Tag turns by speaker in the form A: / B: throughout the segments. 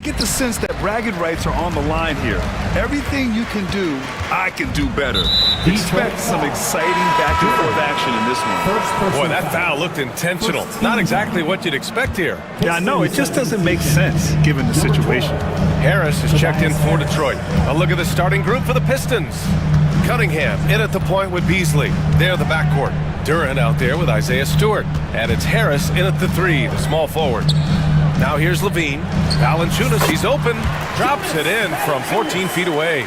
A: Get the sense that bragging rights are on the line here. Everything you can do, I can do better. Expect some exciting back and forth action in this one.
B: Boy, that foul looked intentional. Not exactly what you'd expect here.
A: Yeah, I know. It just doesn't make sense given the situation.
B: Harris is checked in for Detroit. A look at the starting group for the Pistons. Cunningham in at the point with Beasley. There the backcourt. Duran out there with Isaiah Stewart. And it's Harris in at the three, the small forward. Now here's Levine. Valanciunas, he's open. Drops it in from 14 feet away.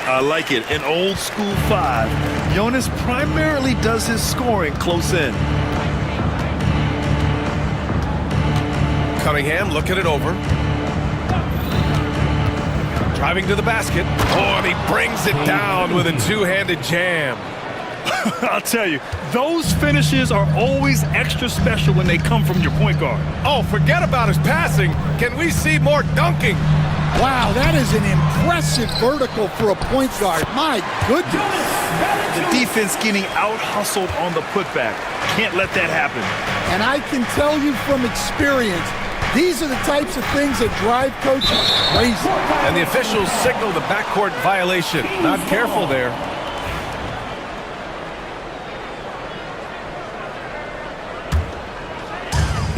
A: I like it. An old school five. Jonas primarily does his scoring close in.
B: Cunningham looking it over. Driving to the basket. Oh, and he brings it down with a two-handed jam.
A: I'll tell you, those finishes are always extra special when they come from your point guard.
B: Oh, forget about his passing. Can we see more dunking?
C: Wow, that is an impressive vertical for a point guard. My goodness.
A: The defense getting out-hustled on the putback. Can't let that happen.
C: And I can tell you from experience, these are the types of things that drive coaches crazy.
B: And the officials signal the backcourt violation. Not careful there.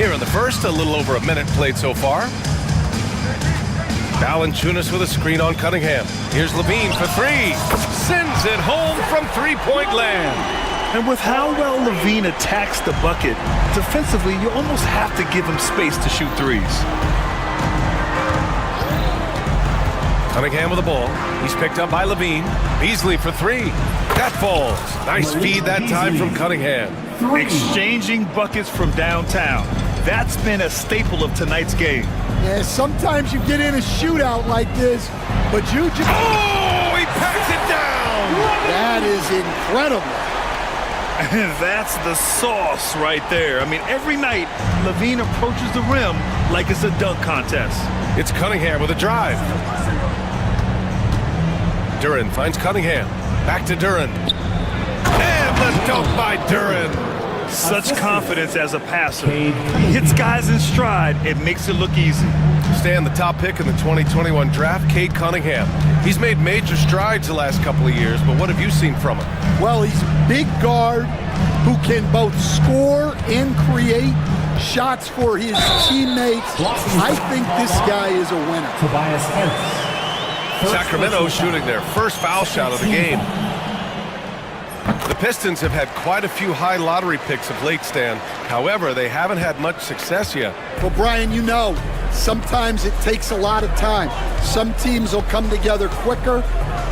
B: Here in the first, a little over a minute played so far. Valanciunas with a screen on Cunningham. Here's Levine for three. Sends it home from three-point land.
A: And with how well Levine attacks the bucket, defensively, you almost have to give him space to shoot threes.
B: Cunningham with the ball. He's picked up by Levine. Beasley for three. That falls. Nice feed that time from Cunningham.
A: Exchanging buckets from downtown. That's been a staple of tonight's game.
C: Yeah, sometimes you get in a shootout like this, but you just...
B: Oh, he packs it down!
C: That is incredible.
A: That's the sauce right there. I mean, every night, Levine approaches the rim like it's a dunk contest.
B: It's Cunningham with a drive. Duran finds Cunningham. Back to Duran. And the dunk by Duran.
A: Such confidence as a passer. He hits guys in stride. It makes it look easy.
B: Stan, the top pick in the 2021 draft, Cade Cunningham. He's made major strides the last couple of years, but what have you seen from him?
C: Well, he's a big guard who can both score and create shots for his teammates. I think this guy is a winner.
B: Sacramento shooting their first foul shot of the game. The Pistons have had quite a few high lottery picks of late, Stan. However, they haven't had much success yet.
C: Well, Brian, you know, sometimes it takes a lot of time. Some teams will come together quicker.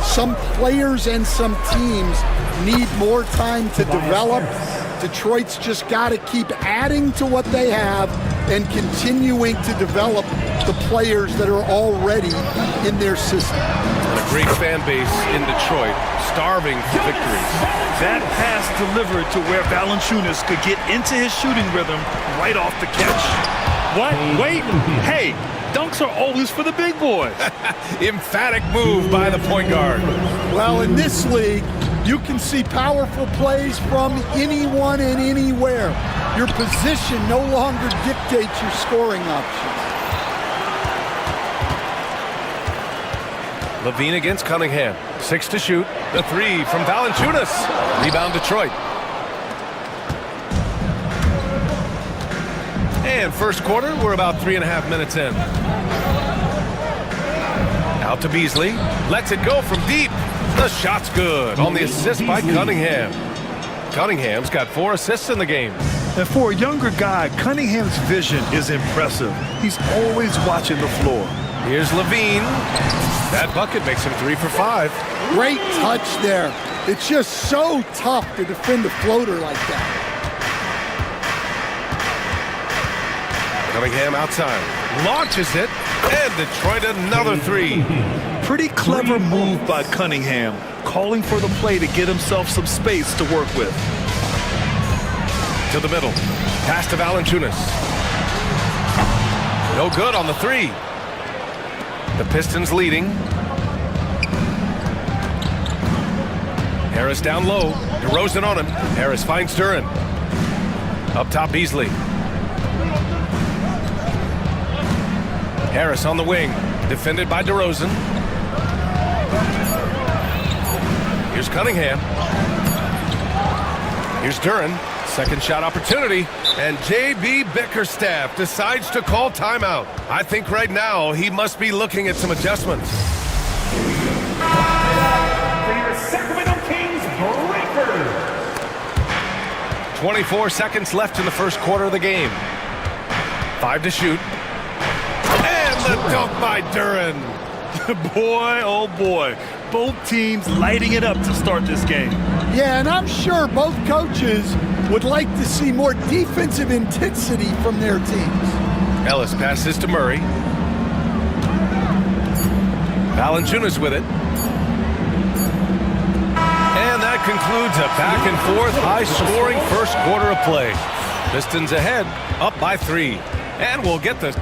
C: Some players and some teams need more time to develop. Detroit's just got to keep adding to what they have and continuing to develop the players that are already in their system.
B: And a great fan base in Detroit, starving for victories.
A: That pass delivered to where Valanciunas could get into his shooting rhythm right off the catch. What? Wait. Hey, dunks are always for the big boys.
B: Emphatic move by the point guard.
C: Well, in this league, you can see powerful plays from anyone and anywhere. Your position no longer dictates your scoring options.
B: Levine against Cunningham. 6 to shoot. The three from Valanciunas. Rebound Detroit. And first quarter, we're about 3.5 minutes in. Out to Beasley. Lets it go from deep. The shot's good on the assist by Cunningham. Cunningham's got 4 assists in the game.
A: And for a younger guy, Cunningham's vision is impressive. He's always watching the floor.
B: Here's Levine. That bucket makes him 3 for 5.
C: Great touch there. It's just so tough to defend a floater like that.
B: Cunningham outside. Launches it. And Detroit another 3.
A: Pretty clever move by Cunningham, calling for the play to get himself some space to work with.
B: To the middle. Pass to Valanciunas. No good on the three. The Pistons leading. Harris down low. DeRozan on him. Harris finds Duran. Up top, Beasley. Harris on the wing. Defended by DeRozan. Here's Cunningham. Here's Duran. Second shot opportunity. And J.B. Bickerstaff decides to call timeout. I think right now he must be looking at some adjustments.
D: For your Sacramento Kings breaker.
B: 24 seconds left in the first quarter of the game. 5 to shoot. And the dunk by Duran.
A: Boy, oh boy. Both teams lighting it up to start this game.
C: Yeah, and I'm sure both coaches would like to see more defensive intensity from their teams.
B: Ellis passes to Murray. Valanciunas with it. And that concludes a back-and-forth, high-scoring first quarter of play. Pistons ahead, up by 3. And we'll get this.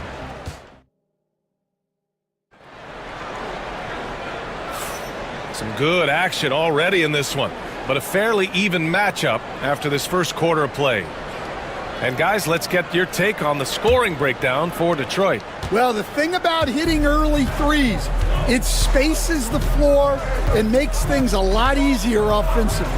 B: Some good action already in this one, but a fairly even matchup after this first quarter of play. And guys, let's get your take on the scoring breakdown for Detroit.
C: Well, the thing about hitting early threes, it spaces the floor and makes things a lot easier offensively.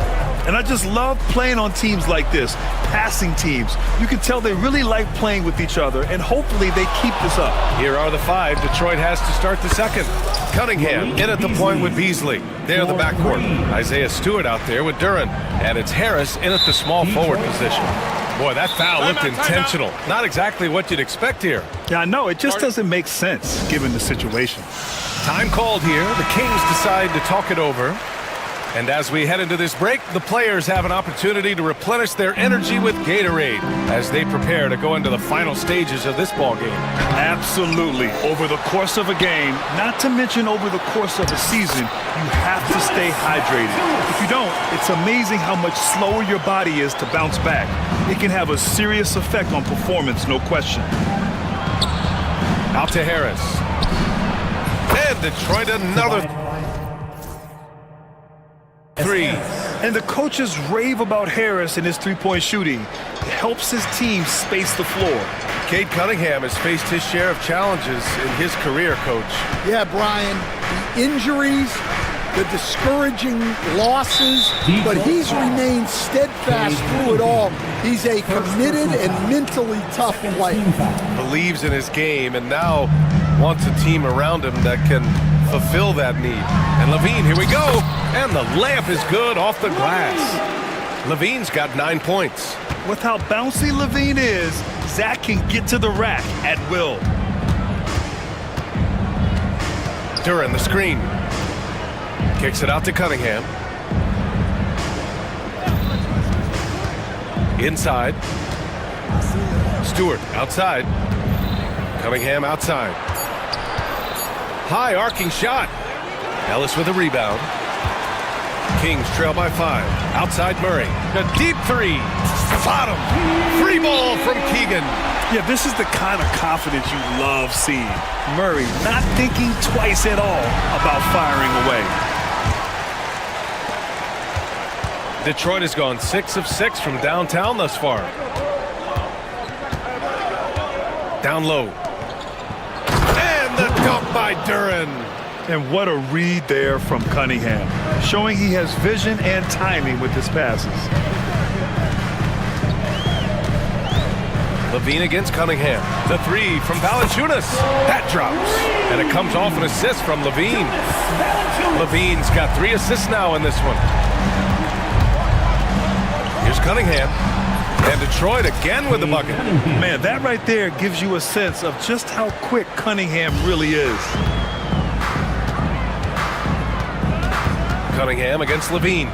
A: And I just love playing on teams like this, passing teams. You can tell they really like playing with each other, and hopefully they keep this up.
B: Here are the 5 Detroit has to start the second. Cunningham in at the point with Beasley. There the backcourt. Isaiah Stewart out there with Duran. And it's Harris in at the small forward position. Boy, that foul looked intentional. Not exactly what you'd expect here.
A: Yeah, I know. It just doesn't make sense given the situation.
B: Time called here. The Kings decide to talk it over. And as we head into this break, the players have an opportunity to replenish their energy with Gatorade as they prepare to go into the final stages of this ball game.
A: Absolutely. Over the course of a game, not to mention over the course of a season, you have to stay hydrated. If you don't, it's amazing how much slower your body is to bounce back. It can have a serious effect on performance, no question.
B: Out to Harris. And Detroit another 3.
A: And the coaches rave about Harris and his three-point shooting. It helps his team space the floor.
B: Cade Cunningham has faced his share of challenges in his career, Coach.
C: Yeah, Brian, the injuries, the discouraging losses, but he's remained steadfast through it all. He's a committed and mentally tough player.
B: Believes in his game and now wants a team around him that can fulfill that need. And Levine, here we go. And the layup is good off the glass. Levine's got 9 points.
A: With how bouncy Levine is, Zach can get to the rack at will.
B: Duran, the screen. Kicks it out to Cunningham. Inside. Stewart outside. Cunningham outside. High arcing shot. Ellis with a rebound. Kings trail by 5. Outside Murray. A deep 3. Bottom. Free ball from Keegan.
A: Yeah, this is the kind of confidence you love seeing. Murray not thinking twice at all about firing away.
B: Detroit has gone 6 of 6 from downtown thus far. Down low. And the dunk by Duran.
A: And what a read there from Cunningham, showing he has vision and timing with his passes.
B: Levine against Cunningham. The 3 from Valanciunas. That drops. And it comes off an assist from Levine. Levine's got 3 assists now in this one. Here's Cunningham. And Detroit again with the bucket.
A: Man, that right there gives you a sense of just how quick Cunningham really is.
B: Cunningham against Levine.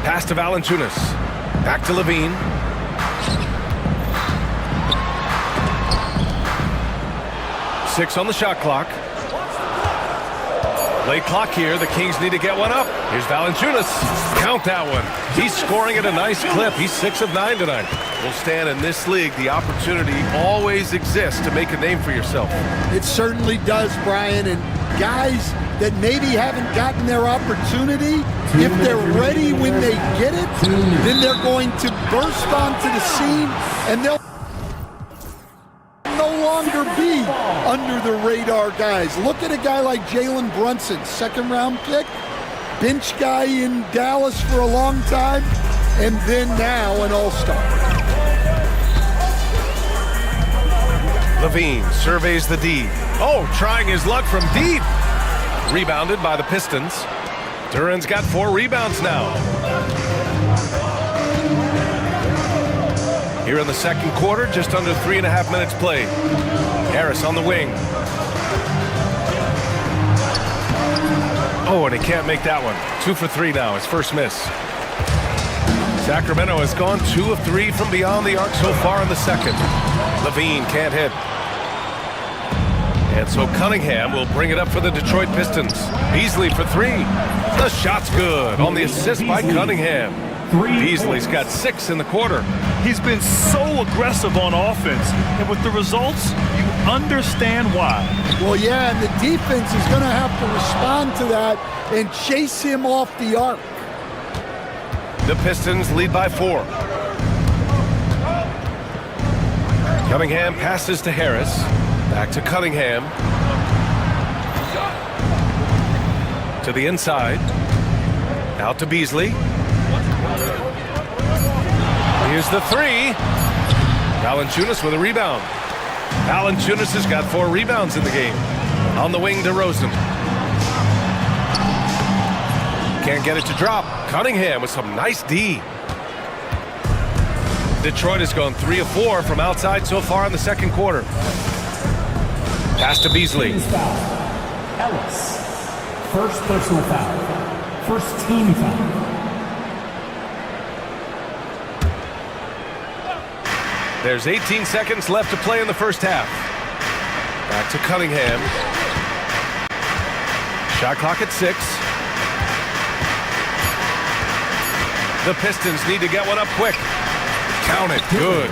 B: Pass to Valanciunas. Back to Levine. Six on the shot clock. Late clock here. The Kings need to get one up. Here's Valanciunas. Count that one. He's scoring at a nice clip. He's 6 of 9 tonight. Well, Stan, in this league, the opportunity always exists to make a name for yourself.
C: It certainly does, Brian. And guys that maybe haven't gotten their opportunity, if they're ready when they get it, then they're going to burst onto the scene and they'll no longer be under the radar guys. Look at a guy like Jalen Brunson, second round pick, bench guy in Dallas for a long time, and then now an all-star.
B: Levine surveys the D. Oh, trying his luck from deep. Rebounded by the Pistons. Duran's got 4 rebounds now. Here in the second quarter, just under 3.5 minutes played. Harris on the wing. Oh, and he can't make that one. 2 for 3 now, his first miss. Sacramento has gone 2 of 3 from beyond the arc so far in the second. Levine can't hit. And so Cunningham will bring it up for the Detroit Pistons. Beasley for 3. The shot's good on the assist by Cunningham. Beasley's got 6 in the quarter.
A: He's been so aggressive on offense, and with the results, you understand why.
C: Well, yeah, and the defense is going to have to respond to that and chase him off the arc.
B: The Pistons lead by 4. Cunningham passes to Harris. Back to Cunningham. To the inside. Out to Beasley. Here's the 3. Valanciunas with a rebound. Valanciunas has got 4 rebounds in the game. On the wing to Rosen. Can't get it to drop. Cunningham with some nice D. Detroit has gone 3 of 4 from outside so far in the second quarter. Pass to Beasley.
D: Ellis. First personal foul. First team foul.
B: There's 18 seconds left to play in the first half. Back to Cunningham. Shot clock at 6. The Pistons need to get one up quick. Count it. Good.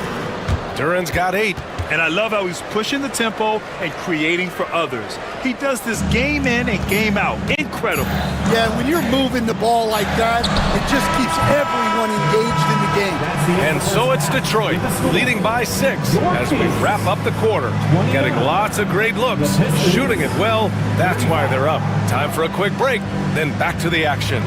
B: Duran's got 8.
A: And I love how he's pushing the tempo and creating for others. He does this game in and game out. Incredible.
C: Yeah, when you're moving the ball like that, it just keeps everyone engaged in the game.
B: And so it's Detroit, leading by 6 as we wrap up the quarter. Getting lots of great looks, shooting it well. That's why they're up. Time for a quick break, then back to the action.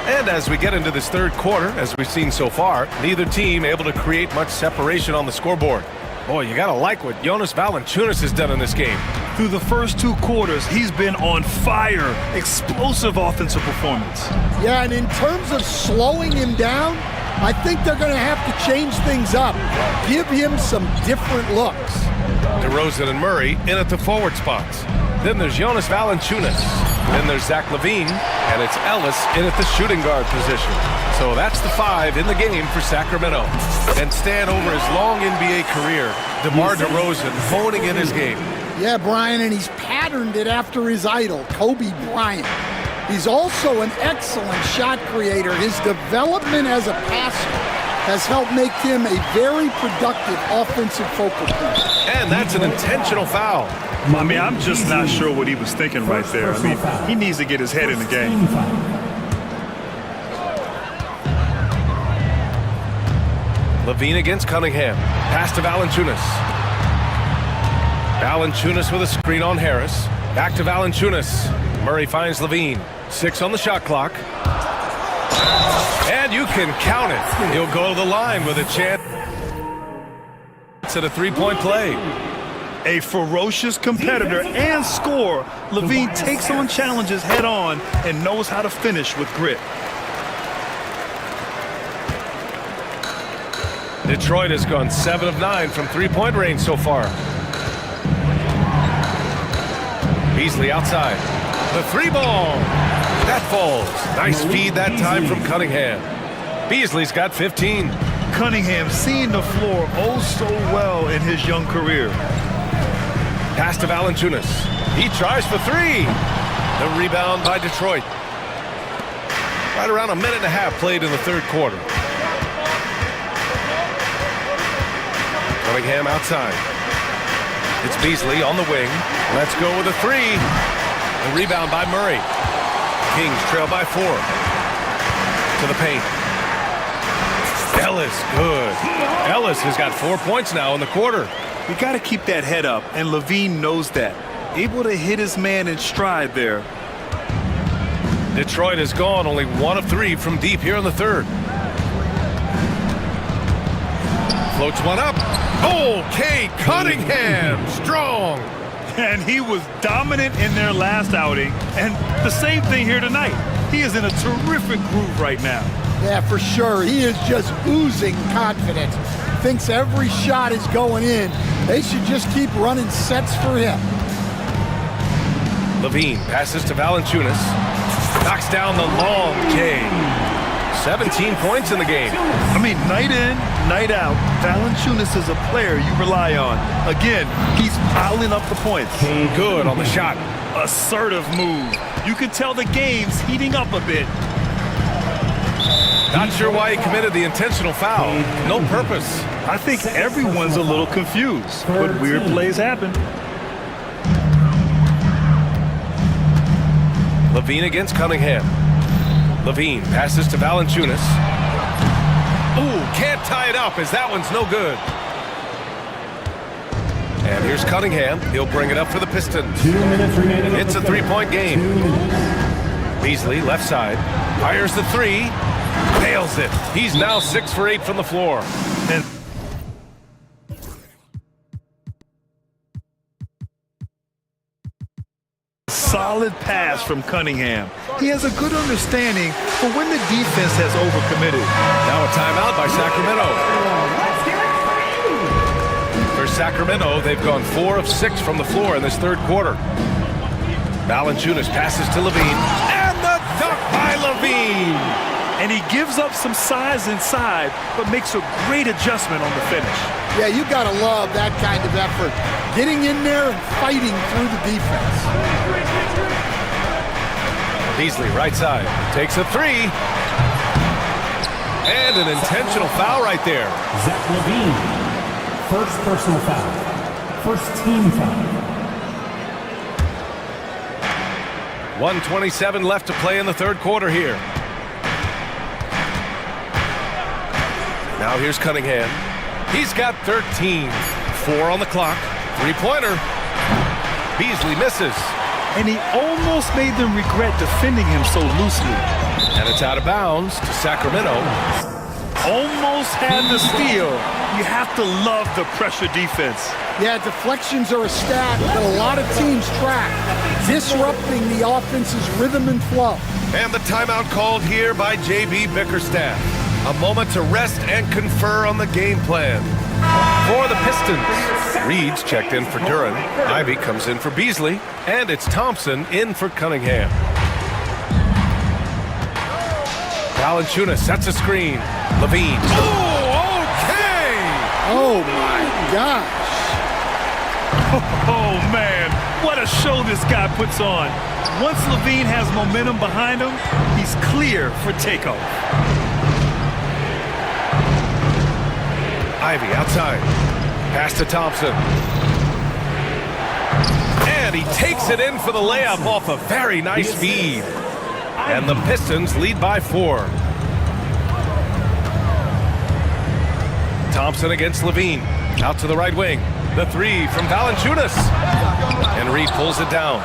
B: And as we get into this third quarter, as we've seen so far, neither team able to create much separation on the scoreboard. Boy, you gotta like what Jonas Valanciunas has done in this game.
A: Through the first 2 quarters, he's been on fire. Explosive offensive performance.
C: Yeah, and in terms of slowing him down, I think they're going to have to change things up. Give him some different looks.
B: DeRozan and Murray in at the forward spots. Then there's Jonas Valanciunas. Then there's Zach LaVine, and it's Ellis in at the shooting guard position. So that's the 5 in the game for Sacramento. And Stan, over his long NBA career, DeMar DeRozan honing in his game.
C: Yeah, Brian, and he's patterned it after his idol, Kobe Bryant. He's also an excellent shot creator. His development as a passer has helped make him a very productive offensive focal point.
B: And that's an intentional foul.
A: I mean, I'm just not sure what he was thinking right there. I mean, he needs to get his head in the game.
B: Levine against Cunningham. Pass to Valanciunas. Valanciunas with a screen on Harris. Back to Valanciunas. Murray finds Levine. 6 on the shot clock. And you can count it. He'll go to the line with a chance at a three-point play.
A: A ferocious competitor and scorer, Levine takes on challenges head on and knows how to finish with grit.
B: Detroit has gone 7 of 9 from three-point range so far. Beasley outside. The three ball. That falls. Nice feed that time from Cunningham. Beasley's got 15.
A: Cunningham seeing the floor oh so well in his young career.
B: Pass to Valanciunas. He tries for 3. The rebound by Detroit. Right around a minute and a half played in the third quarter. Cunningham outside. It's Beasley on the wing. Let's go with a 3. The rebound by Murray. Kings trail by 4. To the paint. Ellis, good. Ellis has got 4 points now in the quarter.
A: You got to keep that head up, and Levine knows that. Able to hit his man in stride there.
B: Detroit has gone only 1 of 3 from deep here in the third. Floats one up. Okay, Cunningham, strong.
A: And he was dominant in their last outing, and the same thing here tonight. He is in a terrific groove right now.
C: Yeah, for sure. He is just oozing confidence. Thinks every shot is going in. They should just keep running sets for him.
B: Levine passes to Valanciunas. Knocks down the long K. 17 points in the game.
A: I mean, night in, night out, Valanciunas is a player you rely on. Again, he's piling up the points.
B: Good on the shot.
A: Assertive move. You can tell the game's heating up a bit.
B: Not sure why he committed the intentional foul. No purpose.
A: I think everyone's a little confused, but weird plays happen.
B: Levine against Cunningham. Levine passes to Valanciunas. Ooh, can't tie it up as that one's no good. And here's Cunningham. He'll bring it up for the Pistons.
E: 2 minutes remaining.
B: It's a three-point game. Beasley, left side. Fires the 3. Nails it. He's now 6 for 8 from the floor.
A: And solid pass from Cunningham. He has a good understanding for when the defense has overcommitted.
B: Now a timeout by Sacramento. For Sacramento, they've gone 4 of 6 from the floor in this third quarter. Valanciunas passes to Levine. And the dunk by Levine.
A: And he gives up some size inside, but makes a great adjustment on the finish.
C: Yeah, you gotta love that kind of effort. Getting in there and fighting through the defense.
B: Beasley, right side, takes a 3. And an intentional foul right there.
E: Zach Levine, first personal foul. First team foul.
B: 1:27 left to play in the third quarter here. Now here's Cunningham. He's got 13. 4 on the clock. Three-pointer. Beasley misses.
A: And he almost made them regret defending him so loosely.
B: And it's out of bounds to Sacramento.
A: Almost had the steal. You have to love the pressure defense.
C: Yeah, deflections are a stat that a lot of teams track, disrupting the offense's rhythm and flow.
B: And the timeout called here by J.B. Bickerstaff. A moment to rest and confer on the game plan. For the Pistons, Reed's checked in for Duran. Ivy comes in for Beasley. And it's Thompson in for Cunningham. Valanciunas sets a screen. Levine. Oh, okay!
C: Oh, my gosh.
A: Oh, man. What a show this guy puts on. Once Levine has momentum behind him, he's clear for takeoff.
B: Ivy outside. Pass to Thompson. And he takes it in for the layup off a very nice feed. And the Pistons lead by 4. Thompson against Levine. Out to the right wing. The three from Valanciunas. And Reed pulls it down.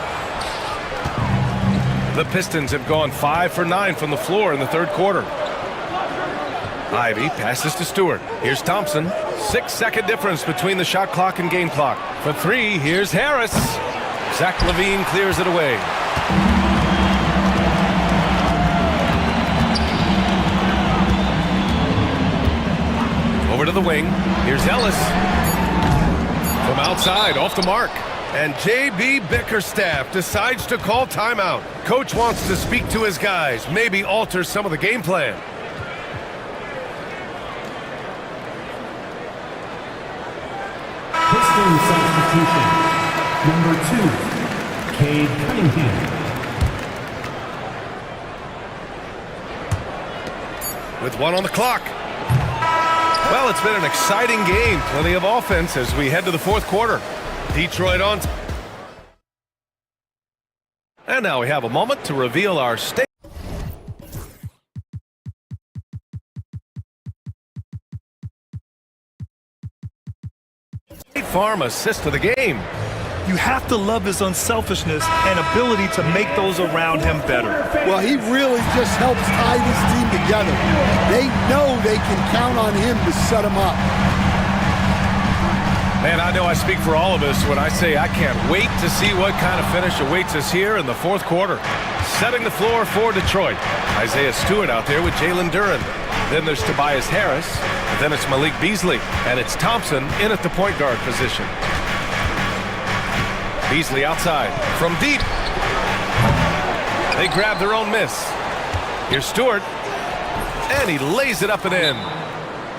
B: The Pistons have gone 5 for 9 from the floor in the third quarter. Ivy passes to Stewart. Here's Thompson. 6-second difference between the shot clock and game clock. For 3, here's Harris. Zach LaVine clears it away. Over to the wing. Here's Ellis. From outside, off the mark. And J.B. Bickerstaff decides to call timeout. Coach wants to speak to his guys, maybe alter some of the game plan.
E: Pistons substitution. Number 2, Cade Cunningham.
B: With 1 on the clock. Well, it's been an exciting game. Plenty of offense as we head to the fourth quarter. Detroit on. And now we have a moment to reveal our state Farm assist to the game.
A: You have to love his unselfishness and ability to make those around him better.
C: Well, he really just helps tie this team together. They know they can count on him to set them up.
B: Man, I know I speak for all of us when I say I can't wait to see what kind of finish awaits us here in the fourth quarter. Setting the floor for Detroit. Isaiah Stewart out there with Jalen Duren. Then there's Tobias Harris. And then it's Malik Beasley. And it's Thompson in at the point guard position. Beasley outside from deep. They grab their own miss. Here's Stewart. And he lays it up and in.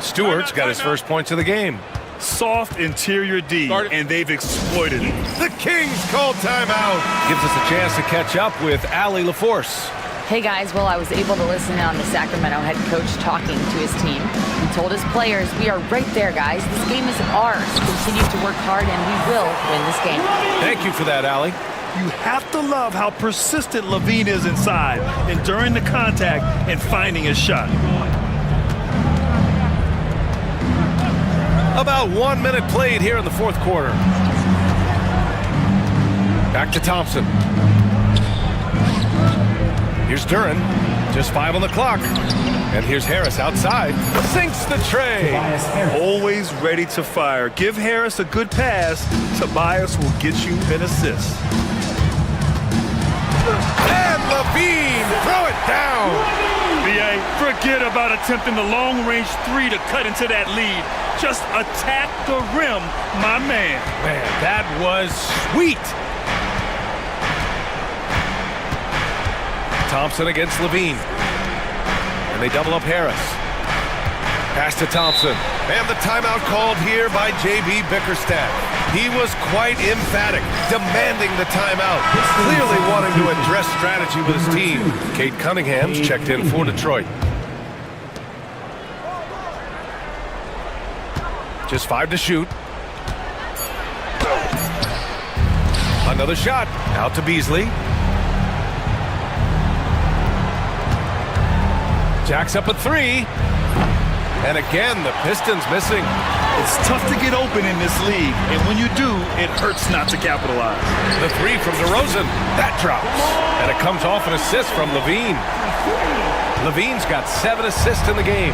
B: Stewart's got his first points of the game.
A: Soft interior D, and they've exploited it.
B: The Kings call timeout. Gives us a chance to catch up with Allie LaForce.
F: Hey guys, well, I was able to listen in on the Sacramento head coach talking to his team. He told his players, we are right there, guys. This game is ours. Continue to work hard, and we will win this game.
B: Thank you for that, Allie.
A: You have to love how persistent Levine is inside, enduring the contact and finding his shot.
B: About 1 minute played here in the fourth quarter. Back to Thompson. Here's Duren. Just 5 on the clock. And here's Harris outside. Sinks the tray.
A: Always ready to fire. Give Harris a good pass. Tobias will get you an assist.
B: And Levine, throw it down.
A: B.A., forget about attempting the long-range 3 to cut into that lead. Just attack the rim, my man.
B: Man, that was sweet. Thompson against Levine. And they double up Harris. Pass to Thompson. And the timeout called here by J.B. Bickerstaff. He was quite emphatic, demanding the timeout, clearly wanting to address strategy with his team. Cade Cunningham's checked in for Detroit. Just 5 to shoot. Another shot. Out to Beasley. Jacks up a 3. And again, the Pistons missing.
A: It's tough to get open in this league, and when you do, it hurts not to capitalize.
B: The 3 from DeRozan. That drops. And it comes off an assist from Levine. Levine's got 7 assists in the game.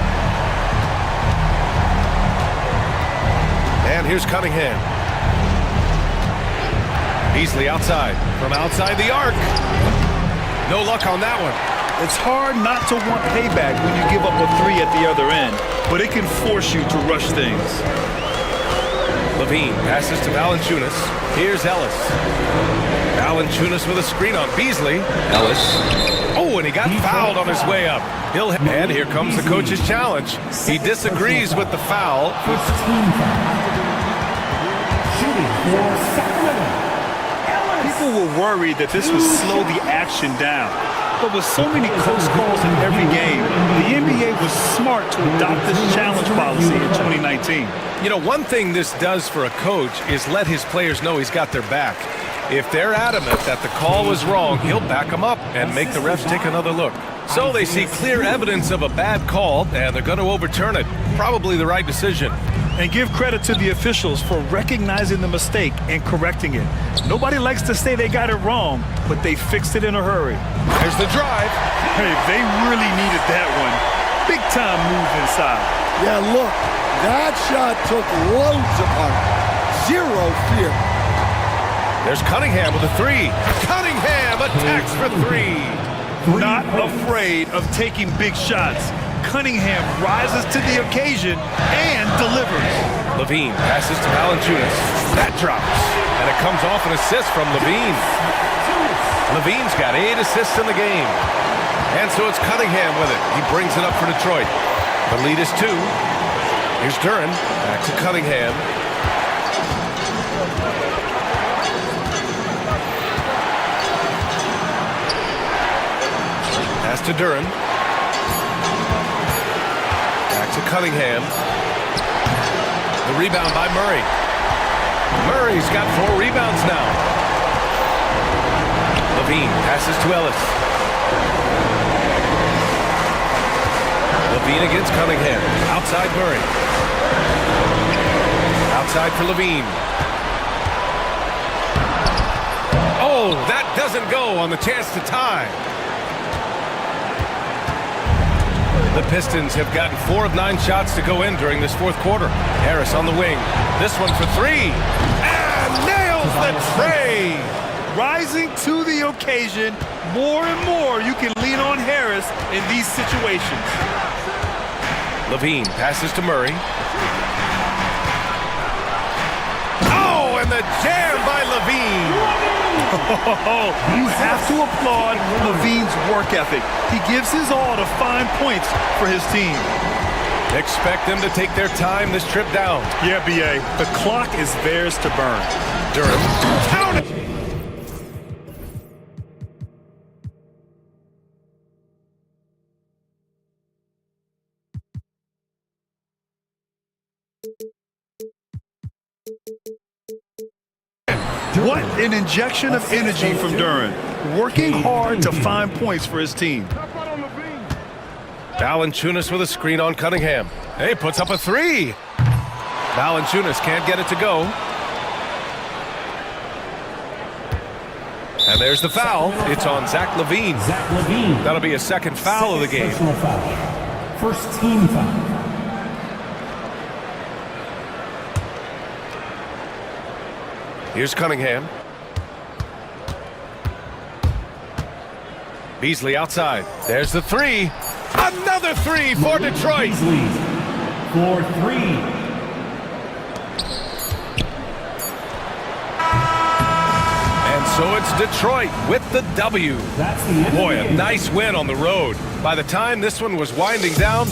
B: And here's Cunningham. Beasley outside. From outside the arc. No luck on that one.
A: It's hard not to want payback when you give up a 3 at the other end, but it can force you to rush things.
B: Levine passes to Valanciunas. Here's Ellis. Valanciunas with a screen on Beasley. Ellis. Oh, and he got fouled on his way up. And here comes the coach's challenge. He disagrees with the foul.
E: First team foul. Shooting for Sacramento, Ellis.
A: People were worried that this would slow the action down. But with so many close calls in every game, the NBA was smart to adopt this challenge policy in 2019.
B: You know, one thing this does for a coach is let his players know he's got their back. If they're adamant that the call was wrong, he'll back them up and make the refs take another look. So they see clear evidence of a bad call, and they're going to overturn it. Probably the right decision.
A: And give credit to the officials for recognizing the mistake and correcting it. Nobody likes to say they got it wrong, but they fixed it in a hurry.
B: There's the drive.
A: Hey, they really needed that one. Big time move inside.
C: Yeah, look, that shot took loads of heart. Zero fear.
B: There's Cunningham with a three. Cunningham attacks for three.
A: Not afraid of taking big shots. Cunningham rises to the occasion and delivers.
B: Levine passes to Valanciunas. That drops. And it comes off an assist from Levine. Levine's got 8 assists in the game. And so it's Cunningham with it. He brings it up for Detroit. The lead is 2. Here's Duren. Back to Cunningham. Pass to Duren. Back to Cunningham. The rebound by Murray. Murray's got 4 rebounds now. Levine passes to Ellis. Levine against Cunningham. Outside Murray. Outside for Levine. Oh, that doesn't go on the chance to tie. The Pistons have gotten 4 of 9 shots to go in during this fourth quarter. Harris on the wing. This one for 3. And nails the tray.
A: Rising to the occasion, more and more you can lean on Harris in these situations.
B: Levine passes to Murray. Oh, and the jam by Levine.
A: You have to applaud Levine's work ethic. He gives his all to find points for his team.
B: Expect them to take their time this trip down.
A: Yeah, B.A., the clock is theirs to burn.
B: Durham, count it!
A: What an injection of energy from Duren, working hard to find points for his team.
B: Valanciunas with a screen on Cunningham. Hey, puts up a 3. Valanciunas can't get it to go. And there's the foul. It's on Zach Levine. That'll be a second foul of the game.
E: First team foul.
B: Here's Cunningham. Beasley outside. There's the 3. Another 3 for Detroit.
E: Beasley for 3.
B: And so it's Detroit with the W.
E: That's the end.
B: Boy, a nice win on the road. By the time this one was winding down,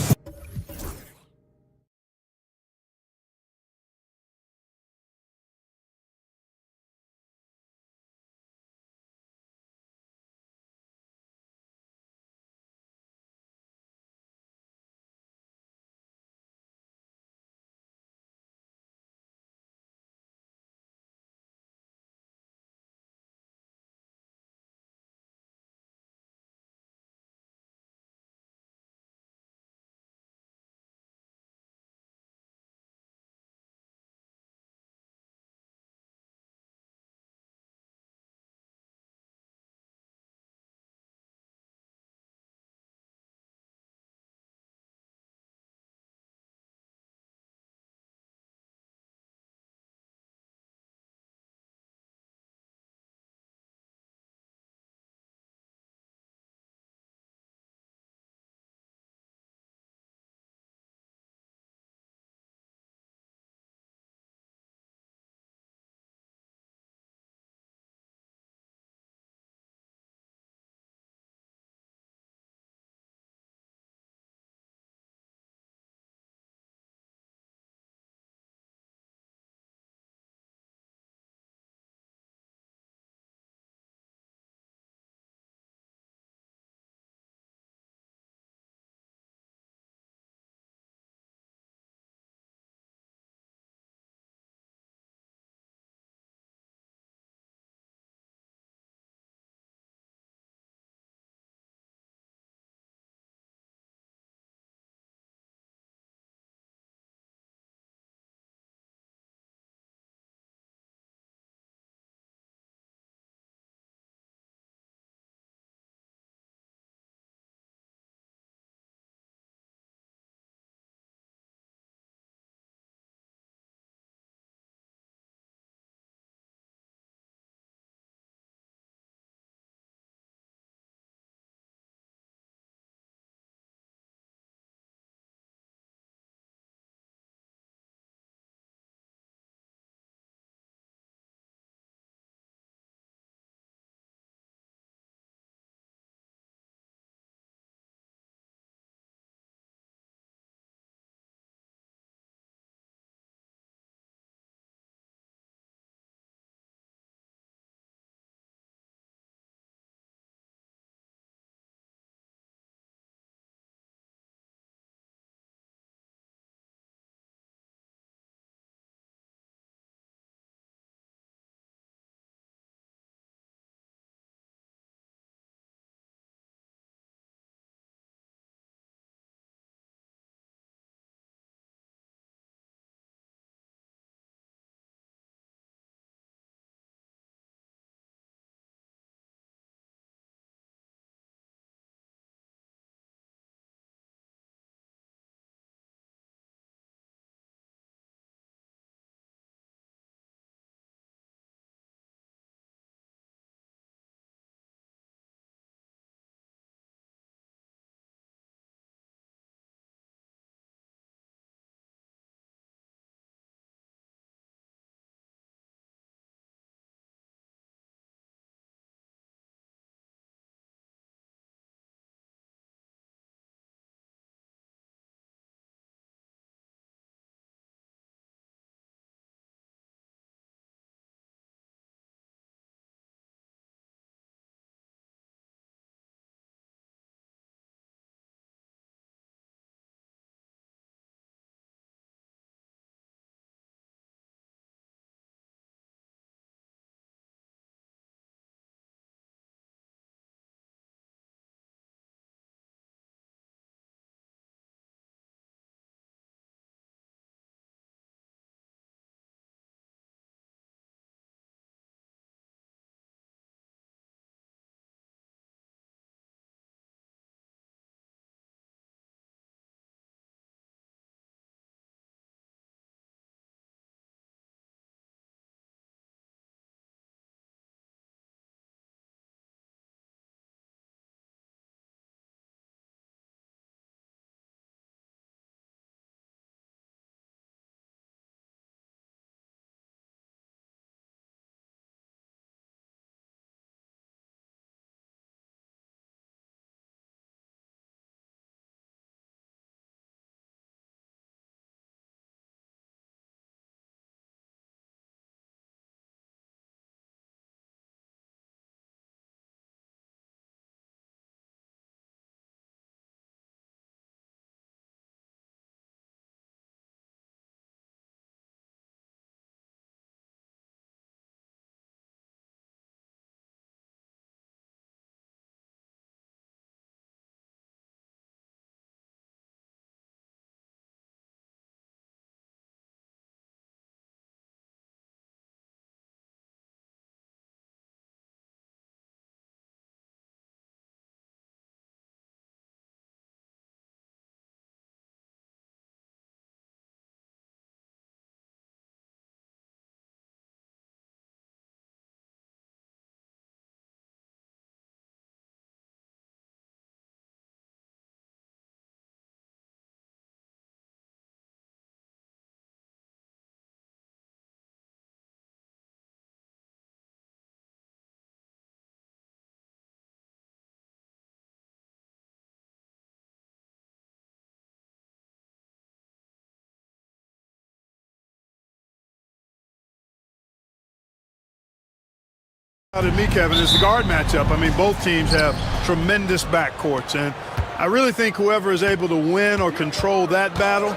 A: To me, Kevin, is the guard matchup. I mean, both teams have tremendous backcourts, and I really think whoever is able to win or control that battle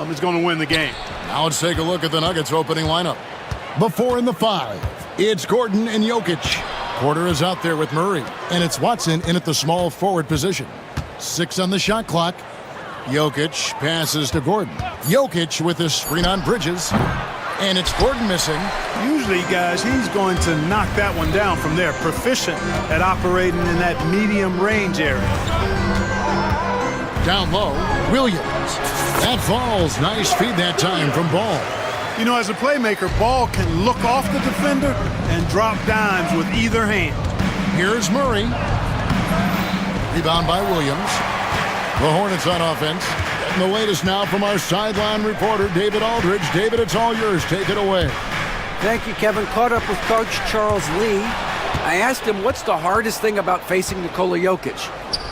A: is going to win the game.
G: Now let's take a look at the Nuggets opening lineup. The 4 and the 5. It's Gordon and Jokic. Porter is out there with Murray, and it's Watson in at the small forward position. 6 on the shot clock. Jokic passes to Gordon. Jokic with a screen on Bridges. And it's Gordon missing.
A: Usually, guys, he's going to knock that one down from there. Proficient at operating in that medium range area.
G: Down low, Williams. That falls. Nice feed that time from Ball.
A: You know, as a playmaker, Ball can look off the defender and drop dimes with either hand.
G: Here's Murray. Rebound by Williams. The Hornets on offense. And the latest now from our sideline reporter, David Aldridge. David, it's all yours. Take it away.
H: Thank you, Kevin. Caught up with Coach Charles Lee. I asked him what's the hardest thing about facing Nikola Jokic.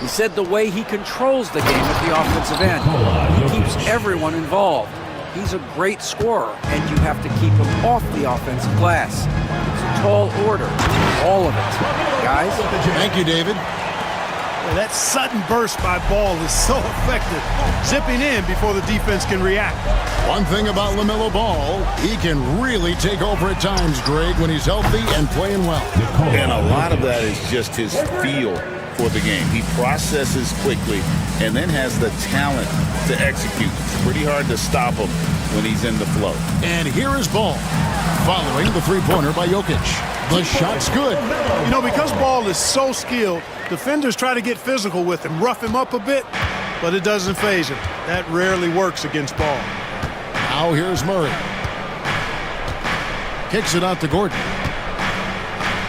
H: He said the way he controls the game at the offensive end. He keeps everyone involved. He's a great scorer, and you have to keep him off the offensive glass. It's a tall order. All of it. Guys?
G: Thank you, David.
A: Well, that sudden burst by Ball is so effective, zipping in before the defense can react.
G: One thing about LaMelo Ball, he can really take over at times, Greg, when he's healthy and playing well.
I: And a lot of that is just his feel for the game. He processes quickly and then has the talent to execute. It's pretty hard to stop him when he's in the flow.
G: And here is Ball, following the three-pointer by Jokic. The shot's good.
A: You know, because Ball is so skilled, defenders try to get physical with him, rough him up a bit, but it doesn't faze him. That rarely works against Ball.
G: Now here's Murray. Kicks it out to Gordon.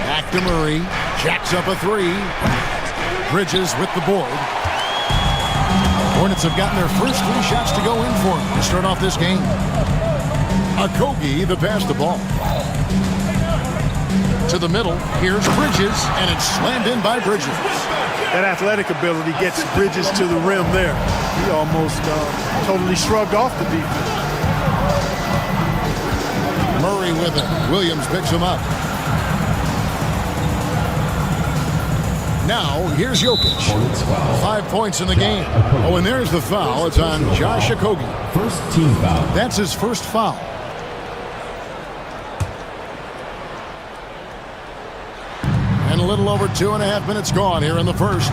G: Back to Murray. Jacks up a three. Bridges with the board. Hornets have gotten their first 3 shots to go in for him to start off this game. Okogie, the pass the ball. To the middle, here's Bridges, and it's slammed in by Bridges.
A: That athletic ability gets Bridges to the rim there. He almost totally shrugged off the defense.
G: Murray with it. Williams picks him up. Now, here's Jokic. 5 points in the game. Oh, and there's the foul. It's on Josh Okogie.
E: First team foul.
G: That's his first foul. And a little over 2.5 minutes gone here in the first.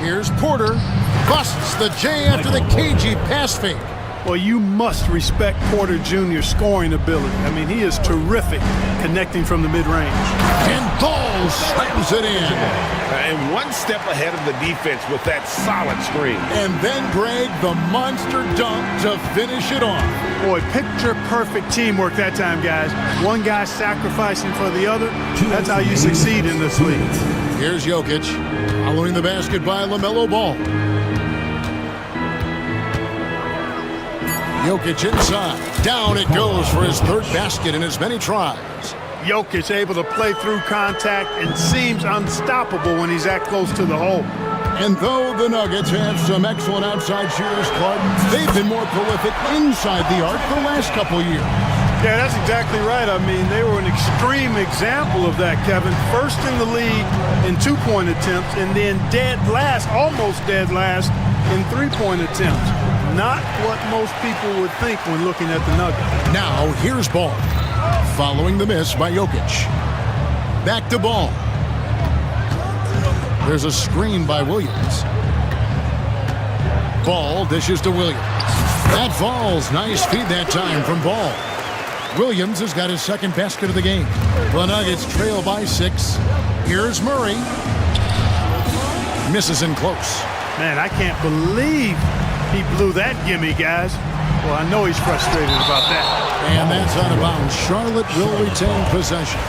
G: Here's Porter. Busts the J after the cagey pass fake.
A: Well, you must respect Porter Jr.'s scoring ability. I mean, he is terrific connecting from the mid-range.
G: And Ball slams it in.
I: And one step ahead of the defense with that solid screen.
G: And then, Greg, the monster dunk to finish it off.
A: Boy, picture-perfect teamwork that time, guys. One guy sacrificing for the other. That's how you succeed in this league.
G: Here's Jokic, following the basket by LaMelo Ball. Jokic inside. Down it goes for his third basket in as many tries.
A: Jokic able to play through contact and seems unstoppable when he's that close to the hole.
G: And though the Nuggets have some excellent outside shooters, Clark, they've been more prolific inside the arc the last couple years.
A: Yeah, that's exactly right. I mean, they were an extreme example of that, Kevin. First in the league in 2-point attempts, and then dead last, almost dead last, in 3-point attempts. Not what most people would think when looking at the Nuggets.
G: Now, here's Ball, following the miss by Jokic. Back to Ball. There's a screen by Williams. Ball dishes to Williams. That falls. Nice feed that time from Ball. Williams has got his second basket of the game. The Nuggets trail by 6. Here's Murray. Misses in close.
A: Man, I can't believe he blew that gimme, guys. Well, I know he's frustrated about that.
G: And that's out of bounds. Charlotte will retain possession.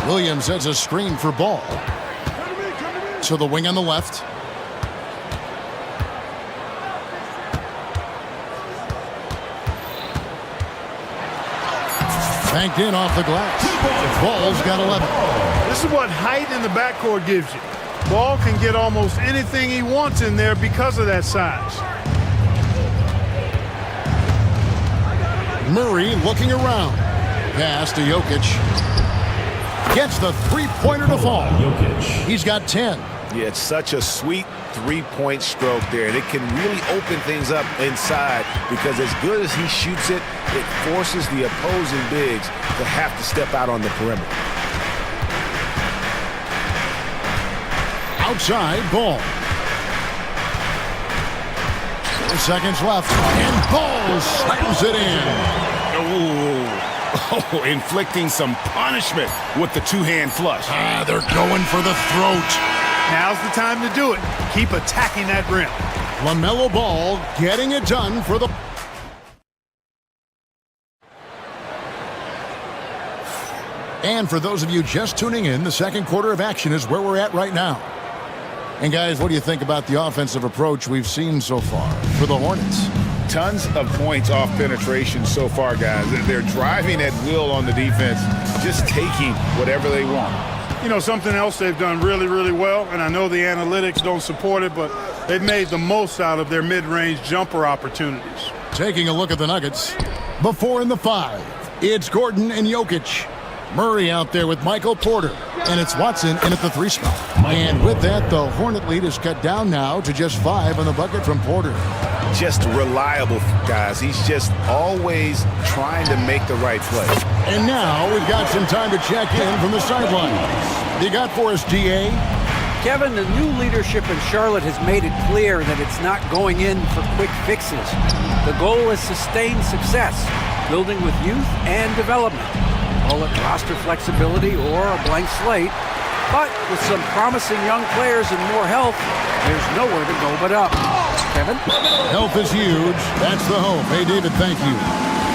G: Williams has a screen for Ball. To the wing on the left. Banked in off the glass. Ball's got 11.
A: This is what height in the backcourt gives you. Ball can get almost anything he wants in there because of that size.
G: Murray looking around. Pass to Jokic. Gets the three-pointer to fall. He's got 10.
B: Yeah, it's such a sweet three-point stroke there. And it can really open things up inside because as good as he shoots it, it forces the opposing bigs to have to step out on the perimeter.
G: Outside ball. 4 seconds left. And Ball slams it in.
B: Oh, inflicting some punishment with the two-hand flush.
G: They're going for the throat.
A: Now's the time to do it. Keep attacking that rim.
G: LaMelo Ball getting it done for the... And for those of you just tuning in, the second quarter of action is where we're at right now. And guys, what do you think about the offensive approach we've seen so far for the Hornets?
I: Tons of points off penetration so far, guys. They're driving at will on the defense, just taking whatever they want.
J: You know, something else they've done really, really well, and I know the analytics don't support it, but they've made the most out of their mid-range jumper opportunities.
G: Taking a look at the Nuggets. Before in the 5, it's Gordon and Jokic. Murray out there with Michael Porter. And it's Watson in at the 3 spot. And with that, the Hornet lead is cut down now to just 5 on the bucket from Porter.
I: Just reliable, guys. He's just always trying to make the right play.
G: And now we've got some time to check in from the sideline. You got for us, DA?
H: Kevin, the new leadership in Charlotte has made it clear that it's not going in for quick fixes. The goal is sustained success, building with youth and development. Call it roster flexibility or a blank slate. But with some promising young players and more health, there's nowhere to go but up. Kevin?
G: Health is huge. That's the hope. Hey, David, thank you.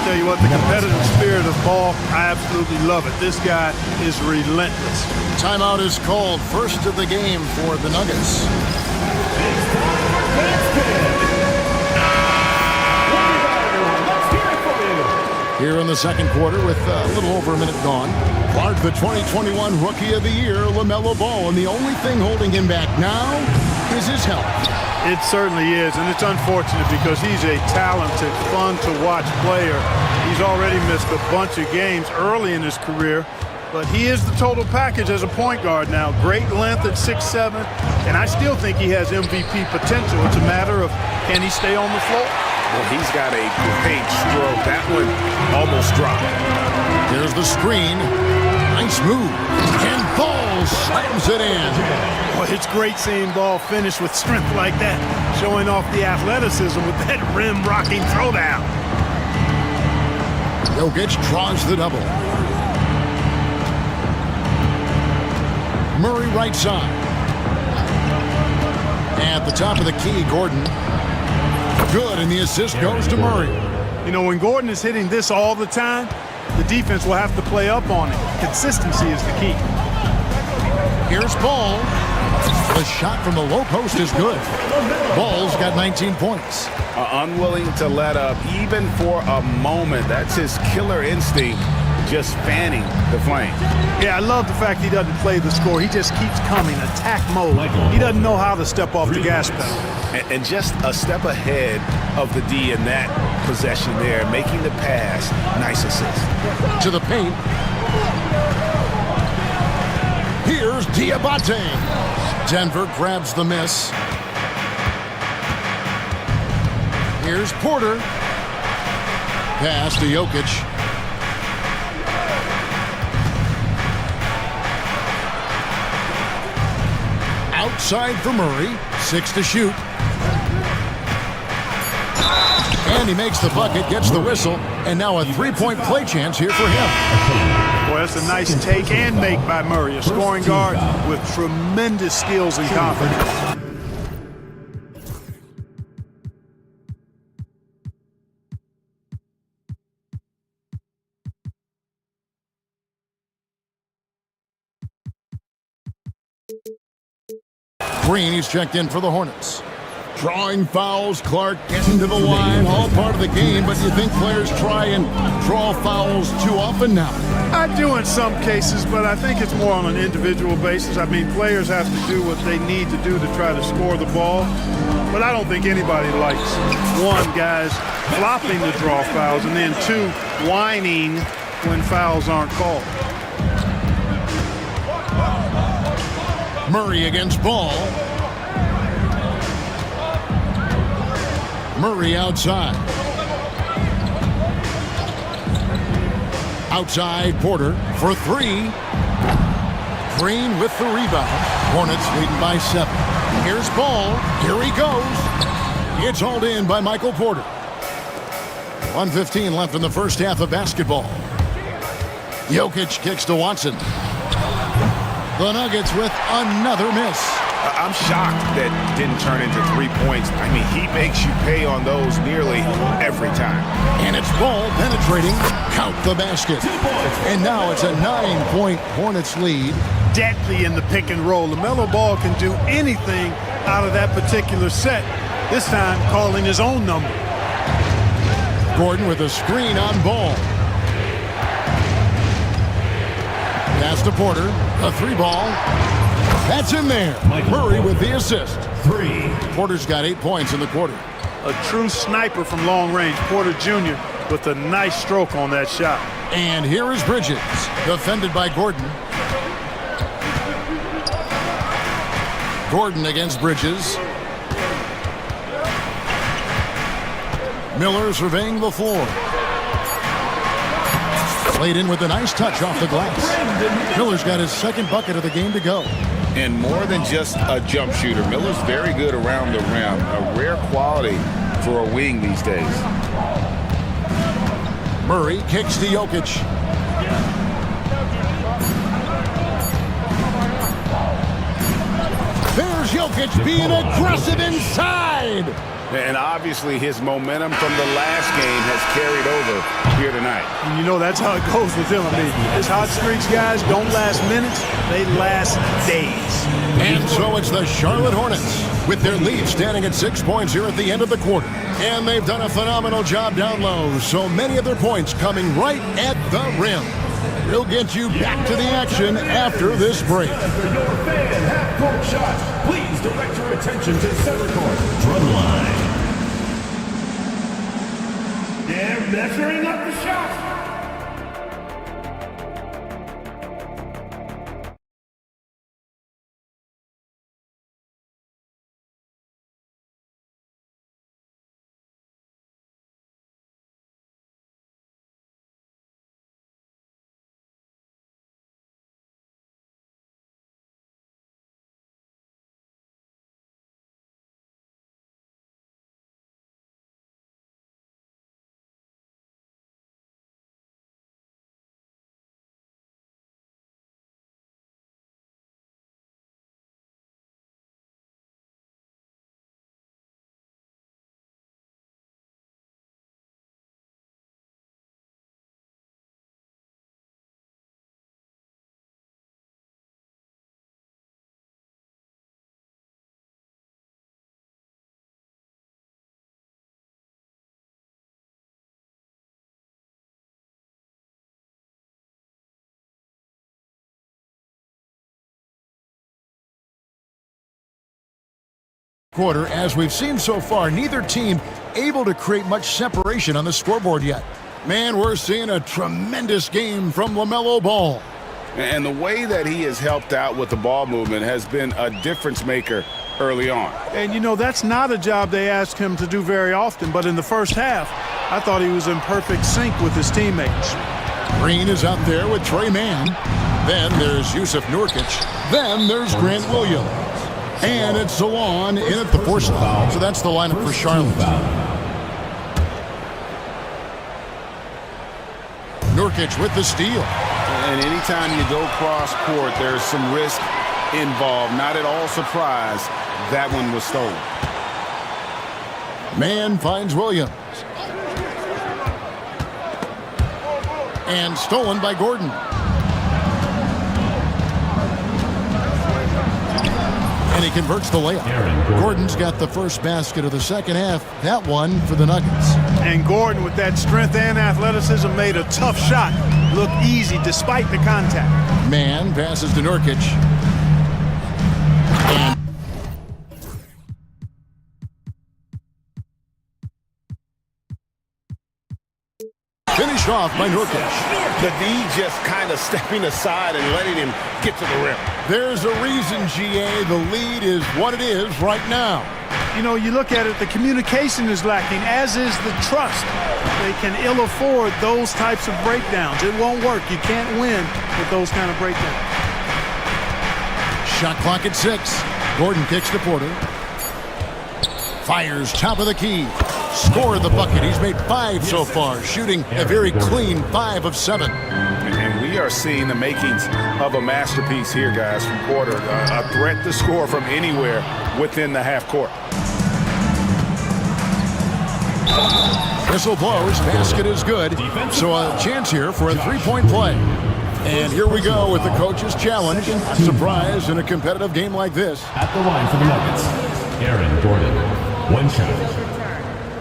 J: Tell you what, the competitive spirit of Ball, I absolutely love it. This guy is relentless.
G: Timeout is called. First of the game for the Nuggets. Here in the second quarter with a little over a minute gone. Clark, the 2021 Rookie of the Year, LaMelo Ball, and the only thing holding him back now is his health.
J: It certainly is, and it's unfortunate because he's a talented, fun-to-watch player. He's already missed a bunch of games early in his career, but he is the total package as a point guard now. Great length at 6'7", and I still think he has MVP potential. It's a matter of can he stay on the floor?
I: Well, he's got a great stroke. That one almost dropped.
G: Here's the screen. Nice move. And Ball slams it in.
J: Well, it's great seeing Ball finish with strength like that, showing off the athleticism with that rim-rocking throwdown.
G: Jokic draws the double. Murray right side. At the top of the key, Gordon. Good, and the assist goes to Murray.
J: You know, when Gordon is hitting this all the time, the defense will have to play up on it. Consistency is the key.
G: Here's Ball. The shot from the low post is good. Ball's got 19 points.
I: Unwilling to let up even for a moment. That's his killer instinct, just fanning the flame.
J: Yeah, I love the fact he doesn't play the score. He just keeps coming, attack mode. He doesn't know how to step off the gas pedal.
I: And just a step ahead of the D in that possession there, making the pass. Nice assist.
G: To the paint. Here's Diabate. Denver grabs the miss. Here's Porter. Pass to Jokic. Outside for Murray. 6 to shoot. And he makes the bucket, gets the whistle, and now a three-point play chance here for him.
J: Boy, that's a nice take and make by Murray, a scoring guard with tremendous skills and confidence.
G: Green, he's checked in for the Hornets. Drawing fouls, Clark getting to the line, all part of the game, but you think players try and draw fouls too often now?
J: I do in some cases, but I think it's more on an individual basis. I mean, players have to do what they need to do to try to score the ball. but I don't think anybody likes, one, guys flopping to draw fouls, and then two, whining when fouls aren't called.
G: Murray against Ball. Murray outside. Outside Porter for three. Green with the rebound. Hornets leading by 7. Here's Ball. Here he goes. It's hauled in by Michael Porter. 1:15 left in the first half of basketball. Jokic kicks to Watson. The Nuggets with another miss.
K: I'm shocked that didn't turn into 3 points. I mean, he makes you pay on those nearly every time.
G: And it's Ball penetrating. Count the basket. And now it's a 9-point Hornets lead.
J: Deadly in the pick and roll. LaMelo Ball can do anything out of that particular set. This time calling his own number.
G: Gordon with a screen on Ball. Pass to Porter. A 3-ball. That's in there. Murray with the assist.
E: 3.
G: Porter's got 8 points in the quarter.
J: A true sniper from long range. Porter Jr. with a nice stroke on that shot.
G: And here is Bridges. Defended by Gordon. Gordon against Bridges. Miller surveying the floor. Played in with a nice touch off the glass. Miller's got his second bucket of the game to go.
I: And more than just a jump shooter, Miller's very good around the rim. A rare quality for a wing these days.
G: Murray kicks to Jokic. There's Jokic being aggressive inside.
K: And obviously his momentum from the last game has carried over here tonight.
J: And you know that's how it goes with him. I mean, his hot streaks, guys, don't last minutes. They last days.
G: And so it's the Charlotte Hornets with their lead standing at 6 points here at the end of the quarter. And they've done a phenomenal job down low. So many of their points coming right at the rim. We'll get you back to the action after this break.
E: After your fan half-court shots, please direct your attention to center court. Drum line. They're measuring up the shot.
G: Quarter, as we've seen so far, neither team able to create much separation on the scoreboard yet. Man, we're seeing a tremendous game from LaMelo Ball.
K: And the way that he has helped out with the ball movement has been a difference maker early on.
J: And you know, that's not a job they ask him to do very often, but in the first half, I thought he was in perfect sync with his teammates.
G: Green is out there with Trey Mann. Then there's Yusuf Nurkic. Then there's Grant Williams. And it's Zawan in at the force foul. So that's the lineup for Charlotte. Nurkic with the steal.
K: And anytime you go cross court, there's some risk involved. Not at all surprised that one was stolen.
G: Mann finds Williams. And stolen by Gordon. And he converts the layup. Gordon's got the first basket of the second half. That one for the Nuggets.
J: And Gordon, with that strength and athleticism, made a tough shot look easy despite the contact.
G: Mann passes to Nurkic. And finished off by Nurkic.
K: The D just kind of stepping aside and letting him get to the rim.
G: There's a reason, GA, the lead is what it is right now.
J: You know, you look at it, the communication is lacking, as is the trust. They can ill afford those types of breakdowns. It won't work. You can't win with those kind of breakdowns.
G: Shot clock at 6. Gordon kicks to Porter. Fires top of the key. Scored the bucket. He's made 5 so far, shooting a very clean 5 of 7.
K: And we are seeing the makings of a masterpiece here, guys, from Porter. A threat to score from anywhere within the half court.
G: Whistle blows. Basket is good. So a chance here for a three-point play. And here we go with the coach's challenge. Surprise in a competitive game like this.
E: At the line for the Nuggets, Aaron Gordon. One shot.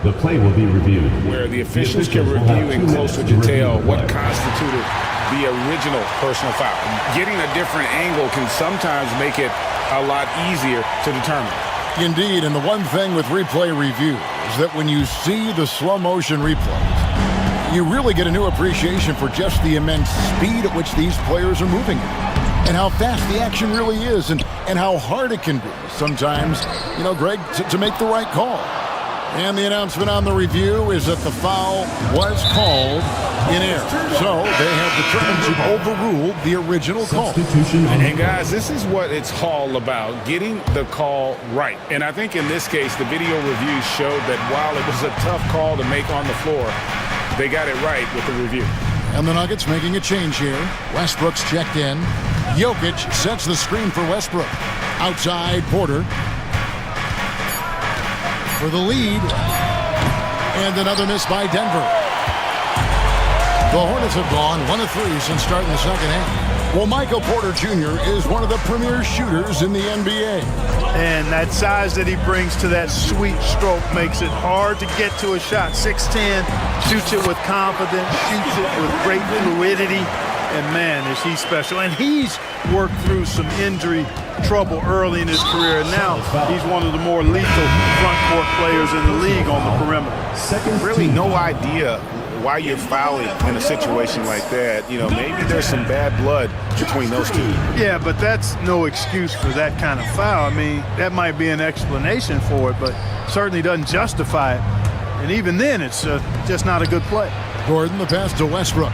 E: The play will be reviewed.
K: Where the officials can review in closer detail what constituted the original personal foul. Getting a different angle can sometimes make it a lot easier to determine.
G: Indeed, and the one thing with replay review is that when you see the slow motion replays, you really get a new appreciation for just the immense speed at which these players are moving and how fast the action really is and how hard it can be sometimes, you know, Greg, to make the right call. And the announcement on the review is that the foul was called in error. So they have determined to overrule the original call.
K: And guys, this is what it's all about, getting the call right. And I think in this case, the video review showed that while it was a tough call to make on the floor, they got it right with the review.
G: And the Nuggets making a change here. Westbrook's checked in. Jokic sets the screen for Westbrook. Outside, Porter. For the lead. And another miss by Denver. The Hornets have gone 1 of 3 since starting the second half. Well, Michael Porter Jr. is one of the premier shooters in the NBA.
J: And that size that he brings to that sweet stroke makes it hard to get to a shot. 6'10", shoots it with confidence, shoots it with great fluidity. And man, is he special. And he's worked through some injury trouble early in his career. And now he's one of the more lethal front court players in the league on the perimeter.
K: Really no idea why you're fouling in a situation like that. You know, maybe there's some bad blood between those two.
J: Yeah, but that's no excuse for that kind of foul. I mean, that might be an explanation for it, but certainly doesn't justify it. And even then, it's just not a good play.
G: Gordon, the pass to Westbrook.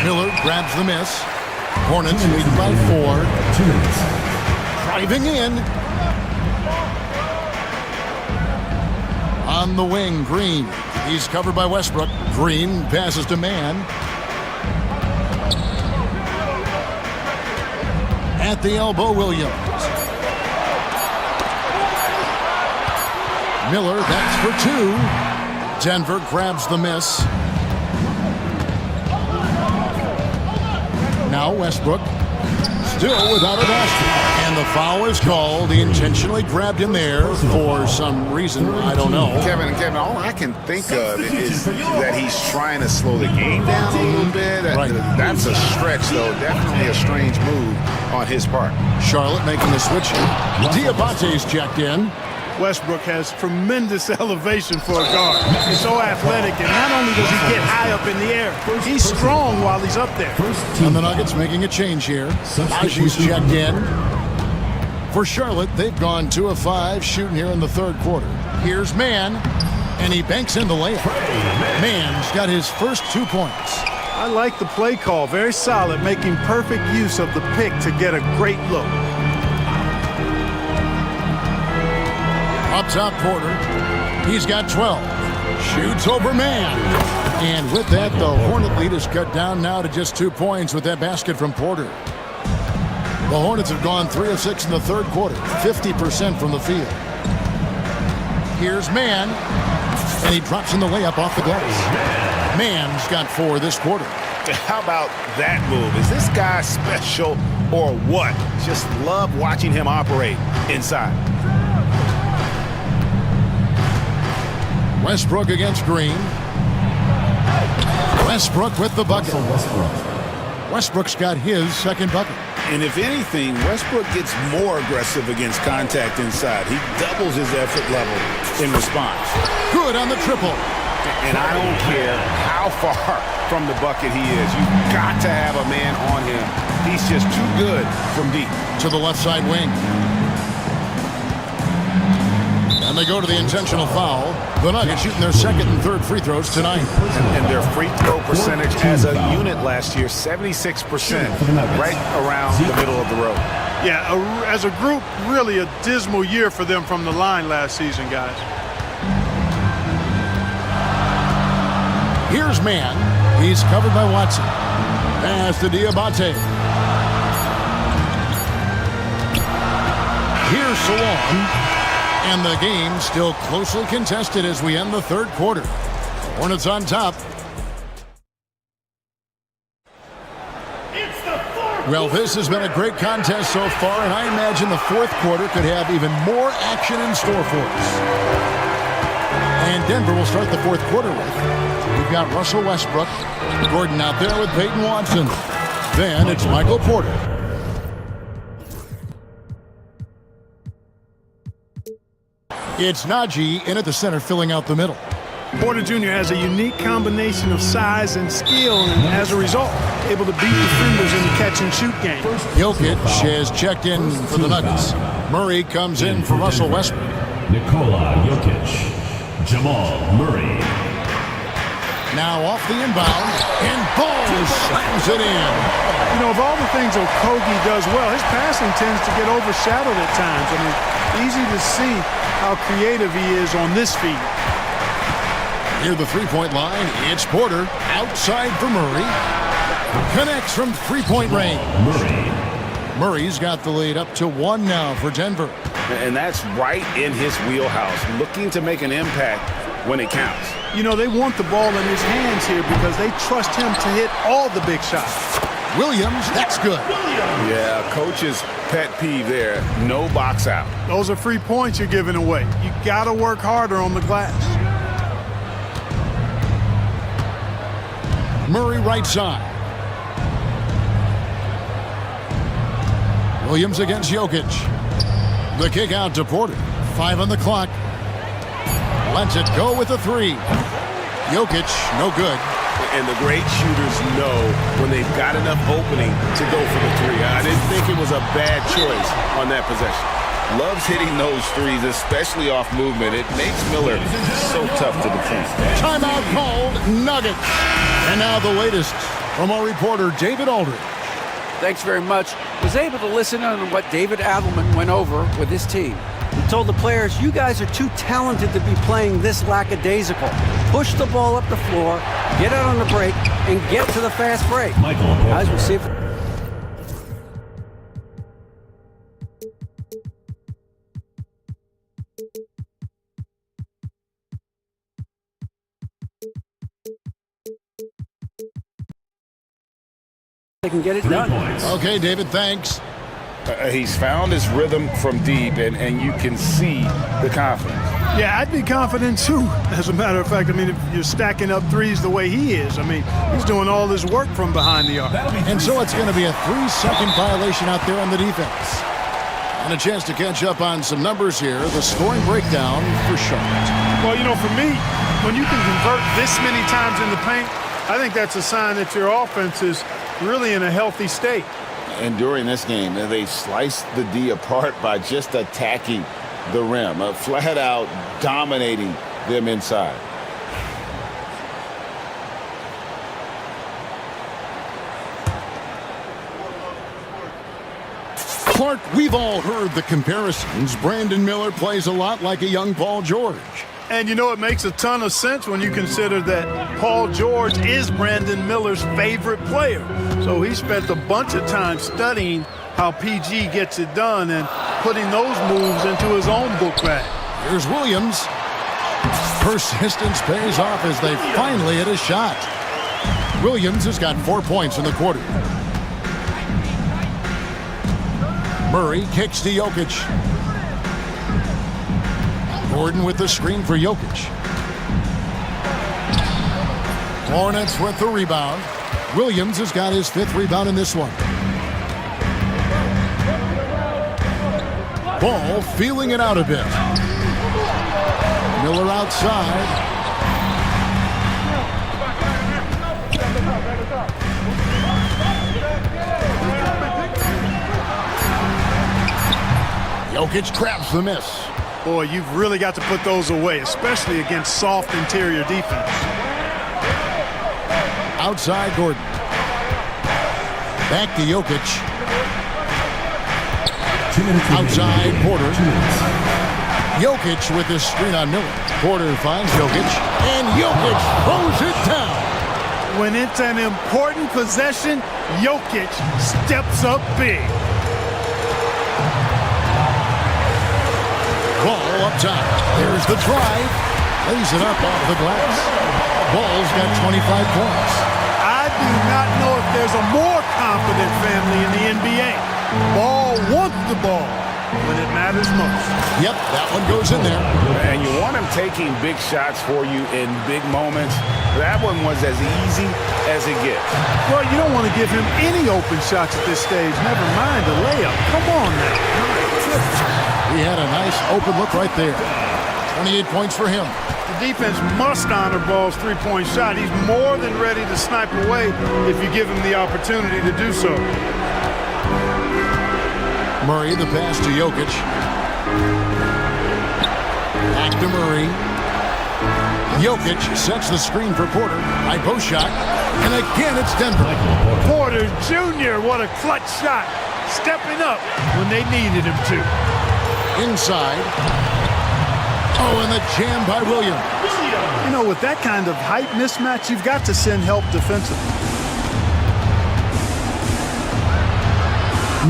G: Miller grabs the miss. Hornets lead by 4. Driving in. On the wing, Green. He's covered by Westbrook. Green passes to Mann. At the elbow, Williams. Miller, that's for 2. Denver grabs the miss. Now Westbrook, still without a basket. And the foul is called. He intentionally grabbed him there for some reason. I don't know.
K: Kevin, all I can think of is that he's trying to slow the game down a little bit.
G: Right.
K: That's a stretch, though. Definitely a strange move on his part.
G: Charlotte making the switch. Diabate's checked in.
J: Westbrook has tremendous elevation for a guard. He's so athletic, and not only does he get high up in the air, he's strong while he's up there.
G: And the Nuggets making a change here. Aji's checked in. For Charlotte, they've gone 2 of 5 shooting here in the third quarter. Here's Mann, and he banks in the layup. Mann's got his first 2 points.
J: I like the play call. Very solid, making perfect use of the pick to get a great look.
G: Up top, Porter. He's got 12. Shoots over Mann. And with that, the Hornet lead is cut down now to just 2 points with that basket from Porter. The Hornets have gone 3 of 6 in the third quarter, 50% from the field. Here's Mann, and he drops in the layup off the glass. Mann's got 4 this quarter.
K: How about that move? Is this guy special or what? Just love watching him operate inside.
G: Westbrook against Green. Westbrook with the bucket. Westbrook's got his second bucket.
I: And if anything, Westbrook gets more aggressive against contact inside. He doubles his effort level in response.
G: Good on the triple.
K: And I don't care how far from the bucket he is. You've got to have a man on him. He's just too good from deep.
G: To the left side wing. And they go to the intentional foul. The Nuggets shooting their second and third free throws tonight.
K: And their free throw percentage as a unit last year, 76%, right around the middle of the road.
J: Yeah, as a group, really a dismal year for them from the line last season, guys.
G: Here's Mann. He's covered by Watson. Pass to Diabate. Here's Salon. And the game still closely contested as we end the third quarter. Hornets on top. Well, this has been a great contest so far, and I imagine the fourth quarter could have even more action in store for us. And Denver will start the fourth quarter with. We've got Russell Westbrook, Gordon out there with Peyton Watson. Then it's Michael Porter. It's Najee in at the center, filling out the middle.
J: Porter Jr. has a unique combination of size and skill, and as a result, able to beat defenders in the catch-and-shoot game.
G: Jokic has checked in for the Nuggets. Murray comes in for Russell Westbrook.
E: Nikola Jokic, Jamal Murray.
G: Now off the inbound, and Ball slams it in.
J: You know, of all the things Okogie does well, his passing tends to get overshadowed at times. I mean, easy to see how creative he is on this feed.
G: Near the three-point line, it's Porter outside for Murray. Connects from three-point range. Murray's got the lead up to 1 now for Denver.
K: And that's right in his wheelhouse, looking to make an impact when it counts.
J: You know, they want the ball in his hands here because they trust him to hit all the big shots.
G: Williams, that's good.
K: Yeah, coach's pet peeve there, no box out.
J: Those are free points you're giving away. You got to work harder on the glass.
G: Murray right side. Williams against Jokic. The kick out to Porter. 5 on the clock. Lets it go with a three. Jokic, no good.
K: And the great shooters know when they've got enough opening to go for the three. I didn't think it was a bad choice on that possession.
I: Loves hitting those threes, especially off movement. It makes Miller so tough to defend.
G: Timeout called, Nuggets. And now the latest from our reporter, David Aldridge.
H: Thanks very much. Was able to listen on what David Adelman went over with his team. He told the players, you guys are too talented to be playing this lackadaisical. Push the ball up the floor, get out on the break, and get to the fast break. Guys, we'll see if... they can get it done.
G: Okay, David, thanks.
K: He's found his rhythm from deep, and you can see the confidence.
J: Yeah, I'd be confident too. As a matter of fact, I mean, if you're stacking up threes the way he is, I mean, he's doing all this work from behind the arc.
G: And so it's going to be a 3-second violation out there on the defense. And a chance to catch up on some numbers here. The scoring breakdown for Charlotte.
J: Well, you know, for me, when you can convert this many times in the paint, I think that's a sign that your offense is really in a healthy state.
I: And during this game, they sliced the D apart by just attacking the rim, flat out dominating them inside.
G: Clark, we've all heard the comparisons. Brandon Miller plays a lot like a young Paul George.
J: And you know, it makes a ton of sense when you consider that Paul George is Brandon Miller's favorite player. So he spent a bunch of time studying how PG gets it done and putting those moves into his own book bag.
G: Here's Williams. Persistence pays off as they finally hit a shot. Williams has got 4 points in the quarter. Murray kicks to Jokic. Gordon with the screen for Jokic. Hornets with the rebound. Williams has got his 5th rebound in this one. Ball feeling it out a bit. Miller outside. Jokic grabs the miss.
J: Boy, you've really got to put those away, especially against soft interior defense.
G: Outside Gordon. Back to Jokic. Outside Porter. Jokic with his screen on Miller. Porter finds Jokic, and Jokic throws it down.
J: When it's an important possession, Jokic steps up big.
G: Ball up top. There's the drive. Lays it up off the glass. Ball's got 25 points.
J: I do not know if there's a more confident family in the NBA. Ball wants the ball when it matters most.
G: Yep, that one goes in there.
K: And you want him taking big shots for you in big moments. That one was as easy as it gets.
J: Well, you don't want to give him any open shots at this stage. Never mind a layup. Come on now.
G: He had a nice open look right there. 28 points for him.
J: The defense must honor Ball's three-point shot. He's more than ready to snipe away if you give him the opportunity to do so.
G: Murray, the pass to Jokic. Back to Murray. Jokic sets the screen for Porter. High post shot. And again, it's Denver.
J: Porter Jr., what a clutch shot. Stepping up when they needed him to.
G: Inside. Oh, and the jam by Williams.
J: You know, with that kind of height mismatch, you've got to send help defensively.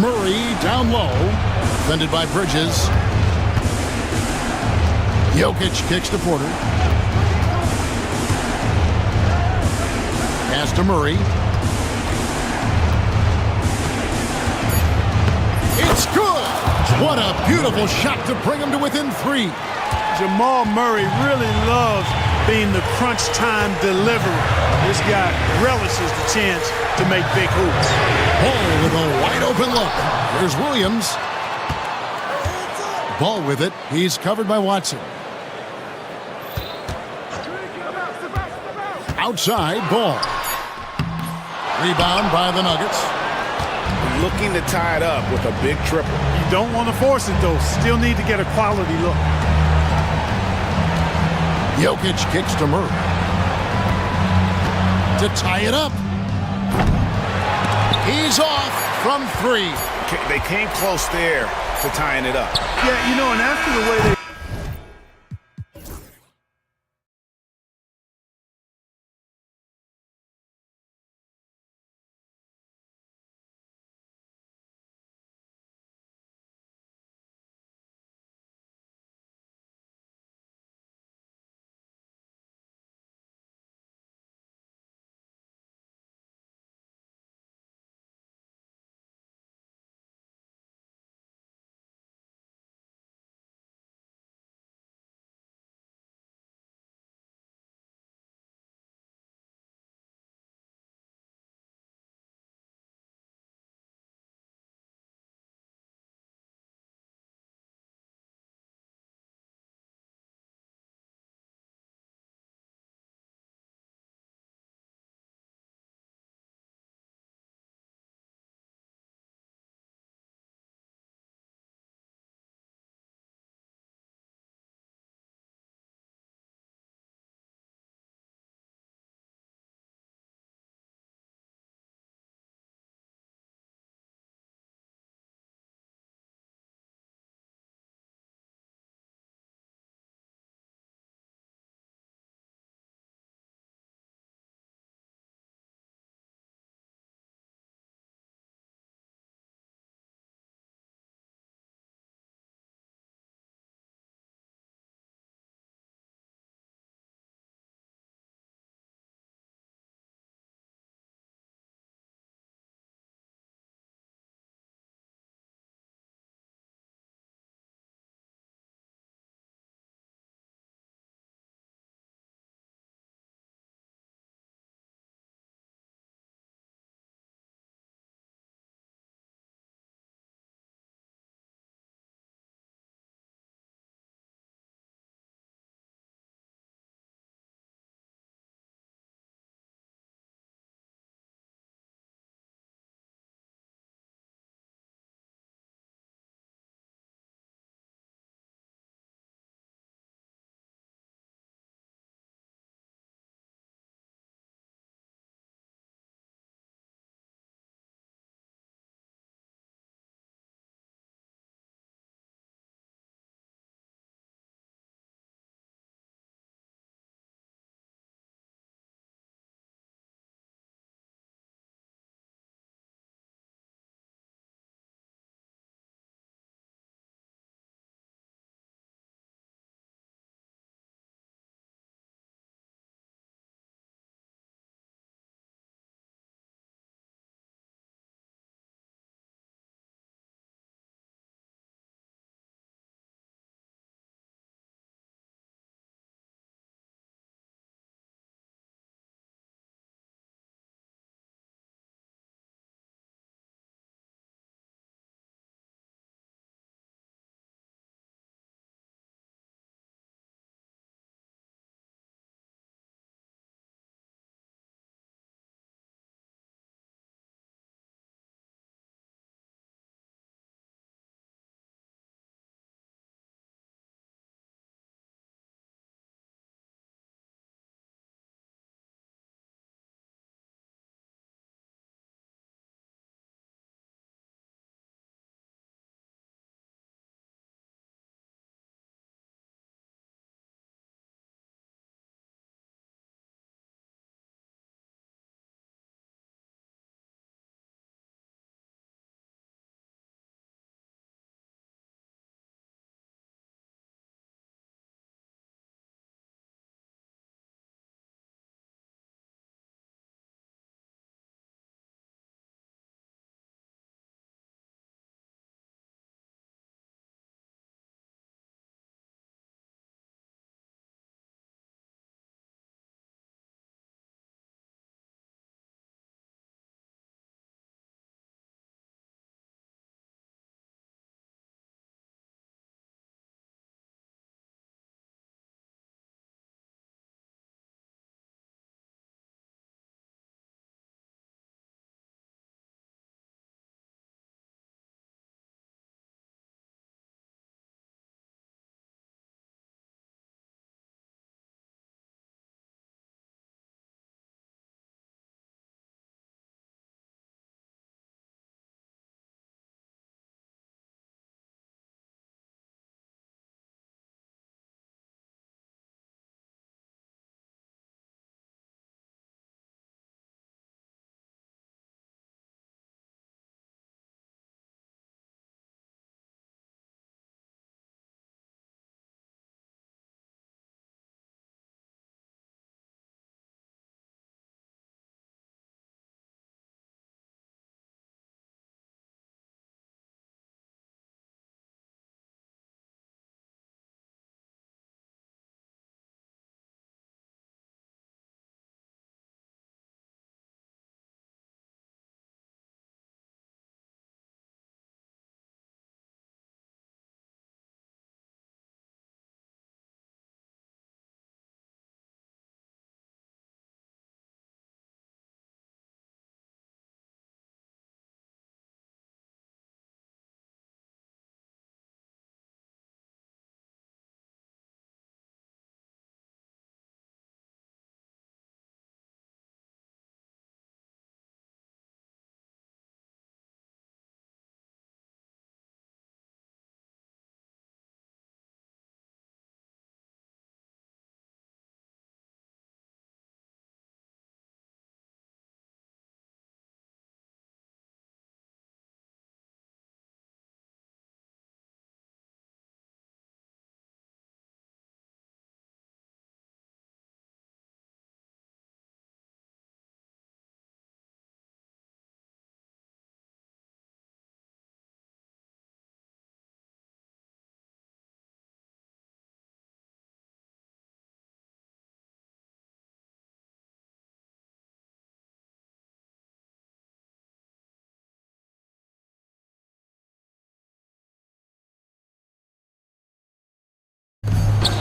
G: Murray down low. Defended by Bridges. Jokic kicks to Porter. Pass to Murray. It's good! What a beautiful shot to bring him to within 3.
J: Jamal Murray really loves being the crunch time deliverer. This guy relishes the chance to make big hoops.
G: Ball with a wide open look. There's Williams. Ball with it. He's covered by Watson. Outside, Ball. Rebound by the Nuggets.
K: Looking to tie it up with a big triple.
J: You don't want to force it, though. Still need to get a quality look.
G: Jokic kicks to Murray. To tie it up. He's off from 3.
K: They came close there to tying it up.
J: Yeah, you know, and after the way they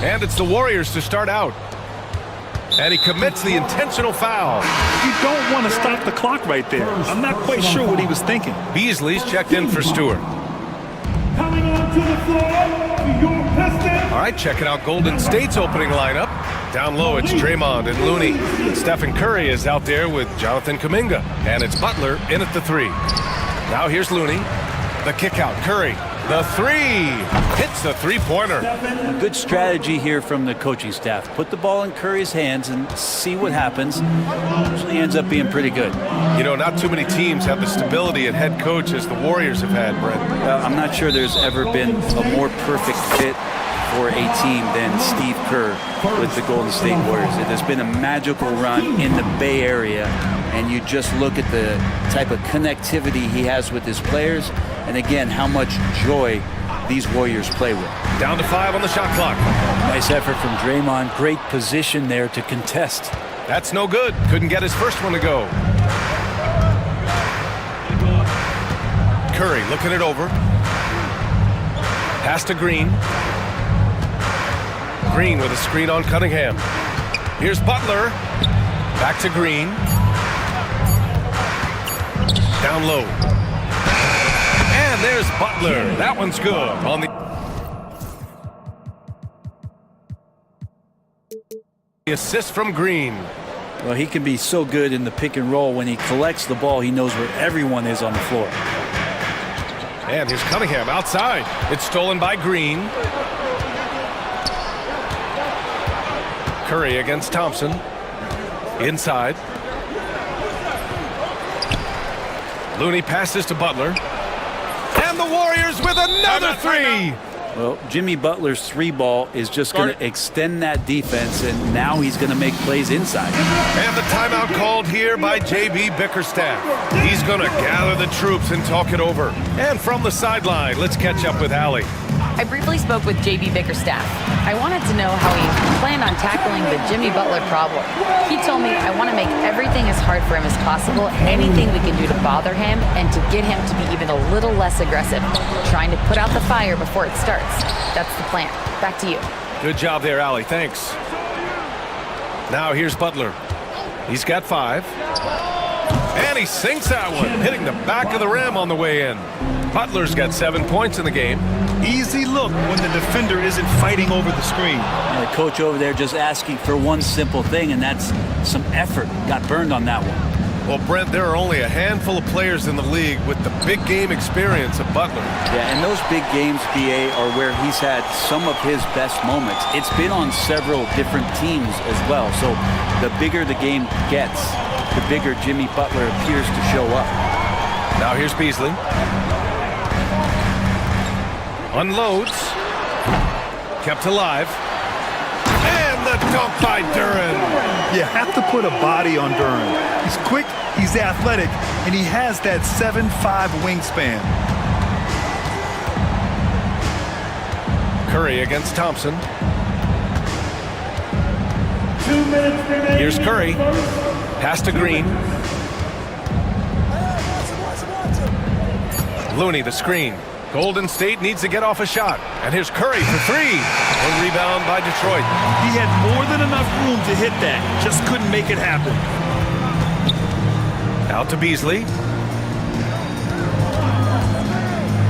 B: And it's the Warriors to start out. And he commits the intentional foul.
A: You don't want to stop the clock right there. I'm not quite sure what he was thinking.
B: Beasley's checked in for Stewart.
D: Coming onto the floor, your Pistons.
B: All right, checking out Golden State's opening lineup. Down low, it's Draymond and Looney. Stephen Curry is out there with Jonathan Kuminga. And it's Butler in at the 3. Now here's Looney. The kick out. Curry. The 3. Hits the three-pointer.
L: A good strategy here from the coaching staff. Put the ball in Curry's hands and see what happens. Usually ends up being pretty good.
B: You know, not too many teams have the stability at head coach as the Warriors have had, Brent.
L: I'm not sure there's ever been a more perfect fit for a team than Steve Kerr with the Golden State Warriors. It has been a magical run in the Bay Area, and you just look at the type of connectivity he has with his players, and again, how much joy these Warriors play with.
B: Down to 5 on the shot clock.
L: Nice effort from Draymond. Great position there to contest.
B: That's no good. Couldn't get his first one to go. Curry looking it over. Pass to Green. Green with a screen on Cunningham. Here's Butler. Back to Green. Down low. And there's Butler. That one's good. On the assist from Green.
L: Well, he can be so good in the pick and roll. When he collects the ball, he knows where everyone is on the floor.
B: And here's Cunningham outside. It's stolen by Green. Curry against Thompson. Inside. Looney passes to Butler. And the Warriors with another 3.
L: Well, Jimmy Butler's 3-ball is just going to extend that defense, and now he's going to make plays inside.
B: And the timeout called here by J.B. Bickerstaff. He's going to gather the troops and talk it over. And from the sideline, let's catch up with Allie.
F: I briefly spoke with J.B. Bickerstaff. I wanted to know how he planned on tackling the Jimmy Butler problem. He told me I want to make everything as hard for him as possible, anything we can do to bother him, and to get him to be even a little less aggressive, trying to put out the fire before it starts. That's the plan. Back to you.
B: Good job there, Allie. Thanks. Now here's Butler. He's got 5. And he sinks that one, hitting the back of the rim on the way in. Butler's got 7 points in the game.
A: Easy look when the defender isn't fighting over the screen.
L: And the coach over there just asking for one simple thing, and that's some effort. Got burned on that one.
B: Well, Brent, there are only a handful of players in the league with the big game experience of Butler.
L: Yeah, and those big games, BA, are where he's had some of his best moments. It's been on several different teams as well. So the bigger the game gets, the bigger Jimmy Butler appears to show up.
B: Now here's Beasley. Unloads. Kept alive. And the dunk by Duren.
A: You have to put a body on Duren. He's quick, he's athletic, and he has that 7'5" wingspan.
B: Curry against Thompson.
D: 2 minutes remaining.
B: Here's Curry. Pass to Green. Looney the screen. Golden State needs to get off a shot. And here's Curry for 3. A rebound by Detroit.
A: He had more than enough room to hit that. Just couldn't make it happen.
B: Out to Beasley.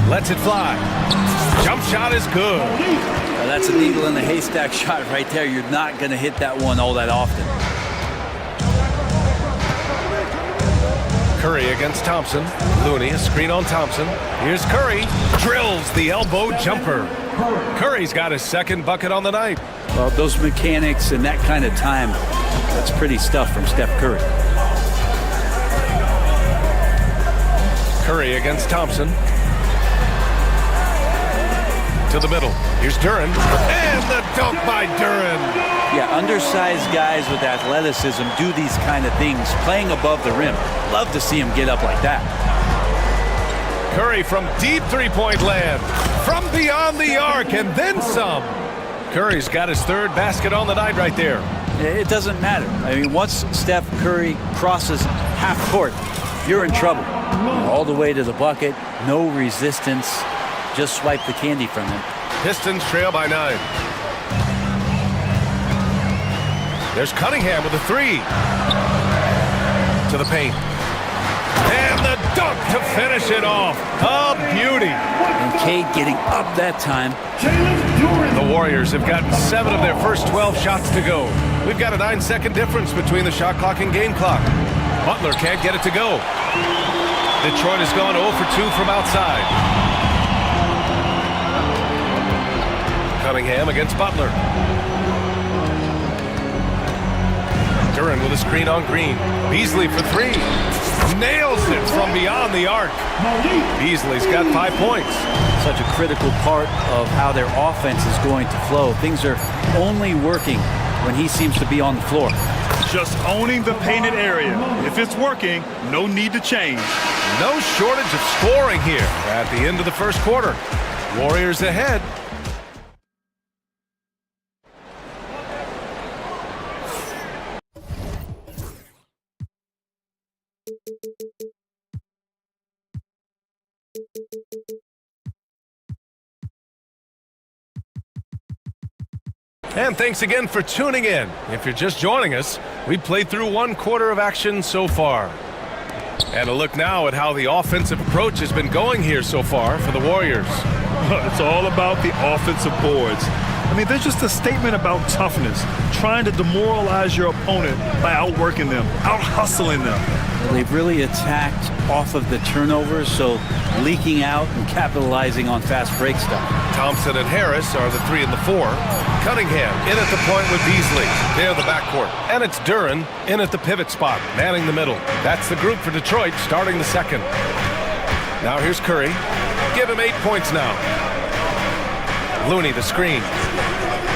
B: Lets it fly. Jump shot is good.
L: Well, that's a needle in the haystack shot right there. You're not going to hit that one all that often.
B: Curry against Thompson. Looney, a screen on Thompson. Here's Curry. Drills the elbow jumper. Curry's got his second bucket on the night.
L: Well, those mechanics and that kind of time, that's pretty stuff from Steph Curry.
B: Curry against Thompson. To the middle. Here's Duren. And the dunk by Duren.
L: Yeah, undersized guys with athleticism do these kind of things, playing above the rim. Love to see him get up like that.
B: Curry from deep three-point land. From beyond the arc and then some. Curry's got his 3rd basket on the night right there.
L: It doesn't matter. I mean, once Steph Curry crosses half court, you're in trouble. All the way to the bucket, no resistance. Just swipe the candy from him.
B: Pistons trail by 9. There's Cunningham with a three. To the paint. And the dunk to finish it off. A beauty.
L: And Cade getting up that time.
B: The Warriors have gotten 7 of their first 12 shots to go. We've got a 9-second difference between the shot clock and game clock. Butler can't get it to go. Detroit has gone 0 for 2 from outside. Cunningham against Butler. Duran with a screen on Green. Beasley for 3. Nails it from beyond the arc. Beasley's got 5 points.
L: Such a critical part of how their offense is going to flow. Things are only working when he seems to be on the floor.
A: Just owning the painted area. If it's working, no need to change.
B: No shortage of scoring here at the end of the first quarter. Warriors ahead. And thanks again for tuning in. If you're just joining us, we've played through 1 quarter of action so far. And a look now at how the offensive approach has been going here so far for the Warriors.
A: It's all about the offensive boards. I mean, they're just a statement about toughness, trying to demoralize your opponent by outworking them, out-hustling them.
L: They've really attacked off of the turnovers, so leaking out and capitalizing on fast break stuff.
B: Thompson and Harris are the 3 and the 4. Cunningham in at the point with Beasley. They're the backcourt. And it's Duran in at the pivot spot, manning the middle. That's the group for Detroit starting the second. Now here's Curry. Give him 8 points now. Looney the screen.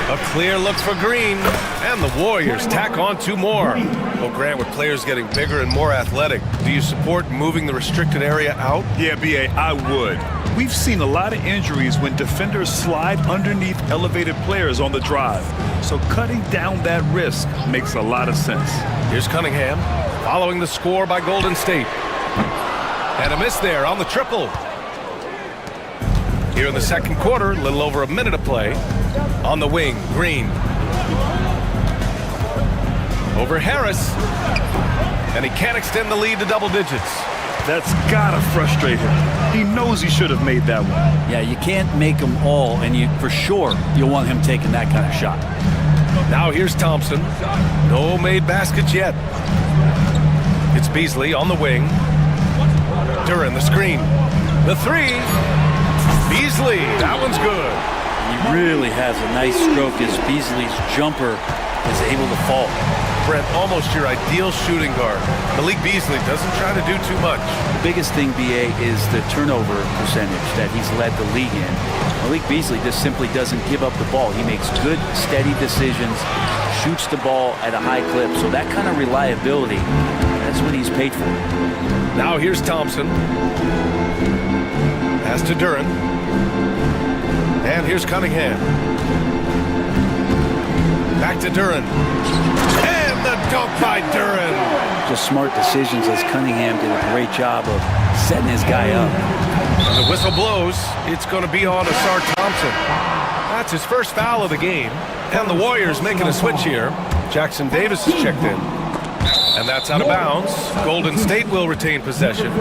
B: A clear look for Green. And the Warriors tack on 2 more. Well, Grant, with players getting bigger and more athletic, do you support moving the restricted area out?
A: Yeah, B.A., I would. We've seen a lot of injuries when defenders slide underneath elevated players on the drive. So cutting down that risk makes a lot of sense.
B: Here's Cunningham, following the score by Golden State. And a miss there on the triple. Here in the second quarter, a little over a minute of play. On the wing, Green. Over Harris. And he can't extend the lead to double digits.
A: That's gotta frustrate him. He knows he should have made that one.
L: Yeah, you can't make them all, and you for sure you'll want him taking that kind of shot.
B: Now here's Thompson. No made baskets yet. It's Beasley on the wing. Duran the screen. The 3. Beasley, that one's good.
L: He really has a nice stroke as Beasley's jumper is able to fall.
B: Brent, almost your ideal shooting guard. Malik Beasley doesn't try to do too much.
L: The biggest thing, BA, is the turnover percentage that he's led the league in. Malik Beasley just simply doesn't give up the ball. He makes good, steady decisions, shoots the ball at a high clip. So that kind of reliability, that's what he's paid for.
B: Now here's Thompson. Pass to Duran. And here's Cunningham. Back to Duran. And the dunk by Duran.
L: Just smart decisions as Cunningham did a great job of setting his guy up.
B: And the whistle blows. It's going to be on Asar Thompson. That's his first foul of the game. And the Warriors making a switch here. Jackson Davis is checked in. And that's out of bounds. Golden State will retain possession.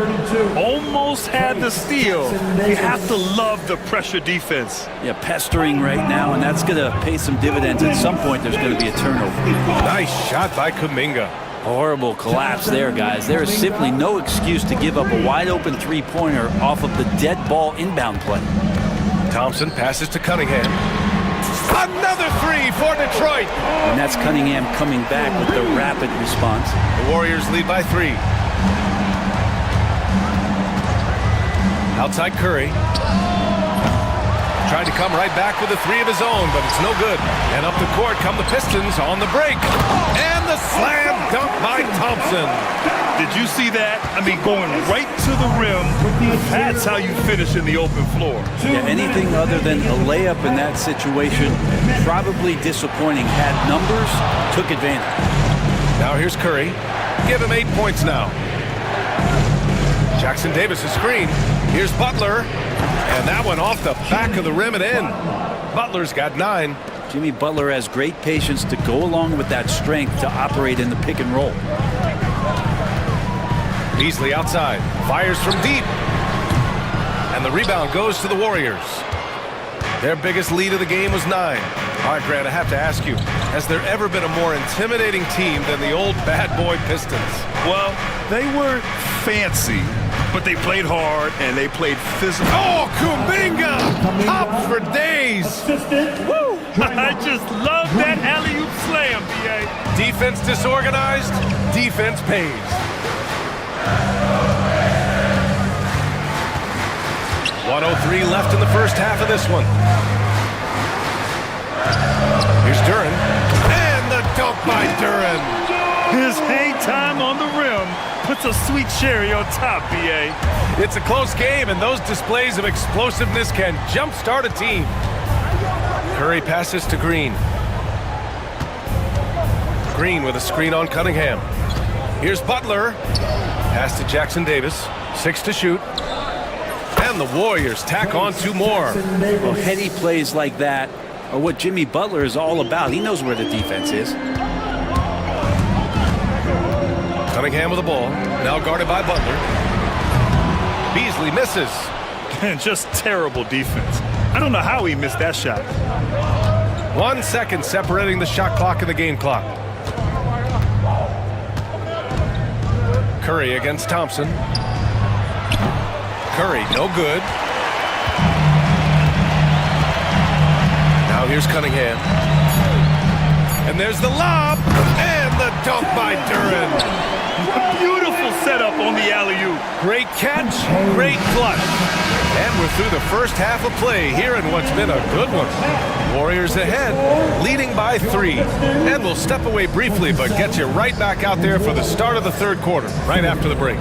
A: Almost had the steal. You have to love the pressure defense.
L: Yeah, pestering right now, and that's going to pay some dividends. At some point, there's going to be a turnover.
B: Nice shot by Kuminga.
L: Horrible collapse there, guys. There is simply no excuse to give up a wide-open three-pointer off of the dead ball inbound play.
B: Thompson passes to Cunningham. Another 3 for Detroit.
L: And that's Cunningham coming back with the rapid response.
B: The Warriors lead by 3. Outside Curry. Tried to come right back with a 3 of his own, but it's no good. And up the court come the Pistons on the break. And the slam dunk by Thompson.
A: Did you see that? I mean, going right to the rim. That's how you finish in the open floor.
L: Yeah, anything other than a layup in that situation, probably disappointing. Had numbers, took advantage.
B: Now here's Curry. Give him 8 points now. Jackson Davis' screen. Here's Butler. And that one off the back of the rim and in. Butler's got 9.
L: Jimmy Butler has great patience to go along with that strength to operate in the pick and roll.
B: Beasley outside, fires from deep. And the rebound goes to the Warriors. Their biggest lead of the game was 9. All right, Grant, I have to ask you, has there ever been a more intimidating team than the old bad boy Pistons?
A: Well, they weren't fancy, but they played hard and they played physical.
B: Oh, Kuminga! Up for days!
A: Woo! I just love that alley-oop slam, B.A.
B: Defense disorganized, defense pays. 1:03 left in the first half of this one. Here's Duren. And the dunk by Duren.
A: His hang time on the rim puts a sweet cherry on top, B.A.
B: It's a close game, and those displays of explosiveness can jumpstart a team. Curry passes to Green. Green with a screen on Cunningham. Here's Butler. Pass to Jackson Davis. 6 to shoot. And the Warriors tack on 2 more.
L: Well, heady plays like that are what Jimmy Butler is all about. He knows where the defense is.
B: Cunningham with the ball. Now guarded by Butler. Beasley misses.
A: Just terrible defense. I don't know how he missed that shot.
B: 1 second separating the shot clock and the game clock. Curry against Thompson. Curry, no good. Now here's Cunningham. And there's the lob. And the dunk by Duren.
A: A beautiful setup on the alley-oop.
B: Great catch, great clutch. And we're through the first half of play here in what's been a good one. Warriors ahead, leading by 3. And we'll step away briefly, but get you right back out there for the start of the third quarter, right after the break.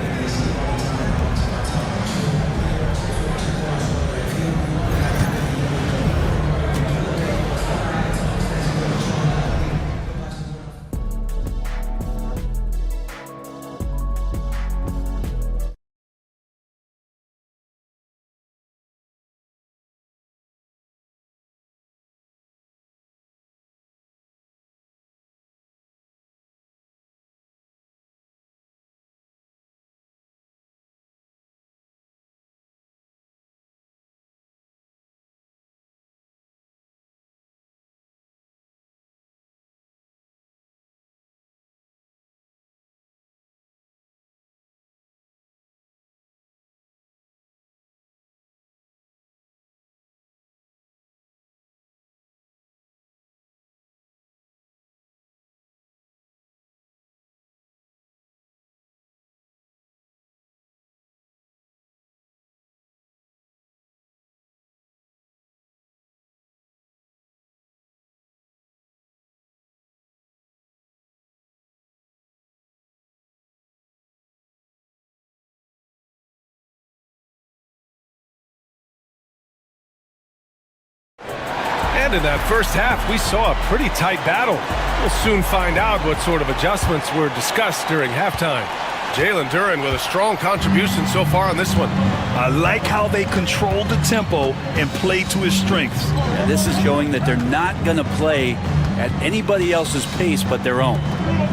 B: And in that first half, we saw a pretty tight battle. We'll soon find out what sort of adjustments were discussed during halftime. Jalen Duren with a strong contribution so far on this one.
A: I like how they control the tempo and play to his strengths.
L: Yeah, this is showing that they're not going to play at anybody else's pace but their own.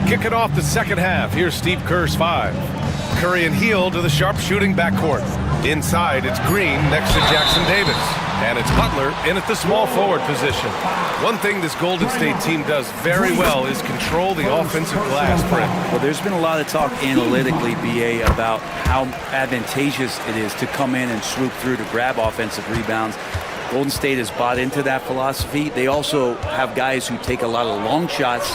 B: Kicking off the second half, here's Steve Kerr's 5. Curry and Heel to the sharp-shooting backcourt. Inside, it's Green next to Jackson Davis. And it's Butler in at the small forward position. One thing this Golden State team does very well is control the offensive glass, Brent.
L: Well, there's been a lot of talk analytically, BA, about how advantageous it is to come in and swoop through to grab offensive rebounds. Golden State has bought into that philosophy. They also have guys who take a lot of long shots,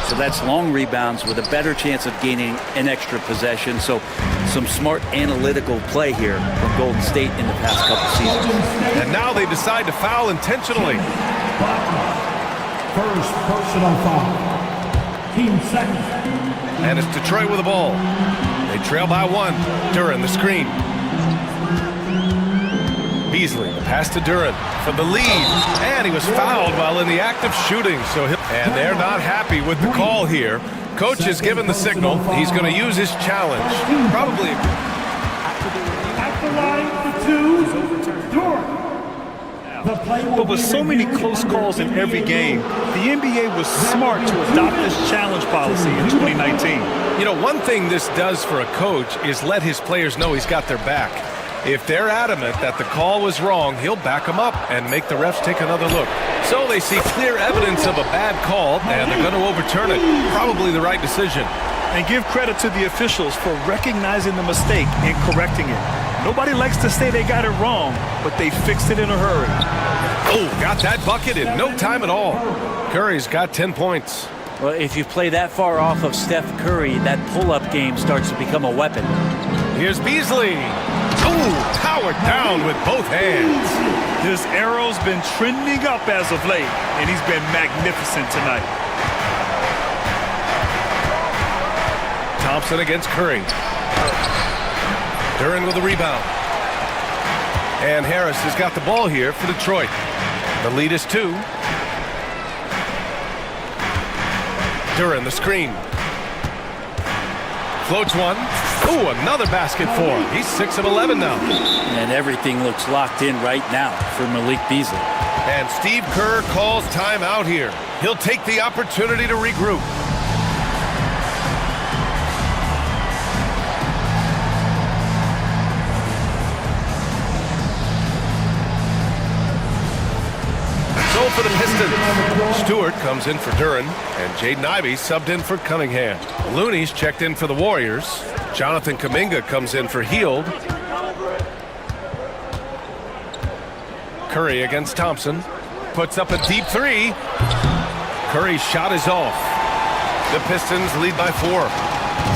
L: so that's long rebounds with a better chance of gaining an extra possession. So some smart analytical play here from Golden State in the past couple seasons.
B: And now they decide to foul intentionally.
E: First personal foul. Team second.
B: And it's Detroit with the ball. They trail by 1. Duren the screen. Beasley, the pass to Duren for the lead, and he was fouled while in the act of shooting. And they're not happy with the call here. Coach has given the signal. He's going to use his challenge. Probably.
E: At the line for 2, Duren.
A: now. But with so many close calls in every game, the NBA was smart to adopt this challenge policy in 2019.
B: You know, one thing this does for a coach is let his players know he's got their back. If they're adamant that the call was wrong, he'll back them up and make the refs take another look. So they see clear evidence of a bad call, and they're going to overturn it. Probably the right decision.
A: And give credit to the officials for recognizing the mistake and correcting it. Nobody likes to say they got it wrong, but they fixed it in a hurry.
B: Oh, got that bucket in no time at all. Curry's got 10 points.
L: Well, if you play that far off of Steph Curry, that pull-up game starts to become a weapon.
B: Here's Beasley. Oh, powered down with both hands.
A: His arrow's been trending up as of late, and he's been magnificent tonight.
B: Thompson against Curry. Duren with a rebound. And Harris has got the ball here for Detroit. The lead is 2. Duren, the screen. Floats one. Ooh, another basket for him. He's 6 of 11 now.
L: And everything looks locked in right now for Malik Beasley.
B: And Steve Kerr calls timeout here. He'll take the opportunity to regroup. So for the Pistons, Stewart comes in for Duren, and Jaden Ivey subbed in for Cunningham. Looney's checked in for the Warriors. Jonathan Kuminga comes in for Hield. Curry against Thompson. Puts up a deep 3. Curry's shot is off. The Pistons lead by 4.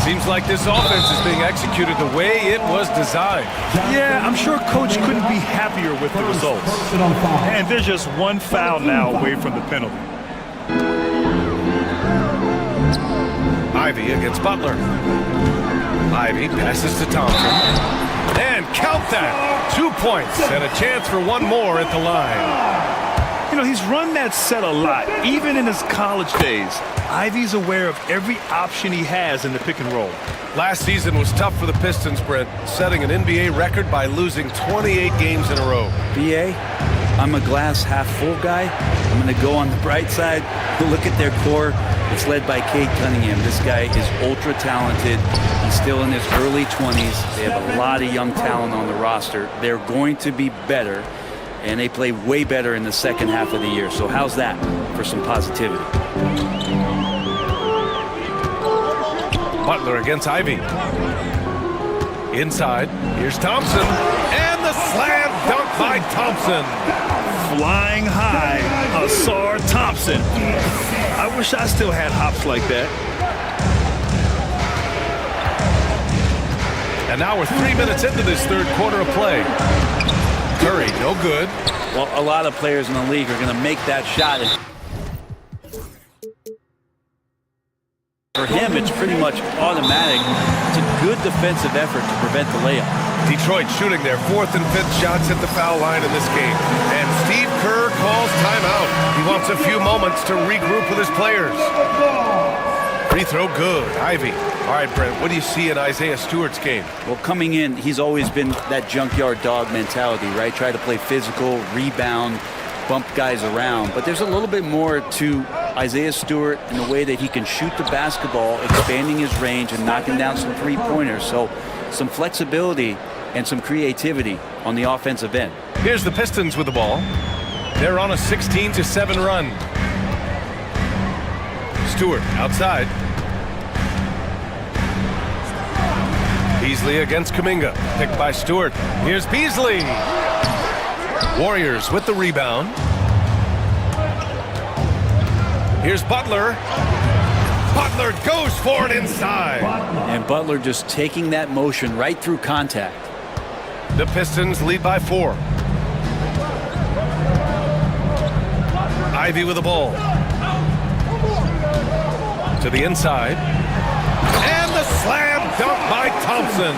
B: Seems like this offense is being executed the way it was designed.
A: Yeah, I'm sure Coach couldn't be happier with the results. And there's just one foul now away from the penalty.
B: Ivey against Butler. Ivey passes to Thompson. And count that! 2 points and a chance for one more at the line.
A: You know, he's run that set a lot, even in his college days. Ivey's aware of every option he has in the pick and roll.
B: Last season was tough for the Pistons, Brent, setting an NBA record by losing 28 games in a row.
L: BA, I'm a glass half full guy. I'm going to go on the bright side. Look at their core. It's led by Cade Cunningham. This guy is ultra talented. He's still in his early 20s. They have a lot of young talent on the roster. They're going to be better, and they play way better in the second half of the year. So how's that for some positivity?
B: Butler against Ivey. Inside, here's Thompson. And the slam dunk by Thompson.
A: Flying high, Asar Thompson. I wish I still had hops like that.
B: And now we're 3 minutes into this third quarter of play. Curry, no good.
L: Well, a lot of players in the league are going to make that shot. For him, it's pretty much automatic. It's a good defensive effort to prevent the layup.
B: Detroit shooting their 4th and 5th shots at the foul line in this game. And Steve Kerr calls timeout. He wants a few moments to regroup with his players. Free throw good. Ivey. All right, Brent, what do you see in Isaiah Stewart's game?
L: Well, coming in, he's always been that junkyard dog mentality, right? Try to play physical, rebound, bump guys around. But there's a little bit more to Isaiah Stewart in the way that he can shoot the basketball, expanding his range and knocking down some three-pointers. So some flexibility and some creativity on the offensive end.
B: Here's the Pistons with the ball. They're on a 16-7 run. Stewart outside. Beasley against Kuminga. Picked by Stewart. Here's Beasley. Warriors with the rebound. Here's Butler. Butler goes for it inside.
L: And Butler just taking that motion right through contact.
B: The Pistons lead by 4. Ivey with the ball. To the inside. And the slam dunk by Thompson.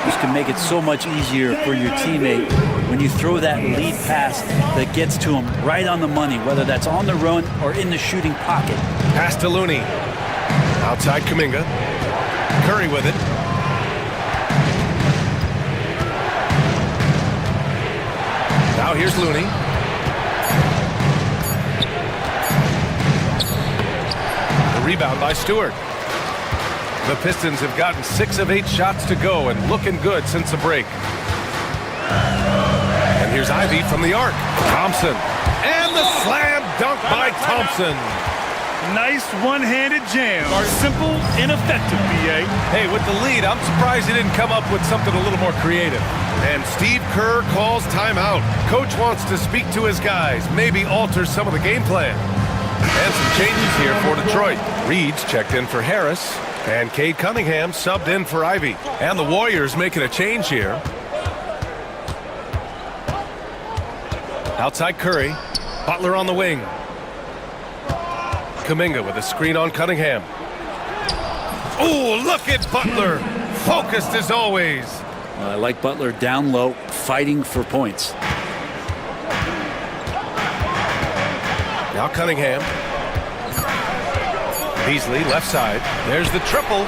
L: This can make it so much easier for your teammate when you throw that lead pass that gets to him right on the money, whether that's on the run or in the shooting pocket.
B: Pass to Looney. Outside Kuminga. Curry with it. Now here's Looney. Rebound by Stewart. The Pistons have gotten 6 of 8 shots to go and looking good since the break. And here's Ivy from the arc. Thompson. And the slam dunk by Thompson.
A: Nice one-handed jam. Simple and effective, B.A.
B: Hey, with the lead, I'm surprised he didn't come up with something a little more creative. And Steve Kerr calls timeout. Coach wants to speak to his guys, maybe alter some of the game plan. And some changes here for Detroit. Reed's checked in for Harris, and Cade Cunningham subbed in for Ivy. And the Warriors making a change here. Outside Curry, Butler on the wing. Kuminga with a screen on Cunningham. Oh, look at Butler, focused as always.
L: I like Butler down low, fighting for points.
B: Now Cunningham. Beasley, left side. There's the triple.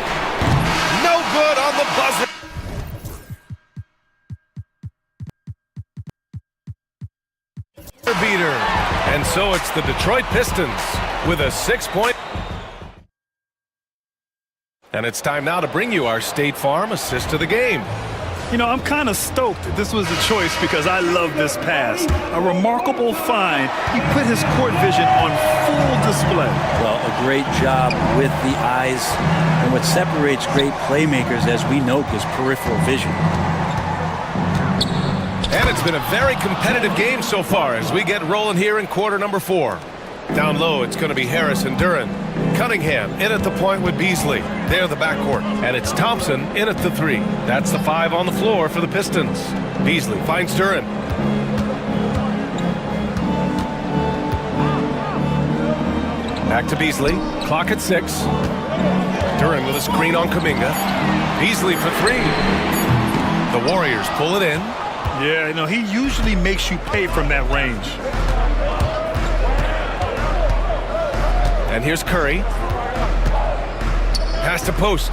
B: No good on the buzzer. Beater. And so it's the Detroit Pistons with a 6-point. And it's time now to bring you our State Farm assist of the game.
A: You know, I'm kind of stoked this was the choice because I love this pass. A remarkable find. He put his court vision on full display.
L: Well, a great job with the eyes. And what separates great playmakers, as we note, is peripheral vision.
B: And it's been a very competitive game so far as we get rolling here in quarter number 4. Down low, it's going to be Harris and Duran. Cunningham in at the point with Beasley. They're the backcourt. And it's Thompson in at the 3. That's the 5 on the floor for the Pistons. Beasley finds Duran. Back to Beasley. Clock at 6. Duran with a screen on Kuminga. Beasley for 3. The Warriors pull it in.
A: Yeah, you know, he usually makes you pay from that range.
B: And here's Curry. Pass to post.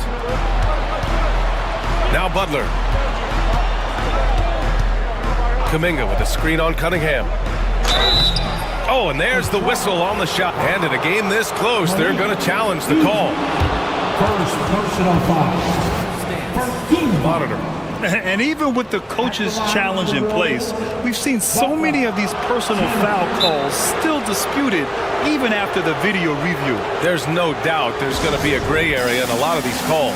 B: Now Butler. Kuminga with a screen on Cunningham. Oh, and there's the whistle on the shot. And in a game this close, they're going to challenge the call.
E: First personal foul.
B: Monitor.
A: And even with the coach's challenge in place, we've seen so many of these personal foul calls still disputed even after the video review.
B: There's no doubt there's going to be a gray area in a lot of these calls.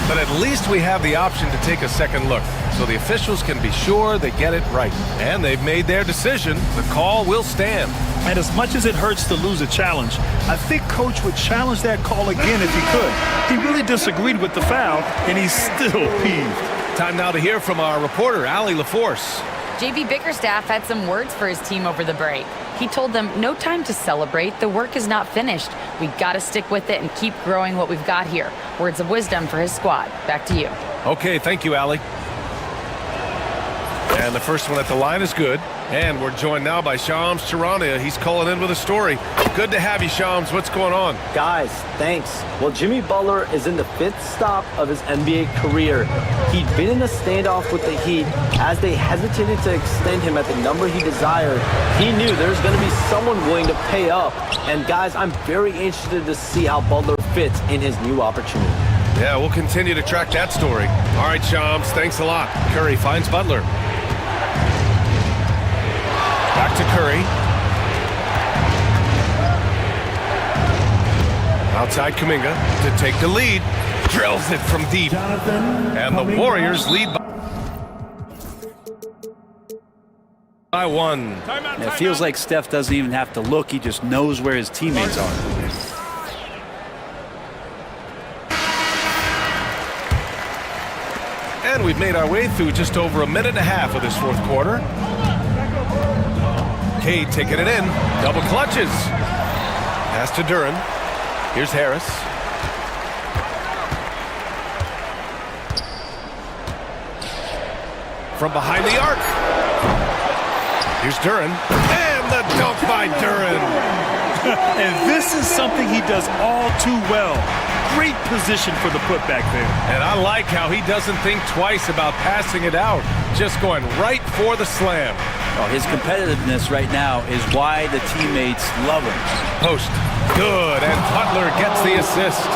B: But at least we have the option to take a second look, so the officials can be sure they get it right. And they've made their decision. The call will stand.
A: And as much as it hurts to lose a challenge, I think Coach would challenge that call again if he could. He really disagreed with the foul, and he's still peeved.
B: Time now to hear from our reporter, Allie LaForce.
F: JB Bickerstaff had some words for his team over the break. He told them, no time to celebrate. The work is not finished. We got to stick with it and keep growing what we've got here. Words of wisdom for his squad. Back to you.
B: Okay, thank you, Allie. And the first one at the line is good. And we're joined now by Shams Charania. He's calling in with a story. Good to have you, Shams. What's going on?
M: Guys, thanks. Well, Jimmy Butler is in the 5th stop of his NBA career. He'd been in a standoff with the Heat. As they hesitated to extend him at the number he desired, he knew there's going to be someone willing to pay up. And guys, I'm very interested to see how Butler fits in his new opportunity.
B: Yeah, we'll continue to track that story. All right, Shams, thanks a lot. Curry finds Butler. Back to Curry. Outside Kuminga to take the lead. Drills it from deep. And the Warriors lead by 1.
L: It feels like Steph doesn't even have to look. He just knows where his teammates are.
B: And we've made our way through just over a minute and a half of this 4th quarter. Cade taking it in. Double clutches. Pass to Duran. Here's Harris. From behind the arc. Here's Duran. And the dunk by Duran.
A: And this is something he does all too well. Great position for the putback there.
B: And I like how he doesn't think twice about passing it out. Just going right for the slam.
L: Oh, his competitiveness right now is why the teammates love him.
B: Post. Good. And Butler gets the assist.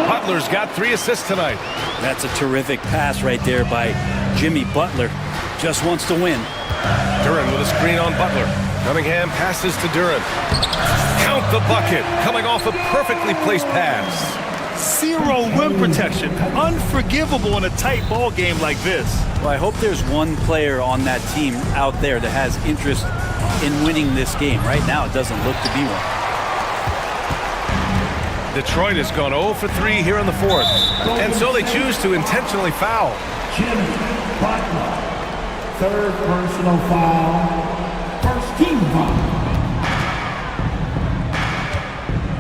B: Butler's got 3 assists tonight.
L: That's a terrific pass right there by Jimmy Butler. Just wants to win.
B: Duran with a screen on Butler. Cunningham passes to Duran. Count the bucket. Coming off a perfectly placed pass.
A: 0 rim protection. Unforgivable in a tight ball game like this.
L: Well, I hope there's one player on that team out there that has interest in winning this game. Right now, it doesn't look to be one.
B: Detroit has gone 0 for 3 here in the 4th. And so they choose to intentionally foul.
E: Jimmy Butler. 3rd personal foul. 1st team foul.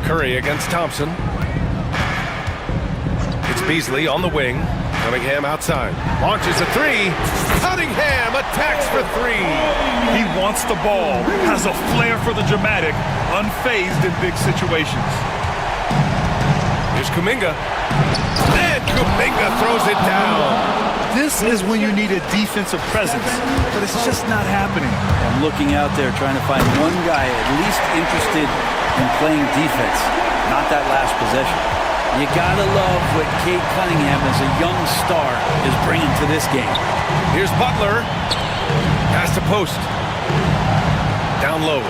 B: Curry against Thompson. It's Beasley on the wing. Cunningham outside. Launches a 3. Cunningham attacks for 3.
A: He wants the ball, has a flair for the dramatic, unfazed in big situations.
B: Here's Kuminga. And Kuminga throws it down.
A: This is when you need a defensive presence, but it's just not happening.
L: I'm looking out there trying to find one guy at least interested in playing defense, not that last possession. You gotta love what Cade Cunningham as a young star is bringing to this game.
B: Here's Butler. Pass to post. Down low.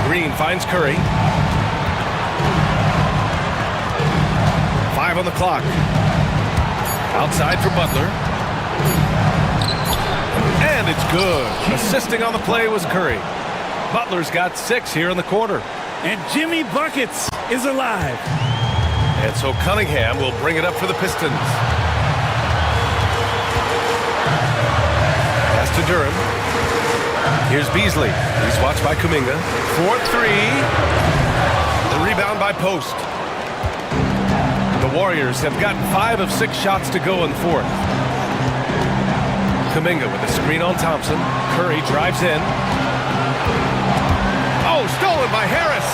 B: Green finds Curry. 5 on the clock. Outside for Butler. And it's good. Assisting on the play was Curry. Butler's got 6 here in the quarter.
L: And Jimmy Buckets is alive.
B: And so Cunningham will bring it up for the Pistons. Pass to Durham. Here's Beasley. He's watched by Kuminga. 4-3. The rebound by Post. The Warriors have gotten 5 of 6 shots to go in the 4th. Kuminga with a screen on Thompson. Curry drives in. Oh, stolen by Harris.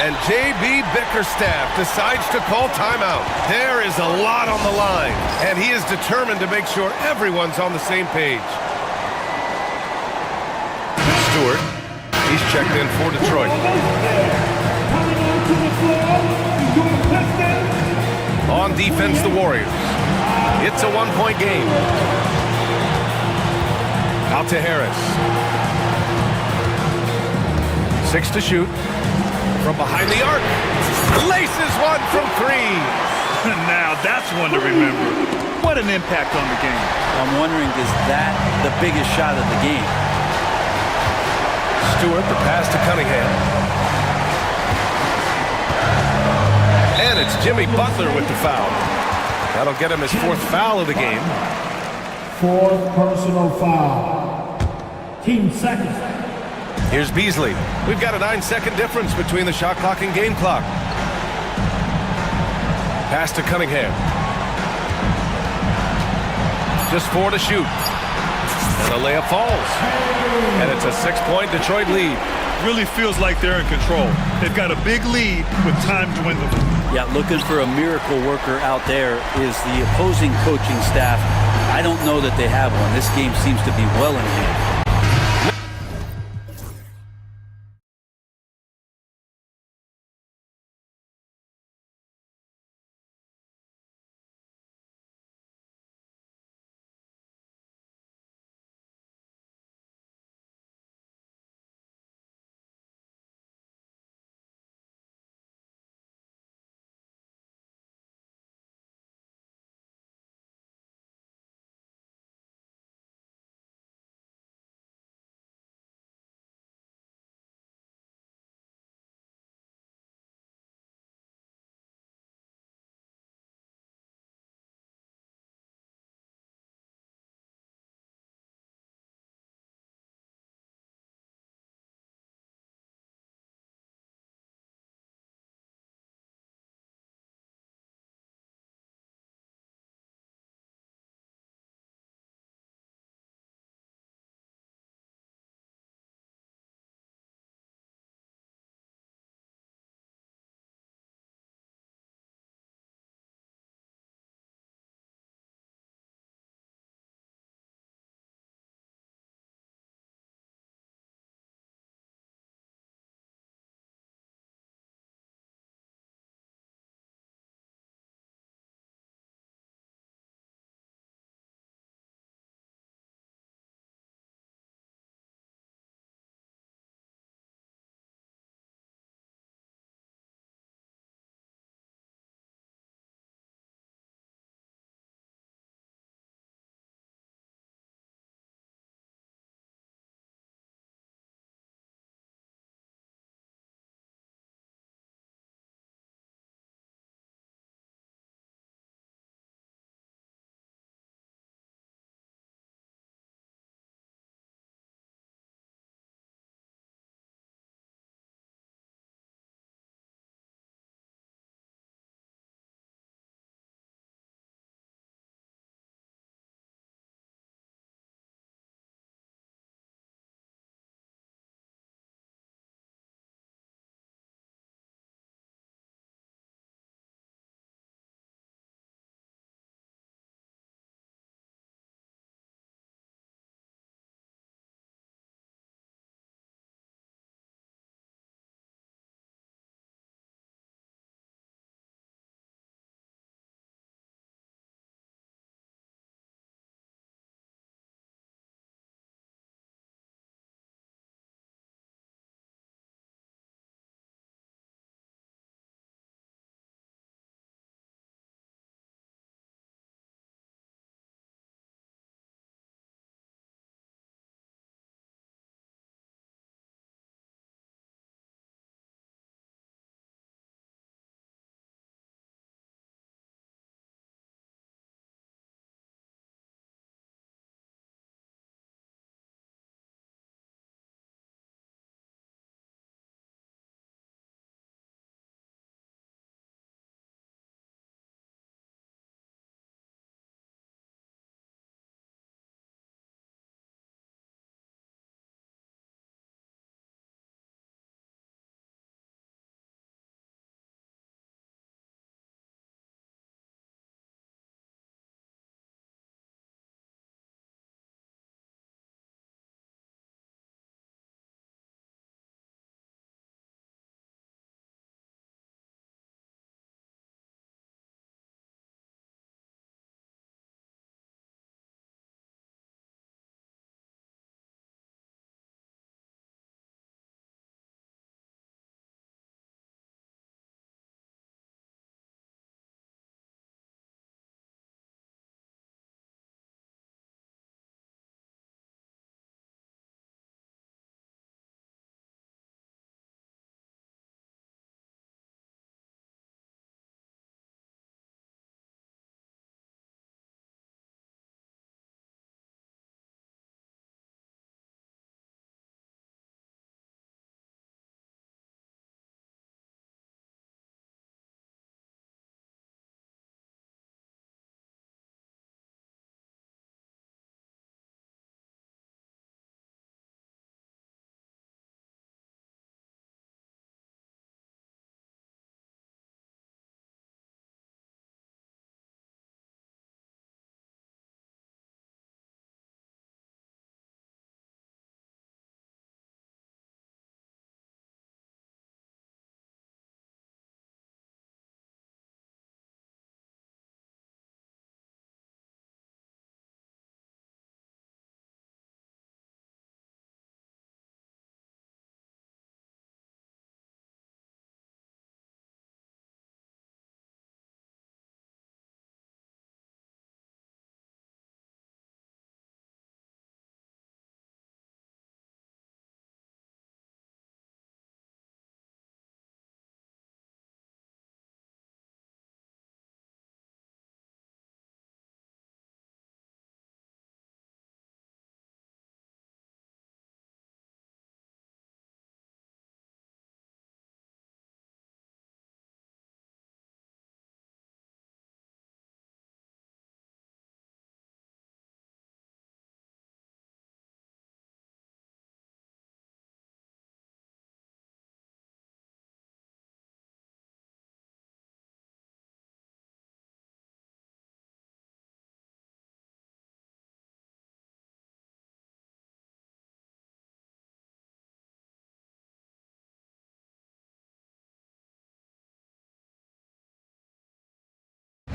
B: And J.B. Bickerstaff decides to call timeout. There is a lot on the line, and he is determined to make sure everyone's on the same page. Stewart, he's checked in for Detroit. On defense, the Warriors. It's a 1-point game. Out to Harris. 6 to shoot. From behind the arc. Laces one from 3.
A: Now that's one to remember. What an impact on the game.
L: I'm wondering, is that the biggest shot of the game?
B: Stewart, the pass to Cunningham. And it's Jimmy Butler with the foul. That'll get him his 4th foul of the game.
E: 4th personal foul. Team second.
B: Here's Beasley. We've got a 9-second difference between the shot clock and game clock. Pass to Cunningham. Just 4 to shoot. And the layup falls. And it's a 6-point Detroit lead.
A: Really feels like they're in control. They've got a big lead with time dwindling.
L: Yeah, looking for a miracle worker out there is the opposing coaching staff. I don't know that they have one. This game seems to be well in hand.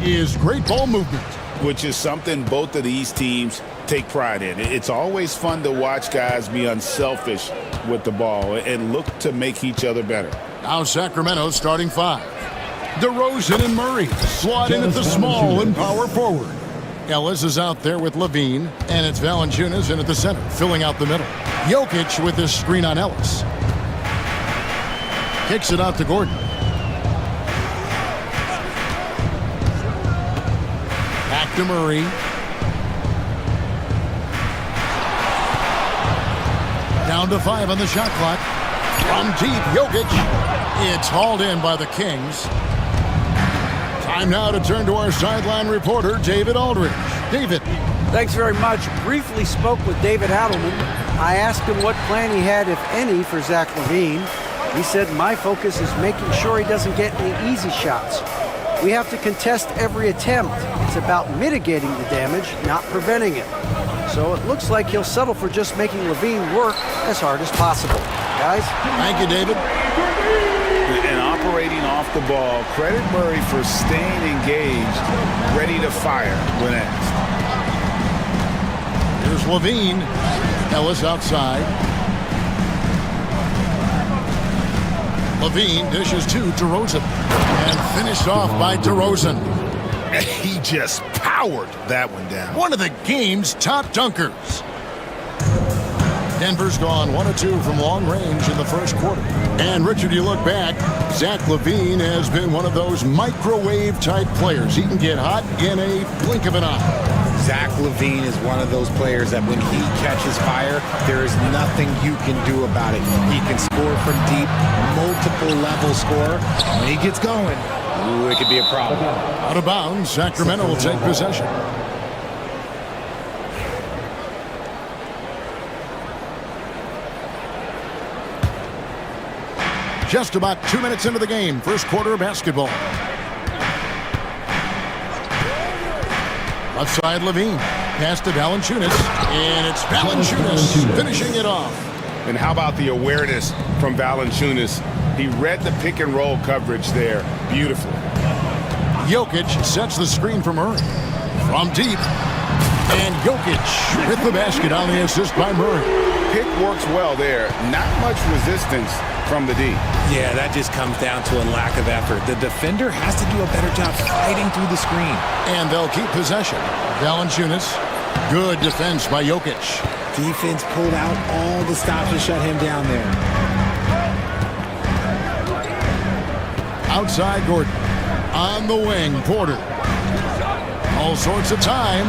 G: is great ball movement.
K: Which is something both of these teams take pride in. It's always fun to watch guys be unselfish with the ball and look to make each other better.
G: Now Sacramento's starting five. DeRozan and Murray slot in at the small and power forward. Ellis is out there with Levine, and it's Valanciunas in at the center, filling out the middle. Jokic with his screen on Ellis. Kicks it out to Gordon. Back to Murray. Down to 5 on the shot clock. From deep, Jokic. It's hauled in by the Kings. Time now to turn to our sideline reporter, David Aldridge. David.
H: Thanks very much. Briefly spoke with David Adelman. I asked him what plan he had, if any, for Zach LaVine. He said, my focus is making sure he doesn't get any easy shots. We have to contest every attempt. It's about mitigating the damage, not preventing it. So it looks like he'll settle for just making LaVine work as hard as possible. Guys?
G: Thank you, David.
K: And operating off the ball, credit Murray for staying engaged, ready to fire when asked.
G: Here's Levine. Ellis outside. Levine dishes to DeRozan. And finished off by DeRozan.
K: He just powered that one down.
G: One of the game's top dunkers. Denver's gone 1 of 2 from long range in the first quarter. And Richard, you look back, Zach LaVine has been one of those microwave-type players. He can get hot in a blink of an eye.
N: Zach LaVine is one of those players that when he catches fire, there is nothing you can do about it. He can score from deep, multiple level score. When he gets going, ooh, it could be a problem.
G: Out of bounds, Sacramento will take possession. Just about 2 minutes into the game, first quarter of basketball. Left side, Levine. Pass to Valanciunas. And it's Valanciunas finishing it off.
K: And how about the awareness from Valanciunas? He read the pick and roll coverage there beautifully.
G: Jokic sets the screen for Murray. From deep. And Jokic with the basket on the assist by Murray.
K: Pick works well there. Not much resistance from the D.
N: Yeah, that just comes down to a lack of effort. The defender has to do a better job fighting through the screen.
G: And they'll keep possession. Valanciunas. Good defense by Jokic.
N: Defense pulled out all the stops to shut him down there.
G: Outside Gordon. On the wing, Porter. All sorts of time.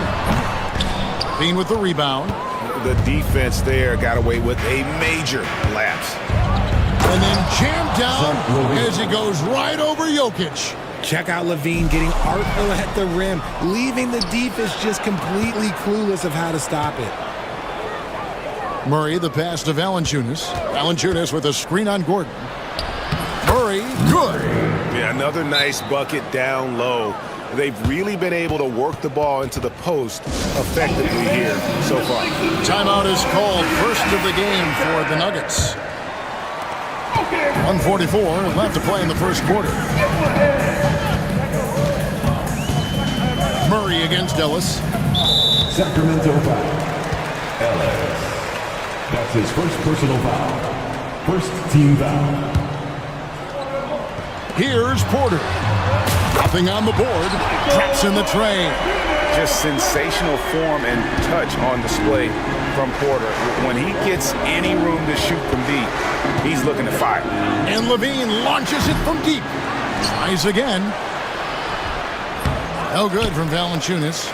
G: Bean with the rebound.
K: The defense there got away with a major lapse.
G: And then jammed down as he goes right over Jokic.
N: Check out LaVine getting artful at the rim, leaving the defense just completely clueless of how to stop it.
G: Murray, the pass to Valanciunas. Valanciunas with a screen on Gordon. Murray, good.
K: Yeah, another nice bucket down low. They've really been able to work the ball into the post effectively here so far.
G: Timeout is called, first of the game for the Nuggets. 1:44 left to play in the first quarter. Murray against Ellis.
E: Sacramento foul. Ellis. That's his first personal foul. First team foul.
G: Here's Porter. Dropping on the board. Traps in the tray.
K: Just sensational form and touch on display from Porter. When he gets any room to shoot from deep, he's looking to fire.
G: And Levine launches it from deep. Tries again. No good from Valanciunas.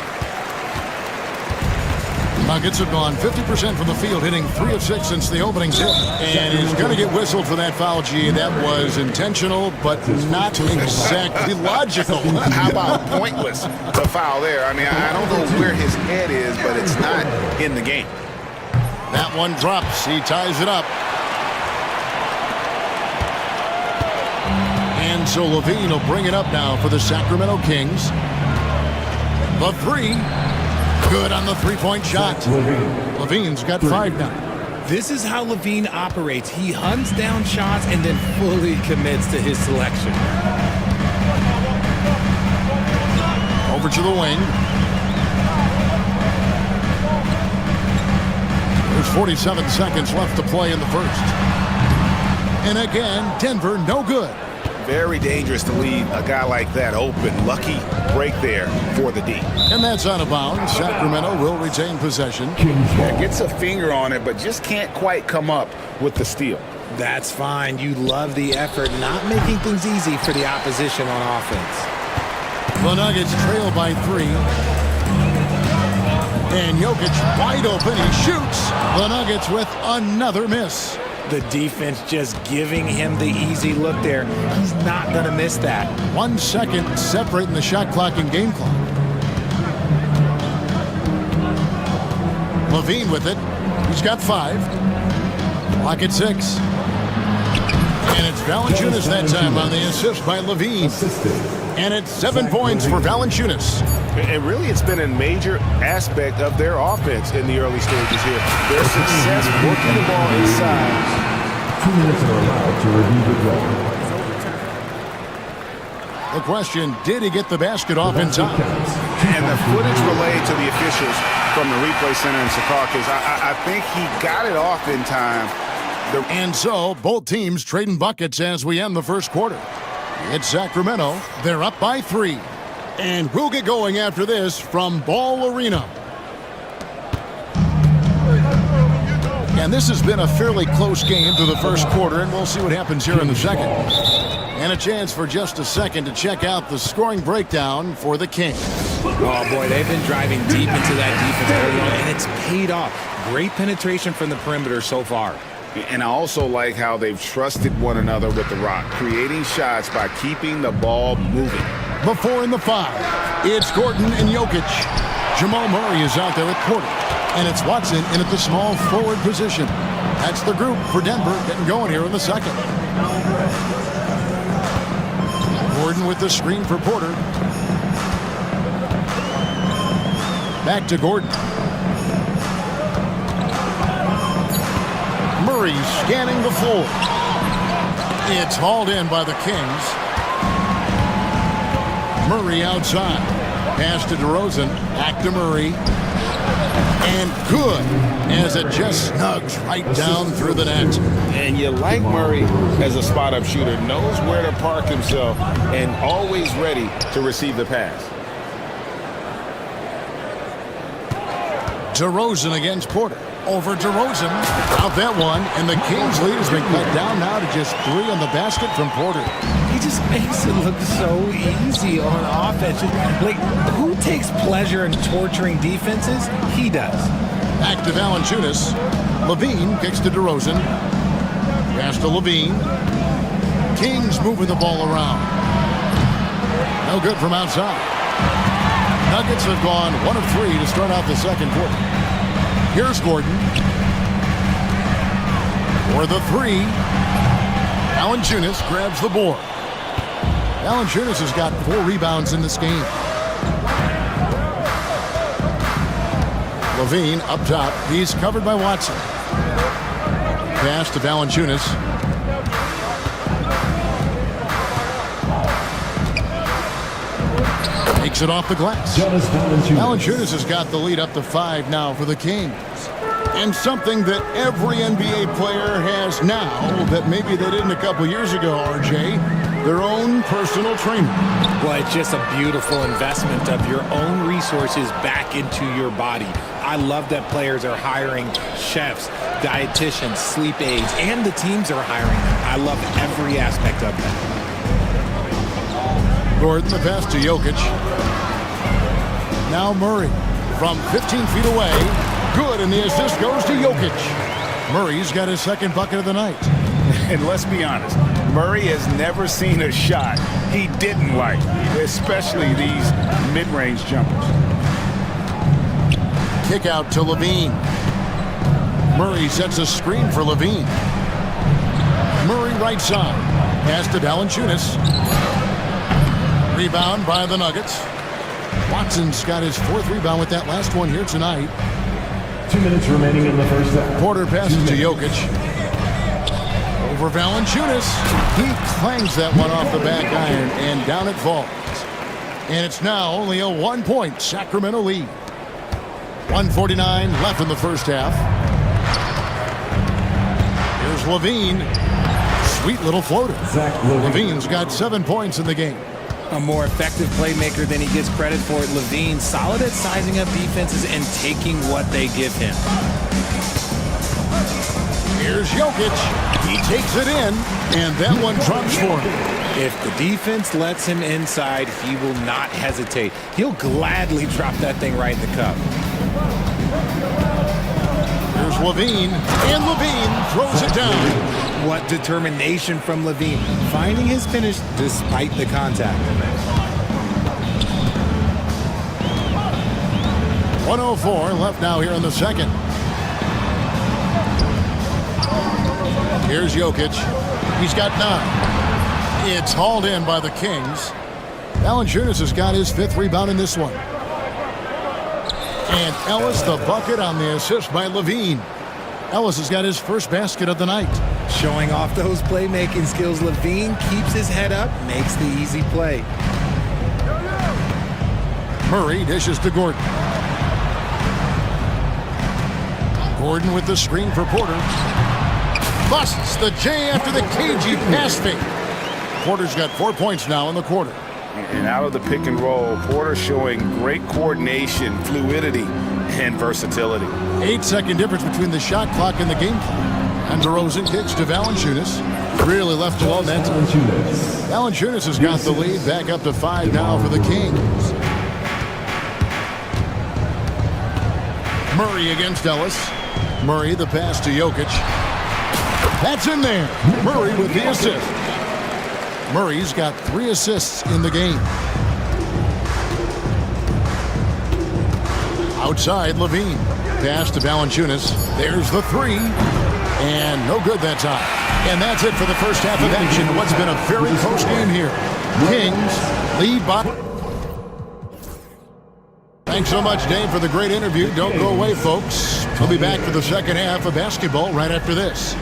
G: Nuggets have gone 50% from the field, hitting 3 of 6 since the opening tip. And he's going to get whistled for that foul, G. That was intentional, but not exactly logical.
K: How about pointless, the foul there? I mean, I don't know where his head is, but it's not in the game.
G: That one drops. He ties it up. And so Levine will bring it up now for the Sacramento Kings. The three. Good on the three-point shot. Levine's got 5 now.
N: This is how LaVine operates. He hunts down shots and then fully commits to his selection.
G: over to the wing. There's 47 seconds left to play in the first. And again, Denver no good.
K: Very dangerous to leave a guy like that open. Lucky break there for the D.
G: And that's out of bounds. Sacramento will retain possession.
K: Yeah, gets a finger on it, but just can't quite come up with the steal.
N: That's fine. You love the effort, not making things easy for the opposition on offense.
G: The Nuggets trail by 3. And Jokic wide open. He shoots. The Nuggets with another miss.
N: The defense just giving him the easy look there. He's not going to miss that.
G: 1 second separating the shot clock and game clock. Levine with it. He's got 5. Clock at 6. And it's Valanciunas that time on the assist by Levine. And it's 7 points for Valanciunas.
K: And really, it's been a major aspect of their offense in the early stages here. Their success working the ball inside.
E: 2 minutes are allowed to review the play.
G: The question, did he get the basket off in time?
K: And the footage relayed to the officials from the replay center in Secaucus, I think he got it off in time.
G: And so, both teams trading buckets as we end the first quarter. It's Sacramento. They're up by 3. And we'll get going after this from Ball Arena. And this has been a fairly close game through the first quarter, and we'll see what happens here in the second. And a chance for just a second to check out the scoring breakdown for the Kings.
N: Oh, boy, they've been driving deep into that defense early on, and it's paid off. Great penetration from the perimeter so far.
K: And I also like how they've trusted one another with the rock, creating shots by keeping the ball moving.
G: The 4 and the 5. It's Gordon and Jokic. Jamal Murray is out there at Porter. And it's Watson in at the small forward position. That's the group for Denver getting going here in the second. Gordon with the screen for Porter. Back to Gordon. Murray scanning the floor. It's hauled in by the Kings. Murray outside. Pass to DeRozan. Back to Murray. And good, as it just snugs right down through the net.
K: And you like Murray as a spot-up shooter. Knows where to park himself and always ready to receive the pass.
G: DeRozan against Porter. Over DeRozan. Out that one. And the Kings lead has been cut down now to just 3 on the basket from Porter.
N: He just makes it look so easy on offense. Like, who takes pleasure in torturing defenses? He does.
G: Back to Valanciunas. Levine kicks to DeRozan. Pass to Levine. Kings moving the ball around. No good from outside. Nuggets have gone 1 of 3 to start out the second quarter. Here's Gordon. For the 3. Valanciunas grabs the board. Valanciunas has got 4 rebounds in this game. Levine up top. He's covered by Watson. Pass to Valanciunas. Takes it off the glass. Valanciunas has got the lead up to 5 now for the Kings. And something that every NBA player has now that maybe they didn't a couple years ago, RJ, their own personal trainer.
N: Well, it's just a beautiful investment of your own resources back into your body. I love that players are hiring chefs, dietitians, sleep aides, and the teams are hiring them. I love every aspect of that.
G: Gordon, the pass to Jokic. Now Murray from 15 feet away. Good, and the assist goes to Jokic. Murray's got his second bucket of the night.
K: And let's be honest, Murray has never seen a shot he didn't like, especially these mid-range jumpers.
G: Kick out to Levine. Murray sets a screen for Levine. Murray right side. Pass to Valanciunas. Rebound by the Nuggets. Watson's got his 4th rebound with that last one here tonight.
E: 2 minutes remaining in the first half.
G: Porter passes to Jokic. Over Valanciunas. He clangs that one off the back iron, and down it falls. And it's now only a 1-point Sacramento lead. 1:49 left in the first half. Here's Levine. Sweet little floater. Levine's got 7 points in the game.
N: A more effective playmaker than he gets credit for. Levine, solid at sizing up defenses and taking what they give him.
G: Here's Jokic. He takes it in, and that one drops for him.
N: If the defense lets him inside, he will not hesitate. He'll gladly drop that thing right in the cup.
G: Here's Levine, and Levine throws it down.
N: What determination from Levine, finding his finish despite the contact.
G: 1:04 left now here in the second. Here's Jokic. He's got 9. It's hauled in by the Kings. Valanciunas has got his 5th rebound in this one. And Ellis the bucket on the assist by Levine. Ellis has got his first basket of the night.
N: Showing off those playmaking skills, Levine keeps his head up, makes the easy play.
G: Murray dishes to Gordon. Gordon with the screen for Porter. Busts the J after the cagey pass fake. Porter's got 4 points now in the quarter.
K: And out of the pick and roll, Porter showing great coordination, fluidity, and versatility.
G: 8-second difference between the shot clock and the game clock. And DeRozan kicks to Valanciunas. Really left alone that time. Valanciunas has got the lead back up to 5 now for the Kings. Murray against Ellis. Murray the pass to Jokic. That's in there. Murray with the assist. Murray's got 3 assists in the game. Outside, Levine. Pass to Valanciunas. There's the 3. And no good that time. And that's it for the first half of action. What's been a very close game here. Kings lead by... Thanks so much, Dave, for the great interview. Don't go away, folks. We'll be back for the second half of basketball right after this.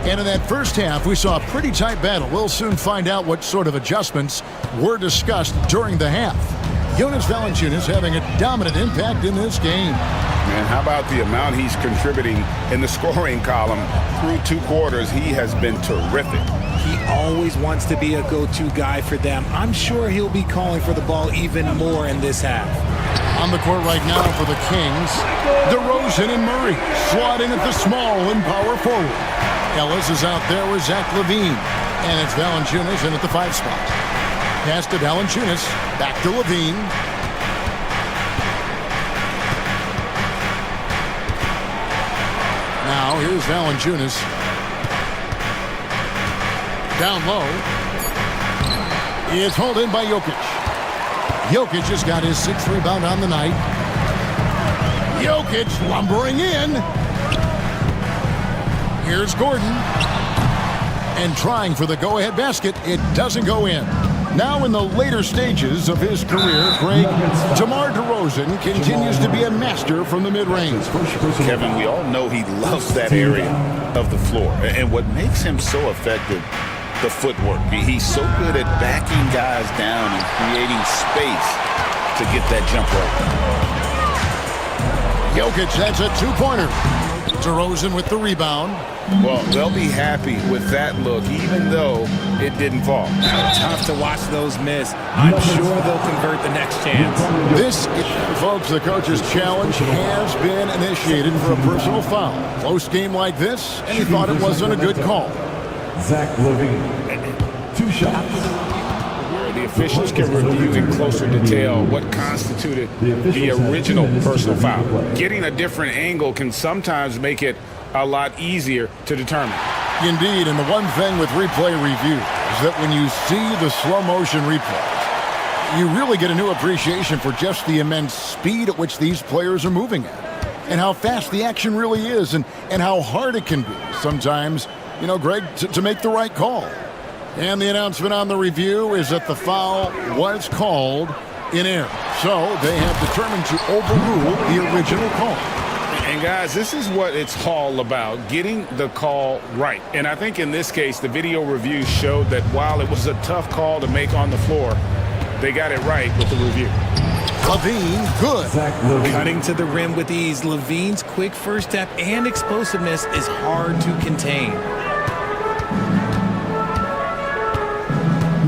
G: And in that first half, we saw a pretty tight battle. We'll soon find out what sort of adjustments were discussed during the half. Jonas Valanciunas having a dominant impact in this game.
K: And how about the amount he's contributing in the scoring column through 2 quarters? He has been terrific.
N: He always wants to be a go-to guy for them. I'm sure he'll be calling for the ball even more in this half.
G: On the court right now for the Kings, DeRozan and Murray slotting at the small and power forward. Ellis is out there with Zach LaVine, and it's Valanciunas in at the 5 spot. Pass to Valanciunas, back to LaVine. Now here's Valanciunas. Down low. It's hauled in by Jokic. Jokic has got his 6th rebound on the night. Jokic lumbering in. Here's Gordon. And trying for the go-ahead basket. It doesn't go in. Now in the later stages of his career, Greg, DeMar DeRozan continues to be a master from the mid-range.
I: Kevin, we all know he loves that area of the floor. And what makes him so effective the footwork. He's so good at backing guys down and creating space to get that jump right.
G: Jokic, that's a two-pointer. DeRozan with the rebound.
K: Well, they'll be happy with that look, even though it didn't fall.
N: Tough to watch those miss. I'm sure they'll convert the next chance.
G: This, folks, the coach's challenge has been initiated for a personal foul. Close game like this, and he thought it wasn't a good call.
E: Zach Levine. 2 shots.
K: The officials can review in closer detail what constituted the original personal foul. Getting a different angle can sometimes make it a lot easier to determine.
G: Indeed, and the one thing with replay review is that when you see the slow motion replays, you really get a new appreciation for just the immense speed at which these players are moving at, and how fast the action really is, and how hard it can be sometimes, you know, Greg, to make the right call. And the announcement on the review is that the foul was called in error. So they have determined to overrule the original call.
K: And guys, this is what it's all about, getting the call right. And I think in this case, the video review showed that while it was a tough call to make on the floor, they got it right with the review.
G: Levine, good.
N: Cutting to the rim with ease. Levine's quick first step and explosiveness is hard to contain.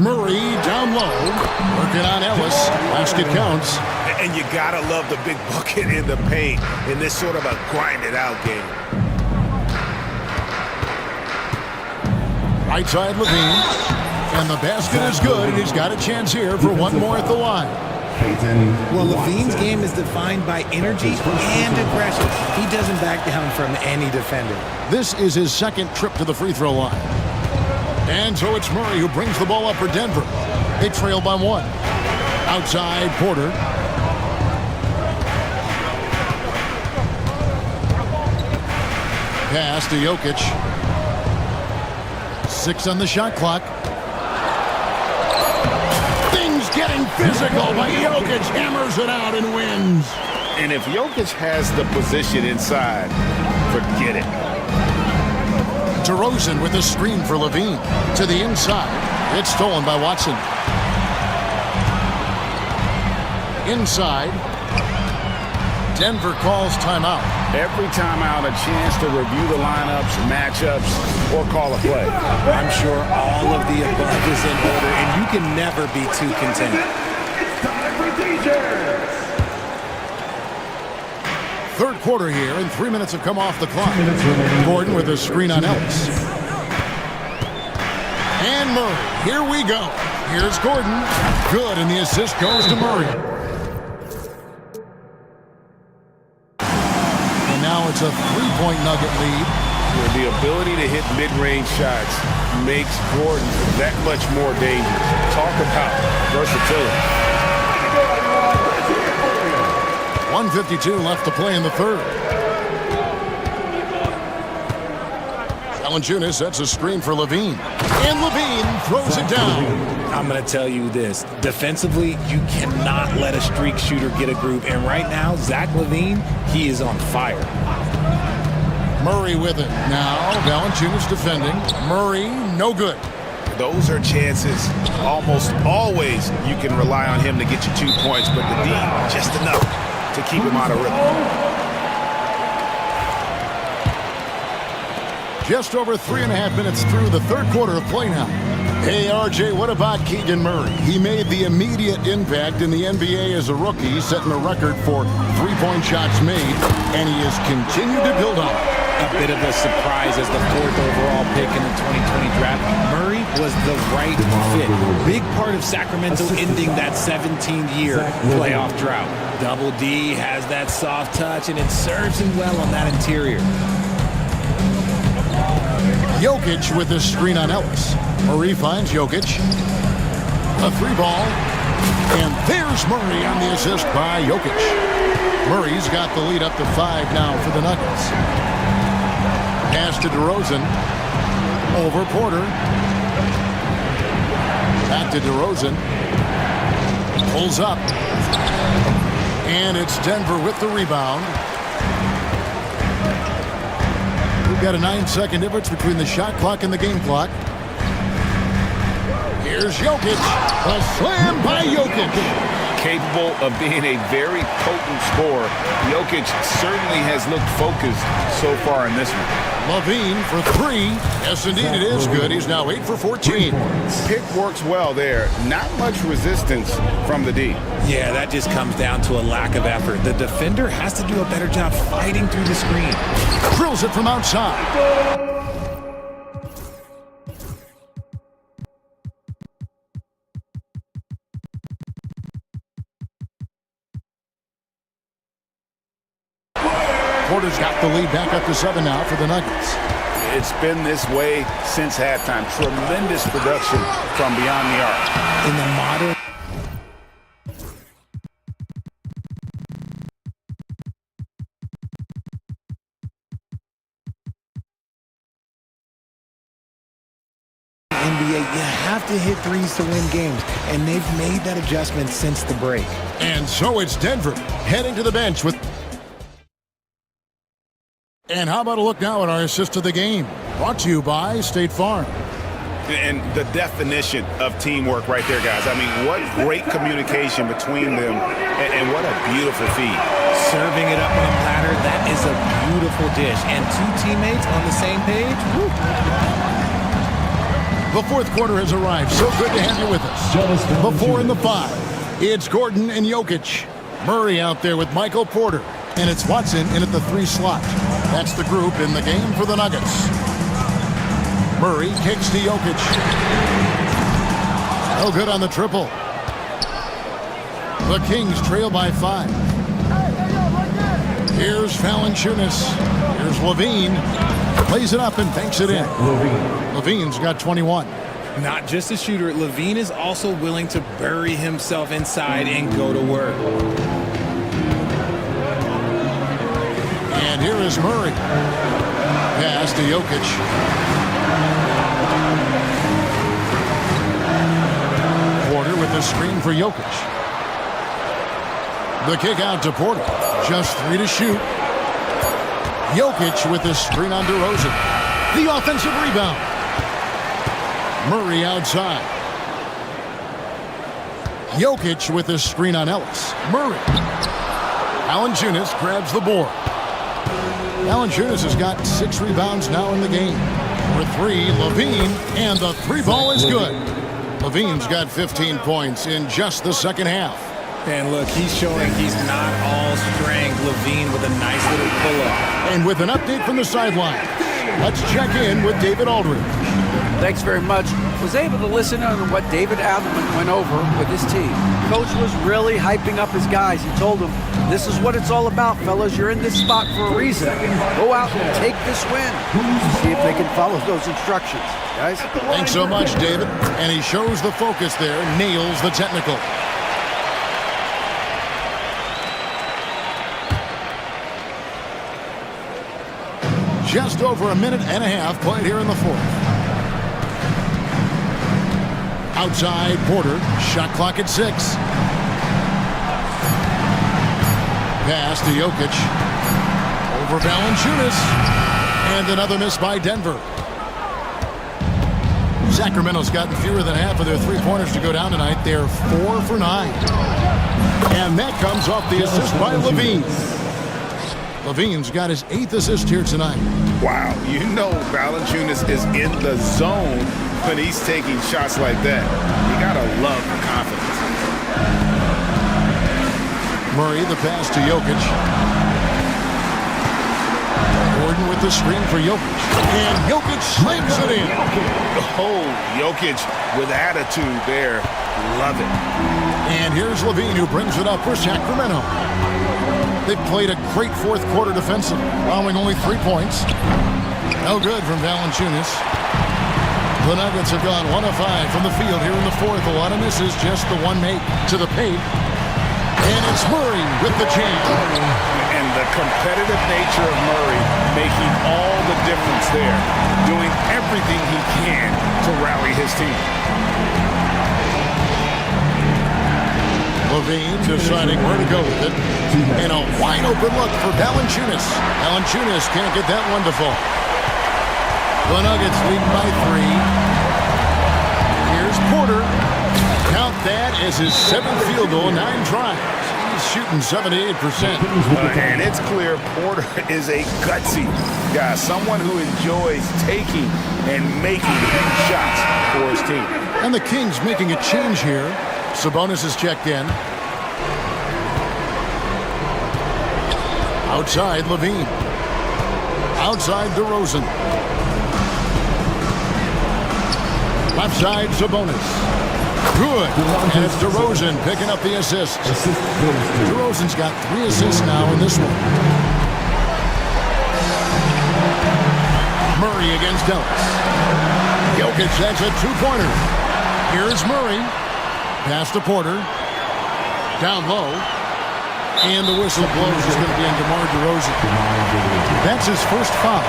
G: Murray down low, working on Ellis. Basket counts.
B: And you gotta love the big bucket in the paint in this sort of a grind-it-out game.
G: Right side Levine, and the basket is good, and he's got a chance here for one more at the line.
N: Well, Levine's game is defined by energy and aggression. He doesn't back down from any defender.
G: This is his second trip to the free throw line. And so it's Murray who brings the ball up for Denver. They trail by 1. Outside, Porter. Pass to Jokic. 6 on the shot clock. Things getting physical, but Jokic hammers it out and wins.
I: And if Jokic has the position inside, forget it.
G: DeRozan with a screen for Levine. To the inside. It's stolen by Watson. Inside. Denver calls timeout.
K: Every timeout, a chance to review the lineups, matchups, or call a play.
N: I'm sure all of the above is in order, and you can never be too content.
G: Third quarter here, and 3 minutes have come off the clock. Gordon with a screen on Ellis. And Murray, here we go. Here's Gordon. Good, and the assist goes to Murray. And now it's a three-point Nugget lead.
K: Where the ability to hit mid-range shots makes Gordon that much more dangerous. Talk about versatility.
G: 1:52 left to play in the third. Valanciunas sets a screen for Levine. And Levine throws it down.
N: I'm going to tell you this. Defensively, you cannot let a streak shooter get a group. And right now, Zach Levine, he is on fire.
G: Murray with it. Now, Valanciunas defending. Murray, no good.
B: Those are chances. Almost always you can rely on him to get you 2 points, but the D, just enough to keep him out of rhythm.
G: Just over 3.5 minutes through the third quarter of play now. Hey, RJ, what about Keegan Murray? He made the immediate impact in the NBA as a rookie, setting a record for three-point shots made, and he has continued to build on it.
N: A bit of a surprise as the 4th overall pick in the 2020 draft. Murray was the right fit. Big part of Sacramento ending that 17-year playoff drought. Double D has that soft touch, and it serves him well on that interior.
G: Jokic with this screen on Ellis. Murray finds Jokic. A three ball. And there's Murray on the assist by Jokic. Murray's got the lead up to 5 now for the Nuggets. Pass to DeRozan. Over Porter. Back to DeRozan. Pulls up. And it's Denver with the rebound. We've got a 9-second difference between the shot clock and the game clock. Here's Jokic. A slam by Jokic.
K: Capable of being a very potent scorer, Jokic certainly has looked focused so far in this one.
G: Levine for three. Yes, indeed, it is good. He's now 8 for 14.
K: Pick works well there. Not much resistance from the D.
N: Yeah, that just comes down to a lack of effort. The defender has to do a better job fighting through the screen.
G: Drills it from outside. Porter's got the lead back up to 7 now for the Nuggets.
K: It's been this way since halftime. Tremendous production from beyond the arc.
N: In the modern NBA, you have to hit threes to win games, and they've made that adjustment since the break.
G: And so it's Denver heading to the bench with... And how about a look now at our assist of the game? Brought to you by State Farm.
K: And the definition of teamwork right there, guys. I mean, what great communication between them, and what a beautiful feed.
N: Serving it up on a platter, that is a beautiful dish. And two teammates on the same page. Woo.
G: The fourth quarter has arrived. So good to have you with us. Before in the 5, it's Gordon and Jokic. Murray out there with Michael Porter. And it's Watson in at the 3 slot. That's the group in the game for the Nuggets. Murray kicks to Jokic. No good on the triple. The Kings trail by 5. Here's Valanciunas. Here's Levine. Plays it up and banks it in. Levine's got 21.
N: Not just a shooter, Levine is also willing to bury himself inside and go to work.
G: And here is Murray. Pass to Jokic. Porter with the screen for Jokic. The kick out to Porter. Just 3 to shoot. Jokic with the screen on DeRozan. The offensive rebound. Murray outside. Jokic with the screen on Ellis. Murray. Valanciunas grabs the board. Valanciunas has got 6 rebounds now in the game. For 3, Levine, and the 3 ball is good. Levine's got 15 points in just the second half.
N: And look, he's showing he's not all strength. Levine with a nice little pull-up.
G: And with an update from the sideline, let's check in with David Aldridge.
H: Thanks very much. Was able to listen to what David Adelman went over with his team. Coach was really hyping up his guys. He told them, this is what it's all about, fellas. You're in this spot for a reason. Go out and take this win. See if they can follow those instructions, guys.
G: Thanks so much, David. And he shows the focus there, nails the technical. Just over a minute and a half played here in the 4th. Outside, Porter. Shot clock at 6. Pass to Jokic. Over Valanciunas. And another miss by Denver. Sacramento's gotten fewer than half of their 3-pointers to go down tonight. They're 4 for 9. And that comes off the assist by Levine. Levine's got his 8th assist here tonight.
K: Wow, you know Valanciunas is in the zone when he's taking shots like that. You gotta love the confidence.
G: Murray, the pass to Jokic. Gordon with the screen for Jokic. And Jokic slams it in.
K: Oh, Jokic with attitude there. Love it.
G: And here's Levine who brings it up for Sacramento. They've played a great 4th quarter defensively, allowing only 3 points. No good from Valanciunas. The Nuggets have gone 1 of 5 from the field here in the 4th. A lot of misses, just the 1 make to the paint. And it's Murray with the change.
K: And the competitive nature of Murray making all the difference there, doing everything he can to rally his team.
G: Levine deciding where to go with it. And a wide open look for Valanciunas. Valanciunas can't get that one to fall. The Nuggets lead by 3. Here's Porter. Count that as his 7th field goal, 9 tries. He's shooting 78%.
K: And it's clear Porter is a gutsy guy, someone who enjoys taking and making big shots for his team.
G: And the Kings making a change here. Sabonis is checked in. Outside, Levine. Outside, DeRozan. Left side, Sabonis. Good. And it's DeRozan picking up the assist. DeRozan's got 3 assists now in this one. Murray against Ellis. Jokic has a 2-pointer. Here's Murray. Pass to Porter. Down low. And the whistle blows. Is going to be on DeMar DeRozan. That's his first foul.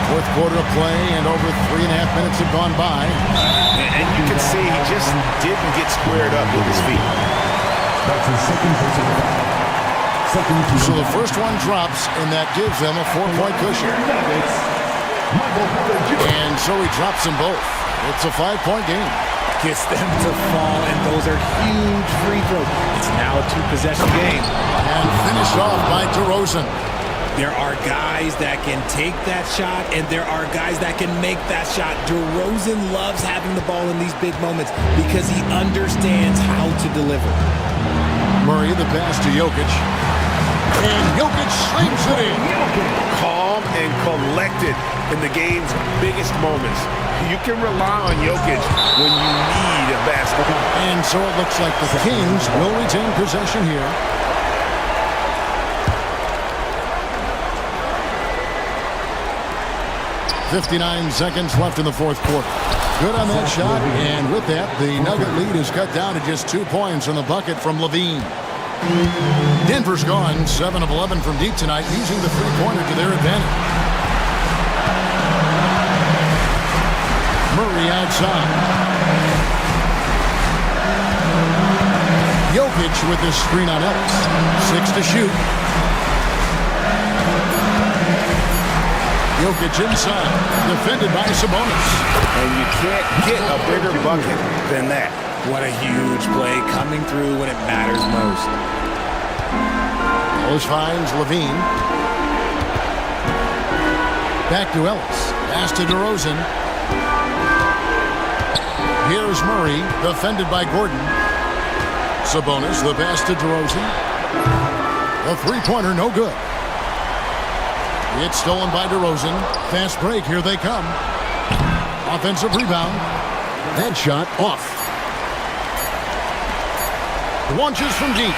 G: Fourth quarter of play, and over 3.5 minutes have gone by.
K: And you can see he just didn't get squared up with his feet.
E: That's his second personal foul.
G: So the first one drops, and that gives them a 4-point cushion. And so he drops them both. It's a 5-point game.
N: Gets them to fall, and those are huge free throws. It's now a 2-possession game.
G: And finished off by DeRozan.
N: There are guys that can take that shot, and there are guys that can make that shot. DeRozan loves having the ball in these big moments because he understands how to deliver.
G: Murray, the pass to Jokic. And Jokic slings it in.
K: Calm and collected in the game's biggest moments. You can rely on Jokic when you need a basket.
G: And so it looks like the Kings will retain possession here. .59 seconds left in the fourth quarter. Good on that shot, and with that, the Nugget lead is cut down to just 2 points in the bucket from Levine. Denver's gone 7 of 11 from deep tonight, using the three-pointer to their advantage. Murray outside. Jokic with this screen on Ellis. 6 to shoot. Jokic inside, defended by Sabonis.
K: And you can't get a bigger bucket than that.
N: What a huge play coming through when it matters most.
G: Ellis finds Levine. Back to Ellis. Pass to DeRozan. Here's Murray, defended by Gordon. Sabonis, the pass to DeRozan. The three-pointer, no good. It's stolen by DeRozan. Fast break, here they come. Offensive rebound. That shot off. Launches from deep.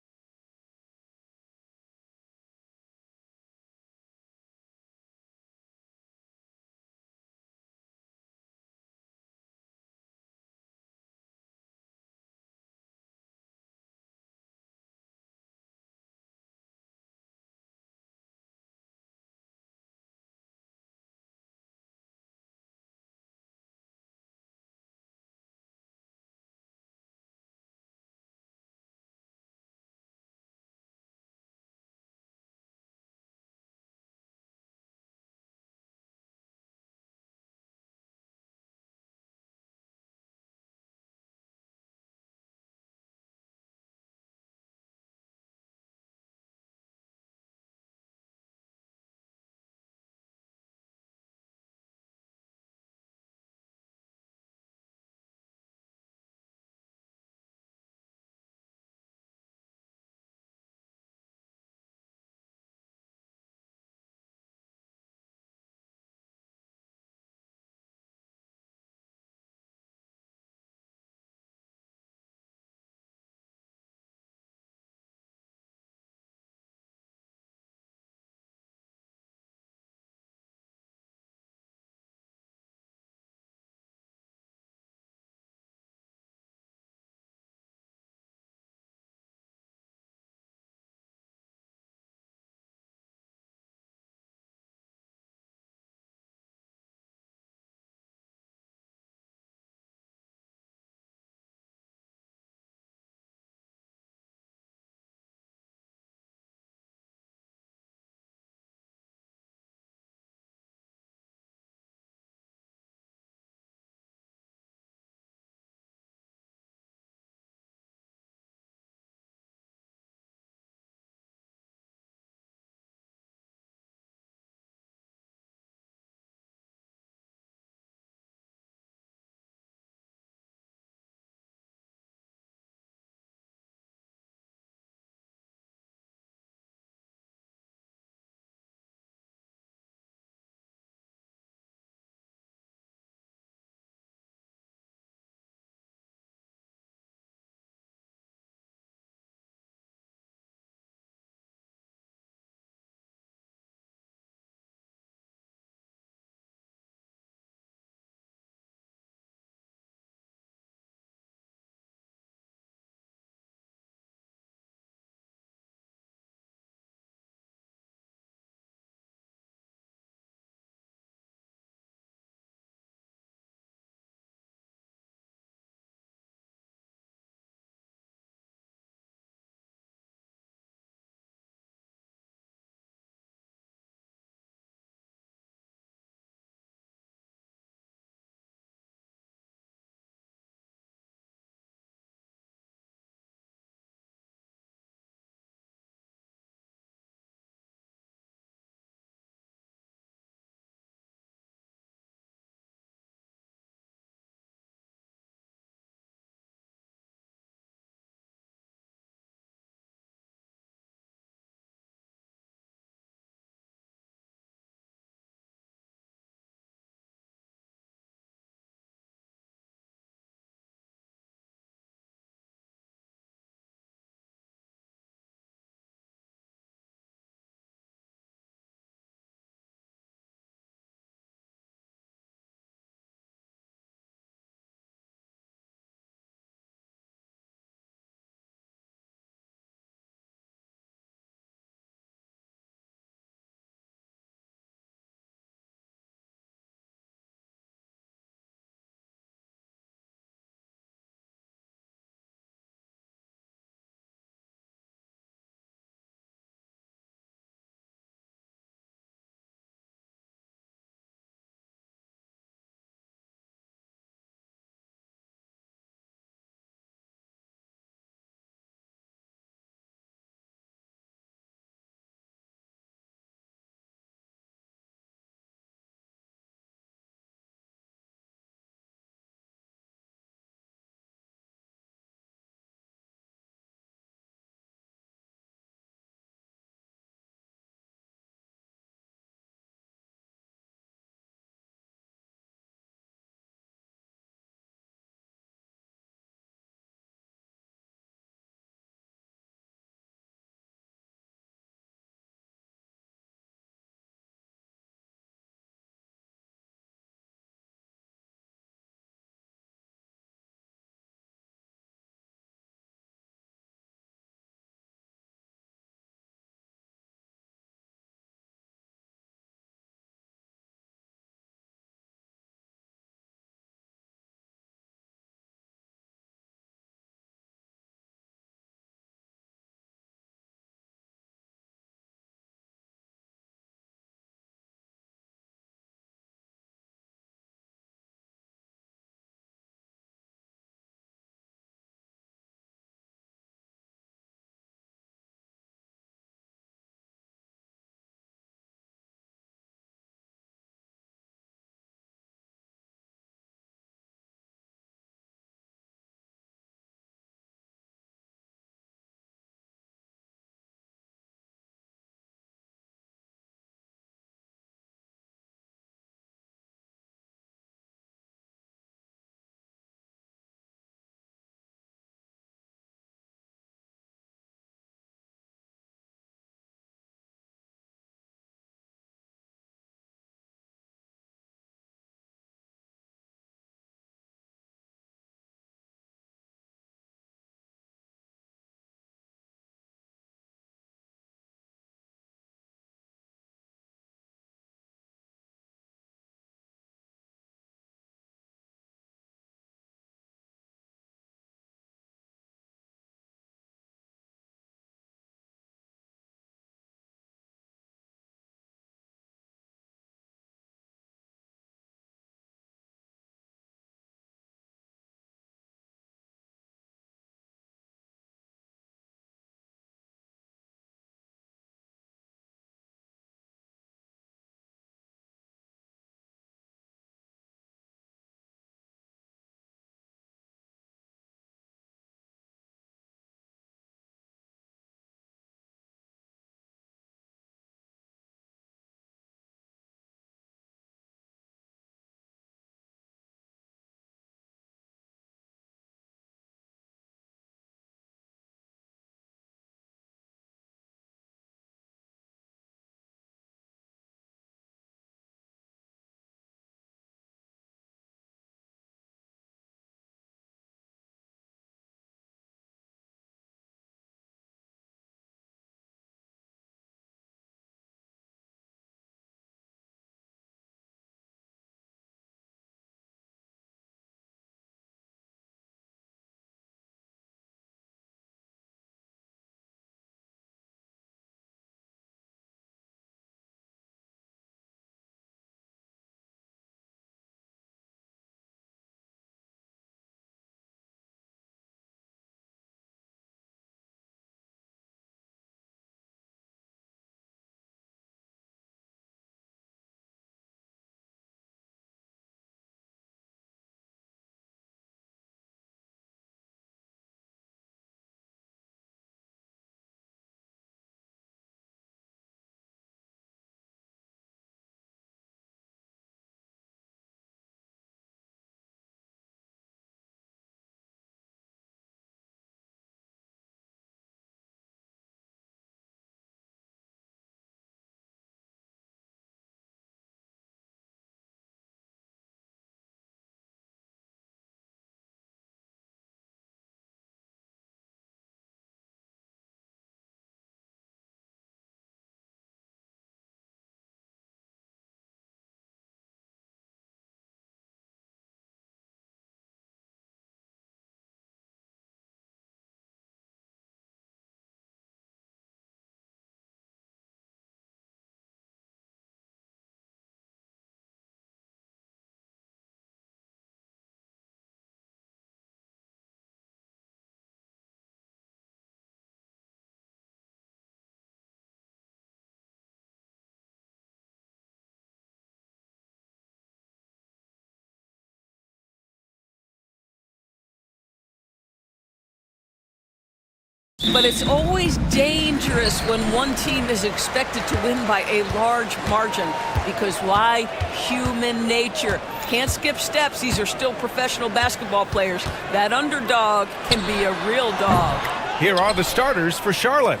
O: But it's always dangerous when one team is expected to win by a large margin. Because why? Human nature. Can't skip steps. These are still professional basketball players. That underdog can be a real dog.
B: Here are the starters for Charlotte.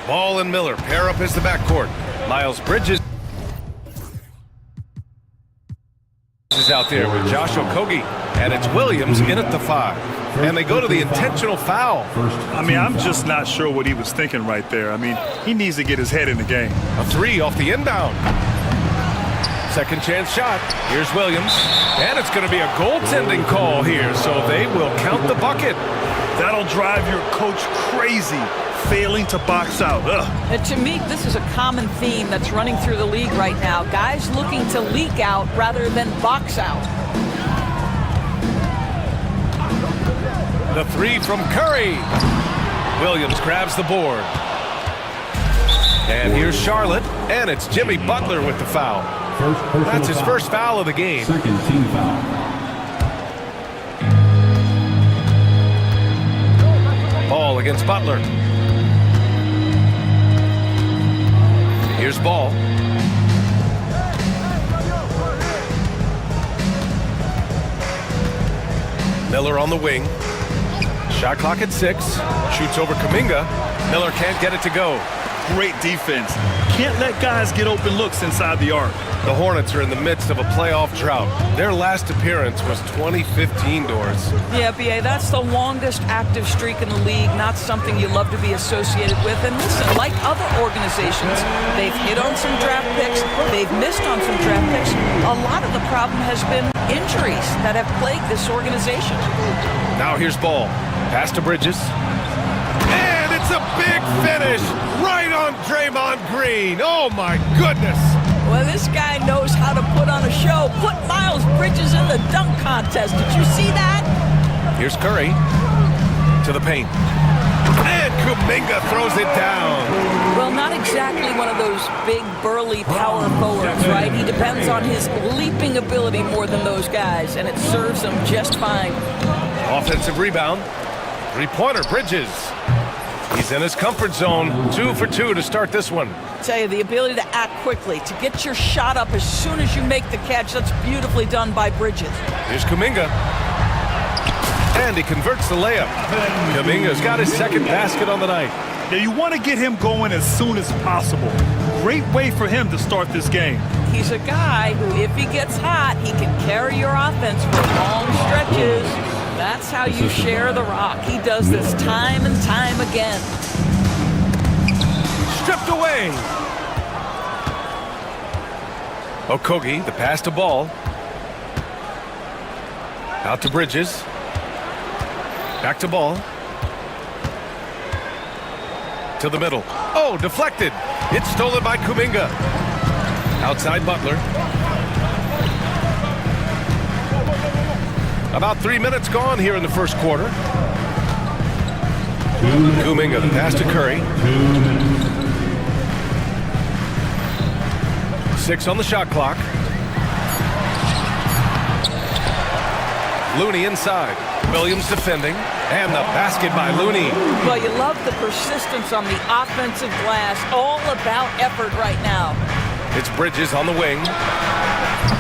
B: Ball and Miller pair up as the backcourt. Miles Bridges is out there with Josh Okogie, and it's Williams in at the 5. And they go to the intentional foul.
A: I mean, I'm just not sure what he was thinking right there. I mean, he needs to get his head in the game.
B: A 3 off the inbound. Second chance shot. Here's Williams. And it's going to be a goaltending call here, so they will count the bucket.
A: That'll drive your coach crazy, failing to box out.
O: And to me, this is a common theme that's running through the league right now. Guys looking to leak out rather than box out.
B: The 3 from Curry. Williams grabs the board. And here's Charlotte, and it's Jimmy Butler with the foul. That's his first foul of the game.
E: Second team foul.
B: Ball against Butler. Here's Ball. Miller on the wing. Shot clock at 6. Shoots over Kuminga. Miller can't get it to go.
A: Great defense. Can't let guys get open looks inside the arc.
B: The Hornets are in the midst of a playoff drought. Their last appearance was 2015, Doris.
O: Yeah, B.A., that's the longest active streak in the league, not something you love to be associated with. And listen, like other organizations, they've hit on some draft picks, they've missed on some draft picks. A lot of the problem has been injuries that have plagued this organization.
B: Now here's Ball. Pass to Bridges. And it's a big finish right on Draymond Green. Oh, my goodness.
O: Well, this guy knows how to put on a show. Put Miles Bridges in the dunk contest. Did you see that?
B: Here's Curry to the paint. And Kuminga throws it down.
O: Well, not exactly one of those big, burly power forwards, right? He depends on his leaping ability more than those guys, and it serves him just fine.
B: Offensive rebound. Three-pointer, Bridges. He's in his comfort zone. 2 for 2 to start this one.
O: I tell you, the ability to act quickly, to get your shot up as soon as you make the catch, that's beautifully done by Bridges.
B: Here's Kuminga. And he converts the layup. Kuminga's got his second basket on the night.
A: Yeah, you want to get him going as soon as possible. Great way for him to start this game.
O: He's a guy who, if he gets hot, he can carry your offense for long stretches. That's how you share the rock. He does this time and time again.
B: Stripped away. Okogie, the pass to Ball. Out to Bridges. Back to Ball. To the middle. Oh, deflected. It's stolen by Kuminga. Outside Butler. About 3 minutes gone here in the first quarter. Kuminga, the pass to Curry. 6 on the shot clock. Looney inside. Williams defending. And the basket by Looney.
O: Well, you love the persistence on the offensive glass. All about effort right now.
B: It's Bridges on the wing.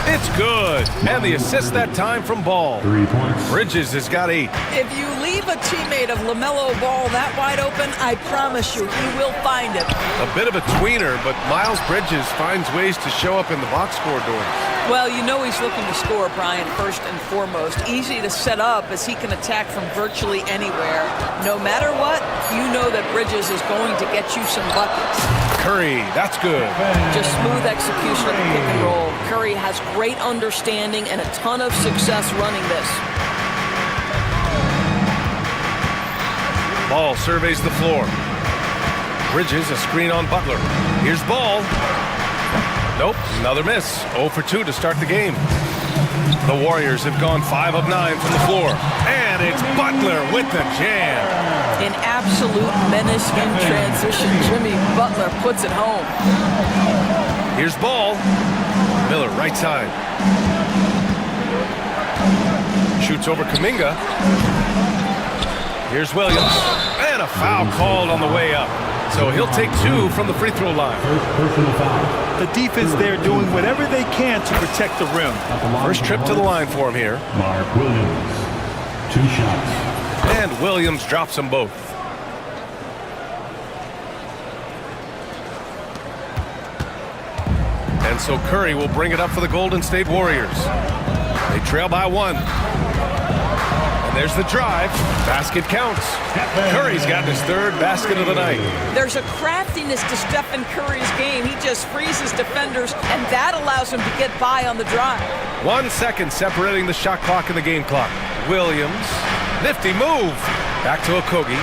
B: It's good. And the assist that time from Ball.
E: 3 points.
B: Bridges has got 8.
O: If you leave a teammate of LaMelo Ball that wide open, I promise you, he will find it.
B: A bit of a tweener, but Miles Bridges finds ways to show up in the box score doors.
O: Well, you know he's looking to score, Brian, first and foremost. Easy to set up as he can attack from virtually anywhere. No matter what, you know that Bridges is going to get you some buckets.
B: Curry, that's good.
O: Just smooth execution of the pick and roll. Curry has great understanding and a ton of success running this.
B: Ball surveys the floor. Bridges, a screen on Butler. Here's Ball. Nope, another miss. 0 for 2 to start the game. The Warriors have gone 5 of 9 from the floor. And it's Butler with the jam.
O: An absolute menace in transition. Jimmy Butler puts it home.
B: Here's Ball. Miller, right side. Shoots over Kuminga. Here's Williams. And And a foul called on the way up. So he'll take 2 from the free throw line.
A: The defense there doing whatever they can to protect the rim.
B: First trip to the line for him here.
E: Mark Williams, 2 shots.
B: And Williams drops them both. And so Curry will bring it up for the Golden State Warriors. They trail by 1. And there's the drive. Basket counts. Curry's gotten his 3rd basket of the night.
O: There's a craftiness to Stephen Curry's game. He just freezes defenders, and that allows him to get by on the drive.
B: 1 second separating the shot clock and the game clock. Williams, nifty move. Back to Okogie.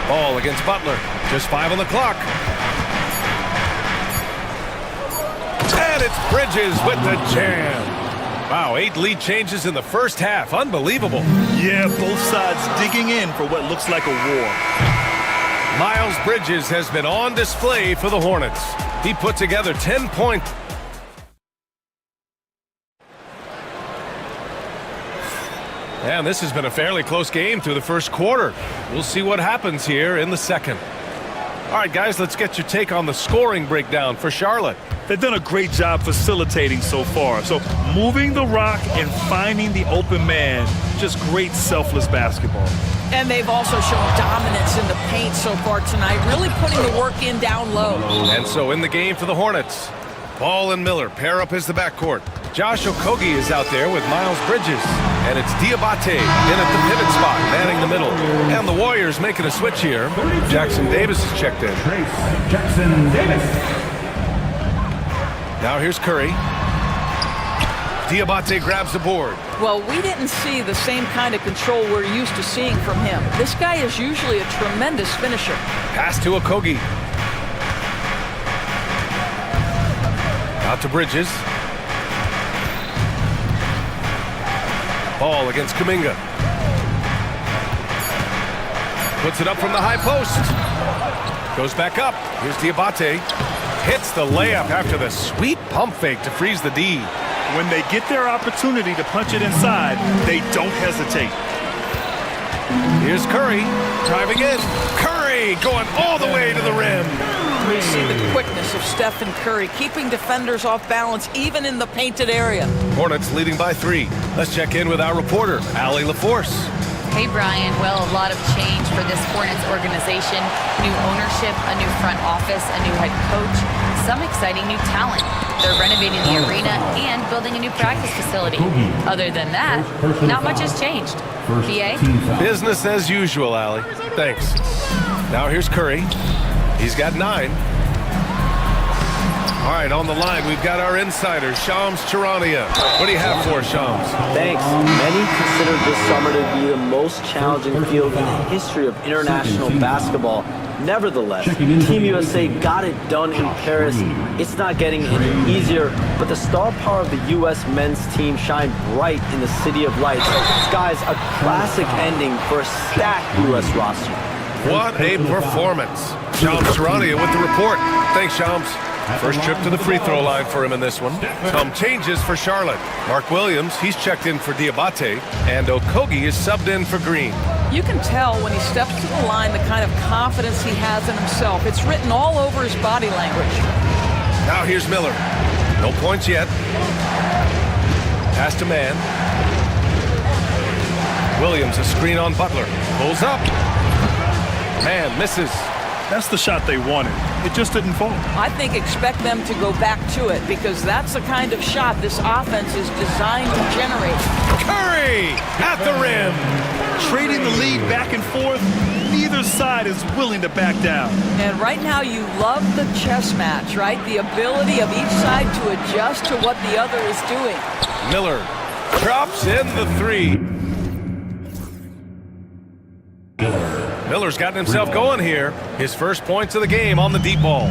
B: Ball against Butler. Just 5 on the clock. And it's Bridges with the jam. Wow, 8 lead changes in the first half. Unbelievable.
A: Yeah, both sides digging in for what looks like a war.
B: Miles Bridges has been on display for the Hornets. He put together 10 points. And this has been a fairly close game through the first quarter. We'll see what happens here in the second. All right, guys, let's get your take on the scoring breakdown for Charlotte.
A: They've done a great job facilitating so far. So moving the rock and finding the open man, just great selfless basketball.
O: And they've also shown dominance in the paint so far tonight, really putting the work in down low.
B: And so in the game for the Hornets, Ball and Miller pair up as the backcourt. Josh Okogie is out there with Miles Bridges. And it's Diabate in at the pivot spot, manning the middle. And the Warriors making a switch here. Jackson Davis is checked in.
E: Jackson Davis.
B: Now here's Curry. Diabate grabs the board.
O: Well, we didn't see the same kind of control we're used to seeing from him. This guy is usually a tremendous finisher.
B: Pass to Okogie. Out to Bridges. Ball against Kuminga. Puts it up from the high post. Goes back up. Here's Diabate. Hits the layup after the sweet pump fake to freeze the D.
A: When they get their opportunity to punch it inside, they don't hesitate.
B: Here's Curry driving in. Curry going all the way to the rim.
O: We see the quickness of Stephen Curry, keeping defenders off balance even in the painted area.
B: Hornets leading by 3. Let's check in with our reporter, Allie LaForce.
F: Hey, Brian. Well, a lot of change for this Hornets organization. New ownership, a new front office, a new head coach, some exciting new talent. They're renovating the arena and building a new practice facility. Other than that, not much has changed. BA?
B: Business as usual, Allie. Thanks. Now here's Curry. He's got 9. All right, on the line, we've got our insider, Shams Charania. What do you have for us, Shams?
M: Thanks. Many consider this summer to be the most challenging field in the history of international basketball. Nevertheless, Team USA got it done in Paris. It's not getting any easier, but the star power of the U.S. men's team shined bright in the City of Lights. Skies, a classic ending for a stacked U.S. roster.
B: What a performance. Shams Charania with the report. Thanks, Shams. First trip to the free throw line for him in this one. Some changes for Charlotte. Mark Williams, he's checked in for Diabate, and Okogie is subbed in for Green.
O: You can tell when he steps to the line the kind of confidence he has in himself. It's written all over his body language.
B: Now here's Miller. No points yet. Pass to man. Williams, a screen on Butler. Pulls up. Man misses.
A: That's the shot they wanted. It just didn't fall.
O: I think expect them to go back to it because that's the kind of shot this offense is designed to generate.
B: Curry at the rim.
A: Trading the lead back and forth, neither side is willing to back down.
O: And right now you love the chess match, right? The ability of each side to adjust to what the other is doing.
B: Miller drops in the 3. Miller's gotten himself going here. His first points of the game on the deep ball.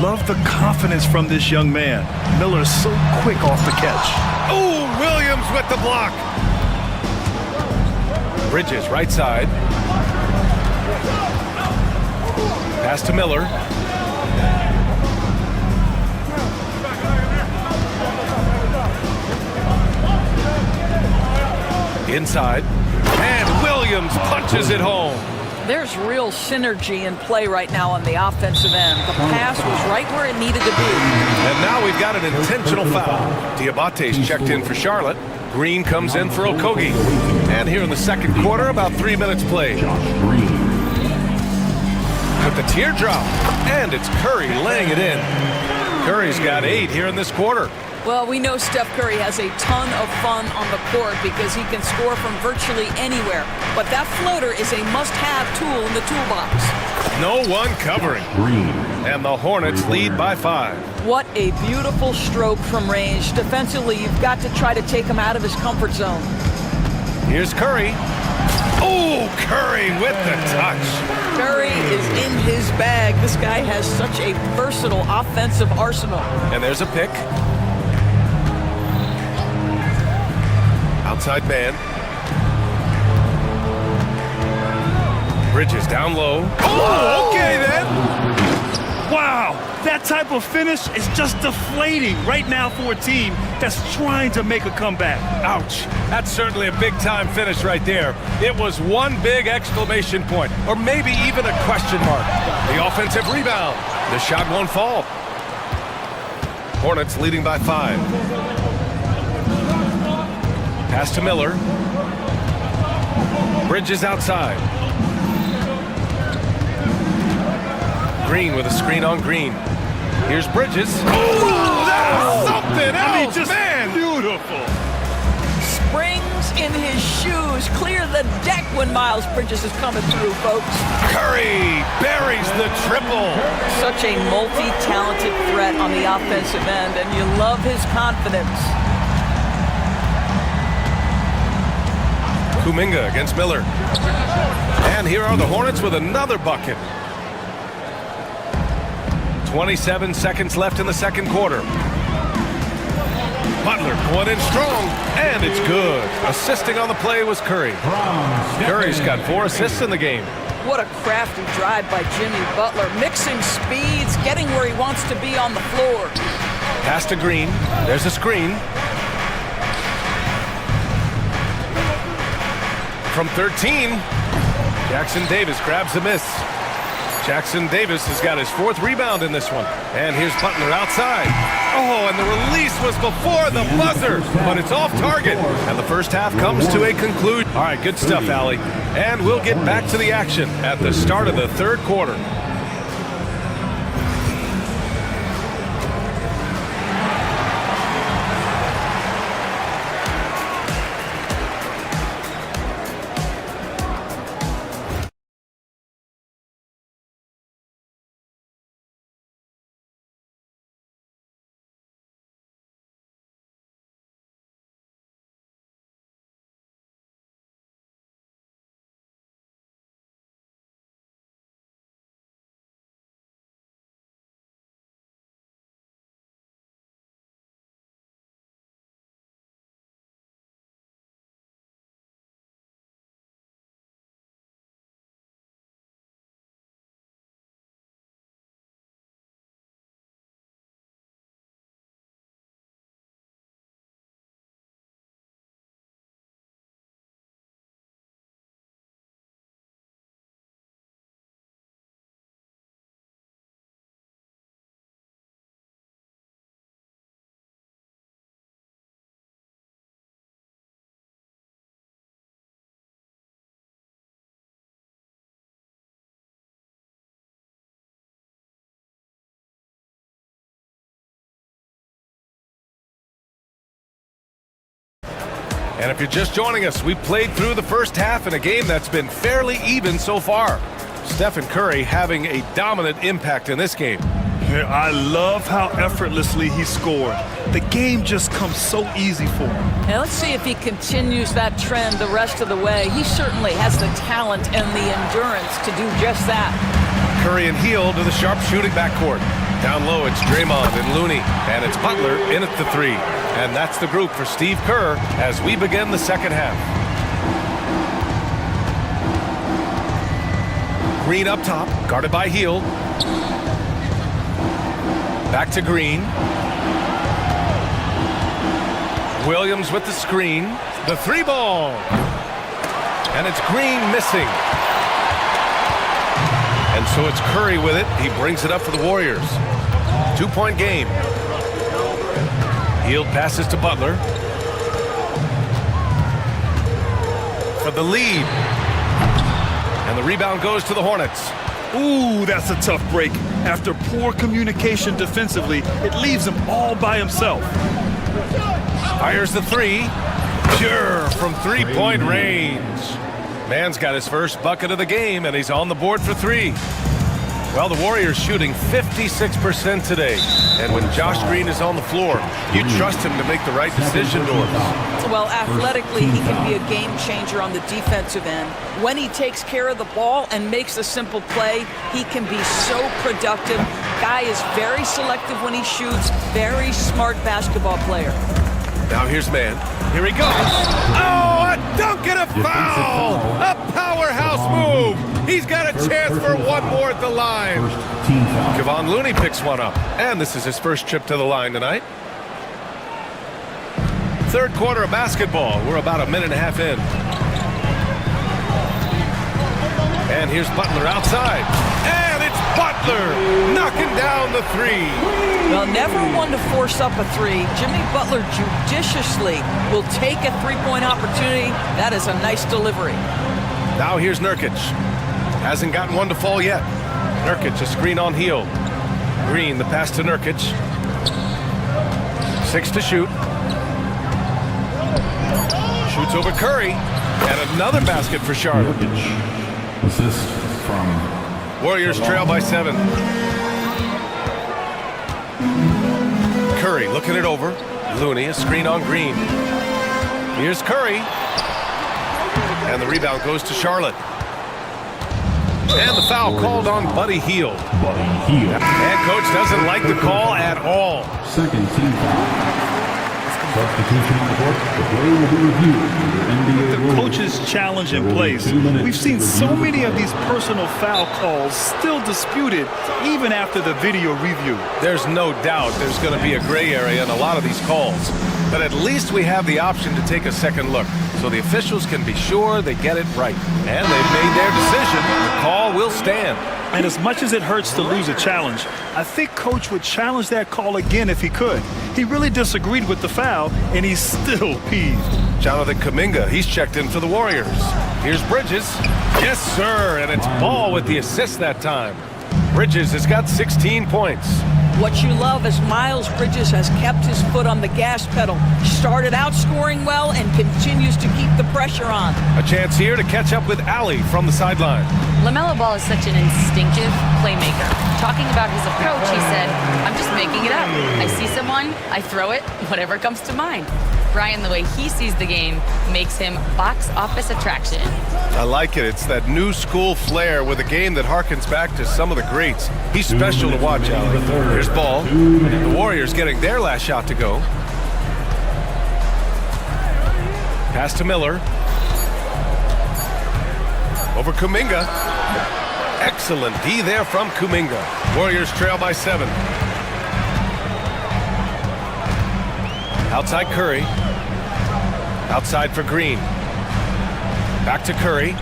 A: Love the confidence from this young man. Miller's so quick off the catch.
B: Oh, Williams with the block. Bridges, right side. Pass to Miller. Inside. And Williams punches it home.
O: There's real synergy in play right now on the offensive end. The pass was right where it needed to be.
B: And now we've got an intentional foul. Diabate's checked in for Charlotte. Green comes in for Okogie. And here in the second quarter, about 3 minutes played. With the teardrop. And it's Curry laying it in. Curry's got 8 here in this quarter.
O: Well, we know Steph Curry has a ton of fun on the court because he can score from virtually anywhere. But that floater is a must-have tool in the toolbox.
B: No one covering. And the Hornets lead by 5.
O: What a beautiful stroke from range. Defensively, you've got to try to take him out of his comfort zone.
B: Here's Curry. Oh, Curry with the touch.
O: Curry is in his bag. This guy has such a versatile offensive arsenal.
B: And there's a pick. Outside man. Bridges down low. Oh, okay then.
A: Wow, that type of finish is just deflating right now for a team that's trying to make a comeback.
B: Ouch. That's certainly a big-time finish right there. It was one big exclamation point, or maybe even a question mark. The offensive rebound. The shot won't fall. Hornets leading by 5. Pass to Miller. Bridges outside. Green with a screen on Green. Here's Bridges. Oh, that's something else,
A: I mean, just
B: man!
A: Beautiful.
O: Springs in his shoes. Clear the deck when Miles Bridges is coming through, folks.
B: Curry buries the triple.
O: Such a multi-talented threat on the offensive end, and you love his confidence.
B: Kuminga against Miller. And here are the Hornets with another bucket. 27 seconds left in the second quarter. Butler going in strong, and it's good. Assisting on the play was Curry. Curry's got 4 assists in the game.
O: What a crafty drive by Jimmy Butler. Mixing speeds, getting where he wants to be on the floor.
B: Pass to Green. There's a screen. From 13, Jackson Davis grabs the miss. Jackson Davis has got his 4th rebound in this one. And here's Butler outside. Oh, and the release was before the buzzer, but it's off target. And the first half comes to a conclusion. All right, good stuff, Allie. And we'll get back to the action at the start of the third quarter. And if you're just joining us, we've played through the first half in a game that's been fairly even so far. Stephen Curry having a dominant impact in this game.
A: I love how effortlessly he scored. The game just comes so easy for him.
O: And let's see if he continues that trend the rest of the way. He certainly has the talent and the endurance to do just that.
B: Curry and Heel to the sharp shooting backcourt. Down low, it's Draymond and Looney. And it's Butler in at the 3. And that's the group for Steve Kerr as we begin the second half. Green up top, guarded by Heel. Back to Green. Williams with the screen. The 3 ball. And it's Green missing. And so it's Curry with it. He brings it up for the Warriors. 2-point game. Hield passes to Butler. For the lead. And the rebound goes to the Hornets.
A: Ooh, that's a tough break. After poor communication defensively, it leaves him all by himself.
B: Fires the three. Sure, from three-point range. Man's got his first bucket of the game, and he's on the board for three. Well, the Warriors shooting 56% today. And when Josh Green is on the floor, you trust him to make the right decision, Norris.
O: Well, athletically, he can be a game changer on the defensive end. When he takes care of the ball and makes a simple play, he can be so productive. Guy is very selective when he shoots. Very smart basketball player.
B: Now here's man. Here he goes. Oh, a dunk and a foul! A powerhouse move! He's got a chance for one more at the line. Kevon Looney picks one up. And this is his first trip to the line tonight. Third quarter of basketball. We're about a minute and a half in. And here's Butler outside. And it's Butler knocking down the three.
O: Well, never one to force up a three. Jimmy Butler judiciously will take a three-point opportunity. That is a nice delivery.
B: Now here's Nurkic. Hasn't gotten one to fall yet. Nurkic, a screen on heel. Green, the pass to Nurkic. 6 to shoot. Shoots over Curry. And another basket for Charlotte.
E: Assist from
B: Warriors trail by 7. Curry looking it over. Looney, a screen on Green. Here's Curry. And the rebound goes to Charlotte. And the foul called on Buddy Hield. And coach doesn't like the call at all.
E: Second team foul. Substitution on the court. The play will be reviewed.
A: The coach's challenge in place. We've seen so many of these personal foul calls still disputed even after the video review.
B: There's no doubt there's going to be a gray area in a lot of these calls. But at least we have the option to take a second look, so the officials can be sure they get it right. And they've made their decision. The call will stand.
A: And as much as it hurts to lose a challenge, I think Coach would challenge that call again if he could. He really disagreed with the foul, and he's still peeved.
B: Jonathan Kuminga, he's checked in for the Warriors. Here's Bridges. Yes, sir, and it's Ball with the assist that time. Bridges has got 16 points.
O: What you love is Miles Bridges has kept his foot on the gas pedal. Started out scoring well and continues to keep the pressure on.
B: A chance here to catch up with Allie from the sideline.
F: LaMelo Ball is such an instinctive playmaker. Talking about his approach, he said, I'm just making it up. I see someone, I throw it, whatever comes to mind. Brian, the way he sees the game makes him box office attraction.
B: I like it. It's that new school flair with a game that harkens back to some of the greats. He's special to watch, Allie. Here's Ball. The Warriors getting their last shot to go. Pass to Miller. Over Kuminga. Excellent D there from Kuminga. Warriors trail by 7. Outside Curry. Outside for Green. Back to Curry.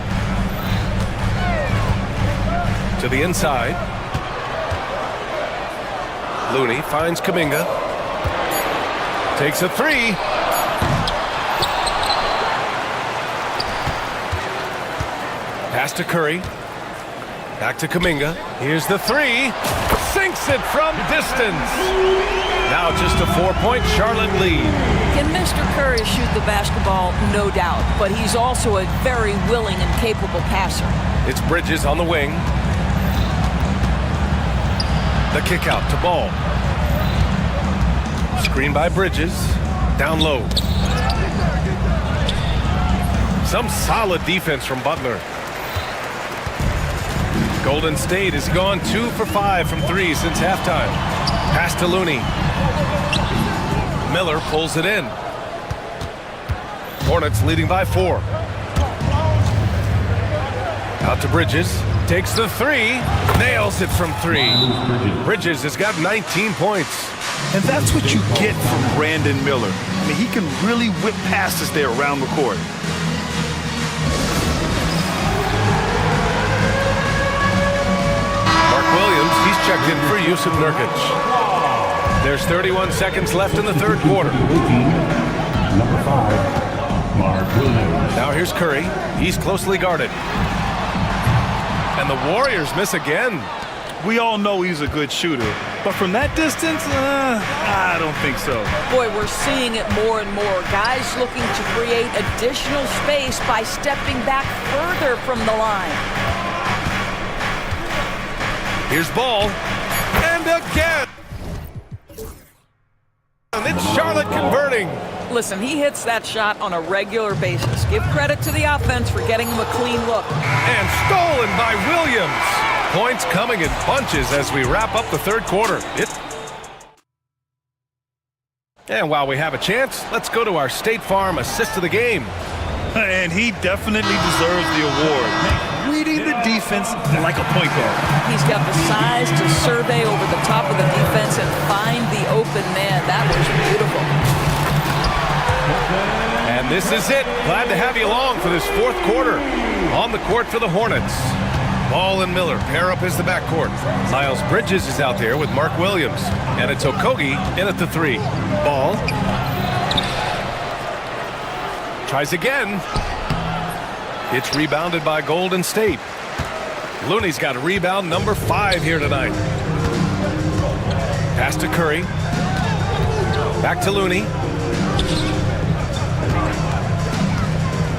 B: To the inside. Looney finds Kuminga. Takes a three. Pass to Curry. Back to Kuminga. Here's the three. Sinks it from distance. Now just a 4-point Charlotte lead.
O: Can Mr. Curry shoot the basketball? No doubt. But he's also a very willing and capable passer.
B: It's Bridges on the wing. The kick out to Ball. Screen by Bridges. Down low. Some solid defense from Butler. Golden State has gone 2 for 5 from 3 since halftime. Pass to Looney. Miller pulls it in. Hornets leading by 4. Out to Bridges. Takes the three. Nails it from 3. Bridges has got 19 points.
A: And that's what you get from Brandon Miller. I mean, he can really whip passes there around the court.
B: checked in for Yusuf Nurkic. There's 31 seconds left in the third quarter.
E: Number 5, Mark Williams.
B: Now here's Curry. He's closely guarded. And the Warriors miss again.
A: We all know he's a good shooter, but from that distance, I don't think so.
O: Boy, we're seeing it more and more. Guys looking to create additional space by stepping back further from the line.
B: Here's Ball. And again. And it's Charlotte converting.
O: Listen, he hits that shot on a regular basis. Give credit to the offense for getting him a clean look.
B: And stolen by Williams. Points coming in bunches as we wrap up the third quarter. And while we have a chance, let's go to our State Farm assist of the game.
A: And he definitely deserves the award. Reading the defense like a point guard.
O: He's got the size to survey over the top of the defense and find the open man. That was beautiful.
B: And this is it. Glad to have you along for this fourth quarter. On the court for the Hornets. Ball and Miller pair up as the backcourt. Miles Bridges is out there with Mark Williams. And it's Okogie in at the 3. Ball. Tries again. It's rebounded by Golden State. Looney's got a rebound number 5 here tonight. Pass to Curry. Back to Looney.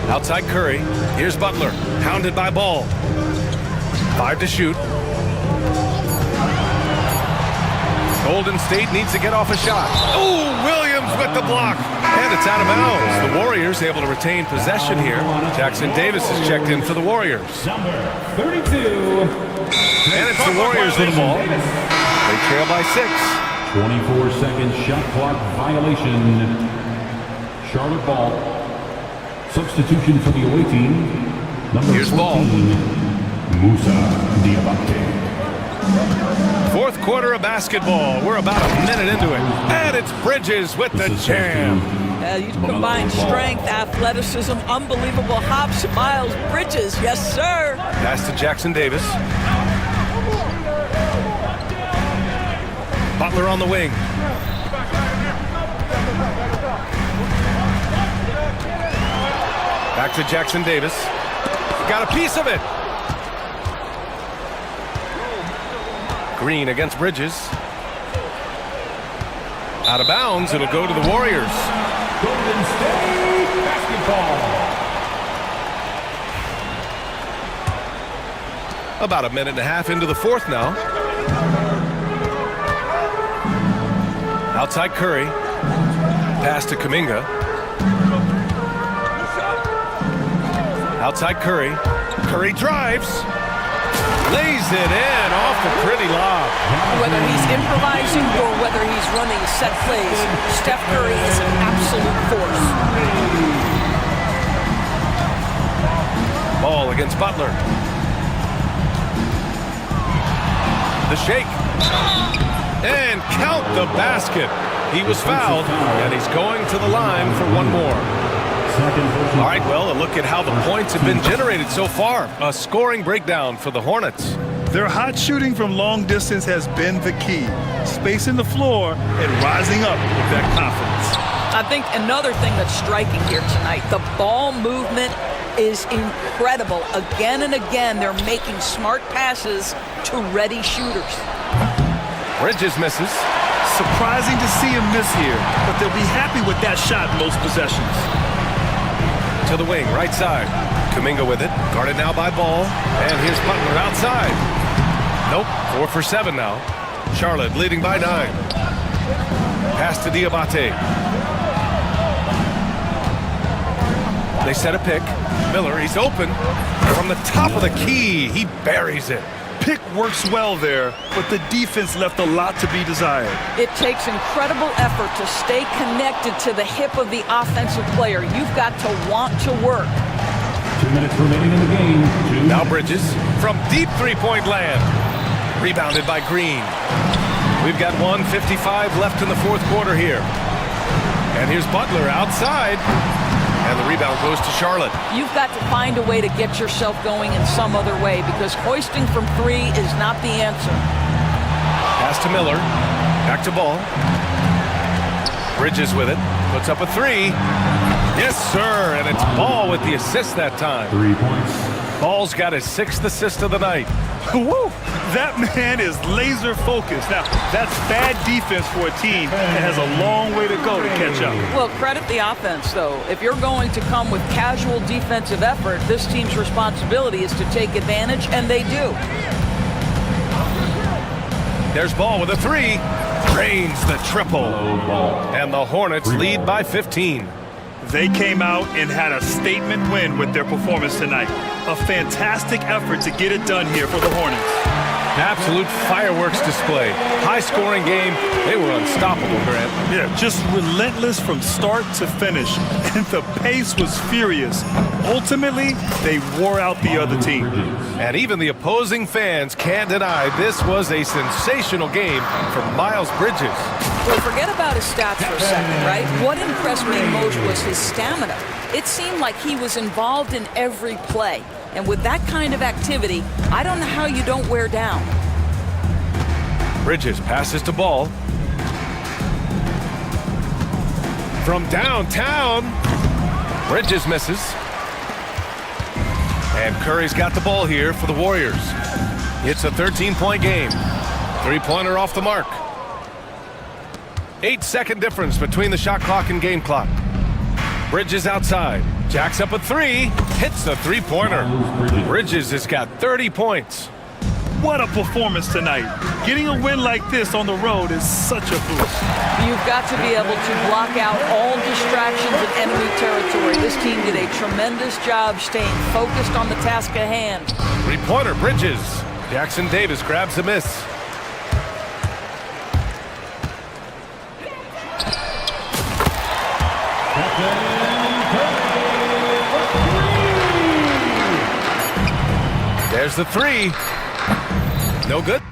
B: Outside Curry. Here's Butler. Hounded by Ball. 5 to shoot. Golden State needs to get off a shot. Oh, Williams with the block. And it's out of bounds. The Warriors able to retain possession here. Jackson Davis is checked in for the Warriors.
E: Number 32.
B: And it's the Warriors with the ball. They trail by 6.
E: 24-second shot clock violation. Charlotte ball. Substitution for the away team. Number
B: Here's
E: 14,
B: Ball.
E: Musa Diabate.
B: Fourth quarter of basketball. We're about a minute into it. And it's Bridges with the jam.
O: You combine strength, athleticism, unbelievable hops. Miles Bridges, yes, sir.
B: Pass to Jackson Davis. Butler on the wing. Back to Jackson Davis. Got a piece of it. Green against Bridges. Out of bounds, it'll go to the Warriors.
E: Golden State basketball.
B: About a minute and a half into the fourth now. Outside Curry. Pass to Kuminga. Outside Curry. Curry drives. Lays it in off the pretty lob.
O: Whether he's improvising or whether he's running set plays, Steph Curry is an absolute force.
B: Ball against Butler. The shake. And count the basket. He was fouled, and he's going to the line for one more. All right, well, a look at how the points have been generated so far. A scoring breakdown for the Hornets.
A: Their hot shooting from long distance has been the key. Spacing the floor and rising up with that confidence.
O: I think another thing that's striking here tonight, the ball movement is incredible. Again and again, they're making smart passes to ready shooters.
B: Bridges misses.
A: Surprising to see him miss here, but they'll be happy with that shot most possessions.
B: To the wing, right side. Kuminga with it. Guarded now by Ball. And here's Butler outside. Nope, 4 for 7 now. Charlotte leading by 9. Pass to Diabate. They set a pick. Miller, he's open. From the top of the key, he buries it.
A: Pick works well there, but the defense left a lot to be desired.
O: It takes incredible effort to stay connected to the hip of the offensive player. You've got to want to work.
E: 2 minutes remaining in the game.
B: Now Bridges from deep three-point land. Rebounded by Green. We've got 1:55 left in the fourth quarter here. And here's Butler outside. And the rebound goes to Charlotte.
O: You've got to find a way to get yourself going in some other way because hoisting from 3 is not the answer.
B: Pass to Miller. Back to Ball. Bridges with it. Puts up a three. Yes, sir. And it's Ball with the assist that time.
E: 3 points.
B: Ball's got his 6th assist of the night.
A: Woo! That man is laser focused. Now, that's bad defense for a team that has a long way to go to catch up.
O: Well, credit the offense, though. If you're going to come with casual defensive effort, this team's responsibility is to take advantage, and they do.
B: There's Ball with a three. Drains the triple. And the Hornets lead by 15.
A: They came out and had a statement win with their performance tonight. A fantastic effort to get it done here for the Hornets.
B: Absolute fireworks display. High-scoring game. They were unstoppable, Grant.
A: Yeah, just relentless from start to finish. And the pace was furious. Ultimately, they wore out the other team.
B: And even the opposing fans can't deny this was a sensational game for Miles Bridges.
O: Well, forget about his stats for a second, right? What impressed me most was his stamina. It seemed like he was involved in every play. And with that kind of activity, I don't know how you don't wear down.
B: Bridges passes to Ball. From downtown, Bridges misses. And Curry's got the ball here for the Warriors. It's a 13-point game. Three-pointer off the mark. 8-second difference between the shot clock and game clock. Bridges outside. Jacks up a three. Hits the three-pointer. Bridges has got 30 points.
A: What a performance tonight. Getting a win like this on the road is such a boost.
O: You've got to be able to block out all distractions in enemy territory. This team did a tremendous job staying focused on the task at hand.
B: Three-pointer, Bridges. Jackson Davis grabs a miss. There's the three. No good.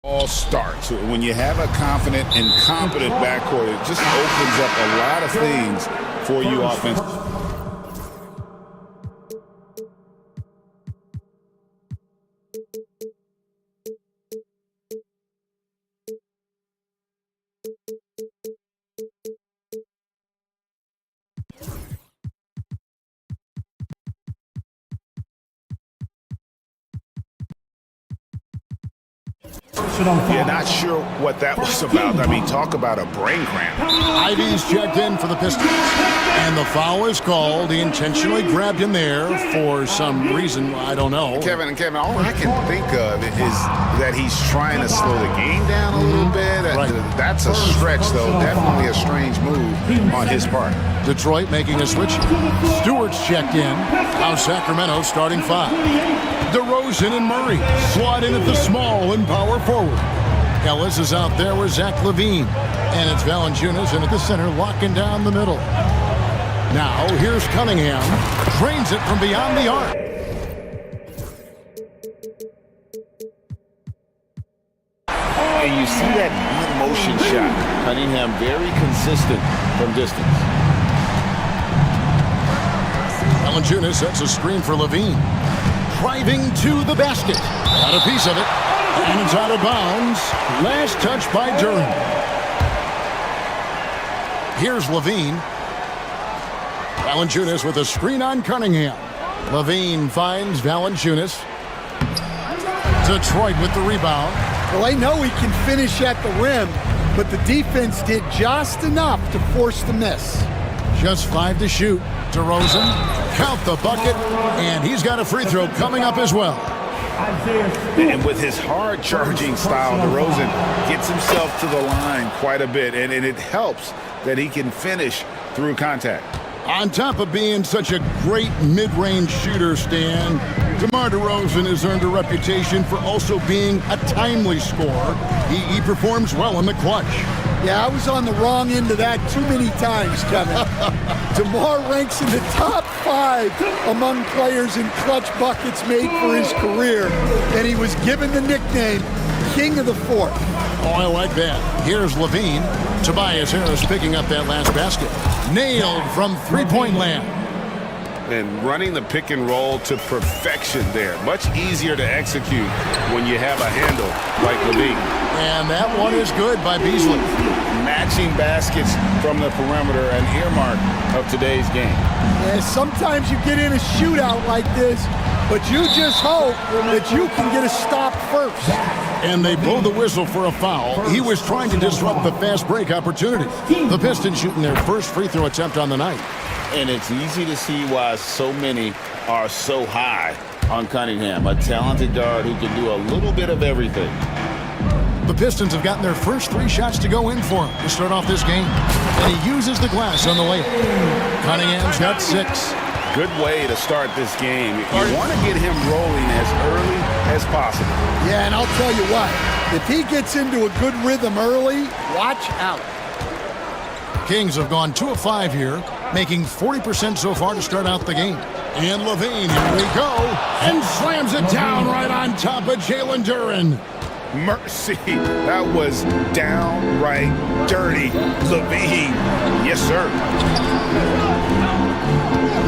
K: All starts. When you have a confident and competent backcourt, it just opens up a lot of things for you offensively. Yeah, not sure what that was about. I mean, talk about a brain cramp.
G: Ivy's checked in for the Pistons. And the foul is called. He intentionally grabbed him there for some reason. I don't know.
K: Kevin, all I can think of is that he's trying to slow the game down a little bit.
G: Right.
K: That's a stretch, though. Definitely a strange move on his part.
G: Detroit making a switch. Stewart's checked in. Now Sacramento starting 5. DeRozan and Murray slot in at the small and power forward. Ellis is out there with Zach LaVine. And it's Valanciunas in at the center, locking down the middle. Now, here's Cunningham. Drains it from beyond the arc.
I: And you see that one-motion shot. Cunningham very consistent from distance.
G: Valanciunas sets a screen for LaVine. Driving to the basket. Got a piece of it. And it's out of bounds. Last touch by Durham. Here's LaVine. Valanciunas with a screen on Cunningham. LaVine finds Valanciunas. Detroit with the rebound.
C: Well, I know he can finish at the rim, but the defense did just enough to force the miss.
G: Just 5 to shoot. DeRozan, count the bucket, and he's got a free throw coming up as well.
K: And with his hard-charging style, DeRozan gets himself to the line quite a bit, and it helps that he can finish through contact.
G: On top of being such a great mid-range shooter, Stan, DeMar DeRozan has earned a reputation for also being a timely scorer. He performs well in the clutch.
C: Yeah, I was on the wrong end of that too many times, Kevin. DeMar ranks in the top 5 among players in clutch buckets made for his career, and he was given the nickname King of the Fourth.
G: Oh, I like that. Here's LaVine. Tobias Harris picking up that last basket. Nailed from three-point land.
K: And running the pick and roll to perfection there. Much easier to execute when you have a handle like LaVine.
G: And that one is good by Beasley.
K: Matching baskets from the perimeter, an earmark of today's game.
C: Yeah, sometimes you get in a shootout like this, but you just hope that you can get a stop first.
G: And they blow the whistle for a foul. He was trying to disrupt the fast break opportunity. The Pistons shooting their first free throw attempt on the night.
I: And it's easy to see why so many are so high on Cunningham, a talented guard who can do a little bit of everything.
G: The Pistons have gotten their first 3 shots to go in for him to start off this game. And he uses the glass on the layup. Cunningham's got 6.
K: Good way to start this game. You want to get him rolling as early as possible.
C: Yeah, and I'll tell you what, if he gets into a good rhythm early, watch out.
G: Kings have gone 2 of 5 here, making 40% so far to start out the game. And LaVine, here we go, and slams it down right on top of Jalen Duren.
K: Mercy, that was downright dirty. LaVine, yes sir.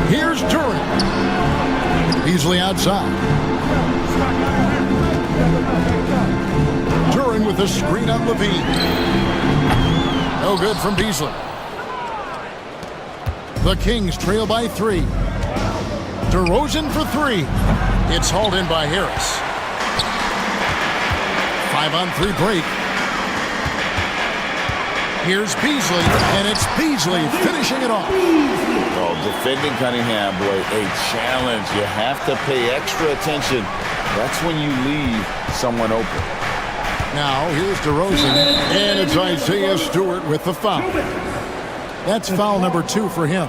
G: Here's Duren. Beasley outside. Duren with a screen on LaVine. No good from Beasley. The Kings trail by 3. DeRozan for 3. It's hauled in by Harris. 5-on-3 break. Here's Beasley, and it's Beasley finishing it off.
I: Oh, defending Cunningham, boy, a challenge. You have to pay extra attention. That's when you leave someone open.
G: Now, here's DeRozan, and it's Isaiah Stewart with the foul. That's foul number 2 for him.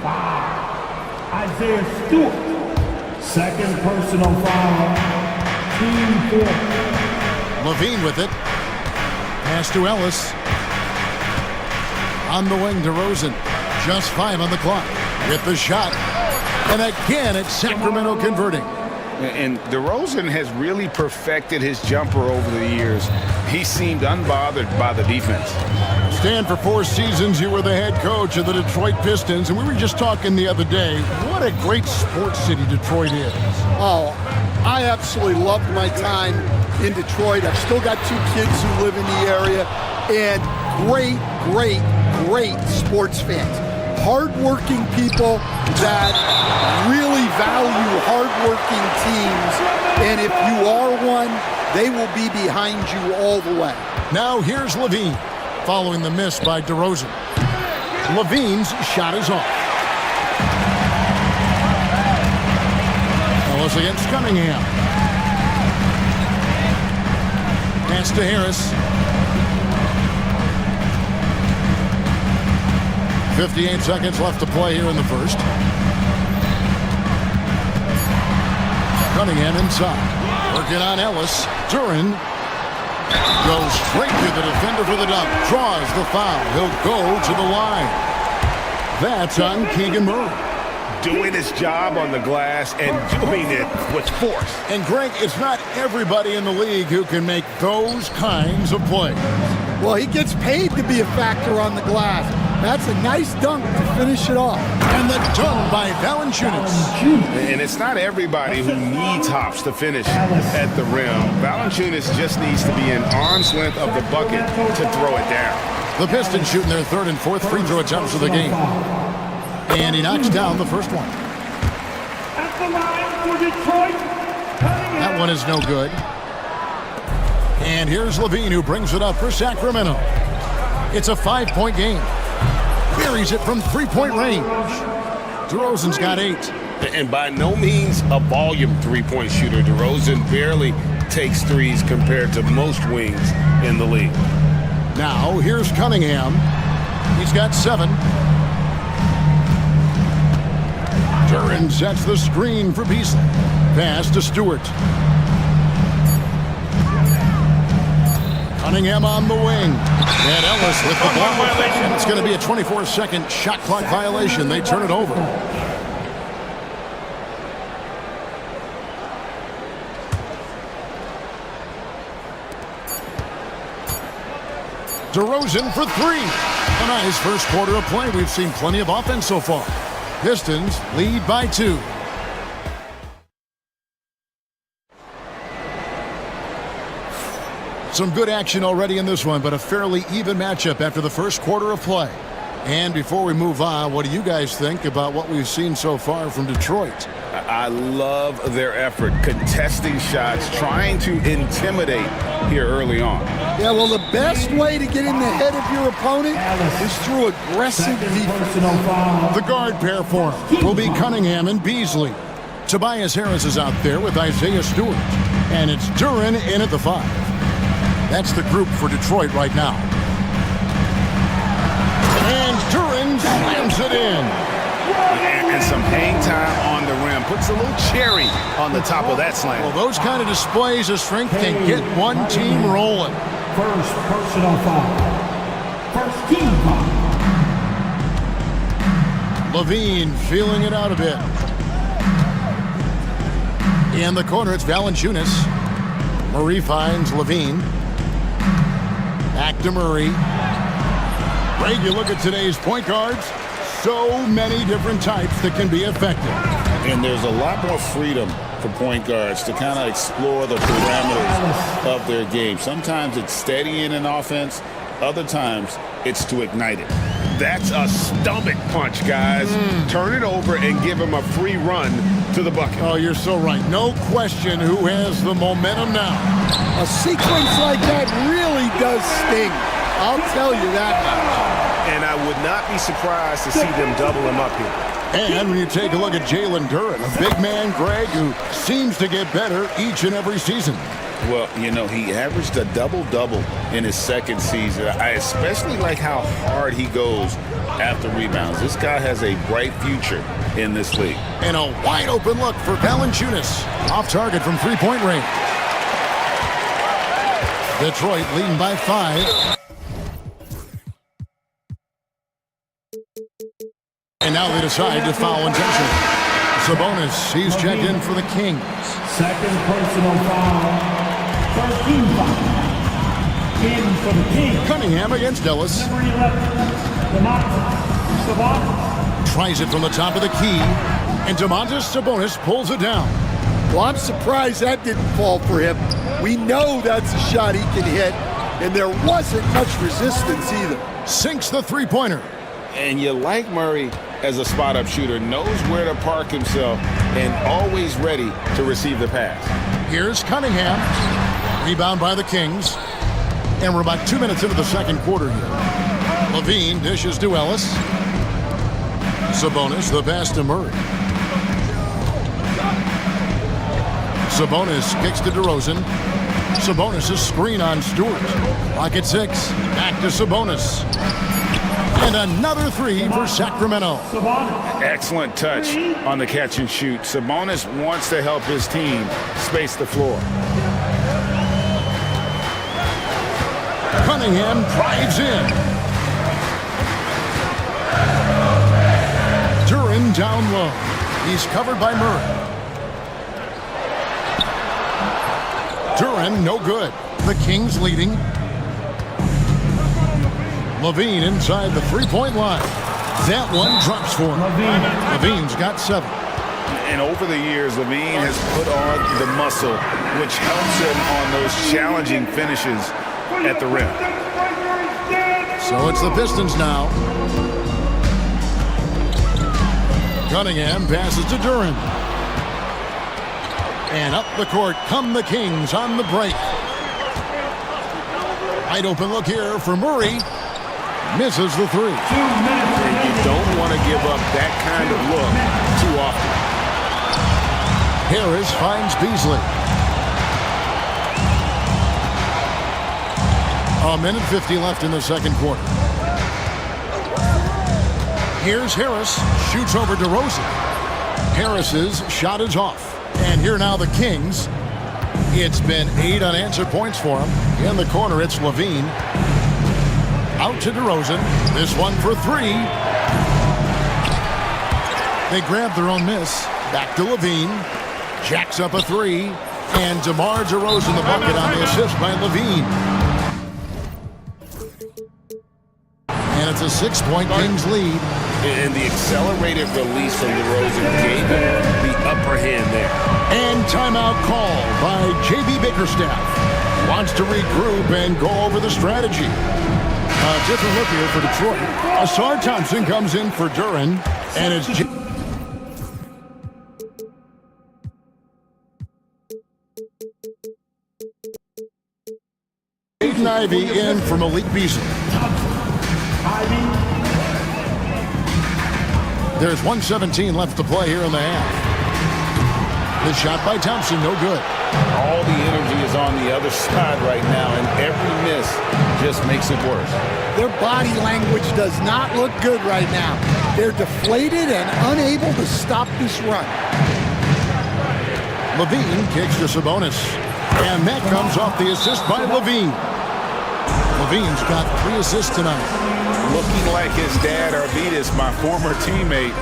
E: Isaiah Stewart, second personal foul, team 4.
G: LaVine with it. Pass to Ellis. On the wing, DeRozan. Just 5 on the clock. With the shot. And again, it's Sacramento converting.
K: And DeRozan has really perfected his jumper over the years. He seemed unbothered by the defense.
G: Stan, for 4 seasons, you were the head coach of the Detroit Pistons, and we were just talking the other day, what a great sports city Detroit is.
C: Oh, I absolutely loved my time in Detroit. I've still got 2 kids who live in the area, and great sports fans. Hard-working people that really value hard-working teams, and if you are one, they will be behind you all the way.
G: Now here's Levine, following the miss by DeRozan. Levine's shot is off. Ellis against Cunningham. Pass to Harris. 58 seconds left to play here in the first. Cunningham inside. Working on Ellis. Duran goes straight to the defender for the dunk. Draws the foul. He'll go to the line. That's on Keegan Murray.
K: Doing his job on the glass and doing it with force.
G: And Greg, it's not everybody in the league who can make those kinds of plays.
C: Well, he gets paid to be a factor on the glass. That's a nice dunk to finish it off.
G: And the dunk by Valanciunas.
K: And it's not everybody who needs hops to finish at the rim. Valanciunas just needs to be an arm's length of the bucket to throw it down.
G: The Pistons shooting their 3rd and 4th free throw attempts of the game. And he knocks down the first one.
D: At the line for Detroit.
G: That one is no good. And here's Levine, who brings it up for Sacramento. It's a 5-point game. Buries it from 3-point range. DeRozan's got 8.
K: And by no means a volume 3-point shooter. DeRozan barely takes threes compared to most wings in the league.
G: Now, here's Cunningham. He's got 7. Duran sets the screen for Beasley. Pass to Stewart. Cunningham on the wing. And Ellis with the ball. It's going to be a 24-second shot clock violation. They turn it over. DeRozan for 3. A nice first quarter of play. We've seen plenty of offense so far. Pistons lead by 2. Some good action already in this one, but a fairly even matchup after the first quarter of play. And before we move on, what do you guys think about what we've seen so far from Detroit?
K: I love their effort, contesting shots, trying to intimidate here early on.
C: Yeah, well, the best way to get in the head of your opponent is through aggressive defense.
G: The guard pair for him will be Cunningham and Beasley. Tobias Harris is out there with Isaiah Stewart. And it's Duran in at the 5. That's the group for Detroit right now. And Duran slams it in.
K: And some hang time on the rim. Puts a little cherry on the top of that slam.
G: Well, those kind of displays of strength can get one team rolling.
E: First personal foul. First team foul.
G: Levine feeling it out a bit. In the corner, it's Valanciunas. Murray finds Levine. Back to Murray. Greg, you look at today's point guards, so many different types that can be effective.
I: And there's a lot more freedom for point guards to kind of explore the parameters of their game. Sometimes it's steadying an offense. Other times it's to ignite it.
K: That's a stomach punch, guys. Turn it over and give him a free run to the bucket.
G: Oh, you're so right. No question who has the momentum now.
C: A sequence like that really does sting. I'll tell you that much.
K: And I would not be surprised to see them double him up here.
G: And when you take a look at Jalen Duran, a big man, Greg, who seems to get better each and every season.
I: Well, you know, he averaged a double-double in his second season. I especially like how hard he goes after rebounds. This guy has a bright future in this league.
G: And a wide-open look for Valanciunas. Off target from three-point range. Detroit leading by 5. And now they decide to foul intentionally. Sabonis, he's checked in for the Kings.
E: Second personal foul. 13 foul. In for the Kings.
G: Cunningham against Ellis.
E: Number 11, Sabonis.
G: Tries it from the top of the key, and Domantas Sabonis pulls it down.
C: Well, I'm surprised that didn't fall for him. We know that's a shot he can hit, and there wasn't much resistance either.
G: Sinks the three-pointer.
I: And you like Murray as a spot-up shooter, knows where to park himself, and always ready to receive the pass.
G: Here's Cunningham. Rebound by the Kings. And we're about 2 minutes into the second quarter here. Levine dishes to Ellis. Sabonis, the pass to Murray. Sabonis kicks to DeRozan. Sabonis' screen on Stewart. Lock at 6. Back to Sabonis. And another three for Sacramento.
K: Excellent touch on the catch and shoot. Sabonis wants to help his team space the floor.
G: Cunningham drives in. Duran down low. He's covered by Murray. Duran, no good. The Kings leading. Levine inside the three-point line. That one drops for him. Levine's got 7.
K: And over the years, Levine has put on the muscle, which helps him on those challenging finishes at the rim.
G: So it's the Pistons now. Cunningham passes to Duran. And up the court come the Kings on the break. Wide open look here for Murray. Misses the three.
I: And you don't want to give up that kind of look too often.
G: Harris finds Beasley. A minute 50 left in the second quarter. Here's Harris. Shoots over DeRozan. Harris's shot is off. And here now the Kings. It's been 8 unanswered points for them. In the corner, it's Levine. Out to DeRozan. This one for 3. They grab their own miss. Back to Levine. Jacks up a 3. And DeMar DeRozan the bucket on the assist by Levine. And it's a 6-point Kings lead.
I: And the accelerated release from DeRozan gave him the upper hand there.
G: And timeout call by J.B. Bickerstaff. Wants to regroup and go over the strategy. A different look here for Detroit. Asar Thompson comes in for Duran. And it's Jaden Ivey in for Malik Beasley. There's 1:17 left to play here in the half. The shot by Thompson, no good.
I: All the energy is on the other side right now, and every miss just makes it worse.
C: Their body language does not look good right now. They're deflated and unable to stop this run.
G: Levine kicks to Sabonis. And that comes off the assist by Levine. Levine's got 3 assists tonight.
K: Looking like his dad, Arvidas, my former teammate.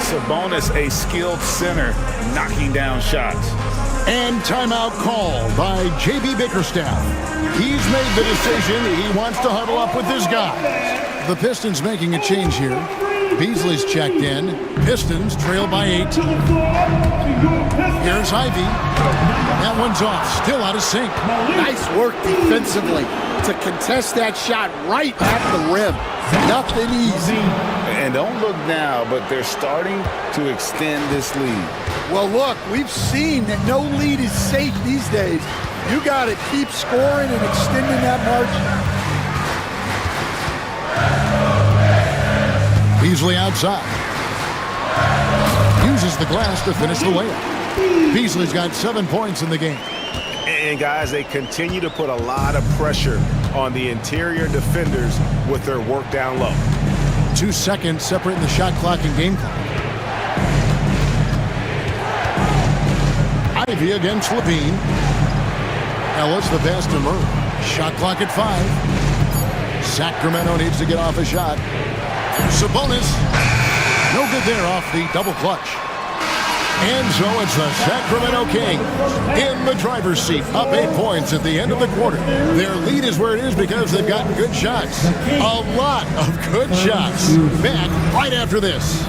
K: Sabonis, a skilled center, knocking down shots.
G: And timeout call by J.B. Bickerstaff. He's made the decision. He wants to huddle up with his guys. The Pistons making a change here. Beasley's checked in. Pistons trail by 8. Here's Ivey. That one's off. Still out of sync.
C: Nice work defensively to contest that shot right at the rim. Nothing easy.
I: And don't look now, but they're starting to extend this lead.
C: Well, look, we've seen that no lead is safe these days. You got to keep scoring and extending that margin.
G: Beasley outside. Uses the glass to finish the layup. Beasley's got 7 points in the game.
K: And guys, they continue to put a lot of pressure on the interior defenders with their work down low.
G: 2 seconds separating the shot clock and game clock. Ivey against Levine. Ellis the pass to Murray. Shot clock at 5. Sacramento needs to get off a shot. Sabonis. No good there off the double clutch. And so it's the Sacramento Kings in the driver's seat, up 8 points at the end of the quarter. Their lead is where it is because they've gotten good shots. A lot of good shots. Back right after this.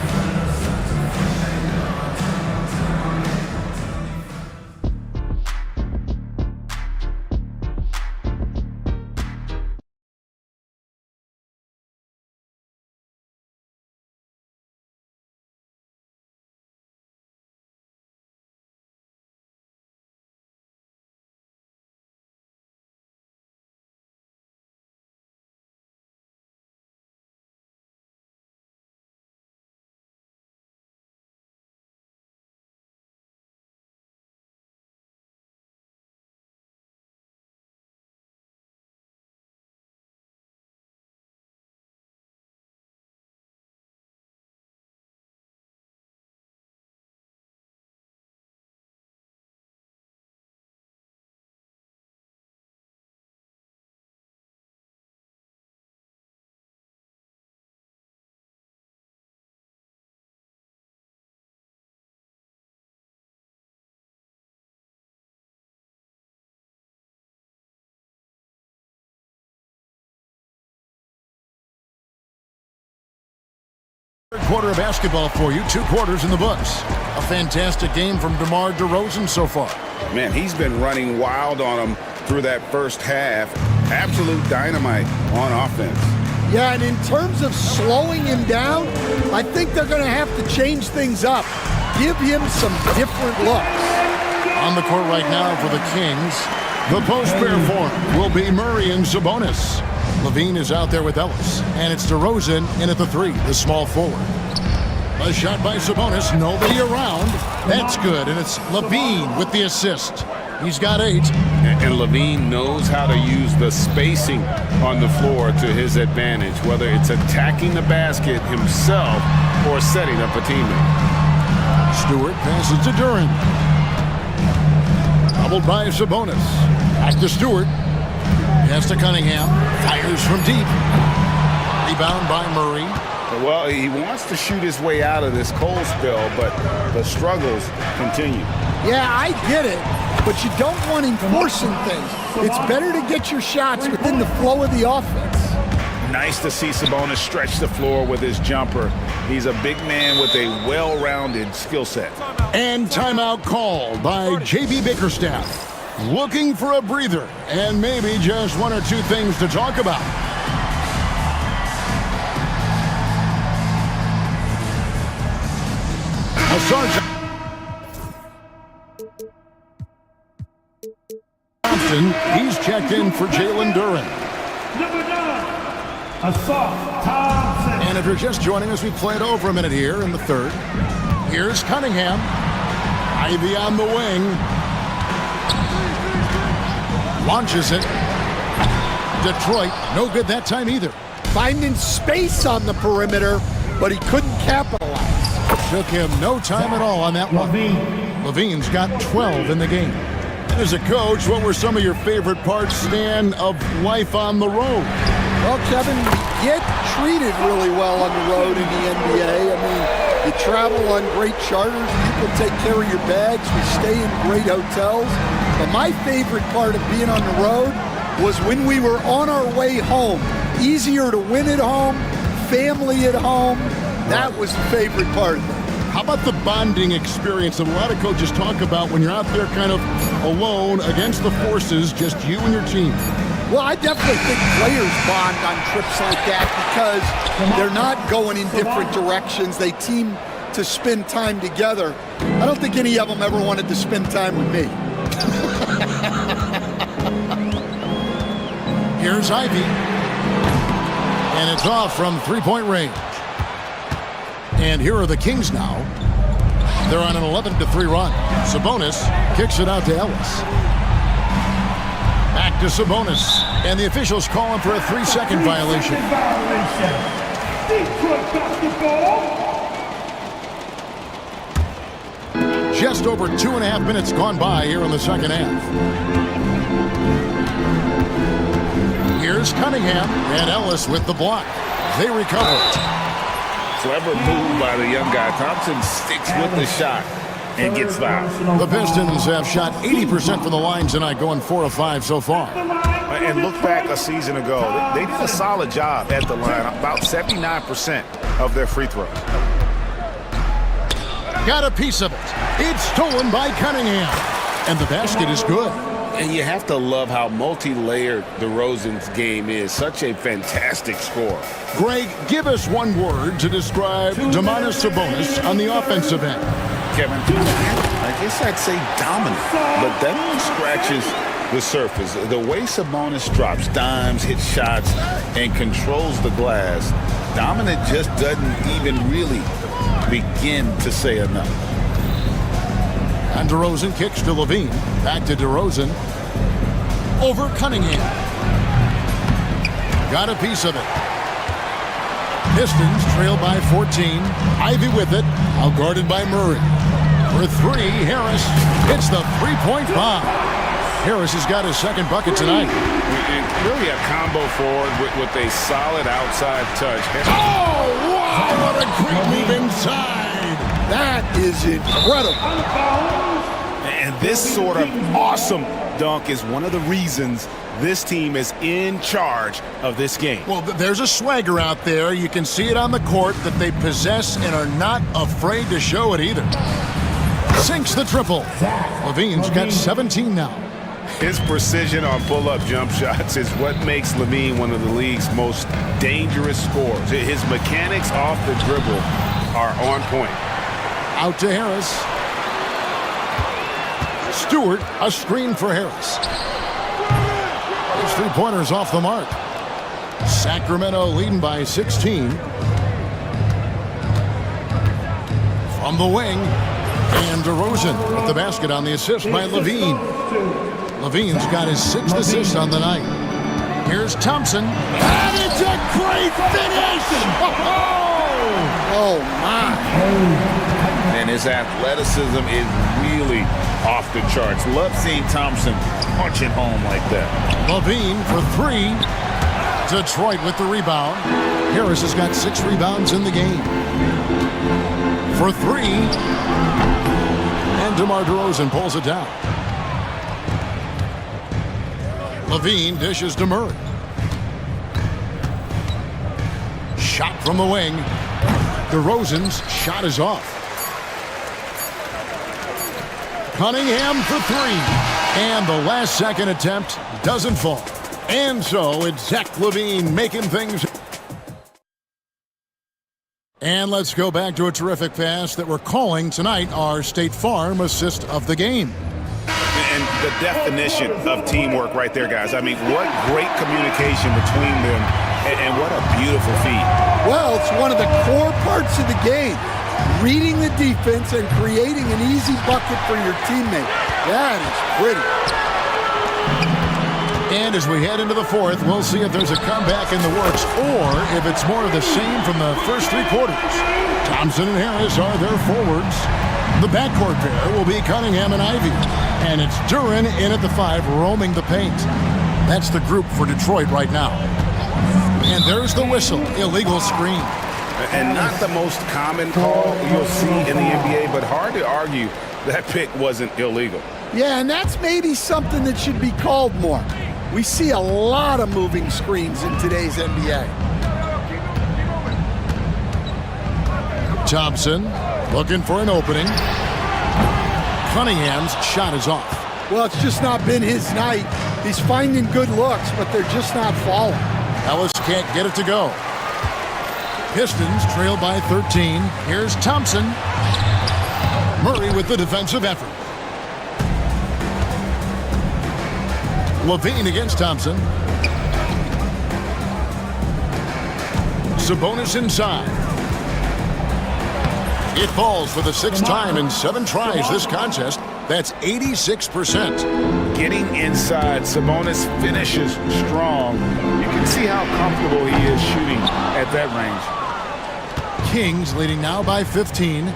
G: Third quarter of basketball for you, 2 quarters in the books. A fantastic game from DeMar DeRozan so far.
K: Man, he's been running wild on him through that first half. Absolute dynamite on offense.
C: Yeah, and in terms of slowing him down, I think they're going to have to change things up. Give him some different looks.
G: On the court right now for the Kings, the post pair form will be Murray and Sabonis. Levine is out there with Ellis, and it's DeRozan in at the 3, the small forward. A shot by Sabonis, nobody around. That's good, and it's Levine with the assist. He's got 8.
K: And Levine knows how to use the spacing on the floor to his advantage, whether it's attacking the basket himself or setting up a teammate.
G: Stewart passes to Duran. Doubled by Sabonis. Back to Stewart. Pass to Cunningham. Fires from deep. Rebound by Murray.
K: Well, he wants to shoot his way out of this cold spell, but the struggles continue.
C: Yeah, I get it, but you don't want him forcing things. It's better to get your shots within the flow of the offense.
K: Nice to see Sabonis stretch the floor with his jumper. He's a big man with a well-rounded skill set.
G: And timeout called by J.B. Bickerstaff. Looking for a breather and maybe just 1 or 2 things to talk about. Thompson, he's checked in for Jalen Duran.
D: Number 9, Thompson.
G: And if you're just joining us, we played over a minute here in the 3rd. Here's Cunningham. Ivy on the wing. Launches it. Detroit, no good that time either.
C: Finding space on the perimeter, but he couldn't capitalize.
G: Took him no time at all on that one. Levine's got 12 in the game. And as a coach, what were some of your favorite parts, Stan, of life on the road?
C: Well, Kevin, you get treated really well on the road in the NBA. I mean, you travel on great charters. People take care of your bags. We stay in great hotels. But my favorite part of being on the road was when we were on our way home. Easier to win at home, family at home. That was the favorite part of it.
G: How about the bonding experience that a lot of coaches talk about when you're out there kind of alone against the forces, just you and your team?
C: Well, I definitely think players bond on trips like that because they're not going in different directions. They team to spend time together. I don't think any of them ever wanted to spend time with me.
G: Here's Ivy. And it's off from 3-point range. And here are the Kings now. They're on an 11-3 run. Sabonis kicks it out to Ellis. Back to Sabonis. And the officials call him for a 3-second violation. Just over 2.5 minutes gone by here in the second half. Here's Cunningham and Ellis with the block. They recover.
K: Clever move by the young guy. Thompson sticks with the shot.
I: and gets fouled.
G: The Pistons have shot 80% from the line tonight, going 4 of 5 so far.
K: And look back a season ago, they did a solid job at the line, about 79% of their free throws.
G: Got a piece of it. It's stolen by Cunningham. And the basket is good.
I: And you have to love how multi-layered DeRozan's game is. Such a fantastic scorer.
G: Greg, give us one word to describe Domantas Sabonis on the offensive end.
I: Kevin, I guess I'd say dominant, but that only scratches the surface. The way Sabonis drops dimes, hits shots, and controls the glass, dominant just doesn't even really begin to say enough.
G: And DeRozan kicks to Levine. Back to DeRozan. Over Cunningham. Got a piece of it. Pistons trail by 14. Ivy with it. Out guarded by Murray. For 3, Harris hits the three-point bomb. Harris has got his second bucket tonight.
K: Really a combo forward with a solid outside touch.
G: Oh, wow! What a quick move inside.
C: That is incredible.
K: And this sort of awesome dunk is one of the reasons this team is in charge of this game.
G: Well, there's a swagger out there. You can see it on the court that they possess and are not afraid to show it either. Sinks the triple. Levine's got 17 now.
K: His precision on pull-up jump shots is what makes Levine one of the league's most dangerous scorers. His mechanics off the dribble are on point.
G: Out to Harris. Stewart, a screen for Harris. His three-pointer's off the mark. Sacramento leading by 16. From the wing, and DeRozan with the basket on the assist by Levine. Levine's got his 6th assist on the night. Here's Thompson. And it's a great finish!
C: Oh, my.
I: And his athleticism is really off the charts. Love seeing Thompson punch it home like that.
G: Levine for 3. Detroit with the rebound. Harris has got 6 rebounds in the game. For 3. And DeMar DeRozan pulls it down. Levine dishes to Murray. Shot from the wing. DeRozan's shot is off. Cunningham for 3. And the last second attempt doesn't fall. And so it's Zach Levine making things. And let's go back to a terrific pass that we're calling tonight our State Farm assist of the game.
K: And the definition of teamwork right there, guys. I mean, what great communication between them, and what a beautiful feat.
C: Well, it's one of the core parts of the game. Reading the defense and creating an easy bucket for your teammate. That is pretty.
G: And as we head into the 4th, we'll see if there's a comeback in the works or if it's more of the same from the first 3 quarters. Thompson and Harris are their forwards. The backcourt pair will be Cunningham and Ivy. And it's Duren in at the 5, roaming the paint. That's the group for Detroit right now. And there's the whistle, illegal screen.
K: And not the most common call you'll see in the NBA, but hard to argue that pick wasn't illegal.
C: Yeah, and that's maybe something that should be called more. We see a lot of moving screens in today's NBA.
G: Thompson looking for an opening. Cunningham's shot is off.
C: Well, it's just not been his night. He's finding good looks, but they're just not falling.
G: Ellis can't get it to go. Pistons trail by 13. Here's Thompson. Murray with the defensive effort. Levine against Thompson. Sabonis inside. It falls for the 6th time in 7 tries this contest. That's 86%.
K: Getting inside, Sabonis finishes strong. You can see how comfortable he is shooting at that range.
G: Kings leading now by 15.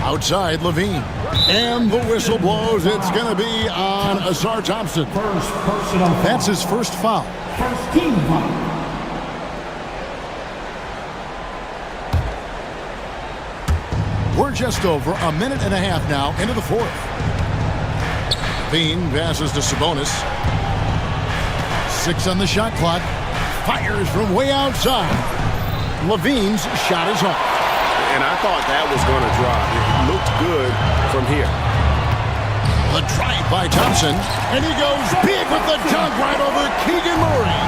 G: Outside, Levine. And the whistle blows. It's going to be on Ausar Thompson. That's his first foul.
E: First team foul.
G: We're just over a minute and a half now into the fourth. Bean passes to Sabonis. 6 on the shot clock. Fires from way outside. Levine's shot is off.
B: And I thought that was going to drop. It looked good from here.
G: The drive by Thompson, and he goes big with the dunk right over Keegan Murray.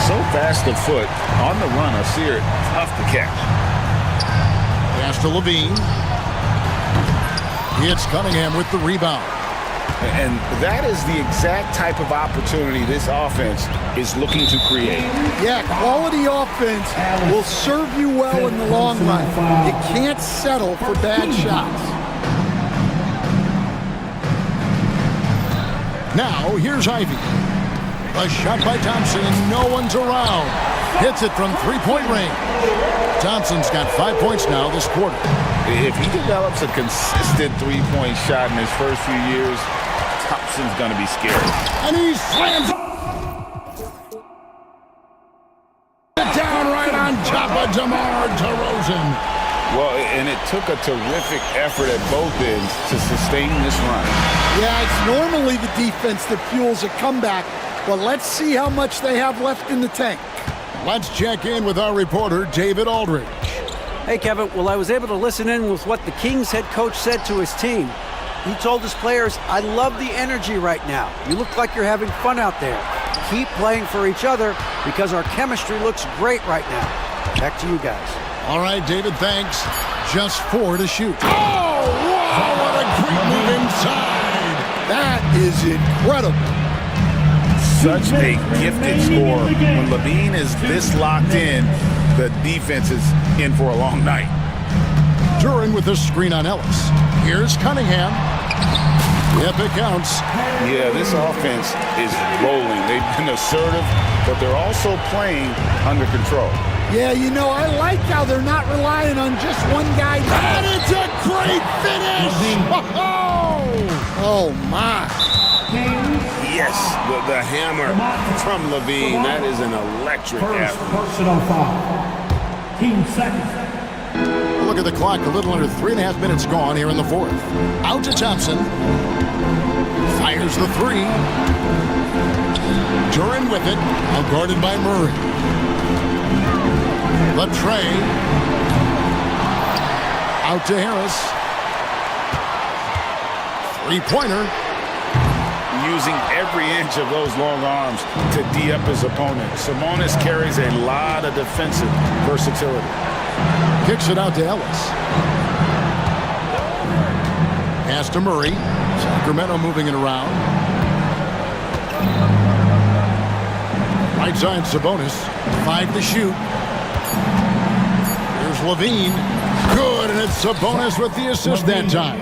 I: So fast of foot on the run, I see her tough to catch.
G: Pass to Levine. It's Cunningham with the rebound.
I: And that is the exact type of opportunity this offense is looking to create.
C: Yeah, quality offense will serve you well in the long run. You can't settle for bad shots.
G: Now, here's Ivy. A shot by Thompson, and no one's around. Hits it from three-point range. Thompson's got 5 points now this quarter.
I: If he develops a consistent three-point shot in his first few years, Thompson's going to be scary.
G: And he slams it down right on top of DeMar DeRozan.
I: Well, and it took a terrific effort at both ends to sustain this run.
C: Yeah, it's normally the defense that fuels a comeback, but let's see how much they have left in the tank.
G: Let's check in with our reporter, David Aldridge.
H: Hey, Kevin. Well, I was able to listen in with what the Kings head coach said to his team. He told his players, I love the energy right now. You look like you're having fun out there. Keep playing for each other because our chemistry looks great right now. Back to you guys.
G: All right, David, thanks. Just 4 to shoot. Oh, wow, what a great move inside.
C: That is incredible.
I: Such a gifted scorer. When Levine is this locked in, the defense is in for a long night.
G: Duran with a screen on Ellis. Here's Cunningham. Yep, it counts.
I: Yeah, this offense is rolling. They've been assertive, but they're also playing under control.
C: Yeah, you know, I like how they're not relying on just one guy.
G: And it's a great finish!
C: Oh, my.
I: Yes, the hammer from Levine. That is an electric effort.
E: Personal foul. Team second.
G: Look at the clock. A little under 3.5 minutes gone here in the fourth. Out to Thompson. Fires the three. Duran with it. Now guarded by Murray. The tray. Out to Harris. Three-pointer.
I: Using every inch of those long arms to D up his opponent. Sabonis carries a lot of defensive versatility.
G: Kicks it out to Ellis. Pass to Murray. Sacramento moving it around. Right side Sabonis. 5 to shoot. Here's Levine. Good, and it's Sabonis with the assist that time.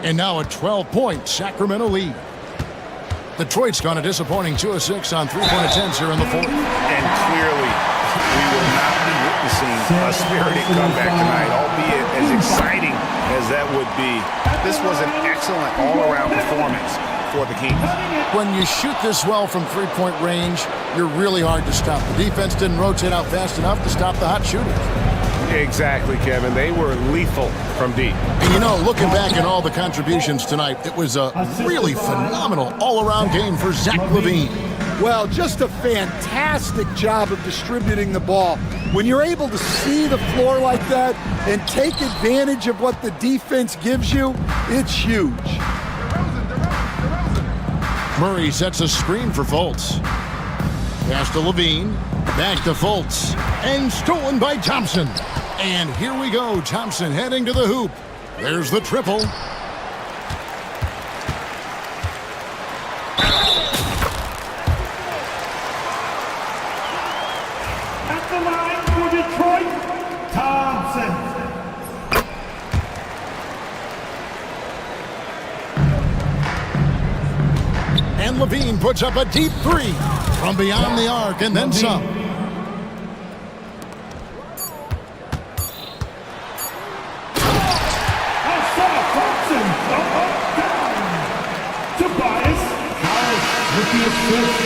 G: And now a 12-point Sacramento lead. Detroit's gone a disappointing 2 of 6 on 3-point attempts here in the fourth.
I: And clearly, we will not be witnessing a spirited comeback tonight, albeit as exciting as that would be. This was an excellent all-around performance for the Kings.
G: When you shoot this well from three-point range, you're really hard to stop. The defense didn't rotate out fast enough to stop the hot shooters.
B: Exactly, Kevin. They were lethal from deep.
G: And you know, looking back at all the contributions tonight, it was a really phenomenal all-around game for Zach LaVine.
C: Well, just a fantastic job of distributing the ball. When you're able to see the floor like that and take advantage of what the defense gives you, it's huge.
G: Murray sets a screen for Fultz. Pass to Levine. Back to Fultz. And stolen by Thompson. And here we go. Thompson heading to the hoop. There's the triple.
D: At the line for Detroit, Thompson.
G: And Levine puts up a deep three from beyond the arc and then some.
D: Tobias Harris with the assist.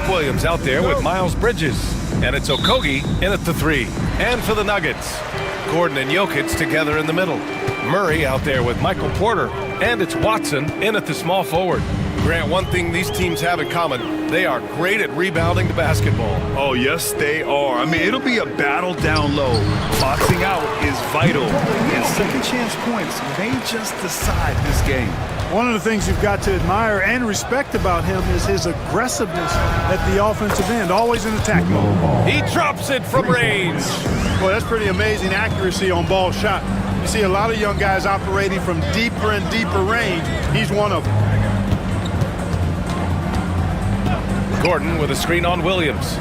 B: Williams out there with Miles Bridges. And it's Okogie in at the 3. And for the Nuggets, Gordon and Jokic together in the middle. Murray out there with Michael Porter. And it's Watson in at the small forward. Grant, one thing these teams have in common, they are great at rebounding the basketball.
A: Oh, yes, they are. I mean, it'll be a battle down low. Boxing out is vital. And second chance points may just decide this game.
J: One of the things you've got to admire and respect about him is his aggressiveness at the offensive end, always in attack mode.
B: He drops it from range.
J: Boy, that's pretty amazing accuracy on ball shot. You see a lot of young guys operating from deeper and deeper range. He's one of them.
B: Gordon with a screen on Williams.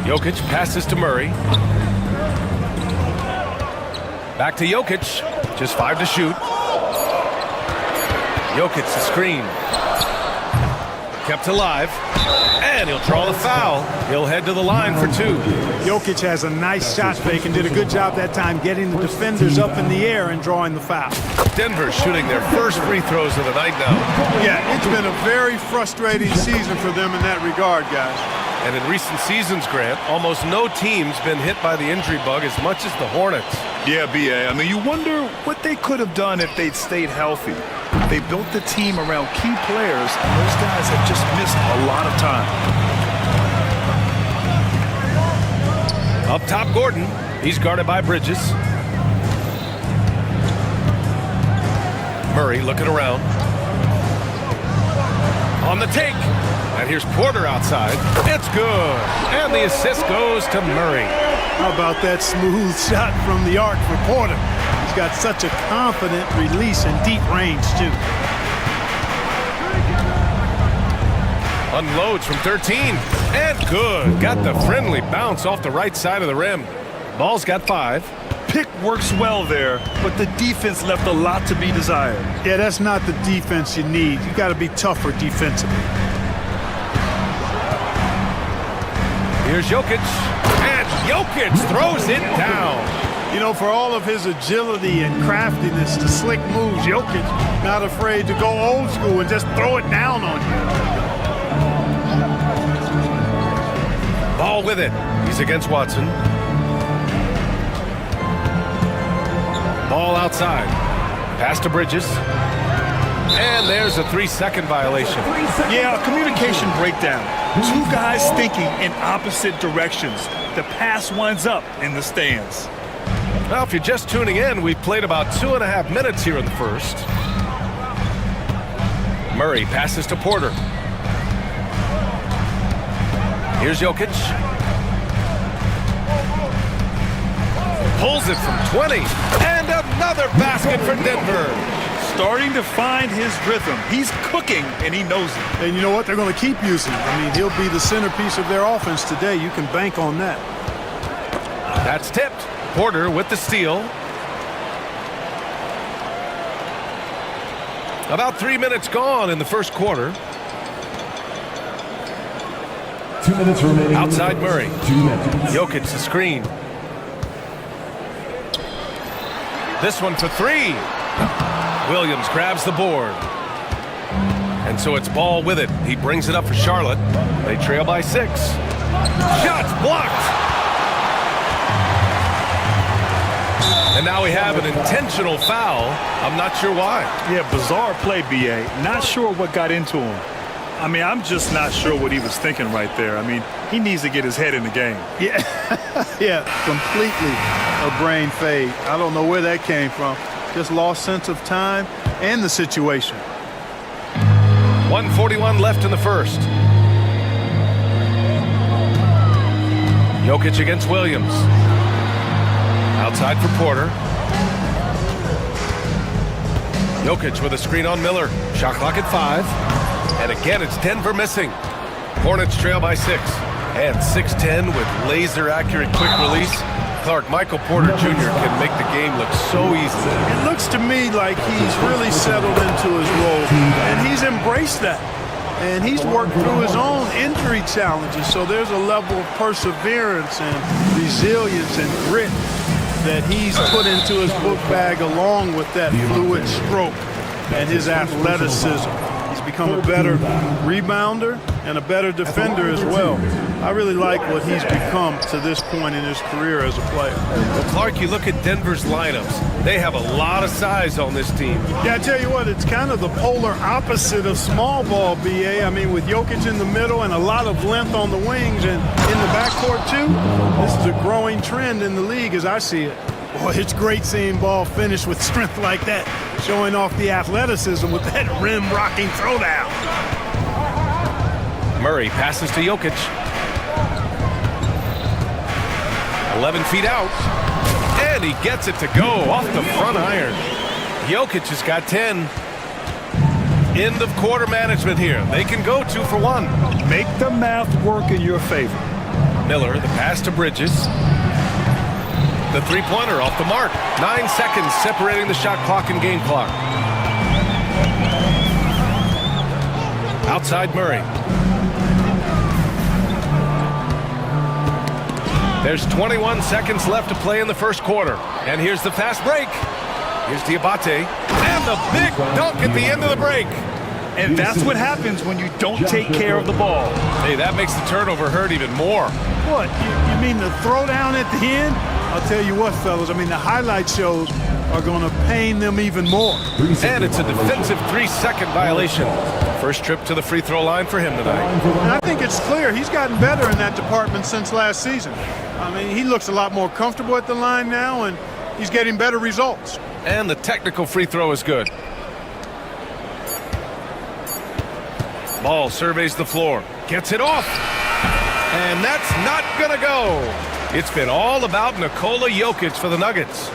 B: Jokic passes to Murray. Back to Jokic. Just 5 to shoot. Jokic the screen. Kept alive. And he'll draw the foul. He'll head to the line for 2.
J: Jokic has a nice shot fake and did a good job that time getting the defenders up in the air and drawing the foul.
B: Denver shooting their first free throws of the night now.
J: Yeah, it's been a very frustrating season for them in that regard, guys.
B: And in recent seasons, Grant, almost no team's been hit by the injury bug as much as the Hornets.
A: Yeah, B.A. I mean, you wonder what they could have done if they'd stayed healthy. They built the team around key players, and those guys have just missed a lot of time.
B: Up top, Gordon. He's guarded by Bridges. Murray looking around. On the take. And here's Porter outside. It's good. And the assist goes to Murray.
J: How about that smooth shot from the arc for Porter? He's got such a confident release in deep range, too.
B: Unloads from 13. And good. Got the friendly bounce off the right side of the rim. Ball's got 5.
A: Pick works well there, but the defense left a lot to be desired.
J: Yeah, that's not the defense you need. You got to be tougher defensively.
B: Here's Jokic. And Jokic throws it down.
J: You know, for all of his agility and craftiness to slick moves, Jokic not afraid to go old school and just throw it down on you.
B: Ball with it. He's against Watson. Ball outside. Pass to Bridges. And there's a 3-second violation.
A: Yeah, a communication breakdown. 2 guys thinking in opposite directions. The pass winds up in the stands.
B: Well, if you're just tuning in, we've played about 2.5 minutes here in the first. Murray passes to Porter. Here's Jokic. Pulls it from 20. And another basket for Denver.
A: Starting to find his rhythm. He's cooking, and he knows it.
J: And you know what? They're going to keep using him. I mean, he'll be the centerpiece of their offense today. You can bank on that.
B: That's tipped. Porter with the steal. About 3 minutes gone in the first quarter.
E: 2 minutes remaining.
B: Outside Murray.
E: 2 minutes.
B: Jokic the screen. This one for 3. Williams grabs the board. And so it's Ball with it. He brings it up for Charlotte. They trail by 6. Shots blocked. And now we have an intentional foul. I'm not sure why.
A: Yeah, bizarre play, B.A. Not sure what got into him. I mean, I'm just not sure what he was thinking right there. I mean, he needs to get his head in the game.
J: Yeah, yeah, completely a brain fade. I don't know where that came from. Just lost sense of time and the situation.
B: 1:41 left in the first. Jokic against Williams. Outside for Porter. Jokic with a screen on Miller. Shot clock at 5. And again, it's Denver missing. Hornets trail by 6. And 6'10" with laser-accurate quick release. Clark, Michael Porter Jr. can make the game look so easy.
J: It looks to me like he's really settled into his role, and he's embraced that. And he's worked through his own injury challenges, so there's a level of perseverance and resilience and grit that he's put into his book bag along with that fluid stroke and his athleticism. He's He's become a better rebounder and a better defender as well. I really like what he's become to this point in his career as a player.
B: Well, Clark, you look at Denver's lineups. They have a lot of size on this team.
J: Yeah, I tell you what, it's kind of the polar opposite of small ball, BA. I mean, with Jokic in the middle and a lot of length on the wings and in the backcourt too, this is a growing trend in the league as I see it. Boy, it's great seeing ball finish with strength like that, showing off the athleticism with that rim-rocking throwdown.
B: Murray passes to Jokic. 11 feet out. And he gets it to go off the front iron. Jokic has got 10. End of quarter management here. They can go 2 for 1.
A: Make the math work in your favor.
B: Miller, the pass to Bridges. The three-pointer off the mark. 9 seconds separating the shot clock and game clock. Outside Murray. There's 21 seconds left to play in the first quarter. And here's the fast break. Here's Diabate. And the big dunk at the end of the break.
A: And that's what happens when you don't take care of the ball.
B: Hey, that makes the turnover hurt even more.
J: What, you mean the throwdown at the end? I'll tell you what, fellas, I mean, the highlight shows are going to pain them even more.
B: And it's a defensive 3-second violation. First trip to the free throw line for him tonight.
J: And I think it's clear he's gotten better in that department since last season. I mean, he looks a lot more comfortable at the line now, and he's getting better results.
B: And the technical free throw is good. Ball surveys the floor, gets it off. And that's not gonna go. It's been all about Nikola Jokic for the Nuggets.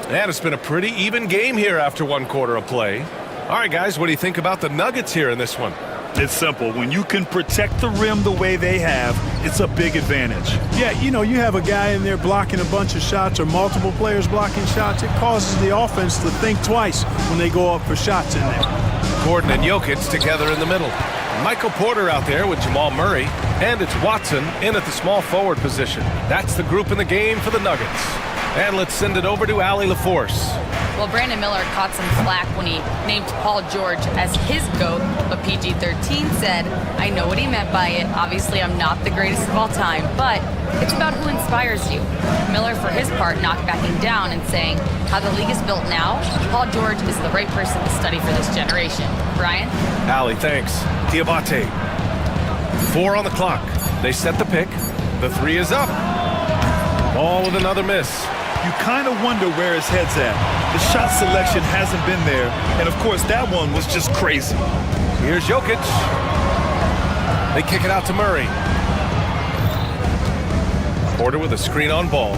B: And it's been a pretty even game here after 1 quarter of play. All right, guys, what do you think about the Nuggets here in this one?
A: It's simple. When you can protect the rim the way they have, it's a big advantage.
J: Yeah, you know, you have a guy in there blocking a bunch of shots or multiple players blocking shots. It causes the offense to think twice when they go up for shots in there.
B: Gordon and Jokic together in the middle. Michael Porter out there with Jamal Murray. And it's Watson in at the small forward position. That's the group in the game for the Nuggets. And let's send it over to Allie LaForce.
F: Well, Brandon Miller caught some flack when he named Paul George as his GOAT, but PG-13 said, I know what he meant by it. Obviously, I'm not the greatest of all time, but it's about who inspires you. Miller, for his part, not backing down and saying, how the league is built now, Paul George is the right person to study for this generation. Brian?
B: Allie, thanks. Diabate. 4 on the clock. They set the pick. The 3 is up. Ball with another miss.
A: You kind of wonder where his head's at. The shot selection hasn't been there, and of course that one was just crazy.
B: Here's Jokic. They kick it out to Murray. Porter with a screen on Ball.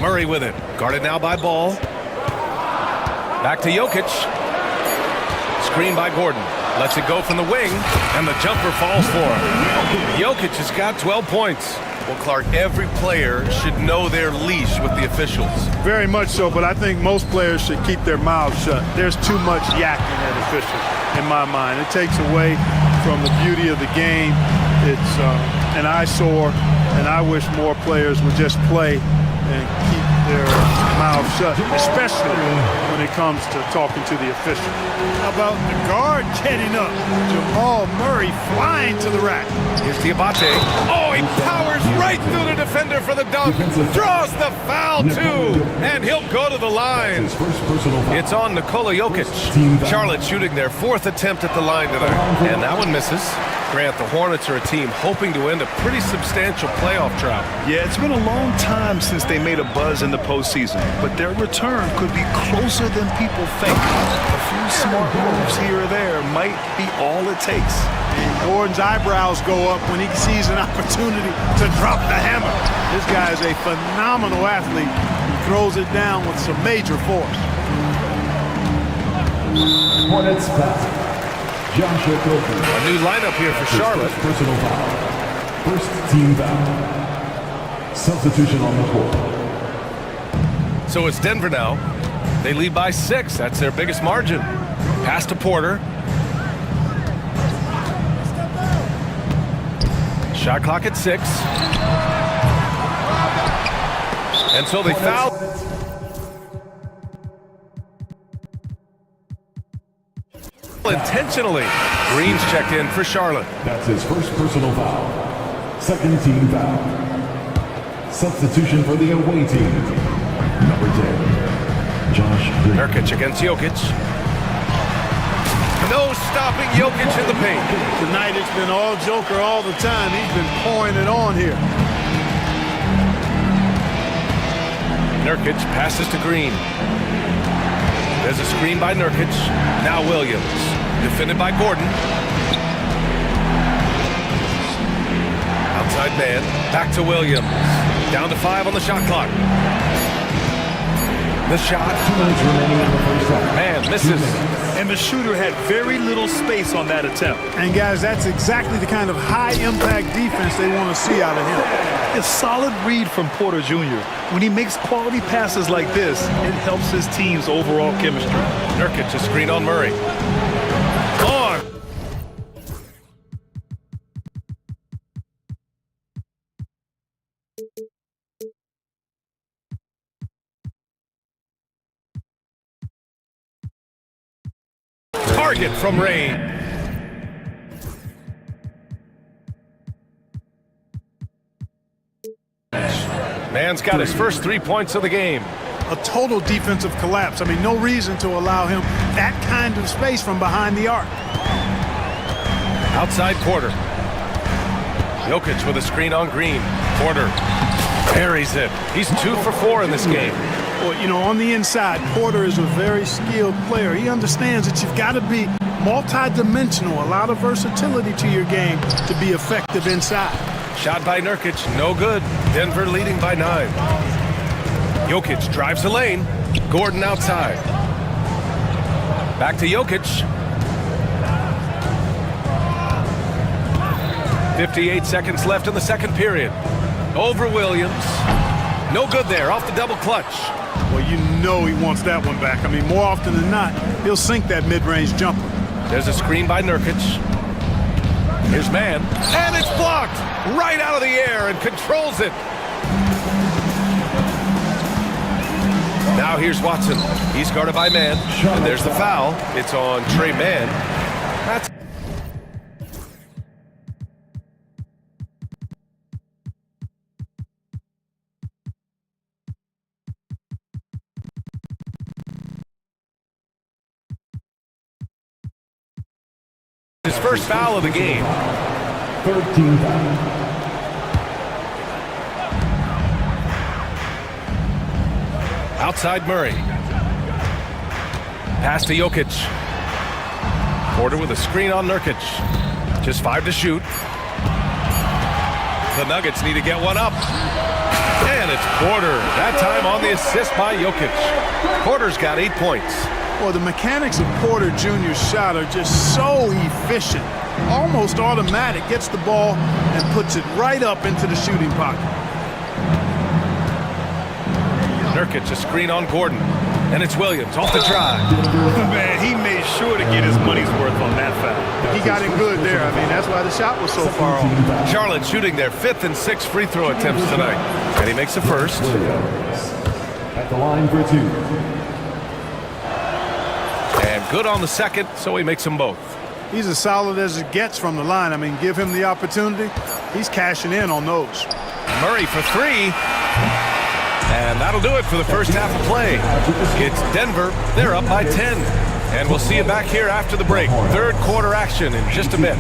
B: Murray with it. Guarded now by Ball. Back to Jokic. Screen by Gordon. Lets it go from the wing, and the jumper falls for him. Jokic has got 12 points. Well, Clark, every player should know their leash with the officials.
J: Very much so, but I think most players should keep their mouths shut. There's too much yakking at officials, in my mind. It takes away from the beauty of the game. It's an eyesore, and I wish more players would just play and keep their mouths shut, especially when it comes to talking to the official. How about the guard getting up? Jamal Murray flying to the rack.
B: Here's Diabate. Oh, he powers right through the defender for the dunk. Draws the foul, too. And he'll go to the line. It's on Nikola Jokic. Charlotte shooting their 4th attempt at the line tonight. And that one misses. Grant, the Hornets are a team hoping to end a pretty substantial playoff drought.
A: Yeah, it's been a long time since they made a buzz in the postseason, but their return could be closer than people think. A few smart moves here or there might be all it takes.
J: And Gordon's eyebrows go up when he sees an opportunity to drop the hammer. This guy is a phenomenal athlete. He throws it down with some major force.
E: Hornets pass.
B: A new lineup here for Charlotte.
E: Personal foul. First team foul. Substitution on the court.
B: So it's Denver now. They lead by 6. That's their biggest margin. Pass to Porter. Shot clock at 6. And so they foul. Intentionally. Green's checked in for Charlotte.
E: That's his first personal foul. Second team foul. Substitution for the away team. Number 10, Josh Green.
B: Nurkic against Jokic. No stopping Jokic in the paint.
J: Tonight it's been all Joker all the time. He's been pouring it on here.
B: Nurkic passes to Green. There's a screen by Nurkic. Now Williams. Defended by Gordon. Outside man. Back to Williams. Down to 5 on the shot clock. The shot.
E: 2 minutes remaining in the first half.
B: Man misses.
A: And the shooter had very little space on that attempt.
J: And guys, that's exactly the kind of high-impact defense they want to see out of him.
A: A solid read from Porter Jr. When he makes quality passes like this, it helps his team's overall chemistry.
B: Nurkic a screen on Murray. On. Target from Ray. Man's got his first 3 points of the game.
J: A total defensive collapse. I mean, no reason to allow him that kind of space from behind the arc.
B: Outside Porter. Jokic with a screen on Green. Porter buries it. He's 2 for 4 in this game.
J: Well, you know, on the inside, Porter is a very skilled player. He understands that you've got to be multi-dimensional, a lot of versatility to your game to be effective inside.
B: Shot by Nurkic, no good. Denver leading by 9. Jokic drives the lane. Gordon outside. Back to Jokic. 58 seconds left in the second period. Over Williams. No good there, off the double clutch.
J: Well, you know he wants that one back. I mean, more often than not, he'll sink that mid-range jumper.
B: There's a screen by Nurkic. Here's man, and it's blocked right out of the air and controls it. Now here's Watson. He's guarded by man, and there's the foul. It's on Trey Mann. That's his first foul of the game.
E: 13 foul.
B: Outside Murray. Pass to Jokic. Porter with a screen on Nurkic. Just 5 to shoot. The Nuggets need to get one up. And it's Porter. That time on the assist by Jokic. Porter's got 8 points.
J: Well, the mechanics of Porter Jr.'s shot are just so efficient. Almost automatic. Gets the ball and puts it right up into the shooting pocket.
B: Nurkic a screen on Gordon. And it's Williams off the drive.
A: Man, he made sure to get his money's worth on that foul.
J: He got it good there. I mean, that's why the shot was so far off.
B: Charlotte shooting their 5th and 6th free throw attempts tonight. And he makes the first.
E: At the line for 2.
B: And good on the second, so he makes them both.
J: He's as solid as it gets from the line. I mean, give him the opportunity. He's cashing in on those.
B: Murray for 3. And that'll do it for the first half of play. It's Denver. They're up by 10. And we'll see you back here after the break. Third quarter action in just a bit.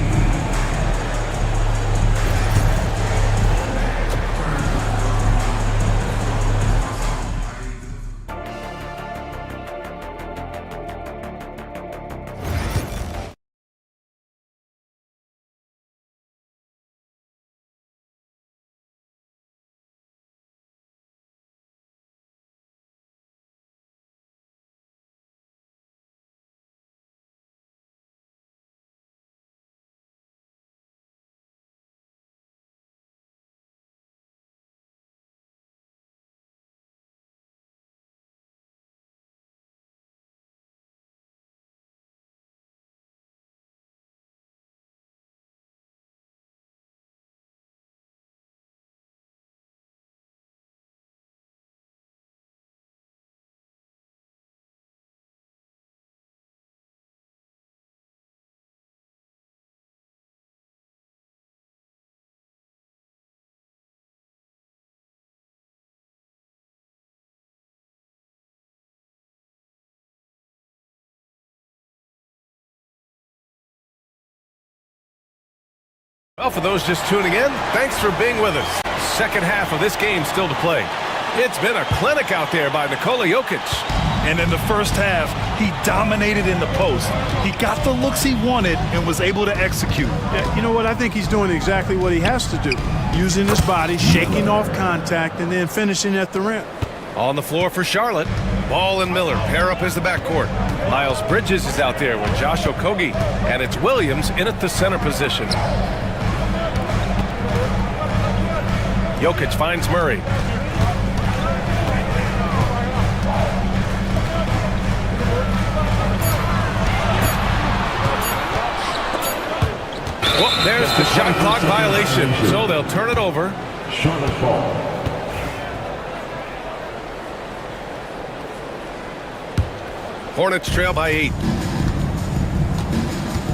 B: Well, for those just tuning in, thanks for being with us. Second half of this game still to play. It's been a clinic out there by Nikola Jokic.
A: And in the first half, he dominated in the post. He got the looks he wanted and was able to execute.
J: Yeah, you know what? I think he's doing exactly what he has to do. Using his body, shaking off contact, and then finishing at the rim.
B: On the floor for Charlotte, Ball and Miller pair up as the backcourt. Miles Bridges is out there with Josh Okogie, and it's Williams in at the center position. Jokic finds Murray. Well, there's the shot clock violation, so they'll turn it over.
E: Charlotte ball.
B: Hornets trail by 8.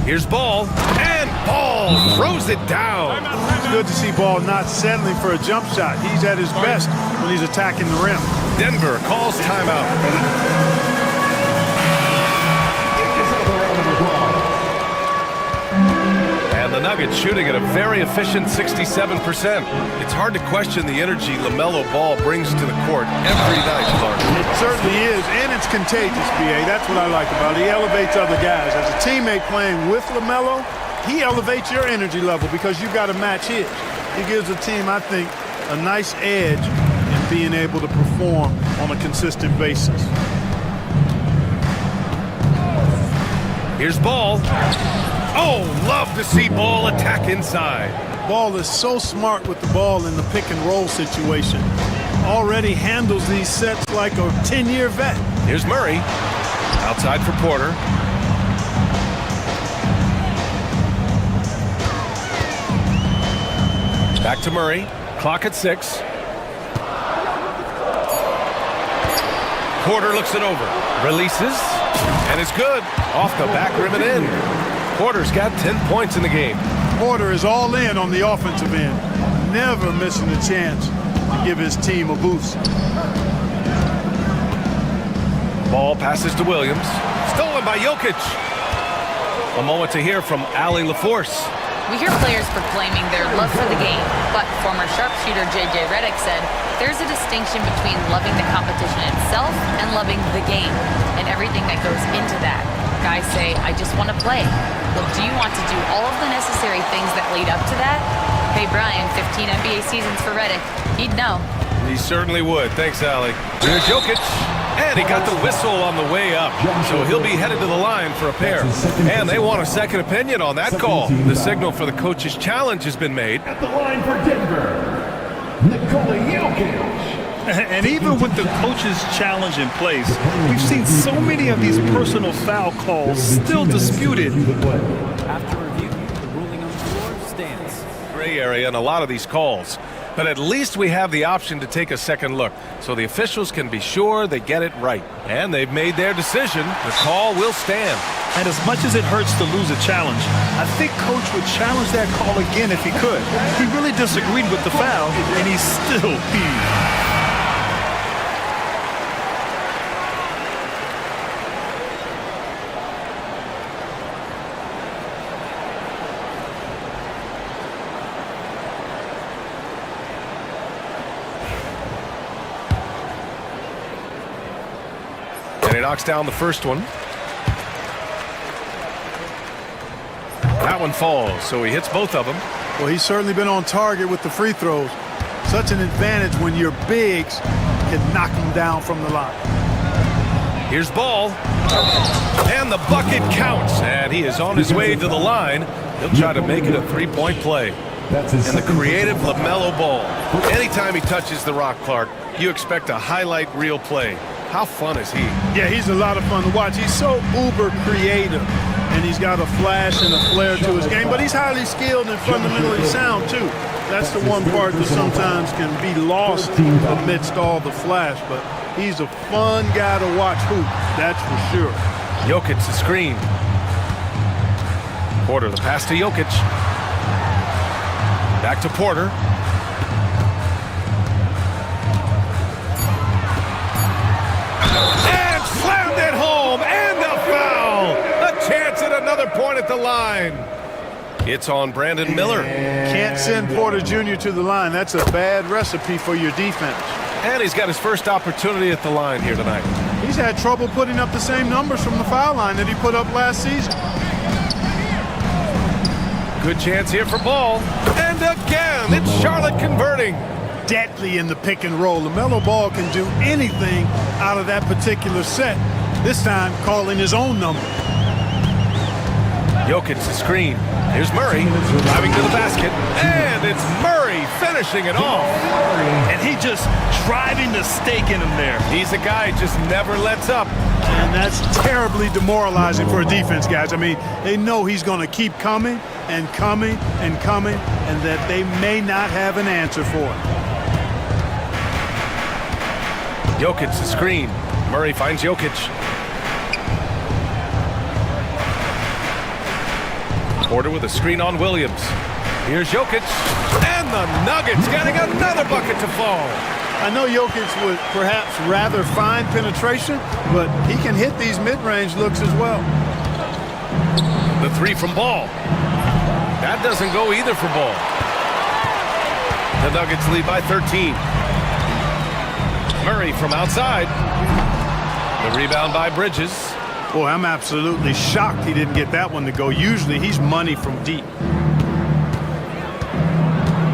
B: Here's Ball, and Ball throws it down.
J: It's good to see Ball not settling for a jump shot. He's at his best when he's attacking the rim.
B: Denver calls timeout. And the Nuggets shooting at a very efficient 67%. It's hard to question the energy LaMelo Ball brings to the court every night, Clark.
J: It certainly is, and it's contagious, B.A. That's what I like about it. He elevates other guys. As a teammate playing with LaMelo, he elevates your energy level because you've got to match his. He gives the team, I think, a nice edge in being able to perform on a consistent basis.
B: Here's Ball. Oh, love to see Ball attack inside.
J: Ball is so smart with the ball in the pick and roll situation. Already handles these sets like a 10-year vet.
B: Here's Murray. Outside for Porter. Back to Murray. Clock at 6. Porter looks it over. Releases. And it's good. Off the back rim and in. Porter's got 10 points in the game.
J: Porter is all in on the offensive end. Never missing a chance to give his team a boost.
B: Ball passes to Williams. Stolen by Jokic. A moment to hear from Allie LaForce.
F: We hear players proclaiming their love for the game, but former sharpshooter J.J. Redick said there's a distinction between loving the competition itself and loving the game and everything that goes into that. Guys say, I just want to play. Well, do you want to do all of the necessary things that lead up to that? Hey, Brian, 15 NBA seasons for Redick. He'd know.
B: He certainly would. Thanks, Allie. Here's Jokic. And he got the whistle on the way up. So he'll be headed to the line for a pair. And they want a second opinion on that call. The signal for the coach's challenge has been made.
E: At the line for Denver, Nikola Jokic.
A: And even with the coach's challenge in place, we've seen so many of these personal foul calls still disputed.
H: After review, the ruling on the floor stands.
B: Gray area in a lot of these calls. But at least we have the option to take a second look, so the officials can be sure they get it right. And they've made their decision. The call will stand.
A: And as much as it hurts to lose a challenge, I think Coach would challenge that call again if he could. He really disagreed with the foul, and he's still peeved.
B: And he knocks down the first one. That one falls, so he hits both of them.
J: Well, he's certainly been on target with the free throws. Such an advantage when your bigs can knock them down from the line.
B: Here's Ball. And the bucket counts. And he is on his way to the line. He'll try to make it a three-point play. And the creative LaMelo Ball. Anytime he touches the rock, Clark, you expect a highlight reel play. How fun is he?
J: Yeah, he's a lot of fun to watch. He's so uber creative, and he's got a flash and a flair to his game, but he's highly skilled and fundamentally sound, too. That's the one part that sometimes can be lost amidst all the flash, but he's a fun guy to watch hoop, that's for sure.
B: Jokic the screen. Porter the pass to Jokic. Back to Porter. And slammed it home, and the foul! A chance at another point at the line. It's on Brandon Miller.
J: Can't send Porter Jr. to the line. That's a bad recipe for your defense.
B: And he's got his first opportunity at the line here tonight.
J: He's had trouble putting up the same numbers from the foul line that he put up last season.
B: Good chance here for Ball. And again, it's Charlotte converting.
J: Deadly in the pick and roll. LaMelo Ball can do anything out of that particular set. This time, calling his own number.
B: Jokic the screen. Here's Murray driving to the basket. And it's Murray finishing it off.
A: And he just driving the stake in him there.
B: He's a guy who just never lets up.
J: And that's terribly demoralizing for a defense, guys. I mean, they know he's going to keep coming and coming and coming, and that they may not have an answer for it.
B: Jokic the screen. Murray finds Jokic. Porter with a screen on Williams. Here's Jokic. And the Nuggets getting another bucket to fall.
J: I know Jokic would perhaps rather find penetration, but he can hit these mid-range looks as well.
B: The three from Ball. That doesn't go either for Ball. The Nuggets lead by 13. Murray from outside. The rebound by Bridges.
J: Boy, I'm absolutely shocked he didn't get that one to go. Usually he's money from deep.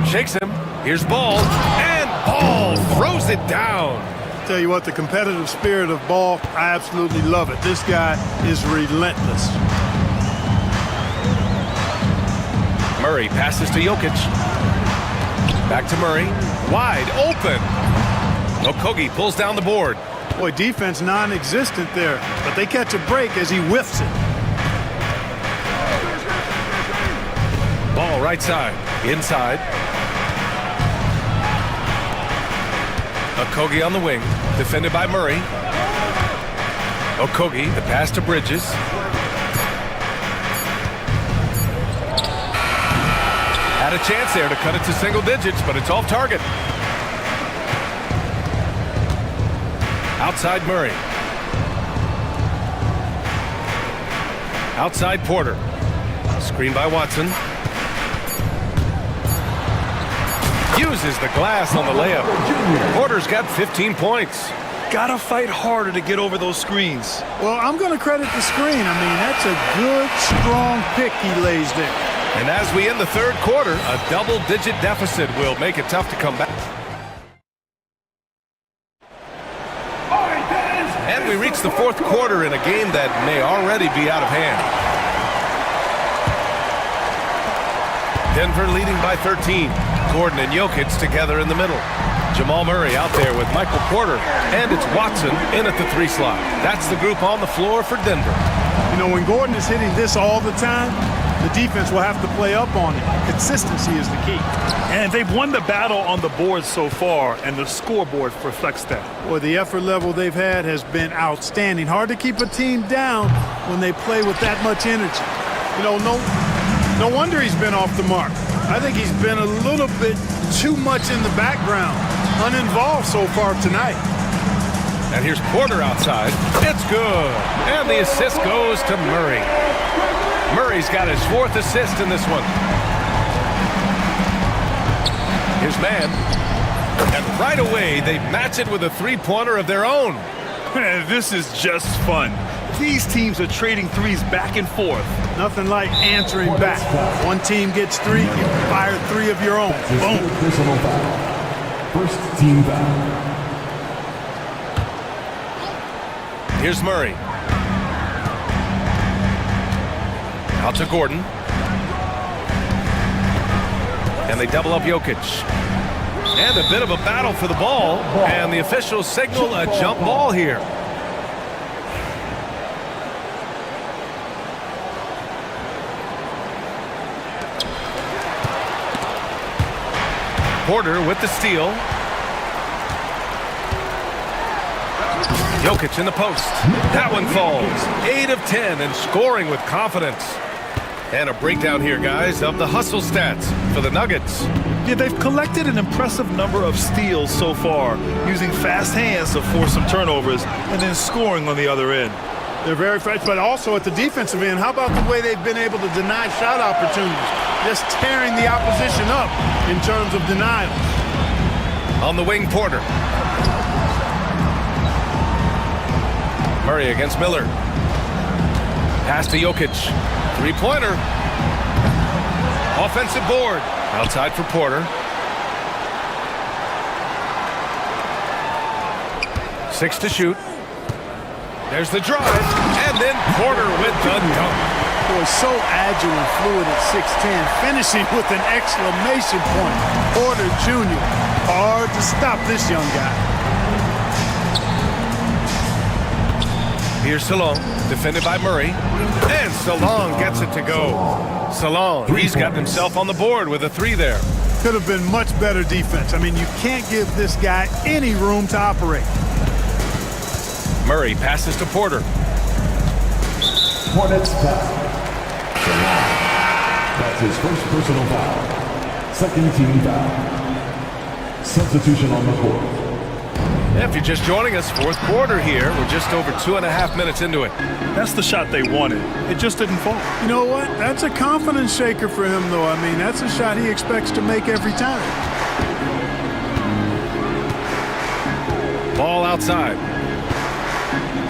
B: Shakes him. Here's Ball. And Ball throws it down.
J: Tell you what, the competitive spirit of Ball, I absolutely love it. This guy is relentless.
B: Murray passes to Jokic. Back to Murray. Wide open. Okogie pulls down the board.
J: Boy, defense non-existent there, but they catch a break as he whiffs it.
B: Ball right side. Inside. Okogie on the wing. Defended by Murray. Okogie, the pass to Bridges. Had a chance there to cut it to single digits, but it's off target. Outside Murray. Outside Porter. Screen by Watson. Uses the glass on the layup. Porter's got 15 points.
A: Gotta fight harder to get over those screens.
J: Well, I'm going to credit the screen. I mean, that's a good, strong pick he lays there.
B: And as we end the third quarter, a double-digit deficit will make it tough to come back. And we reach the fourth quarter in a game that may already be out of hand. Denver leading by 13. Gordon and Jokic together in the middle. Jamal Murray out there with Michael Porter. And it's Watson in at the three slot. That's the group on the floor for Denver.
J: You know, when Gordon is hitting this all the time, the defense will have to play up on it. Consistency is the key.
A: And they've won the battle on the board so far, and the scoreboard reflects that.
J: Boy, the effort level they've had has been outstanding. Hard to keep a team down when they play with that much energy. You know, no wonder he's been off the mark. I think he's been a little bit too much in the background, uninvolved so far tonight.
B: And here's Porter outside. It's good. And the assist goes to Murray. Murray's got his fourth assist in this one. Here's Mann. And right away, they match it with a three-pointer of their own.
A: This is just fun. These teams are trading threes back and forth.
J: Nothing like answering back. One team gets three, you fire three of your own. Boom.
E: Personal foul. First team foul.
B: Here's Murray. Out to Gordon. And they double up Jokic. And a bit of a battle for the ball. And the officials signal a jump ball here. Porter with the steal. Jokic in the post. That one falls. 8 of 10 and scoring with confidence. And a breakdown here, guys, of the hustle stats for the Nuggets.
A: Yeah, they've collected an impressive number of steals so far, using fast hands to force some turnovers and then scoring on the other end.
J: They're very fresh, but also at the defensive end, how about the way they've been able to deny shot opportunities? Just tearing the opposition up in terms of denials.
B: On the wing, Porter. Murray against Miller. Pass to Jokic. Three-pointer. Offensive board. Outside for Porter. 6 to shoot. There's the drive. And then Porter with the dunk.
J: Boy, so agile and fluid at 6'10", finishing with an exclamation point. Porter Jr. Hard to stop this young guy.
B: Here's Salon, defended by Murray. And Salon gets it to go. Salon, he's got himself on the board with a 3 there.
J: Could have been much better defense. I mean, you can't give this guy any room to operate.
B: Murray passes to Porter.
E: Hornets foul. That's his first personal foul. Second team foul. Substitution on the court.
B: If you're just joining us, fourth quarter here. We're just over 2.5 minutes into it.
A: That's the shot they wanted. It just didn't fall.
J: You know what? That's a confidence shaker for him, though. I mean, that's a shot he expects to make every time.
B: Ball outside.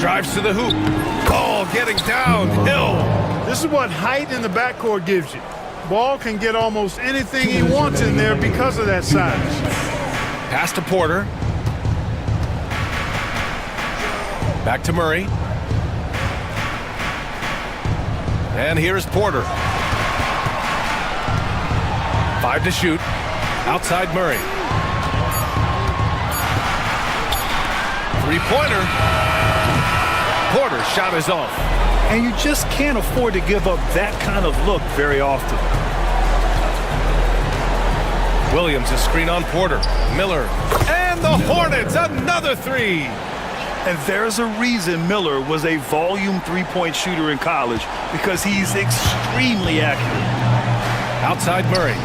B: Drives to the hoop. Ball getting downhill.
J: This is what height in the backcourt gives you. Ball can get almost anything he wants in there because of that size.
B: Pass to Porter. Back to Murray. And here's Porter. 5 to shoot. Outside Murray. Three-pointer. Porter's shot is off.
A: And you just can't afford to give up that kind of look very often.
B: Williams, a screen on Porter. Miller. And the Hornets, another 3.
A: And there's a reason Miller was a volume three-point shooter in college, because he's extremely accurate.
B: Outside Murray.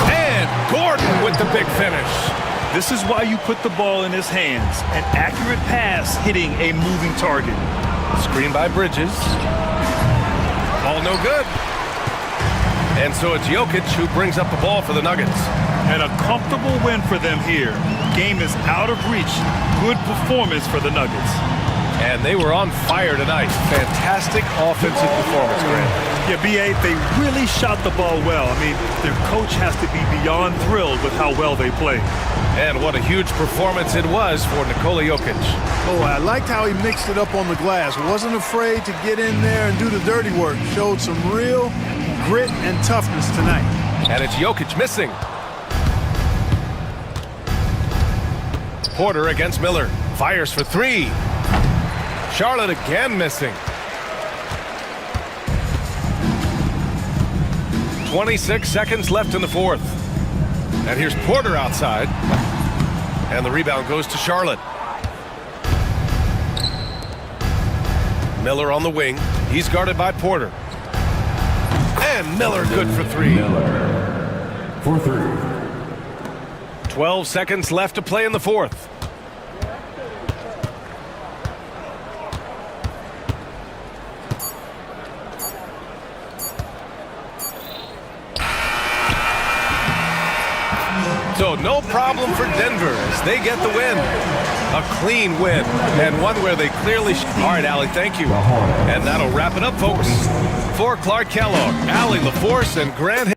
B: And Gordon with the big finish.
A: This is why you put the ball in his hands. An accurate pass hitting a moving target.
B: Screen by Bridges. Ball no good. And so it's Jokic who brings up the ball for the Nuggets.
A: And a comfortable win for them here. Game is out of reach. Good performance for the Nuggets.
B: And they were on fire tonight. Fantastic offensive performance, Grant.
A: Yeah, B.A., they really shot the ball well. I mean, their coach has to be beyond thrilled with how well they played.
B: And what a huge performance it was for Nikola Jokic.
J: Oh, I liked how he mixed it up on the glass. Wasn't afraid to get in there and do the dirty work. Showed some real grit and toughness tonight.
B: And it's Jokic missing. Porter against Miller. Fires for 3. Charlotte again missing. 26 seconds left in the fourth. And here's Porter outside. And the rebound goes to Charlotte. Miller on the wing. He's guarded by Porter. And Miller good for 3.
E: Miller for 3.
B: 12 seconds left to play in the fourth. So no problem for Denver as they get the win. A clean win, and one where they clearly... All right, Allie, thank you. And that'll wrap it up, folks. For Clark Kellogg, Allie LaForce, and Grant...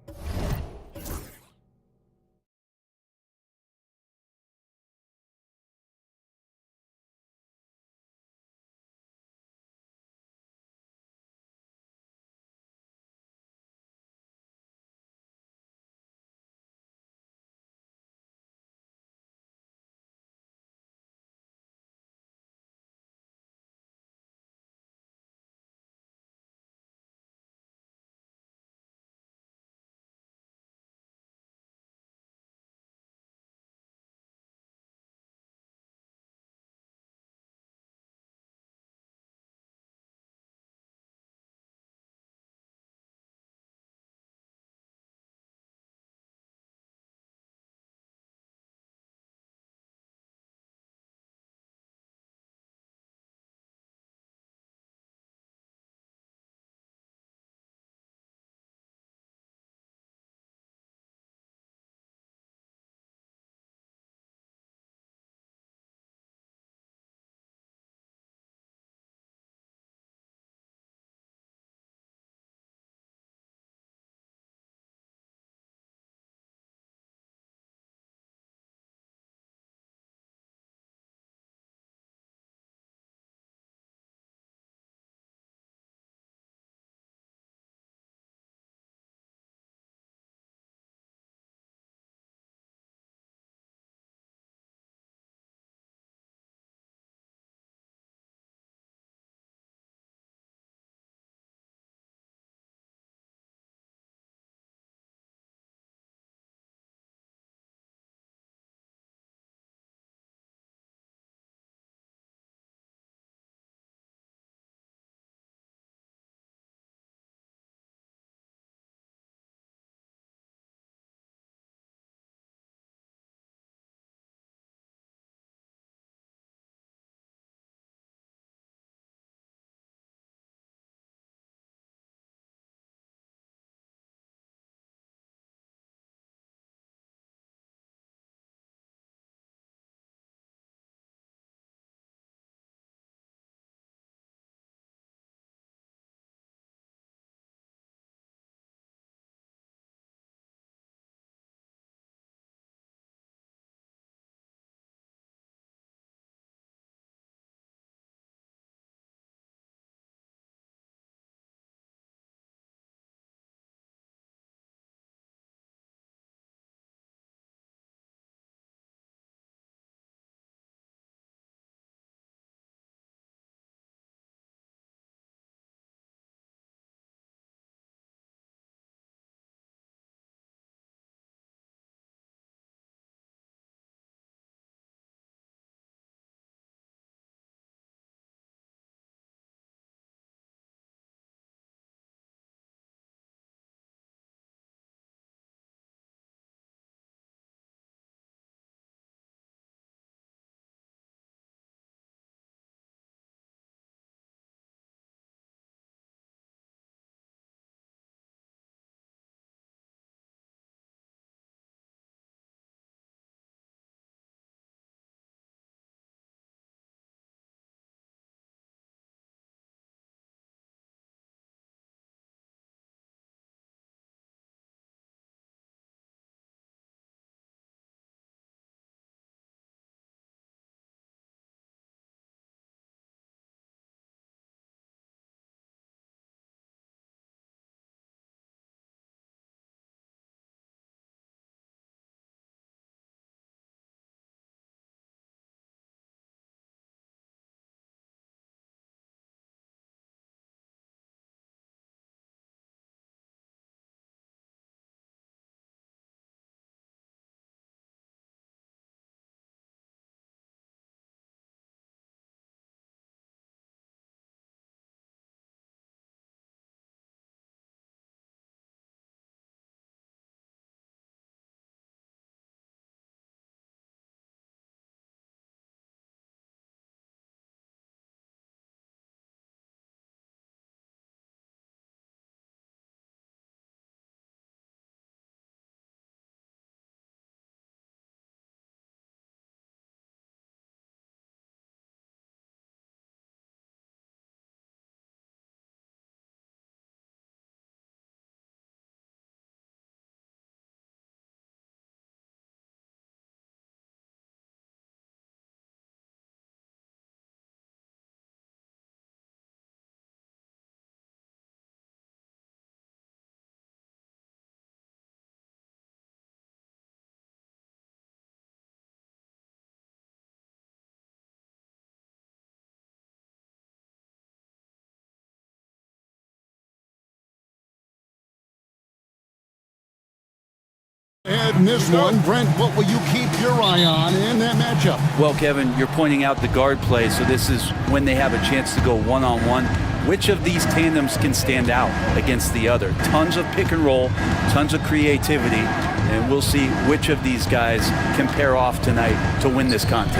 G: And in this one, Brent, what will you keep your eye on in that matchup?
L: Well, Kevin, you're pointing out the guard play, so this is when they have a chance to go one-on-one. Which of these tandems can stand out against the other? Tons of pick and roll, tons of creativity, and we'll see which of these guys can pair off tonight to win this contest.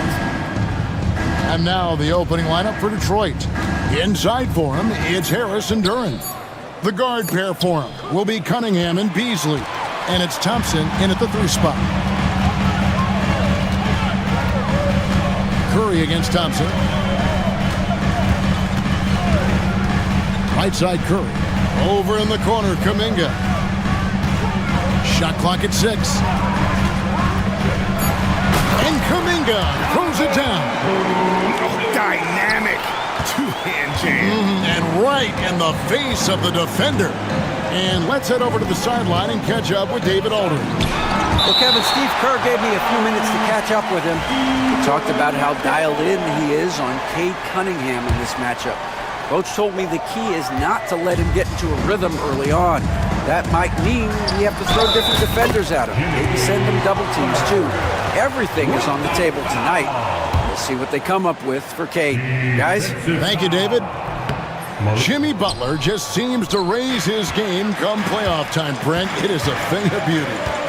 G: And now the opening lineup for Detroit. Inside for him, it's Harris and Duran. The guard pair for him will be Cunningham and Beasley. And it's Thompson in at the 3 spot. Curry against Thompson. Right side Curry. Over in the corner, Kuminga. Shot clock at 6. And Kuminga throws it down.
K: Dynamic two-hand jam.
G: And right in the face of the defender. And let's head over to the sideline and catch up with David Aldridge.
H: Well, Kevin, Steve Kerr gave me a few minutes to catch up with him. He talked about how dialed in he is on Cade Cunningham in this matchup. Coach told me the key is not to let him get into a rhythm early on. That might mean we have to throw different defenders at him. Maybe send them double teams too. Everything is on the table tonight. We'll see what they come up with for Cade. Guys?
G: Thank you, David. Jimmy Butler just seems to raise his game come playoff time, Brent. It is a thing of beauty.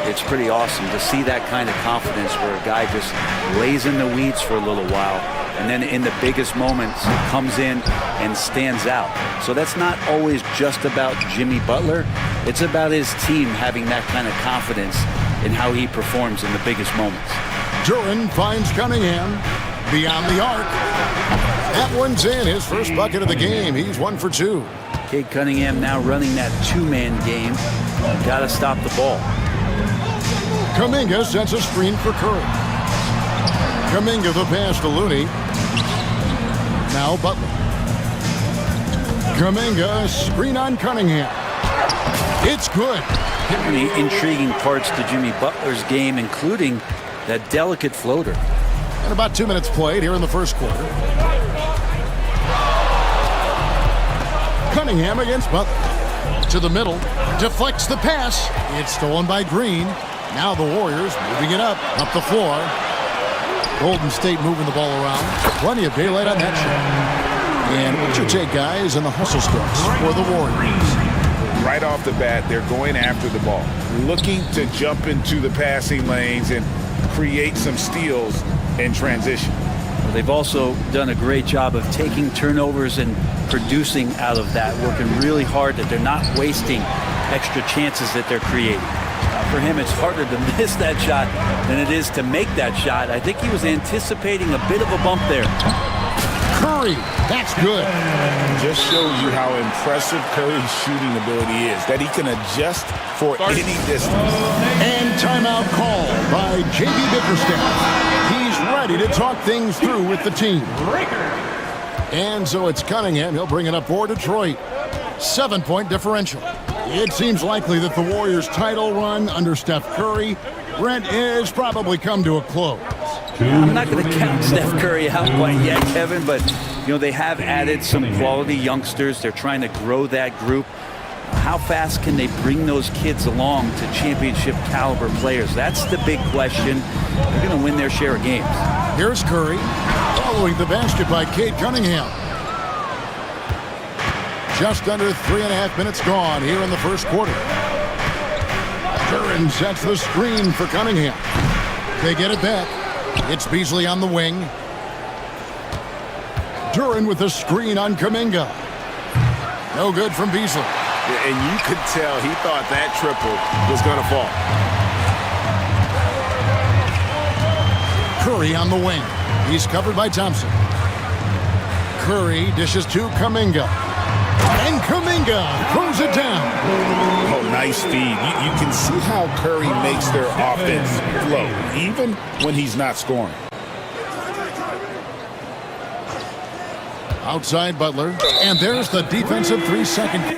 L: It's pretty awesome to see that kind of confidence where a guy just lays in the weeds for a little while and then in the biggest moments comes in and stands out. So that's not always just about Jimmy Butler. It's about his team having that kind of confidence in how he performs in the biggest moments.
G: Duran finds Cunningham beyond the arc. That one's in, his first bucket of the game. He's 1 for 2.
L: Cade Cunningham now running that two-man game. Got to stop the ball.
G: Kuminga sets a screen for Curry. Kuminga the pass to Looney. Now Butler. Kuminga screen on Cunningham. It's good.
L: Many intriguing parts to Jimmy Butler's game, including that delicate floater.
G: And about 2 minutes played here in the first quarter. Cunningham against Butler. To the middle. Deflects the pass. It's stolen by Green. Now the Warriors moving it up the floor. Golden State moving the ball around. Plenty of daylight on that shot. And what's your take, guys, on the hustle steps for the Warriors?
K: Right off the bat, they're going after the ball, looking to jump into the passing lanes and create some steals in transition.
L: They've also done a great job of taking turnovers and producing out of that, working really hard that they're not wasting extra chances that they're creating. For him, it's harder to miss that shot than it is to make that shot. I think he was anticipating a bit of a bump there.
G: Curry, that's good.
K: Just shows you how impressive Curry's shooting ability is, that he can adjust for any distance.
G: And timeout call by J.B. Bickerstaff. He's ready to talk things through with the team. And so it's Cunningham. He'll bring it up for Detroit. 7-point differential. It seems likely that the Warriors' title run under Steph Curry, Brent, has probably come to a close.
L: I'm not going to count Steph Curry out quite yet, Kevin, but they have added some quality youngsters. They're trying to grow that group. How fast can they bring those kids along to championship caliber players? That's the big question. They're going to win their share of games.
G: Here's Curry, following the basket by Cade Cunningham. Just under 3.5 minutes gone here in the first quarter. Duran sets the screen for Cunningham. They get it back. It's Beasley on the wing. Duran with the screen on Kuminga. No good from Beasley.
K: And you could tell he thought that triple was going to fall.
G: Curry on the wing. He's covered by Thompson. Curry dishes to Kuminga. And Kuminga throws it down.
K: Oh, nice feed. You can see how Curry makes their offense flow, even when he's not scoring.
G: Outside Butler. And there's the defensive 3-second.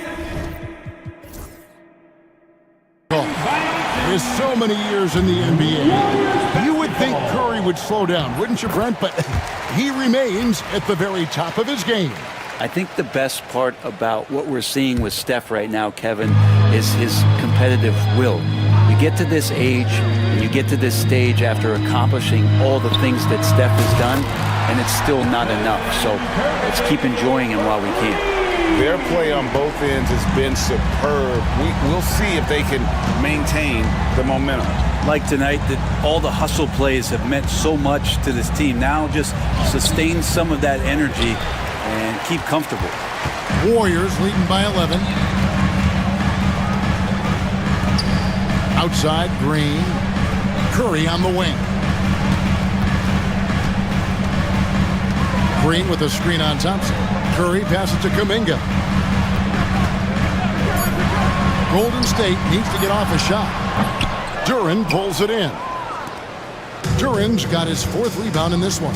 G: With so many years in the NBA, you would think Curry would slow down, wouldn't you, Brent? But he remains at the very top of his game.
L: I think the best part about what we're seeing with Steph right now, Kevin, is his competitive will. You get to this age and you get to this stage after accomplishing all the things that Steph has done, and it's still not enough. So let's keep enjoying him while we can.
I: Their play on both ends has been superb. We'll see if they can maintain the momentum.
L: Like tonight, that all the hustle plays have meant so much to this team. Now just sustain some of that energy and keep comfortable.
G: Warriors leading by 11. Outside, Green. Curry on the wing. Green with a screen on Thompson. Curry passes to Kuminga. Golden State needs to get off a shot. Duren pulls it in. Duren's got his 4th rebound in this one.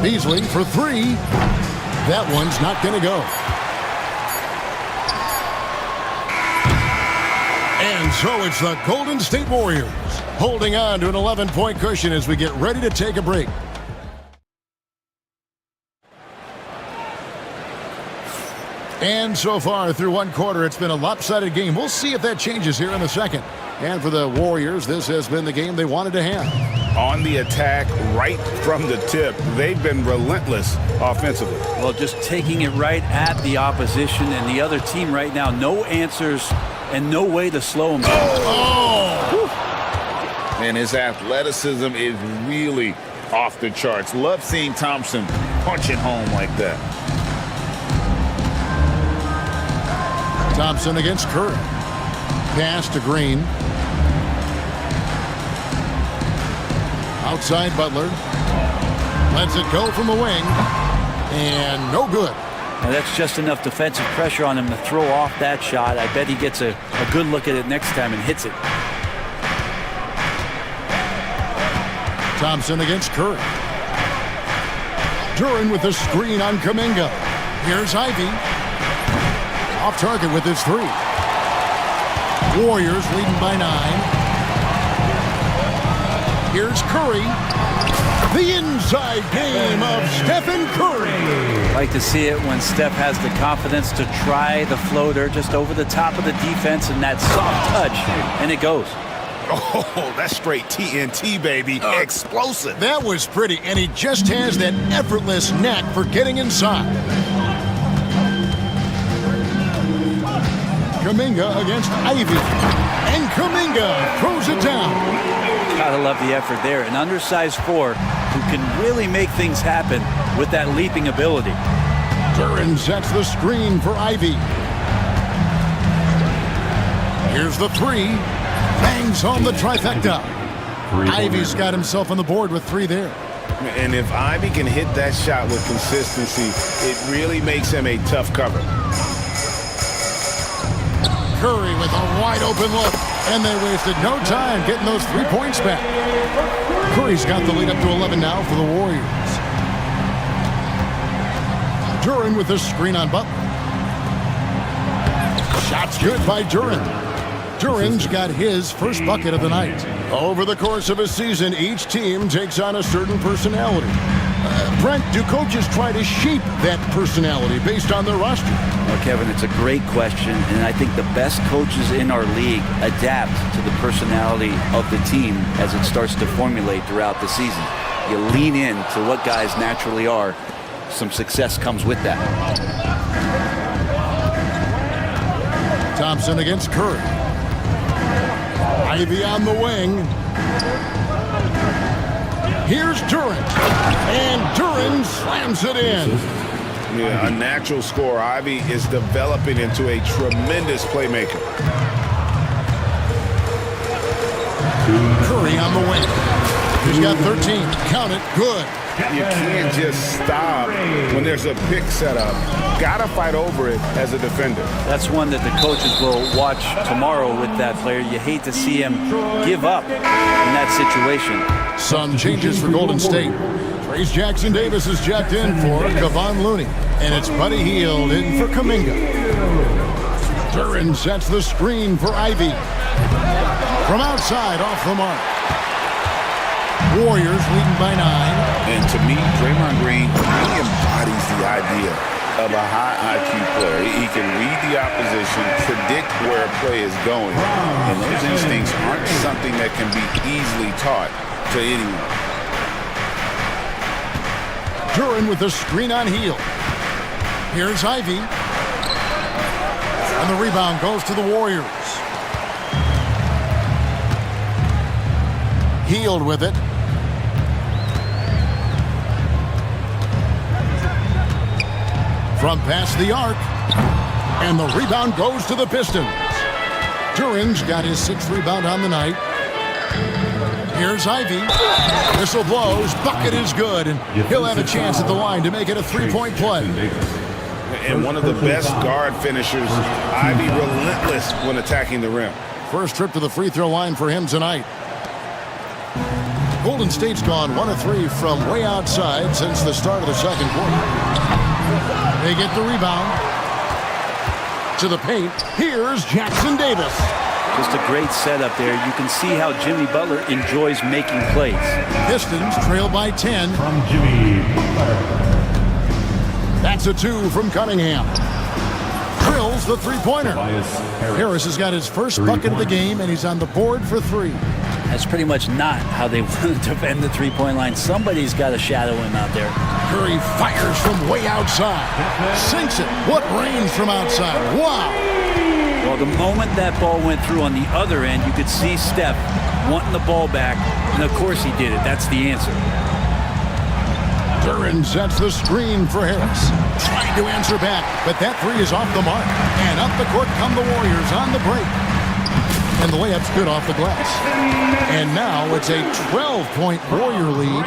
G: Beasley for 3. That one's not going to go. And so it's the Golden State Warriors holding on to an 11-point cushion as we get ready to take a break. And so far through one quarter, it's been a lopsided game. We'll see if that changes here in the second. And for the Warriors, this has been the game they wanted to have.
K: On the attack, right from the tip, they've been relentless offensively.
L: Well, just taking it right at the opposition and the other team right now. No answers and no way to slow them down.
I: And his athleticism is really off the charts. Love seeing Thompson punch it home like that.
G: Thompson against Curry. Pass to Green. Outside Butler. Lets it go from the wing. And no good.
L: Now that's just enough defensive pressure on him to throw off that shot. I bet he gets a good look at it next time and hits it.
G: Thompson against Curry. Duren with the screen on Kuminga. Here's Ivy. Off target with his 3. Warriors leading by 9. Here's Curry. The inside game of Stephen Curry.
L: Like to see it when Steph has the confidence to try the floater just over the top of the defense and that soft touch, and it goes.
I: Oh, that's straight TNT, baby. Explosive.
G: That was pretty, and he just has that effortless knack for getting inside. Kuminga against Ivy. And Kuminga throws it down.
L: Gotta love the effort there. An undersized 4 who can really make things happen with that leaping ability.
G: Duren sets the screen for Ivy. Here's the 3. Bangs home the trifecta. Ivy's got himself on the board with 3 there.
K: And if Ivy can hit that shot with consistency, it really makes him a tough cover.
G: Curry with a wide open look, and they wasted no time getting those 3 points back. Curry's got the lead up to 11 now for the Warriors. Duren with the screen on Butler. Shots good by Duren. Duren's got his first bucket of the night. Over the course of a season, each team takes on a certain personality. Brent, do coaches try to shape that personality based on their roster?
L: Well, Kevin, it's a great question, and I think the best coaches in our league adapt to the personality of the team as it starts to formulate throughout the season. You lean in to what guys naturally are. Some success comes with that.
G: Thompson against Curry. Ivy on the wing. Here's Duren. And Duren slams it in.
K: Yeah, a natural scorer. Ivy is developing into a tremendous playmaker.
G: Curry on the wing. He's got 13. Count it. Good.
K: You can't just stop when there's a pick set up. Gotta fight over it as a defender.
L: That's one that the coaches will watch tomorrow with that player. You hate to see him give up in that situation.
G: Some changes for Golden State. Trace Jackson Davis is jacked in for Kevon Looney. And it's Buddy Hield in for Kuminga. Duren sets the screen for Ivy. From outside, off the mark. Warriors leading by 9.
I: And to me, Draymond Green really embodies the idea of of a high IQ player. He can read the opposition, predict where a play is going, and those instincts aren't something that can be easily taught to anyone.
G: Duran with the screen on Heel. Here's Ivy. And the rebound goes to the Warriors. Healed with it. From past the arc. And the rebound goes to the Pistons. Duran's got his 6th rebound on the night. Here's Ivy. Whistle blows. Bucket is good. And he'll have a chance at the line to make it a 3-point play.
I: And one of the best guard finishers. Ivy relentless when attacking the rim.
G: First trip to the free throw line for him tonight. Golden State's gone 1 of 3 from way outside since the start of the second quarter. They get the rebound. To the paint. Here's Jackson Davis.
L: Just a great setup there. You can see how Jimmy Butler enjoys making plays.
G: Pistons trail by 10.
E: From Jimmy Butler.
G: That's a 2 from Cunningham. Drills the three-pointer. Harris has got his first bucket of the game, and he's on the board for 3.
L: That's pretty much not how they want to defend the three-point line. Somebody's got to shadow him out there.
G: Curry fires from way outside. Sinks it. What range from outside. Wow.
L: Well, the moment that ball went through on the other end, you could see Steph wanting the ball back, and of course he did it. That's the answer.
G: Duran sets the screen for Harris. Trying to answer back, but that 3 is off the mark. And up the court come the Warriors on the break. And the layup's good off the glass. And now it's a 12-point Warrior lead.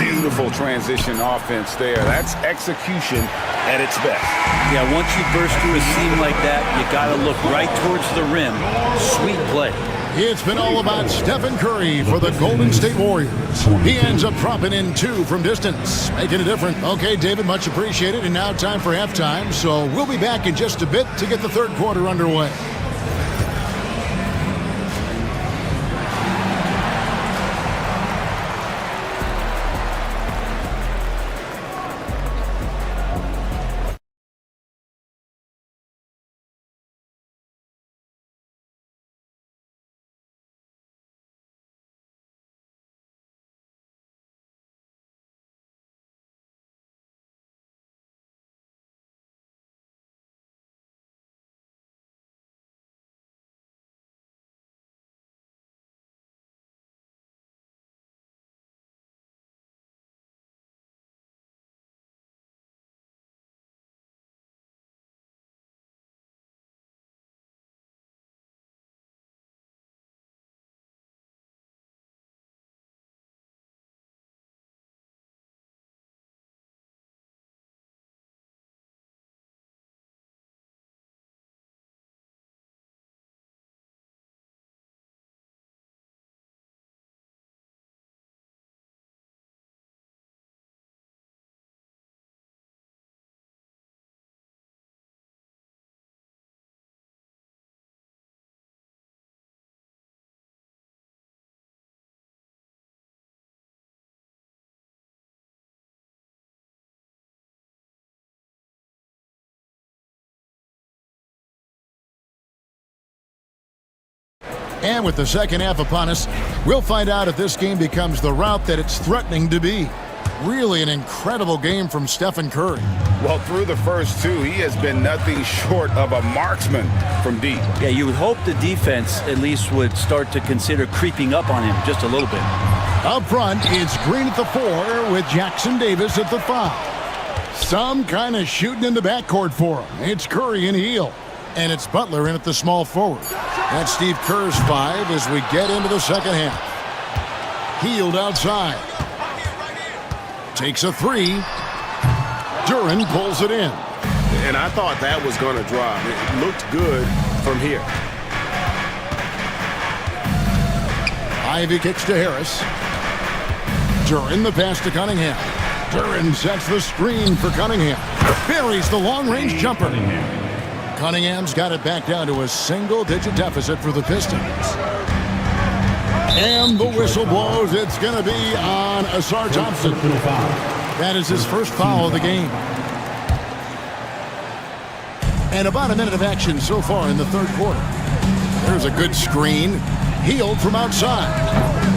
I: Beautiful transition offense there. That's execution at its best.
L: Yeah, once you burst through a seam like that, you got to look right towards the rim. Sweet play.
G: It's been all about Stephen Curry for the Golden State Warriors. He ends up dropping in 2 from distance, making a difference. Okay, David, much appreciated. And now time for halftime. So we'll be back in just a bit to get the third quarter underway. And with the second half upon us, we'll find out if this game becomes the route that it's threatening to be. Really an incredible game from Stephen Curry.
I: Well, through the first 2, he has been nothing short of a marksman from deep.
L: Yeah, you would hope the defense at least would start to consider creeping up on him just a little bit.
G: Up front, it's Green at the 4 with Jackson Davis at the 5. Some kind of shooting in the backcourt for him. It's Curry and Heel. And it's Butler in at the small forward. That's Steve Kerr's 5 as we get into the second half. Healed outside. Takes a 3. Duran pulls it in.
P: And I thought that was going to drop. It looked good from here.
G: Ivy kicks to Harris. Duran the pass to Cunningham. Duran sets the screen for Cunningham. Buries the long-range jumper. Cunningham's got it back down to a single-digit deficit for the Pistons. And the whistle blows. It's going to be on Asar Thompson. That is his first foul of the game. And about a minute of action so far in the third quarter. There's a good screen. Healed from outside.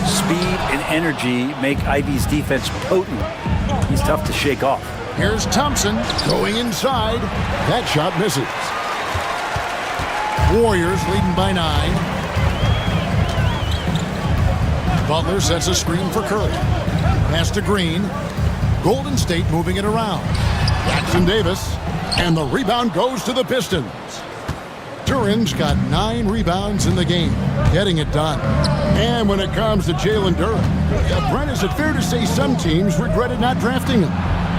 L: Speed and energy make Ivy's defense potent. He's tough to shake off.
G: Here's Thompson going inside. That shot misses. Warriors leading by 9. Butler sets a screen for Curry. Pass to Green. Golden State moving it around. Jackson Davis. And the rebound goes to the Pistons. Duren's got 9 rebounds in the game, getting it done. And when it comes to Jalen Duren, Brent, is it fair to say some teams regretted not drafting him?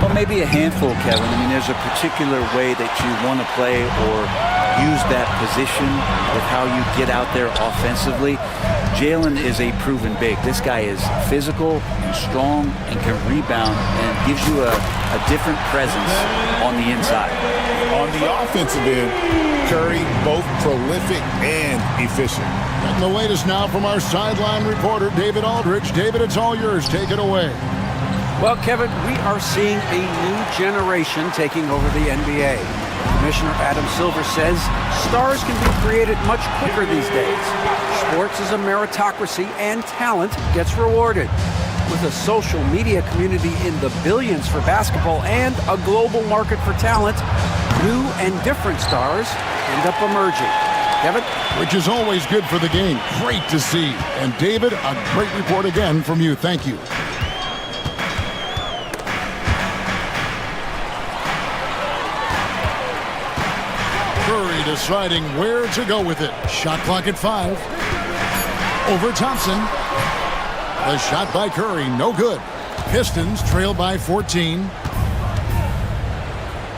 L: Well, maybe a handful, Kevin. I mean, there's a particular way that you want to play or use that position with how you get out there offensively. Jalen is a proven big. This guy is physical and strong and can rebound and gives you a different presence on the inside.
I: On the offensive end, Curry both prolific and efficient.
G: And the latest now from our sideline reporter, David Aldridge. David, it's all yours. Take it away.
H: Well, Kevin, we are seeing a new generation taking over the NBA. Commissioner Adam Silver says stars can be created much quicker these days. Sports is a meritocracy and talent gets rewarded. With a social media community in the billions for basketball and a global market for talent, new and different stars end up emerging. Kevin?
G: Which is always good for the game. Great to see. And David, a great report again from you. Thank you. Curry deciding where to go with it. Shot clock at 5. Over Thompson. The shot by Curry, no good. Pistons trail by 14.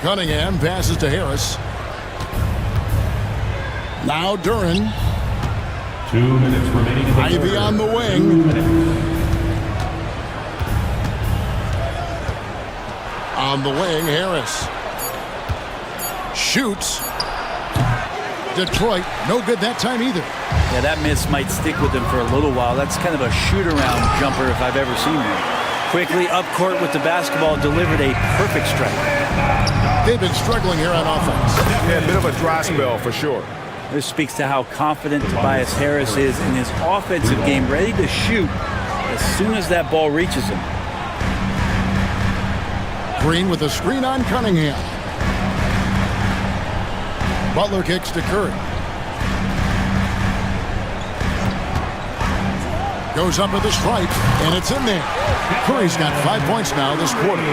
G: Cunningham passes to Harris. Now Duren.
E: 2 minutes remaining.
G: Ivy on the wing. On the wing, Harris. Shoots. Detroit, no good that time either.
L: Yeah, that miss might stick with him for a little while. That's kind of a shoot-around jumper if I've ever seen one. Quickly up court with the basketball, delivered a perfect strike.
G: They've been struggling here on offense.
K: Yeah, a bit of a dry spell for sure.
L: This speaks to how confident Tobias Harris is in his offensive game, ready to shoot as soon as that ball reaches him.
G: Green with a screen on Cunningham. Butler kicks to Curry. Goes up with the stripe, and it's in there. Curry's got 5 points now this quarter.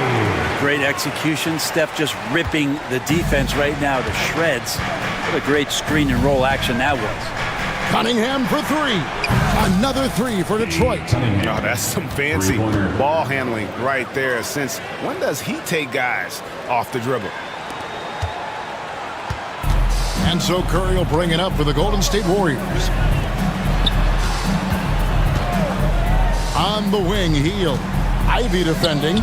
L: Great execution. Steph just ripping the defense right now to shreds. What a great screen and roll action that was.
G: Cunningham for 3. Another 3 for Detroit.
K: Oh, that's some fancy ball handling right there. Since when does he take guys off the dribble?
G: And so Curry will bring it up for the Golden State Warriors. On the wing, Heel. Ivy defending.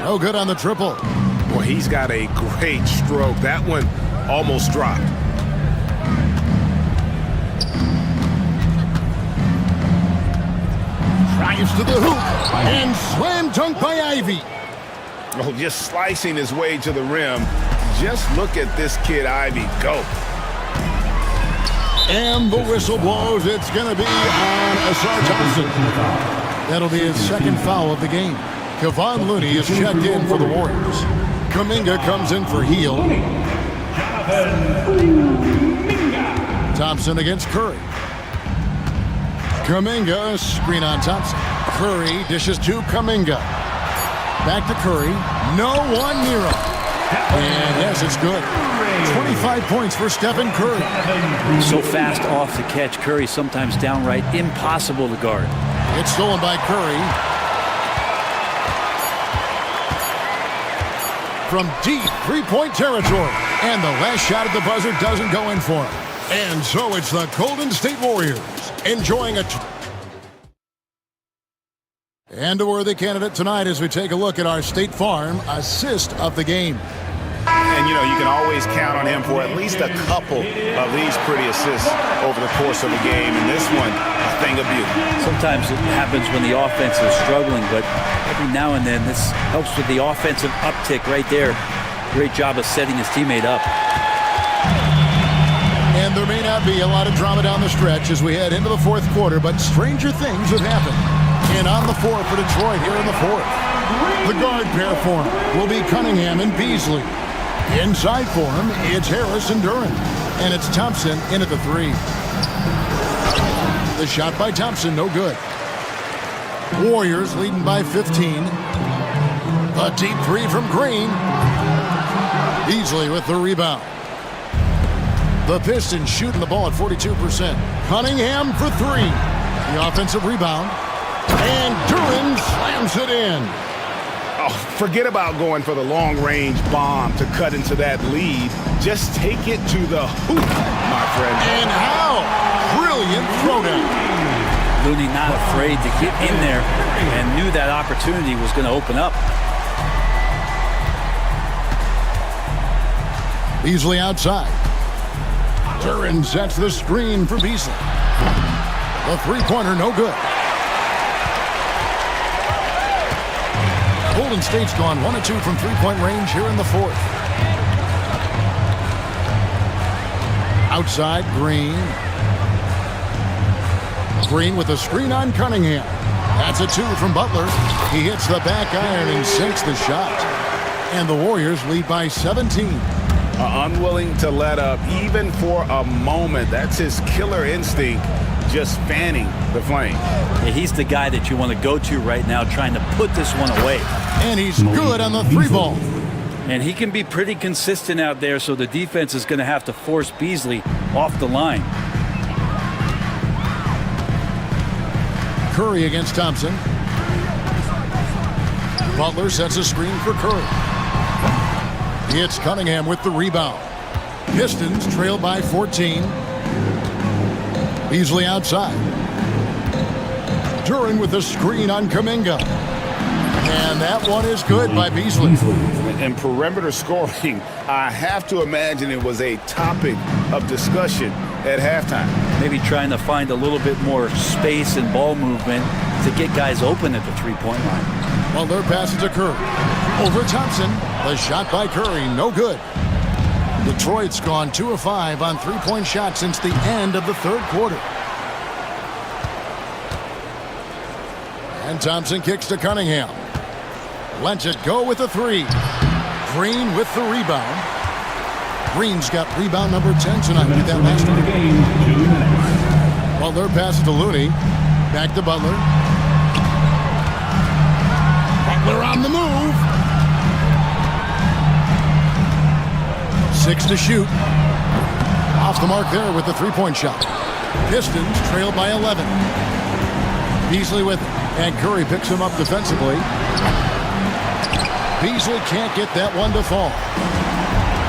G: No good on the triple.
K: Well, he's got a great stroke. That one almost dropped.
G: Drives to the hoop. And slam dunk by Ivy.
K: Oh, just slicing his way to the rim. Just look at this kid, Ivy, go.
G: And the whistle blows. It's going to be on Asar Thompson. That'll be his second foul of the game. Kevon Looney is checked in for the Warriors. Kuminga comes in for Heel. Thompson against Curry. Kuminga, screen on Thompson. Curry dishes to Kuminga. Back to Curry. No one near him. And yes, it's good. 25 points for Stephen Curry.
L: So fast off the catch. Curry sometimes downright impossible to guard.
G: It's stolen by Curry. From deep three-point territory. And the last shot at the buzzer doesn't go in for him. And so it's the Golden State Warriors enjoying a... And a worthy candidate tonight as we take a look at our State Farm assist of the game.
K: And, you know, you can always count on him for at least a couple of these pretty assists over the course of a game. And this one, a thing of beauty.
L: Sometimes it happens when the offense is struggling, but every now and then this helps with the offensive uptick right there. Great job of setting his teammate up.
G: And there may not be a lot of drama down the stretch as we head into the fourth quarter, but stranger things have happened. And on the floor for Detroit here in the fourth. The guard pair for him will be Cunningham and Beasley. Inside for him, it's Harris and Duran. And it's Thompson in at the three. The shot by Thompson, no good. Warriors leading by 15. A deep three from Green. Beasley with the rebound. The Pistons shooting the ball at 42%. Cunningham for three. The offensive rebound. And Duran slams it in.
K: Oh, forget about going for the long-range bomb to cut into that lead. Just take it to the hoop, my friend.
G: And how brilliant throwdown.
L: Looney not afraid to get in there and knew that opportunity was going to open up.
G: Beasley outside. Duran sets the screen for Beasley. The three-pointer, no good. Golden State's gone 1 of 2 from three-point range here in the fourth. Outside, Green. Green with a screen on Cunningham. That's a 2 from Butler. He hits the back iron and sinks the shot. And the Warriors lead by 17.
K: Unwilling to let up even for a moment. That's his killer instinct, just fanning the flame.
L: Yeah, he's the guy that you want to go to right now, trying to put this one away.
G: And he's good on the three ball.
L: And he can be pretty consistent out there, so the defense is going to have to force Beasley off the line.
G: Curry against Thompson. Butler sets a screen for Curry. It's Cunningham with the rebound. Pistons trail by 14. Beasley outside. Duran with a screen on Kuminga. And that one is good by Beasley.
K: And perimeter scoring, I have to imagine it was a topic of discussion at halftime.
L: Maybe trying to find a little bit more space and ball movement to get guys open at the three-point line.
G: Well, their pass to Curry. Over Thompson. The shot by Curry, no good. Detroit's gone 2 of 5 on three-point shots since the end of the third quarter. And Thompson kicks to Cunningham. Lets it go with the three. Green with the rebound. Green's got rebound number 10 tonight. Did that last time. Well, their pass to Looney. Back to Butler. Butler on the move. 6 to shoot. Off the mark there with the three-point shot. Pistons trail by 11. Beasley with it. And Curry picks him up defensively. Beasley can't get that one to fall.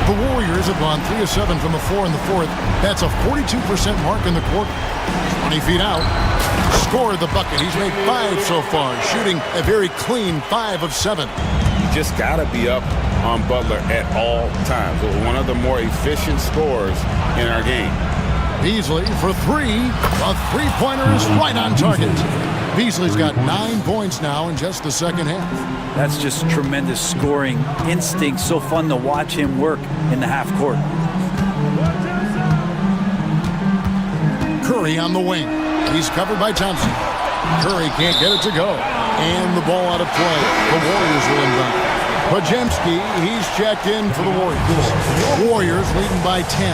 G: The Warriors have gone 3 of 7 from the floor in the fourth. That's a 42% mark in the quarter. 20 feet out. Scored the bucket. He's made 5 so far, shooting a very clean 5 of 7.
K: You just got to be up on Butler at all times. One of the more efficient scorers in our game.
G: Beasley for 3. A three-pointer is right on target. Beasley's got 9 points now in just the second half.
L: That's just tremendous scoring instinct. So fun to watch him work in the half court.
G: Curry on the wing. He's covered by Thompson. Curry can't get it to go. And the ball out of play. The Warriors will inbound. Podziemski, he's checked in for the Warriors. Warriors leading by 10.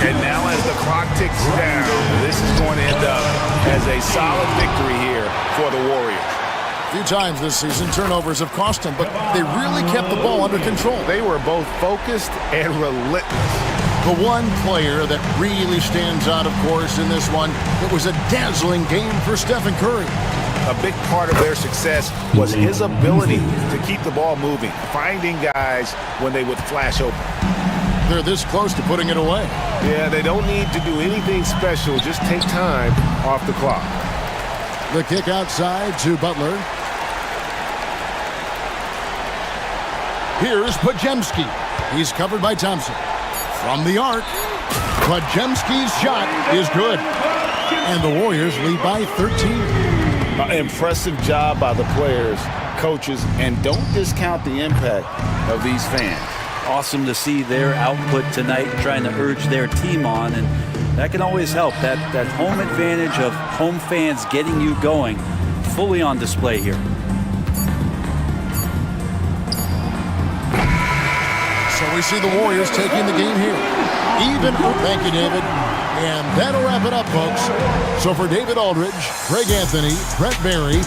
K: And now as the clock ticks down, this is going to end up as a solid victory here for the Warriors.
G: A few times this season, turnovers have cost them, but they really kept the ball under control.
K: They were both focused and relentless.
G: The one player that really stands out, of course, in this one, it was a dazzling game for Stephen Curry.
K: A big part of their success was his ability to keep the ball moving, finding guys when they would flash open.
G: They're this close to putting it away.
K: Yeah, they don't need to do anything special. Just take time off the clock.
G: The kick outside to Butler. Here's Podziemski. He's covered by Thompson. From the arc, Podziemski's shot is good. And the Warriors lead by 13.
K: Impressive job by the players, coaches, and don't discount the impact of these fans.
L: awesome to see their output tonight, trying to urge their team on, and that can always help. That home advantage of home fans getting you going, fully on display here.
G: So we see the Warriors taking the game here. Even. Thank you, David. And that'll wrap it up, folks. So for David Aldridge, Greg Anthony, Brett Barry,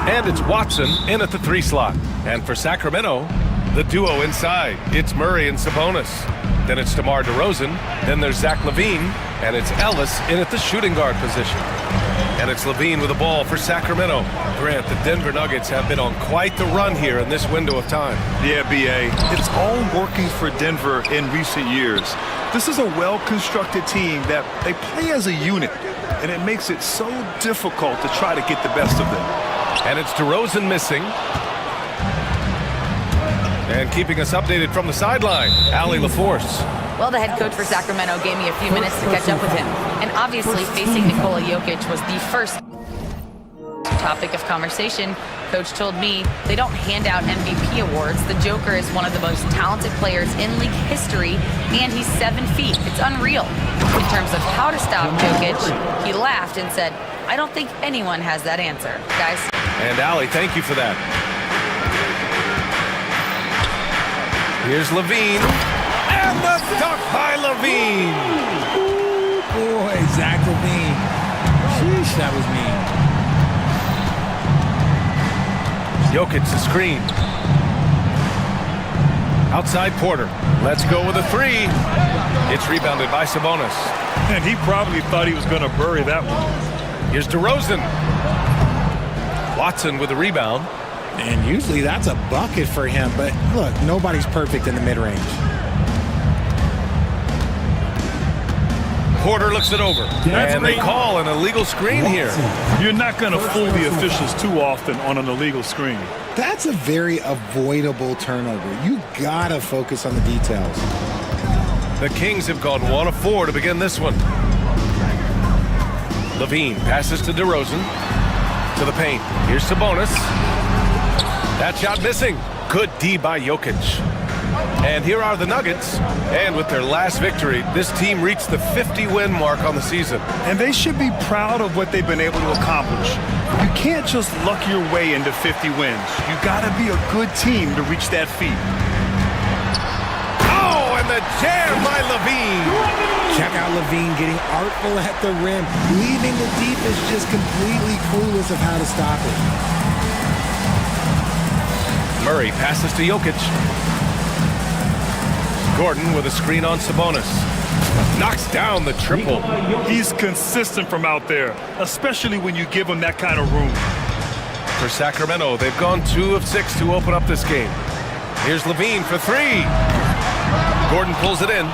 B: And it's Watson in at the 3 slot. And for Sacramento, the duo inside. It's Murray and Sabonis. Then it's DeMar DeRozan. Then there's Zach LaVine. And it's Ellis in at the shooting guard position. And it's LaVine with the ball for Sacramento. Grant, the Denver Nuggets have been on quite the run here in this window of time.
A: Yeah, B.A. It's all working for Denver in recent years. This is a well-constructed team that they play as a unit, and it makes it so difficult to try to get the best of them.
B: And it's DeRozan missing. And keeping us updated from the sideline, Allie LaForce.
F: Well, the head coach for Sacramento gave me a few minutes to catch up with him. And obviously, facing Nikola Jokic was the first topic of conversation. Coach told me they don't hand out MVP awards. The Joker is one of the most talented players in league history, and he's 7 feet. It's unreal. In terms of how to stop Jokic, he laughed and said, I don't think anyone has that answer, guys.
B: And Allie, thank you for that. Here's LaVine. And the dunk by LaVine.
N: Ooh, boy, Zach LaVine. Sheesh, that was mean.
B: Jokic the screen. Outside Porter. Let's go with a 3. It's rebounded by Sabonis.
A: And he probably thought he was going to bury that one.
B: Here's DeRozan. Watson with the rebound.
N: And usually that's a bucket for him, but look, nobody's perfect in the mid-range.
B: Porter looks it over. And they call an illegal screen here.
A: You're not going to fool the officials too often on an illegal screen.
N: That's a very avoidable turnover. You gotta focus on the details.
B: The Kings have gone 1 of 4 to begin this one. LaVine passes to DeRozan. To the paint. Here's Sabonis. That shot missing. Good D by Jokic. And here are the Nuggets. And with their last victory, this team reached the 50-win mark on the season.
A: And they should be proud of what they've been able to accomplish. You can't just luck your way into 50 wins. You got to be a good team to reach that feat.
B: Oh, and the jam by LaVine.
N: Check out LaVine getting artful at the rim, leaving the defense just completely clueless of how to stop it.
B: Murray passes to Jokic. Gordon with a screen on Sabonis. Knocks down the triple.
A: He's consistent from out there, especially when you give him that kind of room.
B: For Sacramento, they've gone 2 of 6 to open up this game. Here's LaVine for 3. Gordon pulls it in.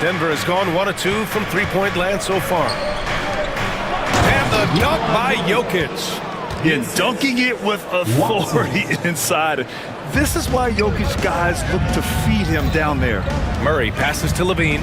B: Denver has gone 1 of 2 from three-point land so far. And the dunk by Jokic.
A: Yeah, dunking it with authority inside. This is why Jokic guys look to feed him down there.
B: Murray passes to LaVine.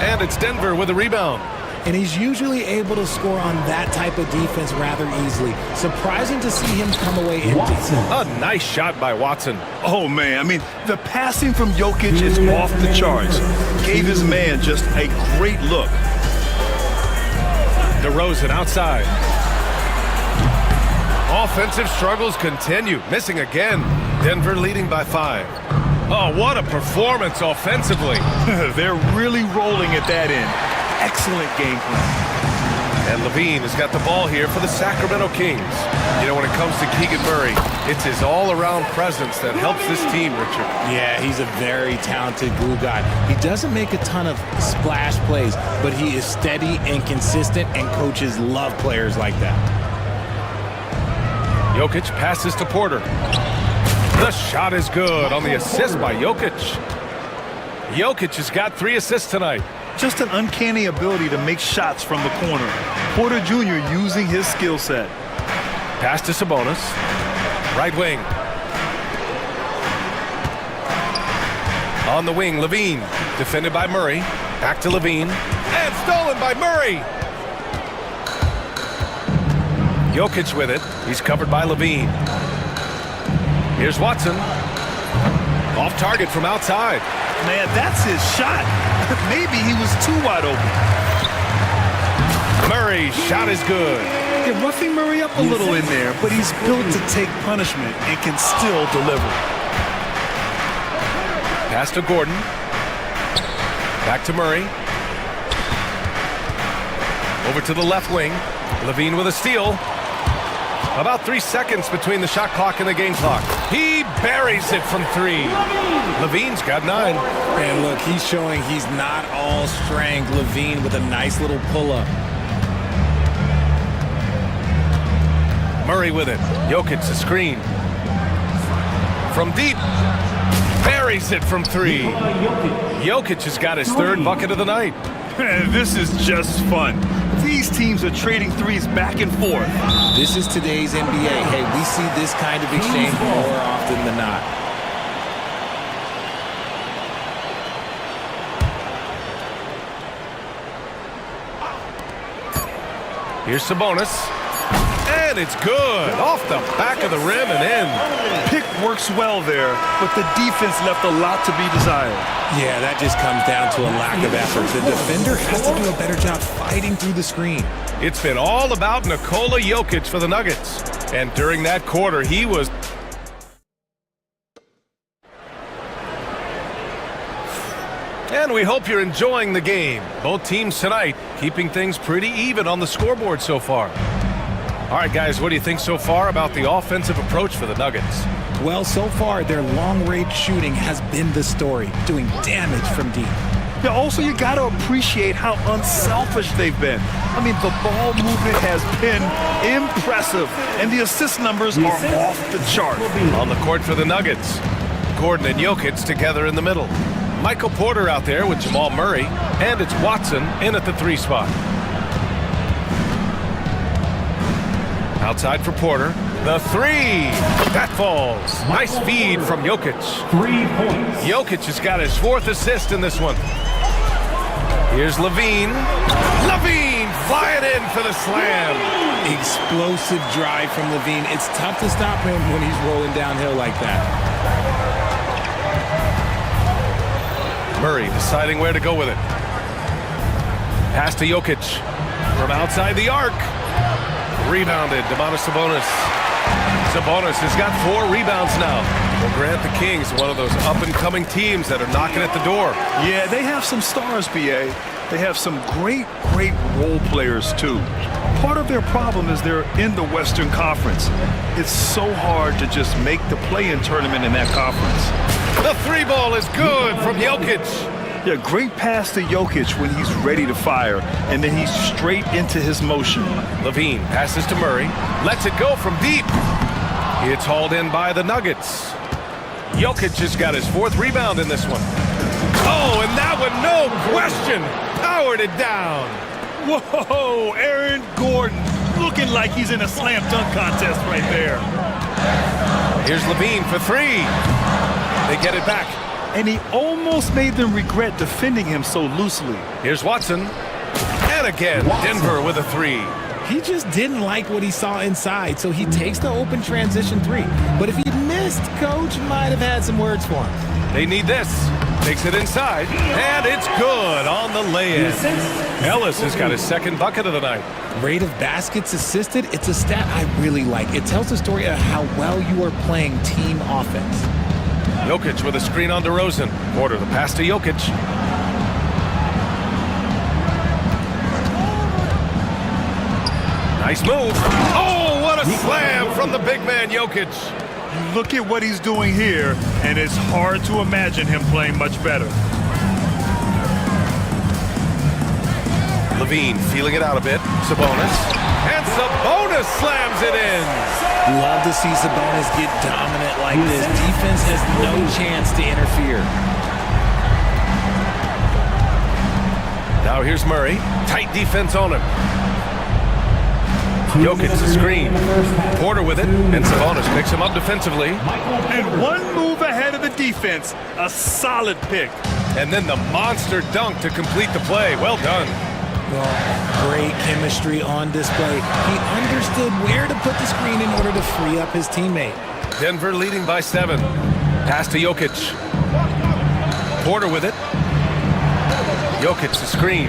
B: And it's Denver with a rebound.
N: And he's usually able to score on that type of defense rather easily. Surprising to see him come away empty.
B: A nice shot by Watson.
A: Oh, man. I mean, the passing from Jokic is off the charts. Gave his man just a great look.
B: DeRozan outside. Offensive struggles continue. Missing again. Denver leading by 5. Oh, what a performance offensively.
A: They're really rolling at that end. Excellent game plan.
B: And LaVine has got the ball here for the Sacramento Kings. You know, when it comes to Keegan Murray, it's his all-around presence that helps this team, Richard.
N: Yeah, he's a very talented glue guy. He doesn't make a ton of splash plays, but he is steady and consistent, and coaches love players like that.
B: Jokic passes to Porter. The shot is good on the assist by Jokic. Jokic has got 3 assists tonight.
A: Just an uncanny ability to make shots from the corner. Porter Jr. using his skill set.
B: Pass to Sabonis. Right wing. On the wing, LaVine. Defended by Murray. Back to LaVine. And stolen by Murray. Jokic with it. He's covered by LaVine. Here's Watson. Off target from outside.
A: Man, that's his shot. Maybe he was too wide open.
B: Murray's shot is good.
A: They're roughing Murray up a little in there, but he's built to take punishment and can still deliver.
B: Pass to Gordon. Back to Murray. Over to the left wing. Levine with a steal. About 3 seconds between the shot clock and the game clock. He buries it from 3. Levine's got 9.
N: And look, he's showing he's not all strength. Levine with a nice little pull-up.
B: Murray with it. Jokic a screen. From deep. Buries it from 3. Jokic has got his 3rd bucket of the night.
A: This is just fun. These teams are trading threes back and forth.
N: This is today's NBA. Hey, we see this kind of exchange more often than not.
B: Here's Sabonis. And it's good. Off the back of the rim and in.
A: Pick works well there, but the defense left a lot to be desired.
N: Yeah, that just comes down to a lack of effort. The defender has to do a better job fighting through the screen.
B: It's been all about Nikola Jokic for the Nuggets. And during that quarter, he was... And we hope you're enjoying the game. Both teams tonight keeping things pretty even on the scoreboard so far. All right, guys, what do you think so far about the offensive approach for the Nuggets?
N: Well, so far, their long-range shooting has been the story, doing damage from deep.
A: Yeah, also, you got to appreciate how unselfish they've been. I mean, the ball movement has been impressive, and the assist numbers are off the chart.
B: On the court for the Nuggets, Gordon and Jokic together in the middle. Michael Porter out there with Jamal Murray, and it's Watson in at the 3 spot. Outside for Porter. The 3. That falls. Nice feed from Jokic.
E: 3 points.
B: Jokic has got his 4th assist in this one. Here's Levine. Levine flying in for the slam.
N: Explosive drive from Levine. It's tough to stop him when he's rolling downhill like that.
B: Murray deciding where to go with it. Pass to Jokic. From outside the arc. Rebounded, Domantas Sabonis. Sabonis has got 4 rebounds now. Well, Grant, the Kings, one of those up-and-coming teams that are knocking at the door.
A: Yeah, they have some stars, BA. They have some great role players, too. Part of their problem is they're in the Western Conference. It's so hard to just make the play-in tournament in that conference.
B: The 3 ball is good from Jokic.
A: Yeah, great pass to Jokic when he's ready to fire, and then he's straight into his motion.
B: Levine passes to Murray, lets it go from deep. It's hauled in by the Nuggets. Jokic has got his 4th rebound in this one. Oh, and that one, no question, powered it down.
A: Whoa, Aaron Gordon, looking like he's in a slam dunk contest right there.
B: Here's Levine for 3. They get it back.
A: And he almost made them regret defending him so loosely.
B: Here's Watson. And again, Denver with a 3.
N: He just didn't like what he saw inside, so he takes the open transition 3. But if he missed, Coach might have had some words for him.
B: They need this. Takes it inside, and it's good on the lay-in. Ellis has got his 2nd bucket of the night.
N: Rate of baskets assisted, it's a stat I really like. It tells the story of how well you are playing team offense.
B: Jokic with a screen on DeRozan. Porter the pass to Jokic. Nice move. Oh, what a slam from the big man Jokic.
A: You look at what he's doing here, and it's hard to imagine him playing much better.
B: Levine feeling it out a bit. Sabonis. And Sabonis slams it in.
N: Love to see Sabonis get dominant like this. Defense has no chance to interfere.
B: Now here's Murray. Tight defense on him. Jokic the screen. Porter with it, and Sabonis picks him up defensively.
A: And one move ahead of the defense. A solid pick.
B: And then the monster dunk to complete the play. Well done.
N: Well, great chemistry on display. He understood where to put the screen in order to free up his teammate.
B: Denver leading by 7. Pass to Jokic. Porter with it. Jokic the screen.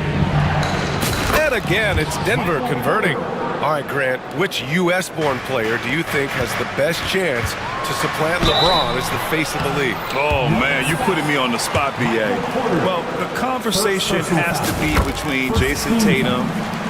B: And And again, it's Denver converting. All right, Grant, which U.S.-born player do you think has the best chance to supplant LeBron as the face of the league?
A: Oh, man, you putting me on the spot, B.A. Well, the conversation has to be between Jason Tatum,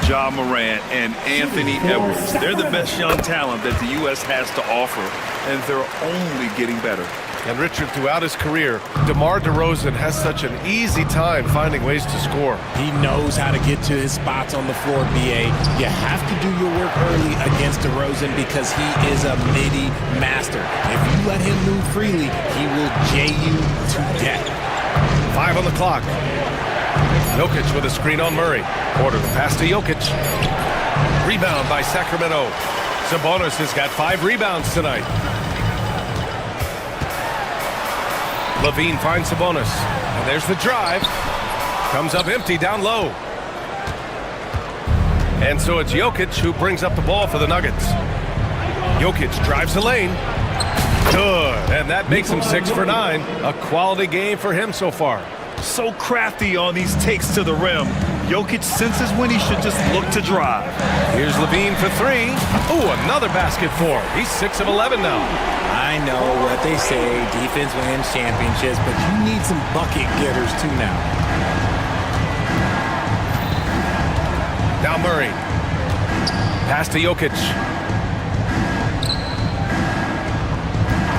A: Ja Morant, and Anthony Edwards. They're the best young talent that the U.S. has to offer, and they're only getting better.
B: And Richard, throughout his career, DeMar DeRozan has such an easy time finding ways to score.
N: He knows how to get to his spots on the floor, BA. You have to do your work early against DeRozan because he is a midi master. If you let him move freely, he will jay you to death.
B: 5 on the clock. Jokic with a screen on Murray. Porter pass to Jokic. Rebound by Sacramento. Sabonis has got 5 rebounds tonight. Levine finds Sabonis. And there's the drive. Comes up empty down low. And so it's Jokic who brings up the ball for the Nuggets. Jokic drives the lane. Good. And that makes him 6 for 9. A quality game for him so far.
A: So crafty on these takes to the rim. Jokic senses when he should just look to drive.
B: Here's Levine for 3. Oh, another basket for him. He's 6 of 11 now.
N: I know what they say, defense wins championships, but you need some bucket getters too now.
B: Now Murray. Pass to Jokic.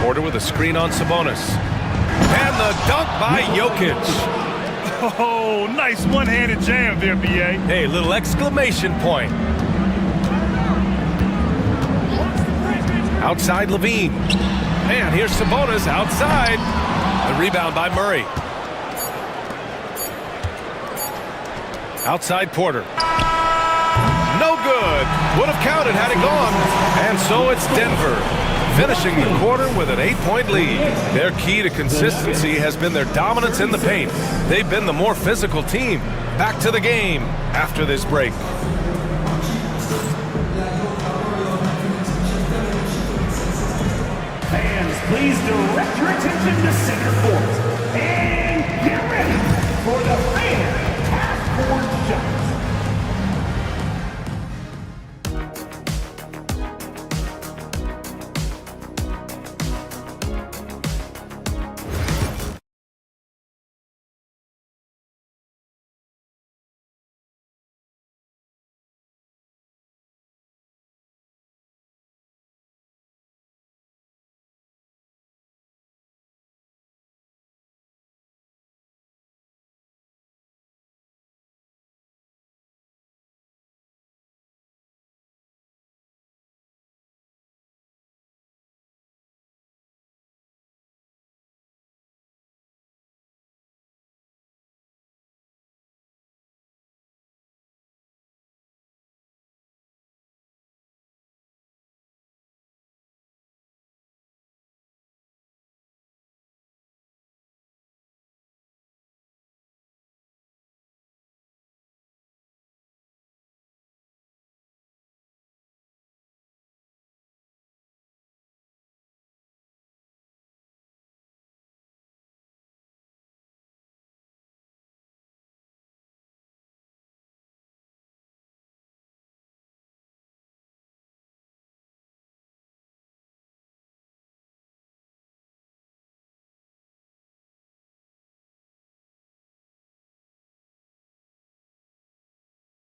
B: Porter with a screen on Sabonis. And the dunk by Jokic.
A: Oh, nice one-handed jam there, B.A.
B: Hey, little exclamation point. Outside Levine. And here's Sabonis outside. The rebound by Murray. Outside Porter. No good. Would have counted had it gone. And so it's Denver, finishing the quarter with an 8-point lead. Their key to consistency has been their dominance in the paint. They've been the more physical team. Back to the game after this break.
D: Fans, please direct your attention to center court. And get ready for the fan half-court shots.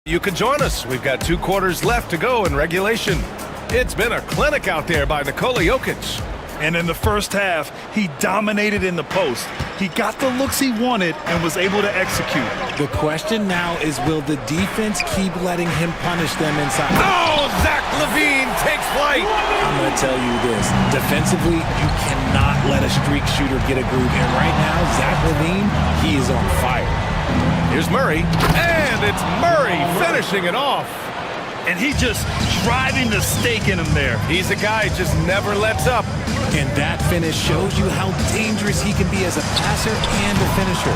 B: You can join us. We've got 2 quarters left to go in regulation. It's been a clinic out there by Nikola Jokic.
A: And in the first half, he dominated in the post. He got the looks he wanted and was able to execute.
N: The question now is, will the defense keep letting him punish them inside?
B: Oh, Zach LaVine takes flight.
N: I'm going to tell you this. Defensively, you cannot let a streak shooter get a groove. And right now, Zach LaVine, he is on fire.
B: Here's Murray. And it's Murray finishing it off.
A: And he just driving the stake in him there.
B: He's a guy who just never lets up.
N: And that finish shows you how dangerous he can be as a passer and a finisher.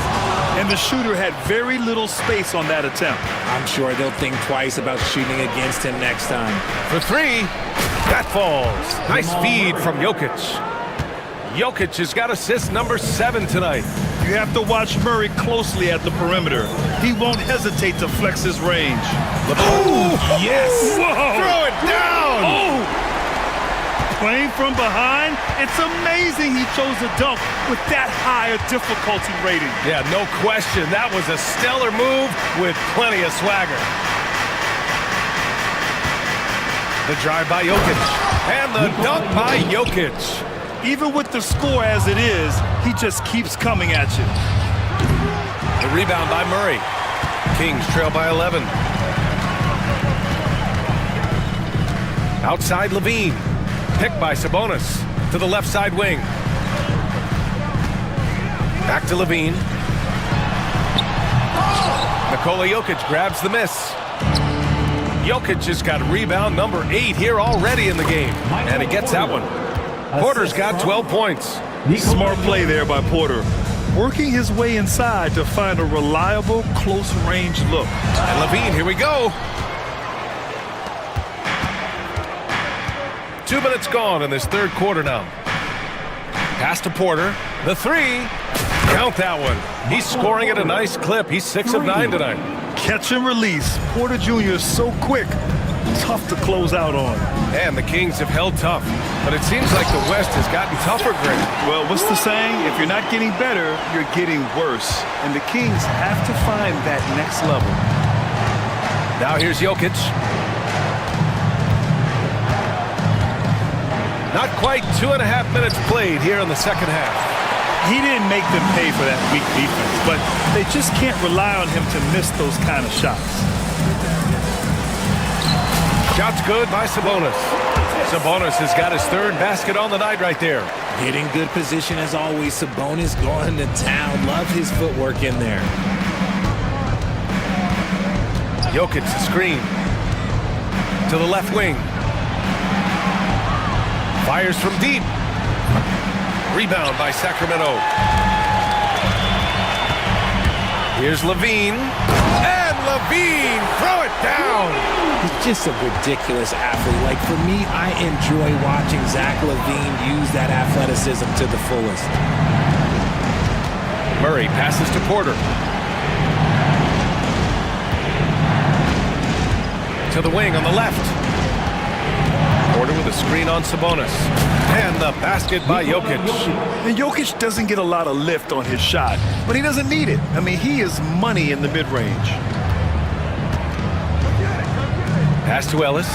A: And the shooter had very little space on that attempt.
N: I'm sure they'll think twice about shooting against him next time.
B: For 3, that falls. Nice feed from Jokic. Jokic has got assist number 7 tonight.
A: You have to watch Murray closely at the perimeter. He won't hesitate to flex his range.
B: Oh, yes!
A: Whoa.
B: Throw it down!
A: Oh! Playing from behind, it's amazing he chose a dunk with that higher difficulty rating.
B: Yeah, no question. That was a stellar move with plenty of swagger. The drive by Jokic. And the dunk by Jokic.
A: Even with the score as it is, he just keeps coming at you.
B: The rebound by Murray. Kings trail by 11. Outside Levine. Picked by Sabonis to the left side wing. Back to Levine. Nikola Jokic grabs the miss. Jokic has got rebound number 8 here already in the game. And he gets that one. Porter's got 12 points.
A: Smart play there by Porter. Working his way inside to find a reliable, close-range look.
B: And Levine, here we go. 2 minutes gone in this third quarter now. Pass to Porter. The 3. Count that one. He's scoring at a nice clip. He's 6 of 9 tonight.
A: Catch and release. Porter Jr. is so quick. Tough to close out on.
B: And the Kings have held tough. But it seems like the West has gotten tougher, Greg.
A: Well, what's the saying? If you're not getting better, you're getting worse. And the Kings have to find that next level.
B: Now here's Jokic. Not quite 2.5 minutes played here in the second half.
A: He didn't make them pay for that weak defense, but they just can't rely on him to miss those kind of shots.
B: Shot's good by Sabonis. Sabonis has got his 3rd basket on the night right there.
N: Getting good position as always. Sabonis going to town. Love his footwork in there.
B: Jokic the screen. To the left wing. Fires from deep. Rebound by Sacramento. Here's Levine. And Levine, throw it down.
N: He's just a ridiculous athlete. Like, for me, I enjoy watching Zach LaVine use that athleticism to the fullest.
B: Murray passes to Porter. To the wing on the left. Porter with a screen on Sabonis. And the basket by Jokic.
A: And Jokic doesn't get a lot of lift on his shot, but he doesn't need it. I mean, he is money in the mid-range.
B: Pass to Ellis.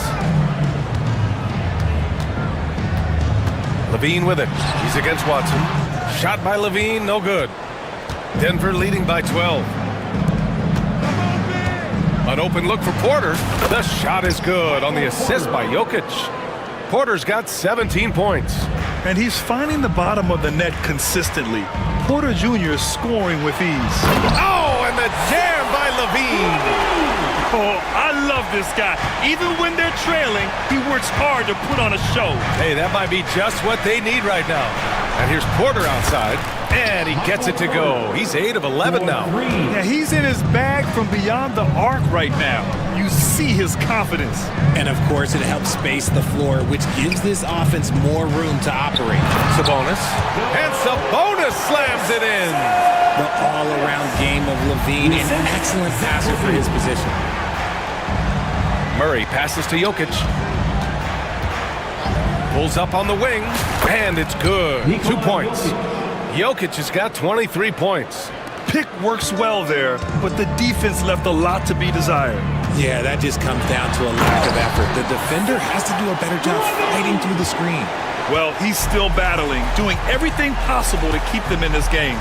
B: Levine with it. He's against Watson. Shot by Levine, no good. Denver leading by 12. An open look for Porter. The shot is good on the assist by Jokic. Porter's got 17 points.
A: And he's finding the bottom of the net consistently. Porter Jr. is scoring with ease.
B: Oh, and the jam by Levine.
A: Oh, I love this guy. Even when they're trailing, he works hard to put on a show.
B: Hey, that might be just what they need right now. And here's Porter outside, and he gets it to go. He's 8 of 11 now.
A: Yeah, he's in his bag from beyond the arc right now. You see his confidence.
N: And, of course, it helps space the floor, which gives this offense more room to operate.
B: Sabonis. And Sabonis slams it in.
N: The all-around game of Levine, an excellent passer for his position.
B: Murray passes to Jokic. Pulls up on the wing, and it's good. 2 points. Jokic has got 23 points.
A: Pick works well there, but the defense left a lot to be desired.
N: Yeah, that just comes down to a lack of effort. The defender has to do a better job fighting through the screen.
A: Well, he's still battling, doing everything possible to keep them in this game.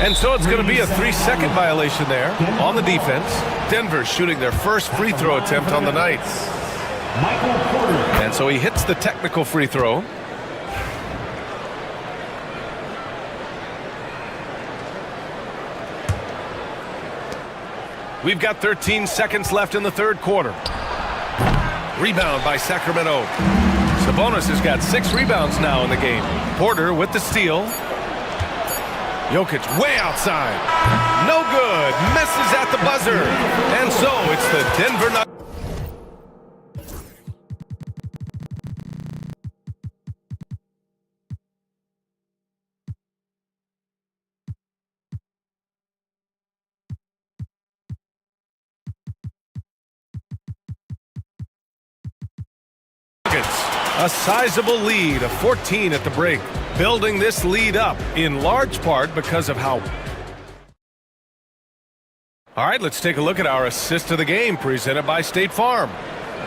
B: And so it's going to be a 3-second violation there on the defense. Denver shooting their first free throw attempt on the night. And so he hits the technical free throw. We've got 13 seconds left in the third quarter. Rebound by Sacramento. Sabonis has got 6 rebounds now in the game. Porter with the steal. Jokic way outside. No good. Misses at the buzzer. And so it's the Denver Nuggets. A sizable lead of 14 at the break. Building this lead up in large part because of how... All right, let's take a look at our assist of the game presented by State Farm.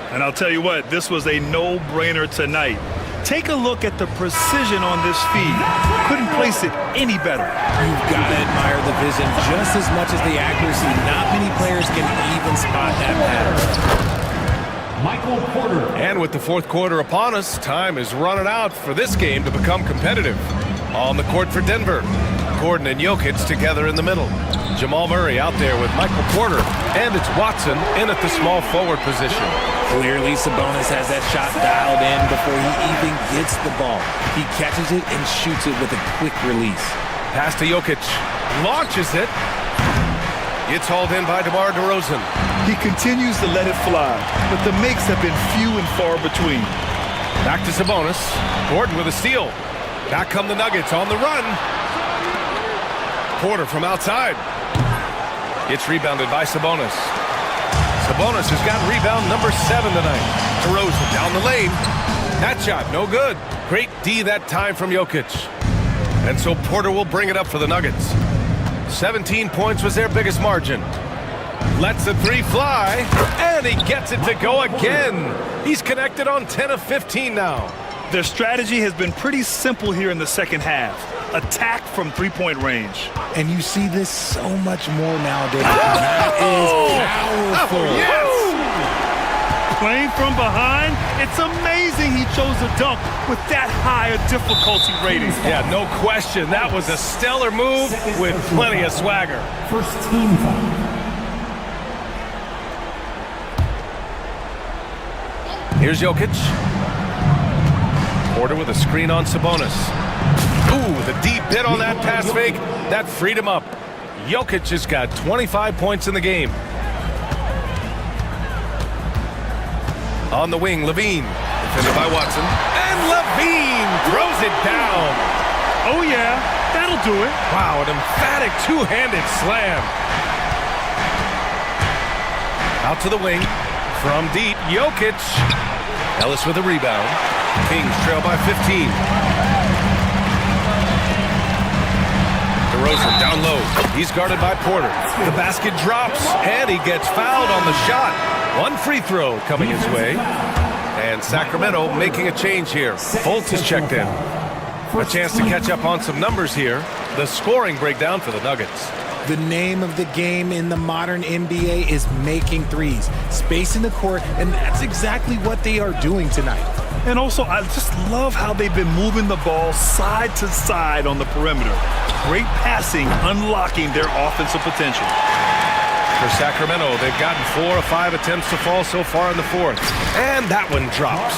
A: And I'll tell you what, this was a no-brainer tonight. Take a look at the precision on this feed. Couldn't place it any better.
N: You've got to admire the vision just as much as the accuracy. Not many players can even spot that pattern.
E: Michael Porter.
B: And with the fourth quarter upon us, time is running out for this game to become competitive. On the court for Denver, Gordon and Jokic together in the middle. Jamal Murray out there with Michael Porter, and it's Watson in at the small forward position.
N: Clearly, Sabonis has that shot dialed in before he even gets the ball. He catches it and shoots it with a quick release.
B: Pass to Jokic, launches it. It's hauled in by DeMar DeRozan.
A: He continues to let it fly, but the makes have been few and far between.
B: Back to Sabonis. Gordon with a steal. Back come the Nuggets on the run. Porter from outside. It's rebounded by Sabonis. Sabonis has got rebound number 7 tonight. DeRozan down the lane. That shot, no good. Great D that time from Jokic. And so Porter will bring it up for the Nuggets. 17 points was their biggest margin. Lets the three fly, and he gets it to go again. He's connected on 10 of 15 now.
A: Their strategy has been pretty simple here in the second half. Attack from three-point range.
N: And you see this so much more nowadays. That is powerful.
A: Oh, yes! Playing from behind, it's amazing he chose a dunk with that high a difficulty rating.
B: Yeah, no question. That was a stellar move with plenty of swagger.
E: First team foul.
B: Here's Jokic. Porter with a screen on Sabonis. Ooh, the deep hit on that pass fake. That freed him up. Jokic has got 25 points in the game. On the wing, Levine. Defended by Watson. And Levine throws it down.
A: Oh, yeah, that'll do it.
B: Wow, an emphatic two-handed slam. Out to the wing. From deep, Jokic. Ellis with a rebound. Kings trail by 15. DeRozan down low. He's guarded by Porter. The basket drops, and he gets fouled on the shot. One free throw coming his way. And Sacramento making a change here. Fultz is checked in. A chance to catch up on some numbers here. The scoring breakdown for the Nuggets.
N: The name of the game in the modern NBA is making threes. Spacing the court, and that's exactly what they are doing tonight.
A: And also, I just love how they've been moving the ball side to side on the perimeter. Great passing, unlocking their offensive potential.
B: For Sacramento, they've gotten 4 of 5 attempts to fall so far in the fourth. And that one drops.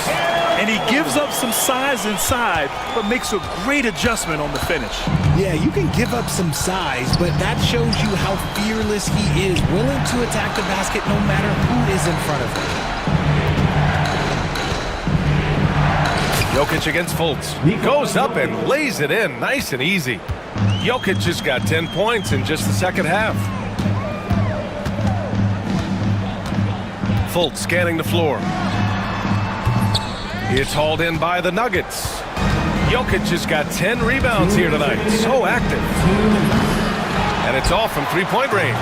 A: And he gives up some size inside, but makes a great adjustment on the finish.
N: Yeah, you can give up some size, but that shows you how fearless he is, willing to attack the basket no matter who is in front of him.
B: Jokic against Fultz. He goes up and lays it in nice and easy. Jokic just got 10 points in just the second half. Fultz scanning the floor. It's hauled in by the Nuggets. Jokic has got 10 rebounds here tonight. So active. And it's all from three-point range.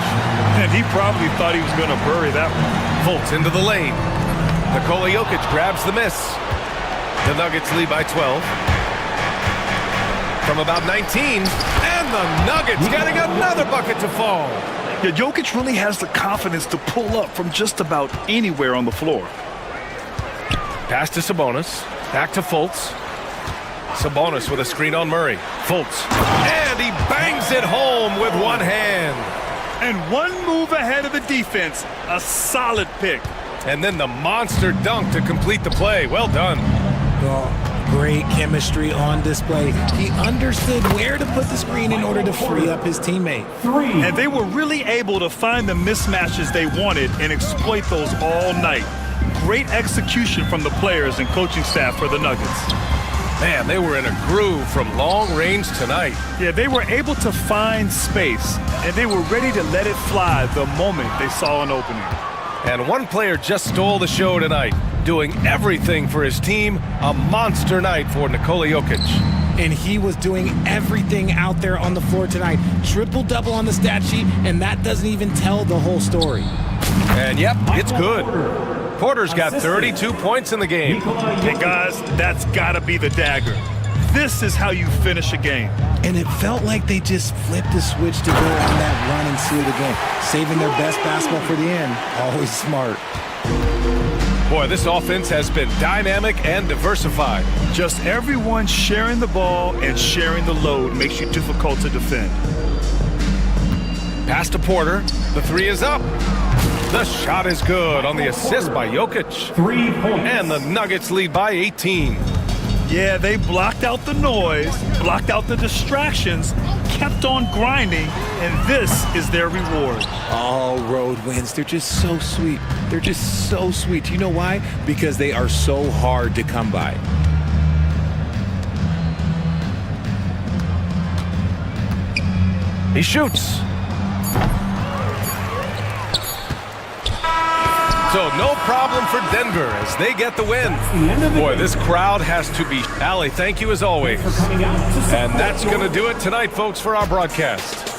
A: And he probably thought he was going to bury that one.
B: Fultz into the lane. Nikola Jokic grabs the miss. The Nuggets lead by 12. From about 19. And the Nuggets getting another bucket to fall.
A: Yeah, Jokic really has the confidence to pull up from just about anywhere on the floor.
B: Pass to Sabonis. Back to Fultz. Sabonis with a screen on Murray. Fultz. And he bangs it home with one hand.
A: And one move ahead of the defense. A solid pick.
B: And then the monster dunk to complete the play. Well done.
N: Oh, great chemistry on display. He understood where to put the screen in order to free up his teammate.
A: And they were really able to find the mismatches they wanted and exploit those all night. Great execution from the players and coaching staff for the Nuggets.
B: Man, they were in a groove from long range tonight.
A: Yeah, they were able to find space, and they were ready to let it fly the moment they saw an opening.
B: And one player just stole the show tonight. doing everything for his team. A monster night for Nikola Jokic.
N: And he was doing everything out there on the floor tonight. Triple-double on the stat sheet, and that doesn't even tell the whole story.
B: And yep, it's good. Porter's got 32 points in the game.
A: Hey guys, that's gotta be the dagger. This is how you finish a game.
N: And it felt like they just flipped the switch to go on that run and seal the game. Saving their best basketball for the end. Always smart.
B: Boy, this offense has been dynamic and diversified.
A: Just everyone sharing the ball and sharing the load makes you difficult to defend.
B: Pass to Porter. The three is up. The shot is good on the assist by Jokic.
E: 3 points.
B: And the Nuggets lead by 18.
A: Yeah, they blocked out the noise, blocked out the distractions, kept on grinding, and this is their reward.
N: All road wins. They're just so sweet. They're just so sweet. You know why? Because they are so hard to come by.
B: He shoots. So no problem for Denver as they get the win. Boy, this crowd has to be... Allie, thank you as always. And that's going to do it tonight, folks, for our broadcast.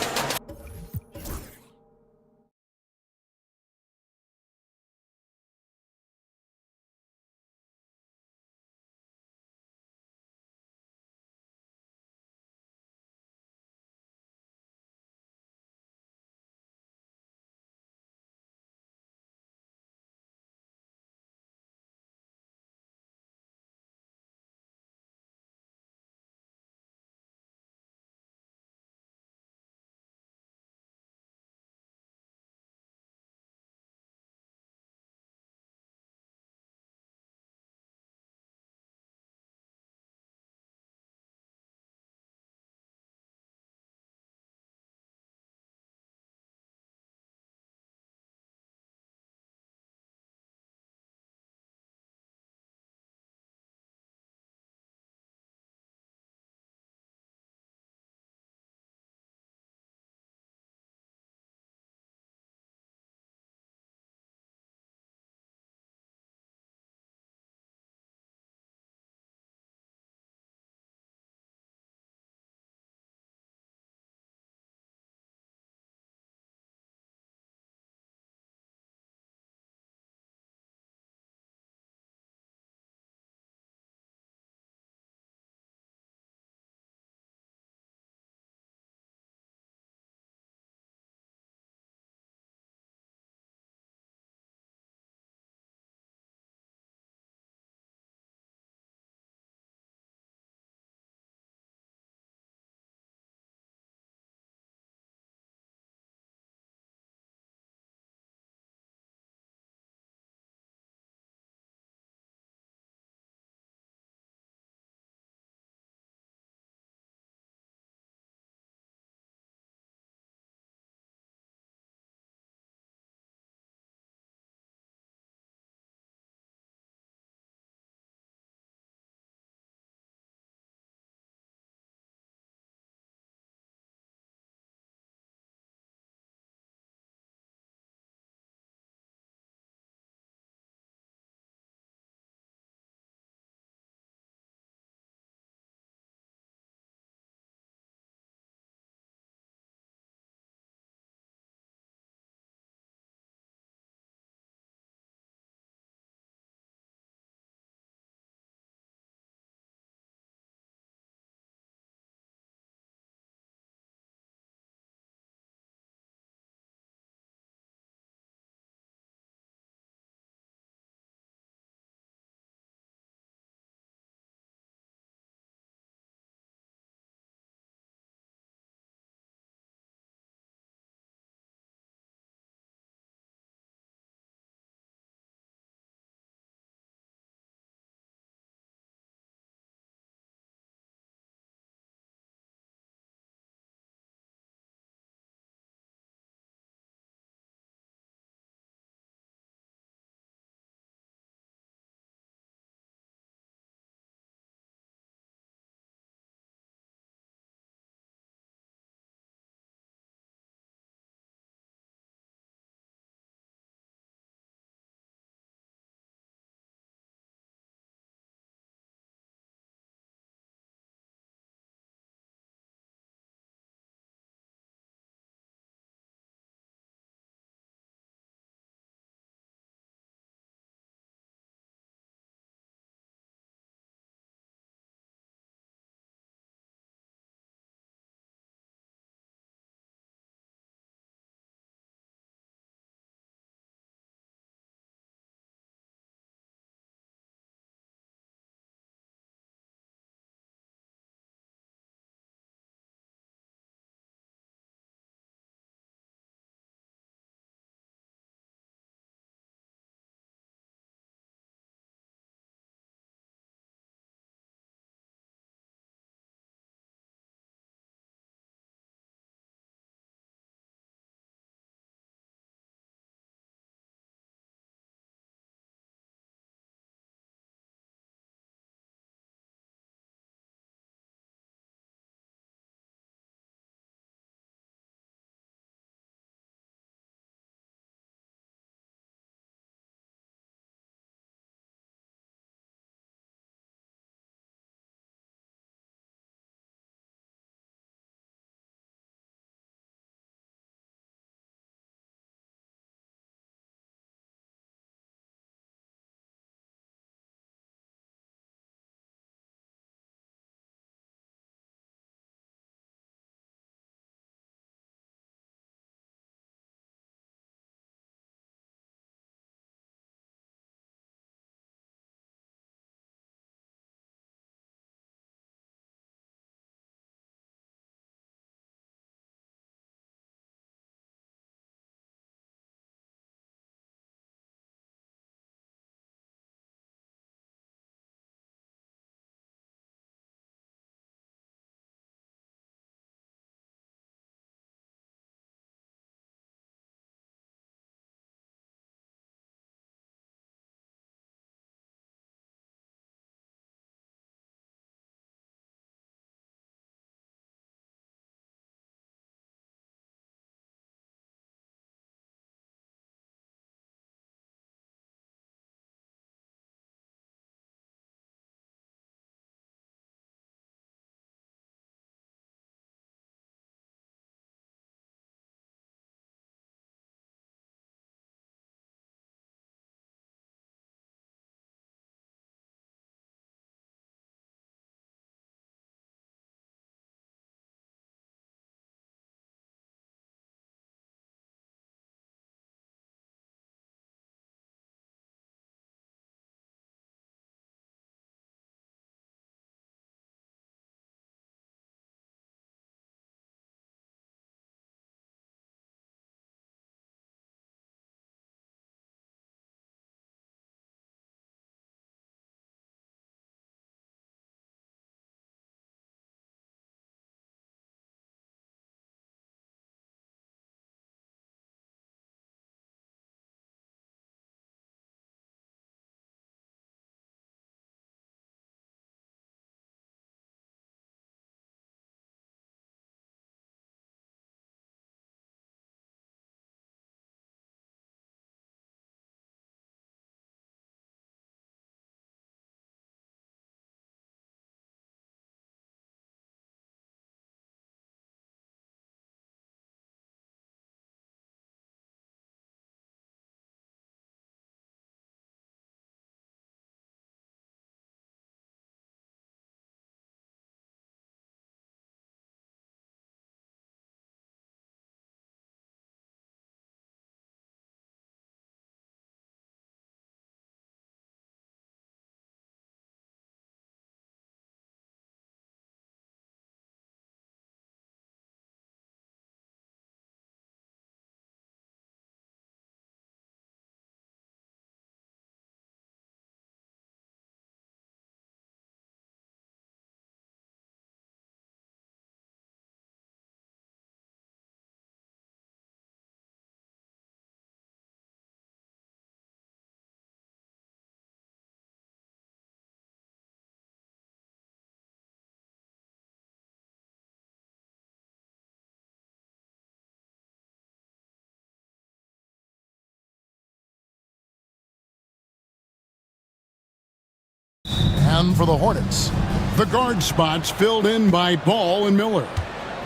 G: them for the Hornets. The guard spots filled in by Ball and Miller.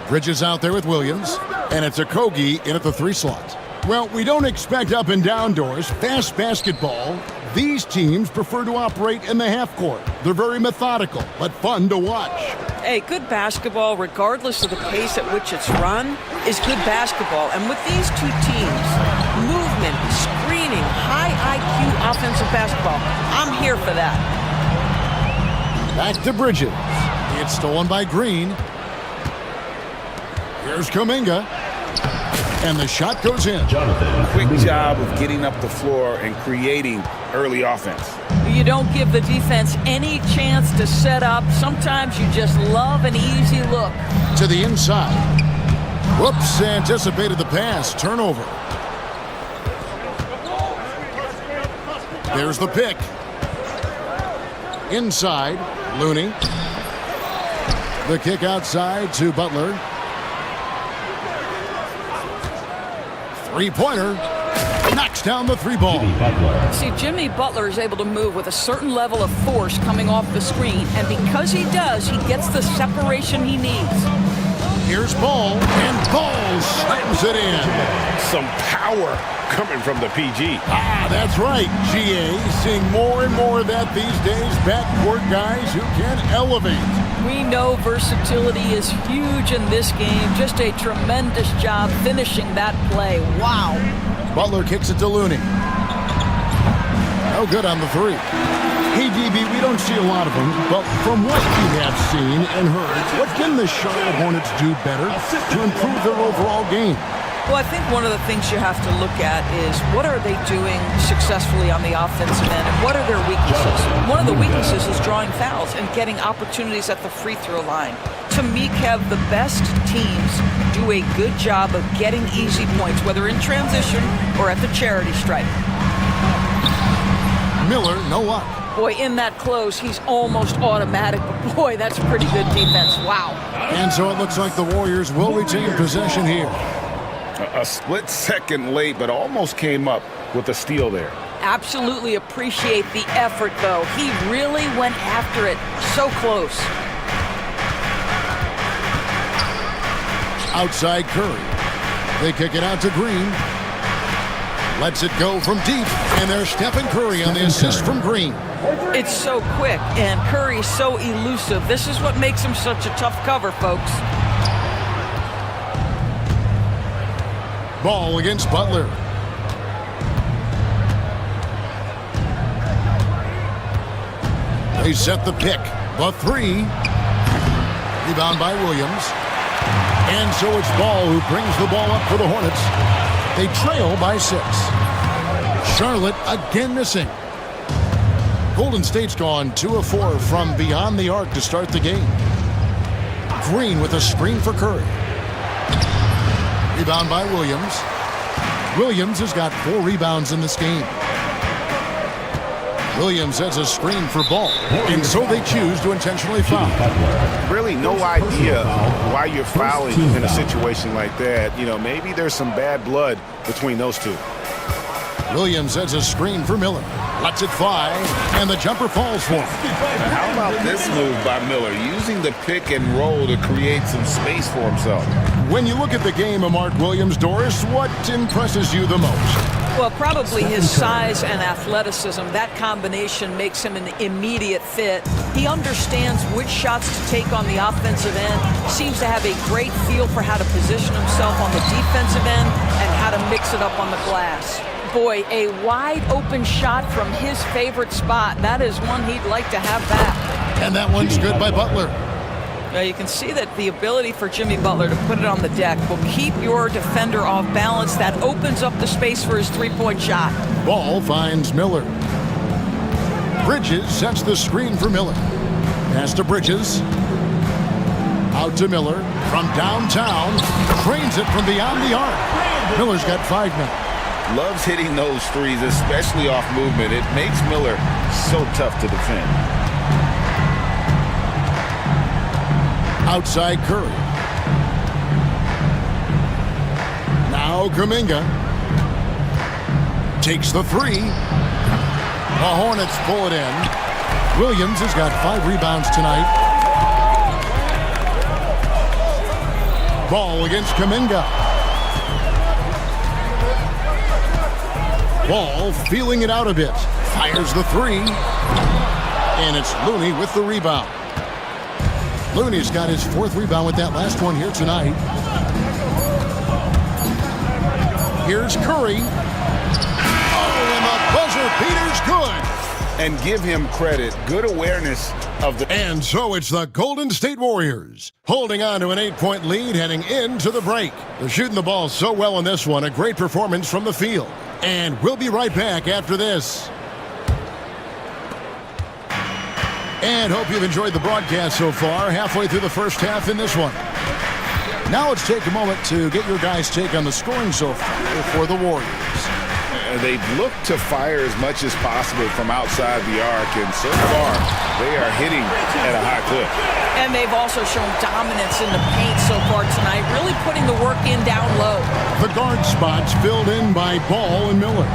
G: Bridges out there with Williams, and it's Okogie in at the 3 slot. Well, we don't expect up and down doors, fast basketball. These teams prefer to operate in the half court. They're very methodical, but fun to watch.
O: Hey, good basketball, regardless of the pace at which it's run, is good basketball. And with these two teams, movement, screening, high IQ offensive basketball, I'm here for that.
G: Back to Bridges. It's stolen by Green. Here's Kuminga. And the shot goes in.
I: Quick job of getting up the floor and creating early offense.
O: You don't give the defense any chance to set up. Sometimes you just love an easy look.
G: To the inside. Whoops, anticipated the pass. Turnover. There's the pick. Inside, Looney. The kick outside to Butler. Three-pointer. Knocks down the 3 ball.
O: See, Jimmy Butler is able to move with a certain level of force coming off the screen, and because he does, he gets the separation he needs.
G: Here's Ball, and Ball slams it in.
K: Some power coming from the PG.
G: That's right, GA. Seeing more and more of that these days. Backcourt guys who can elevate.
O: We know versatility is huge in this game. Just a tremendous job finishing that play. Wow.
G: Butler kicks it to Looney. No good on the 3. Hey, DB, we don't see a lot of them, but from what you have seen and heard, what can the Charlotte Hornets do better to improve their overall game?
O: Well, I think one of the things you have to look at is what are they doing successfully on the offensive end and what are their weaknesses? One of the weaknesses is drawing fouls and getting opportunities at the free throw line. To me, Kev, the best teams do a good job of getting easy points, whether in transition or at the charity stripe.
G: Miller, no luck.
O: Boy, in that close, he's almost automatic, but boy, that's pretty good defense. Wow.
G: And so it looks like the Warriors will retain possession here.
I: A split second late, but almost came up with a steal there.
O: Absolutely appreciate the effort, though. He really went after it. So close.
G: Outside Curry. They kick it out to Green. Lets it go from deep, and there's Stephen Curry on the assist from Green.
O: It's so quick, and Curry's so elusive. This is what makes him such a tough cover, folks.
G: Ball against Butler. They set the pick. The 3. Rebound by Williams. And so it's Ball who brings the ball up for the Hornets. They trail by 6. Charlotte again missing. Golden State's gone 2 of 4 from beyond the arc to start the game. Green with a screen for Curry. Rebound by Williams. Williams has got 4 rebounds in this game. Williams has a screen for Ball, and so they choose to intentionally foul.
K: Really no idea why you're fouling in a situation like that. You know, maybe there's some bad blood between those two.
G: Williams has a screen for Miller. Lets it fly, and the jumper falls for him.
I: How about this move by Miller, using the pick and roll to create some space for himself?
G: When you look at the game of Mark Williams, Doris, what impresses you the most?
O: Well, probably his size and athleticism. That combination makes him an immediate fit. He understands which shots to take on the offensive end, seems to have a great feel for how to position himself on the defensive end and how to mix it up on the glass. Boy, a wide open shot from his favorite spot. That is one he'd like to have back.
G: And that one's good by Butler.
O: You can see that the ability for Jimmy Butler to put it on the deck will keep your defender off balance. That opens up the space for his three-point shot.
G: Ball finds Miller. Bridges sets the screen for Miller. Pass to Bridges. Out to Miller from downtown. Trains it from beyond the arc. Miller's got 5 now.
I: Loves hitting those threes, especially off movement. It makes Miller so tough to defend.
G: Outside Curry. Now Kuminga takes the 3. The Hornets pull it in. Williams has got 5 rebounds tonight. Ball against Kuminga. Ball feeling it out a bit. Fires the 3. And it's Looney with the rebound. Looney's got his 4th rebound with that last one here tonight. Here's Curry. Oh, and the buzzer beater's good.
I: And give him credit. Good awareness of the...
G: And so it's the Golden State Warriors holding on to an 8-point lead heading into the break. They're shooting the ball so well in this one. A great performance from the field. And we'll be right back after this. And hope you've enjoyed the broadcast so far. Halfway through the first half in this one. Now let's take a moment to get your guys' take on the scoring so far for the Warriors.
I: They've looked to fire as much as possible from outside the arc, and so far they are hitting at a high clip.
O: And they've also shown dominance in the paint so far tonight, really putting the work in down low.
G: The guard spots filled in by Ball and Miller.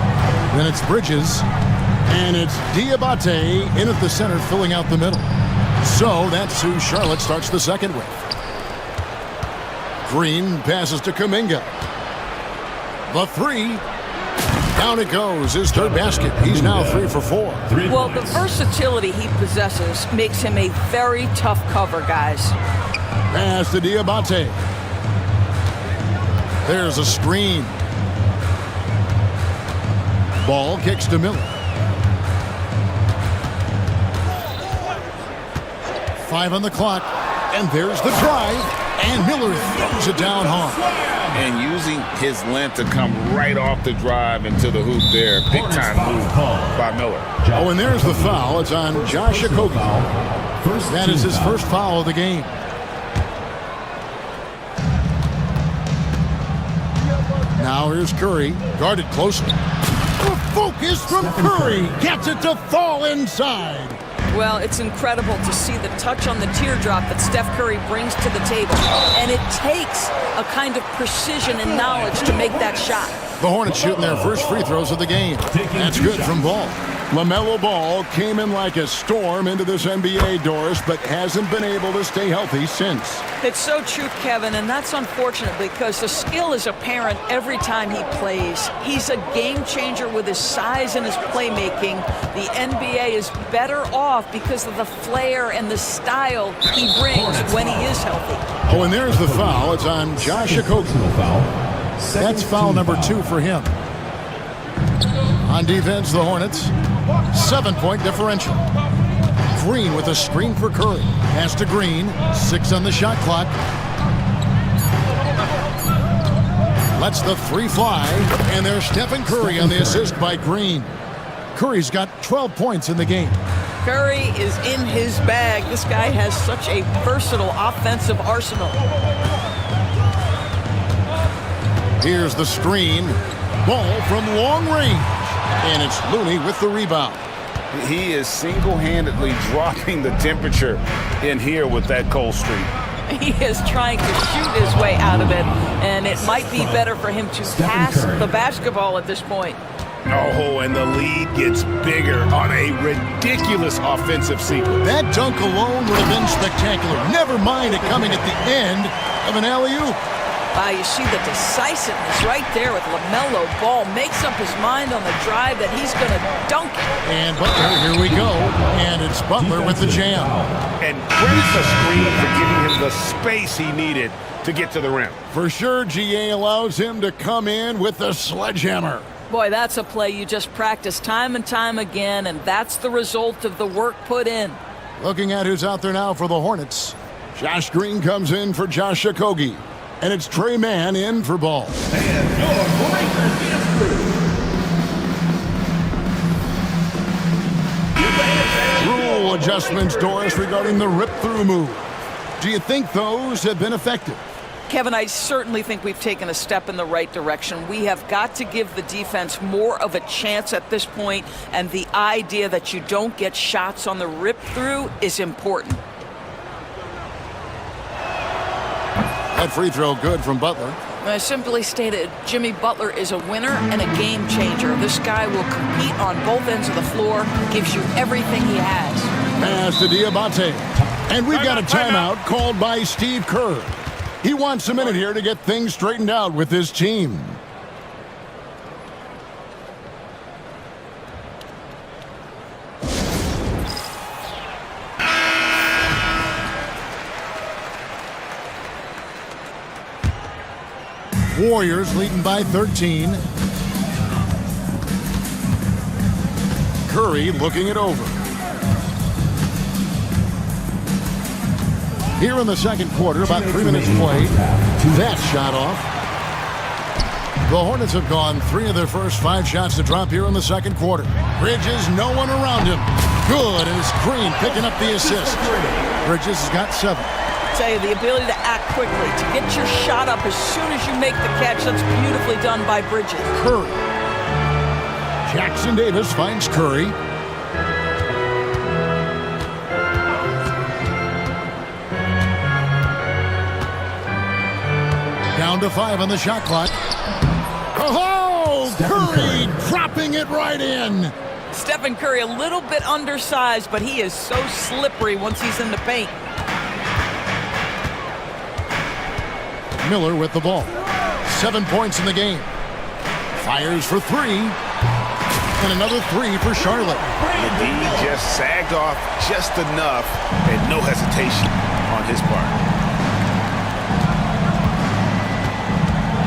G: Then it's Bridges, and it's Diabate in at the center, filling out the middle. So that's who Charlotte starts the second with. Green passes to Kuminga. The 3. Down it goes, his 3rd basket. He's now 3 for 4.
O: Well, the versatility he possesses makes him a very tough cover, guys.
G: Pass to Diabate. There's a screen. Ball kicks to Miller. 5 on the clock, and there's the drive, and Miller throws it down hard.
I: And using his length to come right off the drive into the hoop there. Big time move by Miller.
G: Oh, and there's the foul. It's on Josh Okogie. That is his first foul of the game. Now here's Curry, guarded closely. The focus from Curry gets it to fall inside.
O: Well, it's incredible to see the touch on the teardrop that Steph Curry brings to the table. And it takes a kind of precision and knowledge to make that shot.
G: The Hornets shooting their first free throws of the game. That's good from Ball. LaMelo Ball came in like a storm into this NBA, Doris, but hasn't been able to stay healthy since.
O: It's so true, Kevin, and that's unfortunate because the skill is apparent every time he plays. He's a game changer with his size and his playmaking. The NBA is better off because of the flair and the style he brings when he is healthy.
G: Oh, and there's the foul. It's on Josh Okogie. That's foul number 2 for him. On defense, the Hornets, 7-point differential. Green with a screen for Curry. Pass to Green, 6 on the shot clock. Lets the 3 fly, and there's Stephen Curry on the assist by Green. Curry's got 12 points in the game.
O: Curry is in his bag. This guy has such a versatile offensive arsenal.
G: Here's the screen. Ball from long range. And it's Looney with the rebound.
I: He is single-handedly dropping the temperature in here with that cold streak.
O: He is trying to shoot his way out of it, and it might be better for him to pass the basketball at this point.
K: Oh, and the lead gets bigger on a ridiculous offensive sequence.
G: That dunk alone would have been spectacular. Never mind it coming at the end of an alley-oop.
O: You see the decisiveness right there with LaMelo Ball. Makes up his mind on the drive that he's going to dunk it.
G: And Butler, here we go. And it's Butler with the jam.
K: And credit the screen for giving him the space he needed to get to the rim.
G: For sure, GA allows him to come in with the sledgehammer.
O: Boy, that's a play you just practice time and time again, and that's the result of the work put in.
G: Looking at who's out there now for the Hornets. Josh Green comes in for Josh Okogie. And it's Trey Mann in for Ball. Rule adjustments, Doris, regarding the rip-through move. Do you think those have been effective?
O: Kevin, I certainly think we've taken a step in the right direction. We have got to give the defense more of a chance at this point, and the idea that you don't get shots on the rip-through is important.
G: That free throw good from Butler.
O: I simply stated, Jimmy Butler is a winner and a game changer. This guy will compete on both ends of the floor, gives you everything he has.
G: pass to Diabate. And we've got a timeout called by Steve Kerr. He wants a minute here to get things straightened out with his team. Warriors leading by 13. Curry looking it over. Here in the second quarter, about 3 minutes played. That shot off. The Hornets have gone 3 of their first 5 shots to drop here in the second quarter. Bridges, no one around him. Good, and it's Green picking up the assist. Bridges has got 7.
O: I tell you, the ability to act quickly, to get your shot up as soon as you make the catch, that's beautifully done by Bridges.
G: Curry. Jackson Davis finds Curry. Down to 5 on the shot clock. Oh, Curry dropping it right in.
O: Stephen Curry, a little bit undersized, but he is so slippery once he's in the paint.
G: Miller with the ball. 7 points in the game. Fires for 3. And another 3 for Charlotte.
I: The D just sagged off just enough and no hesitation on his part.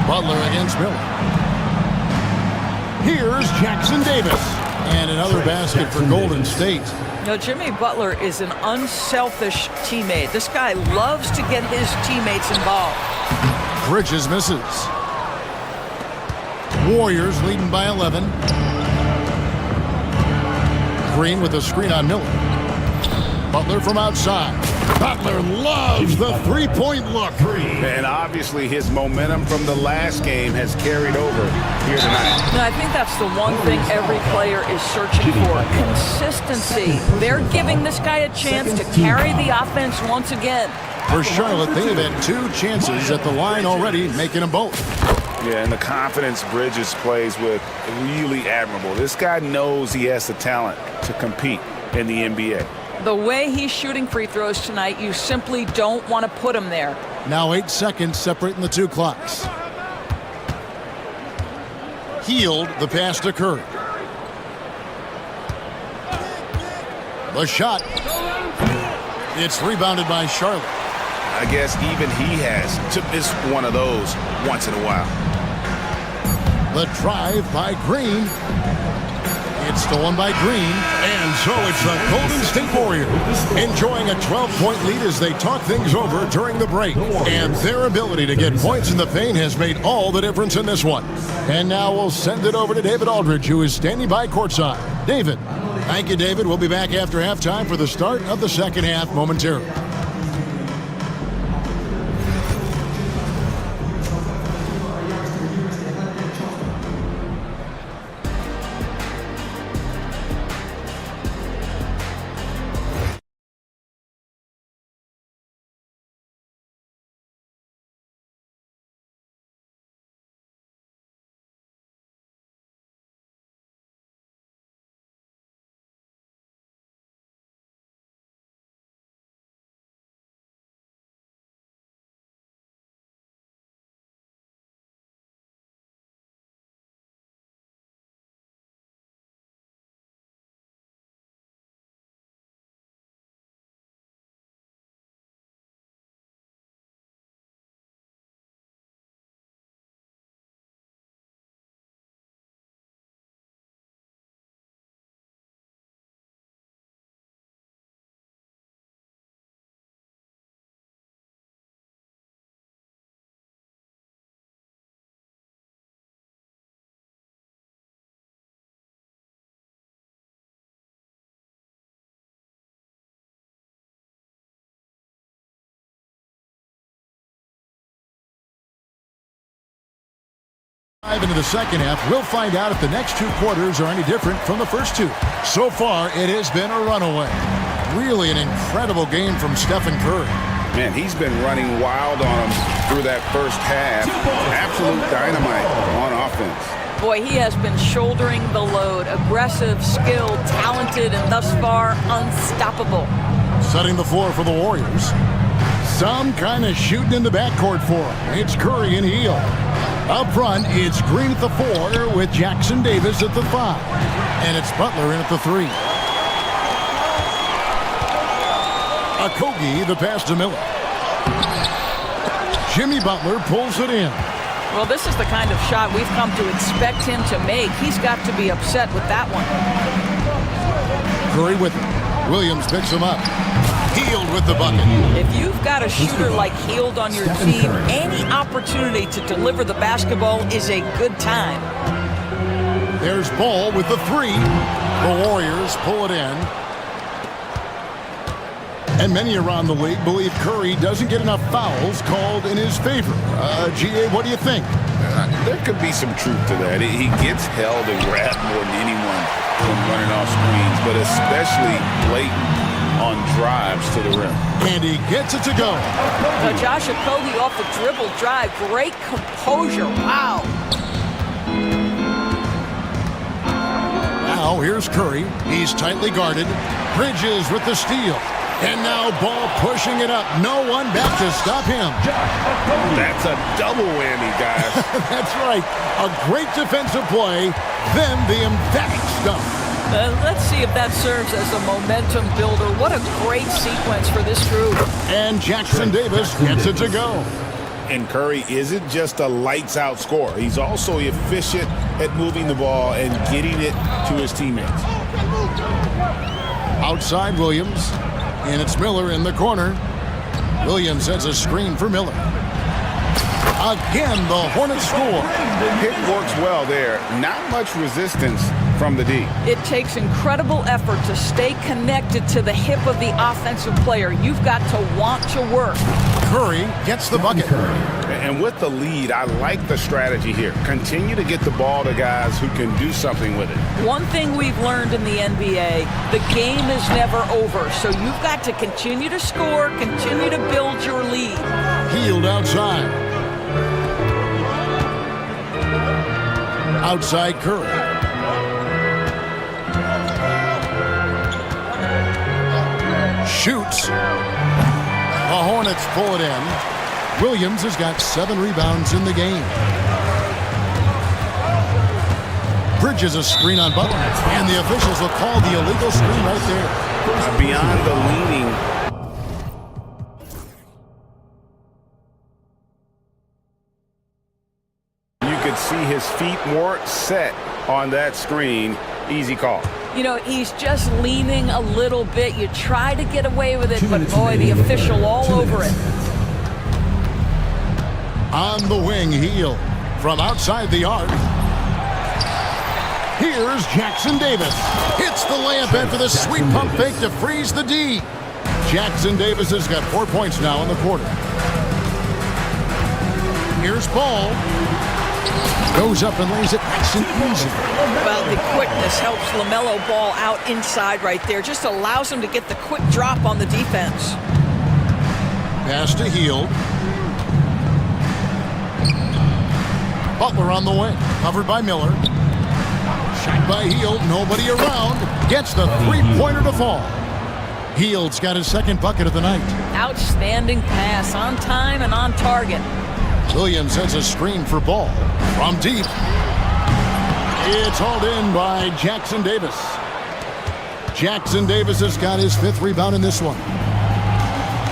G: Butler against Miller. Here's Jackson Davis. And another basket for Golden State.
O: You know, Jimmy Butler is an unselfish teammate. This guy loves to get his teammates involved.
G: Bridges misses. Warriors leading by 11. Green with a screen on Miller. Butler from outside. Butler loves the three-point look.
I: And obviously his momentum from the last game has carried over here tonight.
O: No, I think that's the one thing every player is searching for. Consistency. They're giving this guy a chance to carry the offense once again.
G: For Charlotte, they have had 2 chances at the line already, making them both.
I: Yeah, and the confidence Bridges plays with, really admirable. This guy knows he has the talent to compete in the NBA.
O: The way he's shooting free throws tonight, you simply don't want to put him there.
G: Now 8 seconds separating the 2 clocks. Healed the pass to Curry. The shot. It's rebounded by Charlotte.
I: I guess even he has to miss one of those once in a while.
G: The drive by Green. It's stolen by Green. And so it's the Golden State Warriors enjoying a 12-point lead as they talk things over during the break. And their ability to get points in the paint has made all the difference in this one. And now we'll send it over to David Aldridge, who is standing by courtside. David. Thank you, David. We'll be back after halftime for the start of the second half momentarily. Into the second half, we'll find out if the next 2 quarters are any different from the first 2. So far, it has been a runaway. Really an incredible game from Stephen Curry.
I: Man, he's been running wild on him through that first half. Absolute dynamite on offense.
O: Boy, he has been shouldering the load. Aggressive, skilled, talented, and thus far, unstoppable.
G: Setting the floor for the Warriors. Some kind of shooting in the backcourt for him. It's Curry and Heel. Up front, it's Green at the 4 with Jackson Davis at the 5. And it's Butler in at the 3. Okogie, the pass to Miller. Jimmy Butler pulls it in.
O: Well, this is the kind of shot we've come to expect him to make. He's got to be upset with that one.
G: Curry with it. Williams picks him up. Hield with the bucket.
O: If you've got a shooter like Hield on your team, any opportunity to deliver the basketball is a good time.
G: There's Ball with the 3. The Warriors pull it in. And many around the league believe Curry doesn't get enough fouls called in his favor. GA, what do you think?
I: There could be some truth to that. He gets held and grabbed more than anyone from running off screens, but especially blatant on drives to the rim.
G: And he gets it to go.
O: Now Josh Okogie off the dribble drive. Great composure. Wow.
G: Now here's Curry. He's tightly guarded. Bridges with the steal. And now Ball pushing it up. No one back to stop him.
I: That's a double whammy, guys.
G: That's right. A great defensive play, then the emphatic stuff.
O: Let's see if that serves as a momentum builder. What a great sequence for this group.
G: And Jackson Davis gets it to go.
K: And Curry isn't just a lights-out scorer. He's also efficient at moving the ball and getting it to his teammates.
G: Outside Williams. And it's Miller in the corner. Williams sets a screen for Miller. Again, the Hornets score.
I: Pick works well there. Not much resistance from the D.
O: It takes incredible effort to stay connected to the hip of the offensive player. You've got to want to work.
G: Curry gets the bucket.
K: And with the lead, I like the strategy here. Continue to get the ball to guys who can do something with it.
O: One thing we've learned in the NBA, the game is never over. So you've got to continue to score, continue to build your lead.
G: Hield outside. Outside Curry. Shoots. The Hornets pull it in. Williams has got 7 rebounds in the game. Bridges a screen on Butler. And the officials will call the illegal screen right there.
I: Beyond the leaning.
K: You could see his feet more set on that screen. Easy call.
O: You know, he's just leaning a little bit. You try to get away with it, but boy, the official all over it.
G: On the wing, Heel from outside the arc. Here's Jackson Davis. Hits the layup after the sweet pump fake to freeze the D. Jackson Davis has got 4 points now in the quarter. Here's Ball. Goes up and lays it nice and easy.
O: Well, the quickness helps LaMelo Ball out inside right there. Just allows him to get the quick drop on the defense.
G: Pass to Heel. Butler on the wing, covered by Miller. Shot by Hield, nobody around. Gets the three-pointer to fall. Hield's got his second bucket of the night.
O: Outstanding pass, on time and on target.
G: Williams has a screen for Ball. From deep. It's hauled in by Jackson Davis. Jackson Davis has got his 5th rebound in this one.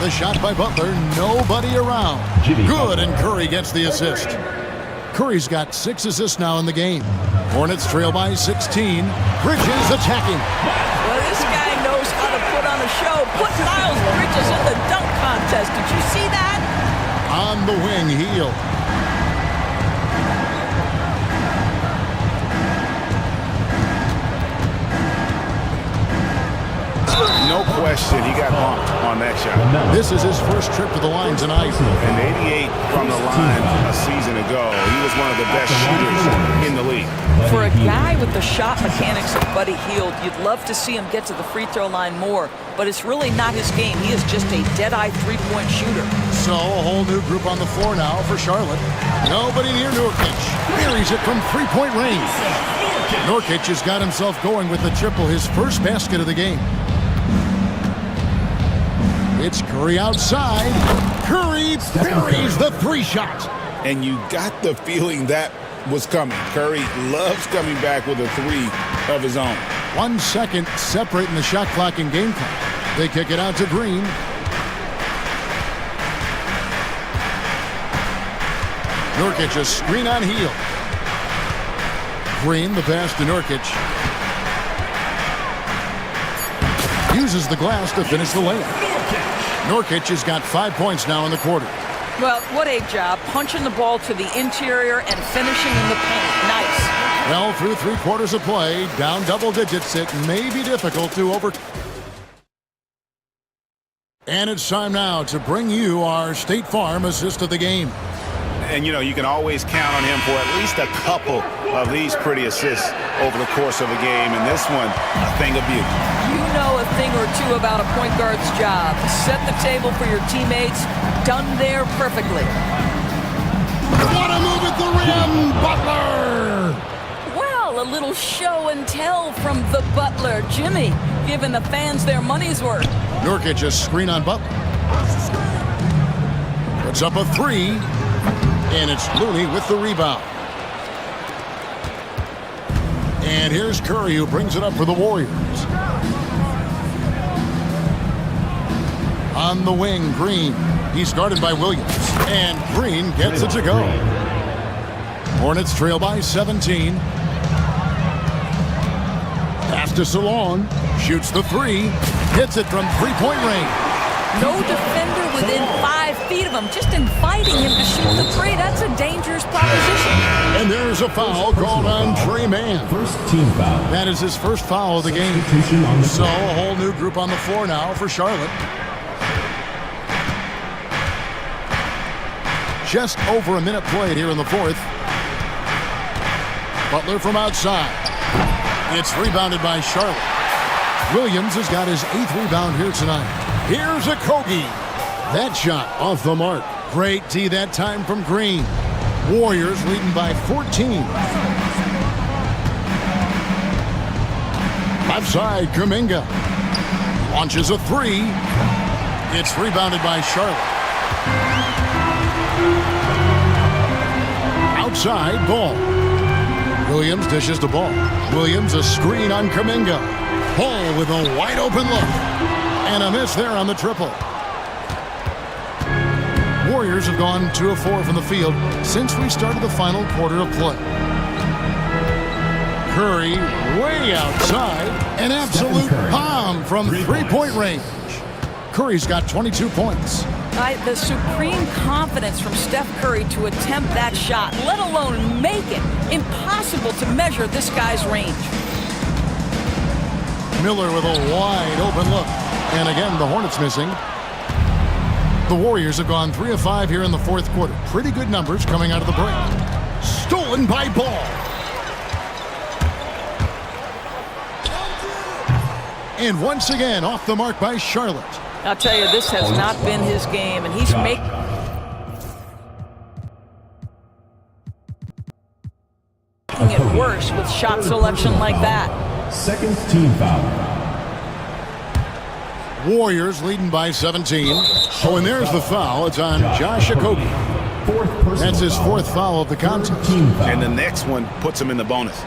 G: The shot by Butler, nobody around. Good, and Curry gets the assist. Curry's got 6 assists now in the game. Hornets trail by 16. Bridges attacking.
O: Well, this guy knows how to put on a show. Put Miles Bridges in the dunk contest. Did you see that?
G: On the wing, Heel.
K: No question, he got bumped on that shot.
G: This is his first trip to the line tonight.
K: And 88 from the line a season ago. He was one of the best shooters in the league.
O: For a guy with the shot mechanics of Buddy Hield. You'd love to see him get to the free throw line more, but it's really not his game. He is just a dead-eye three-point shooter.
G: So a whole new group on the floor now for Charlotte. Nobody near Nurkic. Buries it from three-point range. Nurkic has got himself going with the triple, his first basket of the game. It's Curry outside. Curry buries the three-shot.
I: And you got the feeling that was coming. Curry loves coming back with a three of his own.
G: 1 second separating the shot clock and game clock. They kick it out to Green. Nurkic a screen on Hield. Green the pass to Nurkic. Uses the glass to finish the layup. Nurkic has got 5 points now in the quarter.
O: Well, what a job. Punching the ball to the interior and finishing in the paint. Nice.
G: Well, through 3 quarters of play, down double digits, it may be difficult to And it's time now to bring you our State Farm assist of the game.
I: And, you know, you can always count on him for at least a couple of these pretty assists over the course of a game. And this one, a thing of beauty.
O: You know a thing or two about a point guard's job. Set the table for your teammates. Done there perfectly.
G: What a move at the rim, Butler!
O: Well, a little show and tell from the Butler. Jimmy, giving the fans their money's worth.
G: Nurkic a screen on Butler. Puts up a three, and it's Looney with the rebound. And here's Curry, who brings it up for the Warriors. On the wing, Green. He's guarded by Williams. And Green gets it to go. Hornets trail by 17. Pass to Salon. Shoots the three. Hits it from three-point range.
O: No defender within 5 feet of him. Just inviting him to shoot the three. That's a dangerous proposition.
G: And there's a foul called on Trey Mann.
E: First team foul.
G: That is his first foul of the game. So a whole new group on the floor now for Charlotte. Just over a minute played here in the fourth. Butler from outside. It's rebounded by Charlotte. Williams has got his 8th rebound here tonight. Here's a Kogi. That shot off the mark. Great tee that time from Green. Warriors leading by 14. Left side, Kuminga. Launches a three. It's rebounded by Charlotte. Outside, Ball. Williams dishes the ball. Williams a screen on Kuminga. Ball with a wide open look. And a miss there on the triple. Warriors have gone 2 of 4 from the field since we started the final quarter of play. Curry way outside. An absolute bomb from three-point range. Curry's got 22 points.
O: The supreme confidence from Steph Curry to attempt that shot, let alone make it. Impossible to measure this guy's range.
G: Miller with a wide open look. And again, the Hornets missing. The Warriors have gone 3 of 5 here in the fourth quarter. Pretty good numbers coming out of the break. Stolen by Ball. And once again, off the mark by Charlotte.
O: I'll tell you, this has not been his game, and he's making it worse with shot selection like that.
E: Second team foul.
G: Warriors leading by 17. Oh, and there's the foul. It's on Josh Okogie. That's his 4th foul of the contest.
I: And the next one puts him in the bonus.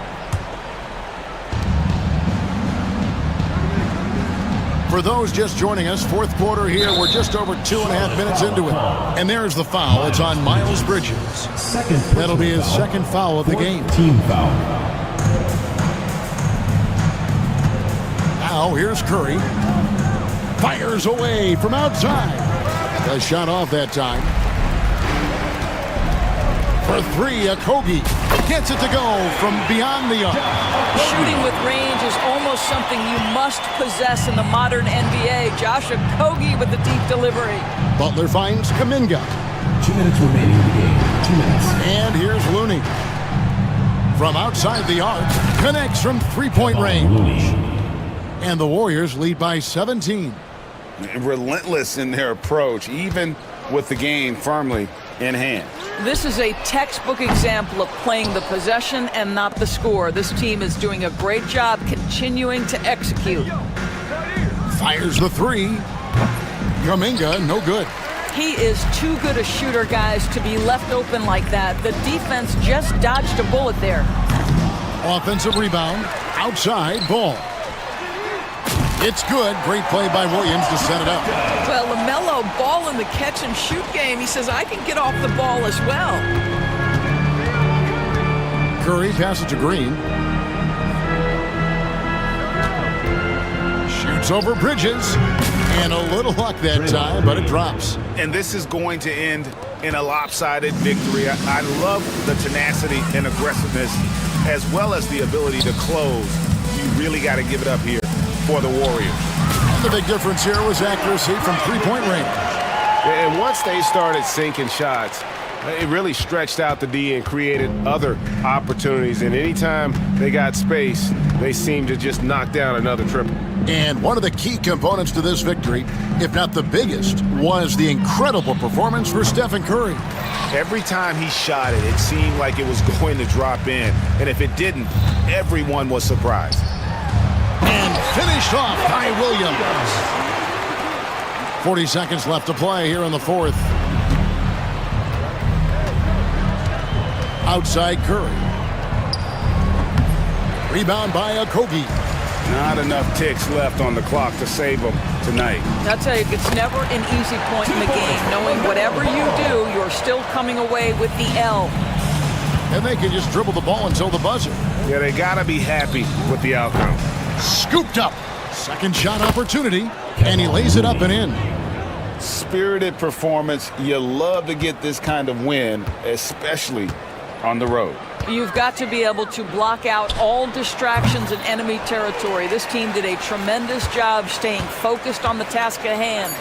G: For those just joining us, fourth quarter here. We're just over 2.5 minutes into it. And there's the foul. It's on Miles Bridges. That'll be his 2nd foul of the game.
E: Team foul.
G: Now here's Curry. Fires away from outside. The shot off that time. For 3, Okogie gets it to go from beyond the arc.
O: Shooting with range is almost something you must possess in the modern NBA. Josh Okogie with the deep delivery.
G: Butler finds Kuminga.
E: 2 minutes remaining in the game. 2 minutes.
G: And here's Looney. From outside the arc, connects from three-point range. And the Warriors lead by 17.
I: Relentless in their approach, even with the game firmly in hand.
O: This is a textbook example of playing the possession and not the score. This team is doing a great job continuing to execute.
G: Fires the three. Kuminga, no good.
O: He is too good a shooter, guys, to be left open like that. The defense just dodged a bullet there.
G: Offensive rebound. Outside ball. It's good. Great play by Williams to set it up.
O: Well, LaMelo, ball in the catch-and-shoot game. He says, I can get off the ball as well.
G: Curry passes to Green. Shoots over Bridges. And a little luck that time, but it drops.
K: And this is going to end in a lopsided victory. I love the tenacity and aggressiveness, as well as the ability to close. You really got to give it up here for the Warriors.
G: And the big difference here was accuracy from three-point range.
B: And once they started sinking shots, it really stretched out the D and created other opportunities. And anytime they got space, they seemed to just knock down another triple.
G: And one of the key components to this victory, if not the biggest, was the incredible performance for Stephen Curry.
K: Every time he shot it, it seemed like it was going to drop in. And if it didn't, everyone was surprised.
G: And finished off by Williams. 40 seconds left to play here in the fourth. Outside Curry. Rebound by Okogie.
K: Not enough ticks left on the clock to save them tonight.
O: I'll tell you, it's never an easy point in the game, knowing whatever you do, you're still coming away with the L.
G: And they can just dribble the ball until the buzzer.
K: Yeah, they got to be happy with the outcome.
G: Scooped up. Second shot opportunity, and he lays it up and in.
I: Spirited performance. You love to get this kind of win, especially on the road.
O: You've got to be able to block out all distractions in enemy territory. This team did a tremendous job staying focused on the task at hand.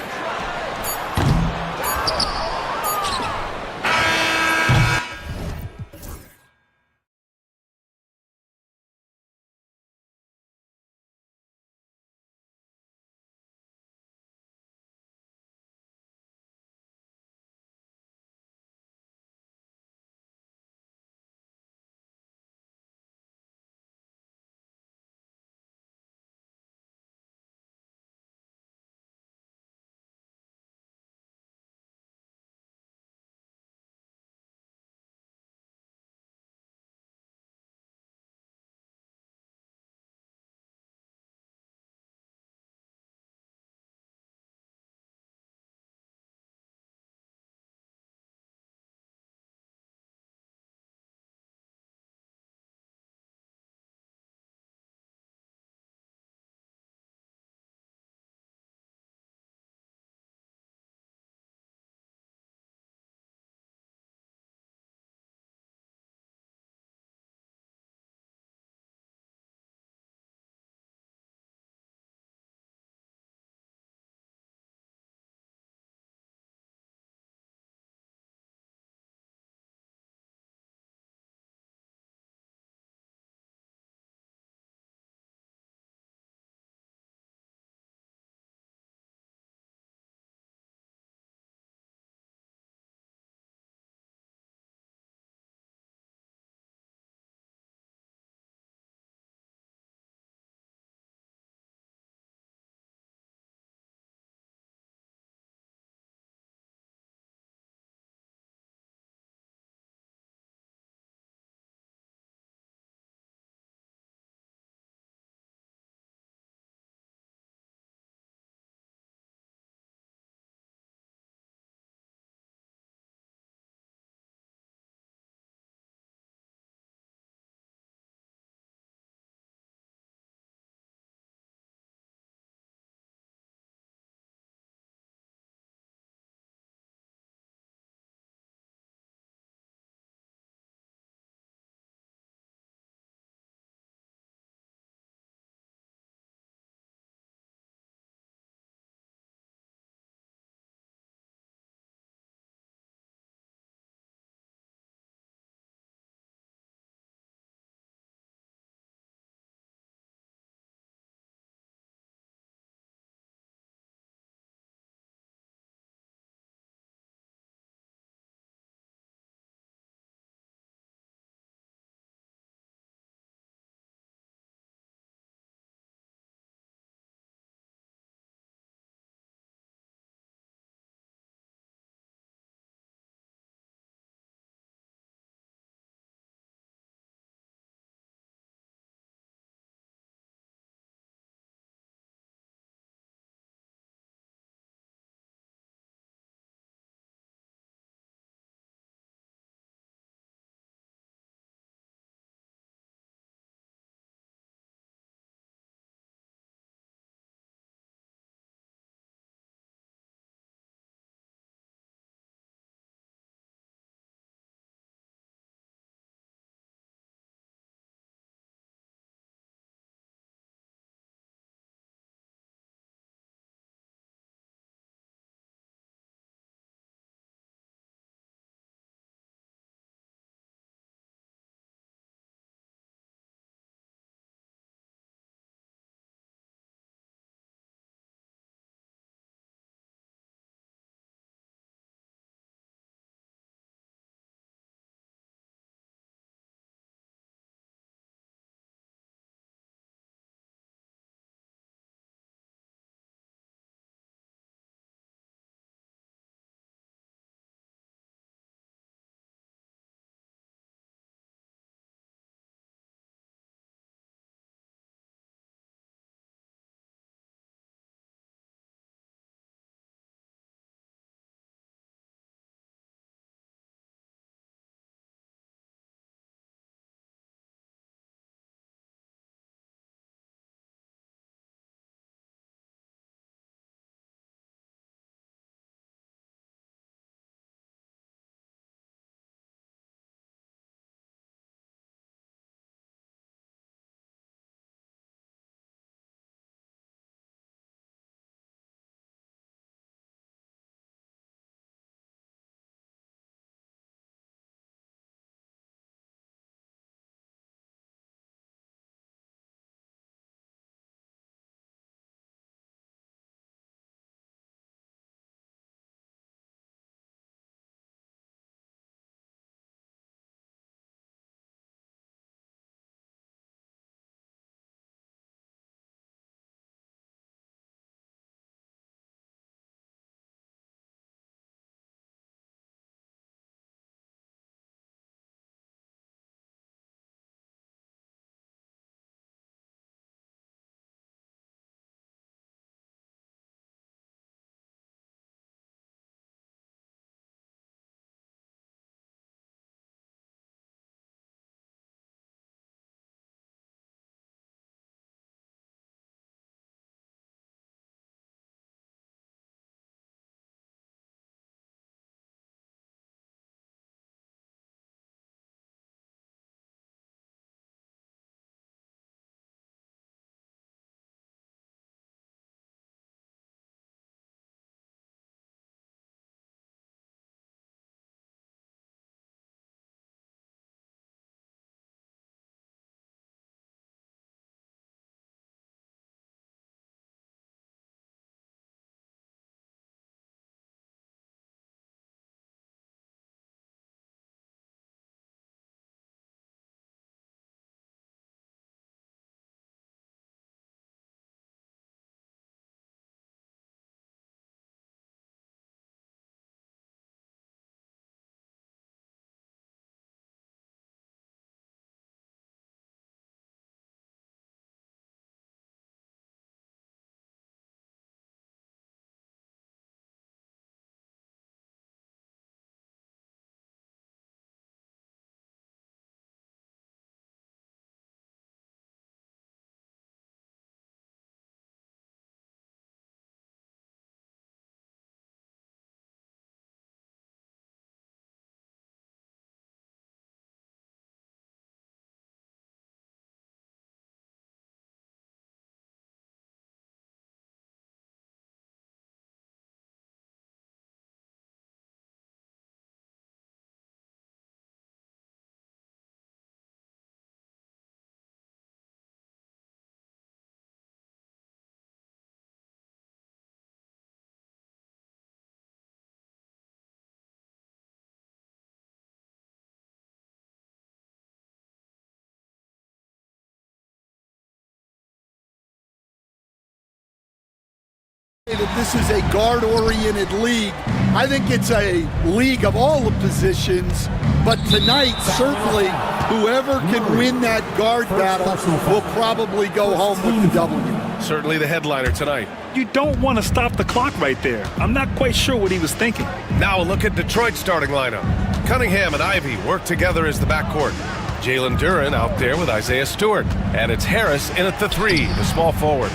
C: That this is a guard-oriented league. I think it's a league of all the positions, but tonight, certainly, whoever can win that guard battle will probably go home with the W.
B: Certainly the headliner tonight.
A: You don't want to stop the clock right there. I'm not quite sure what he was thinking.
B: Now a look at Detroit's starting lineup. Cunningham and Ivy work together as the backcourt. Jalen Duren out there with Isaiah Stewart. And it's Harris in at the 3, the small forward.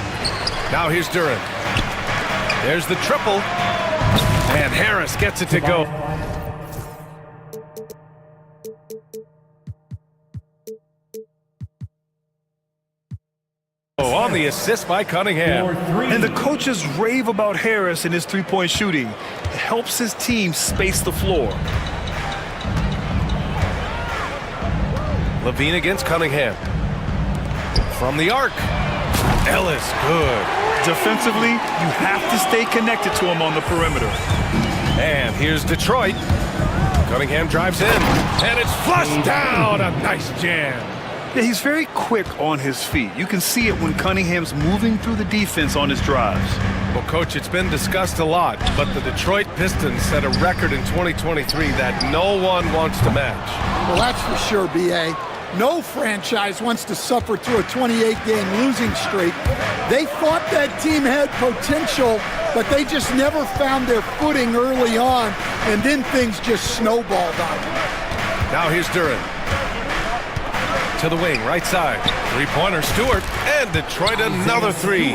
B: Now here's Duren. There's the triple. And Harris gets it to go. On the assist by Cunningham.
A: And the coaches rave about Harris and his three-point shooting. It helps his team space the floor.
B: Levine against Cunningham. From the arc. Ellis, good.
A: Defensively, you have to stay connected to him on the perimeter.
B: And here's Detroit. Cunningham drives in. And it's flushed down. A nice jam.
A: Yeah, he's very quick on his feet. You can see it when Cunningham's moving through the defense on his drives.
B: Well, Coach, it's been discussed a lot, but the Detroit Pistons set a record in 2023 that no one wants to match.
C: Well, that's for sure, B.A. No franchise wants to suffer through a 28-game losing streak. They thought that team had potential, but they just never found their footing early on, and then things just snowballed on them.
B: Now here's Duren. To the wing, right side. Three-pointer, Stewart, and Detroit another 3.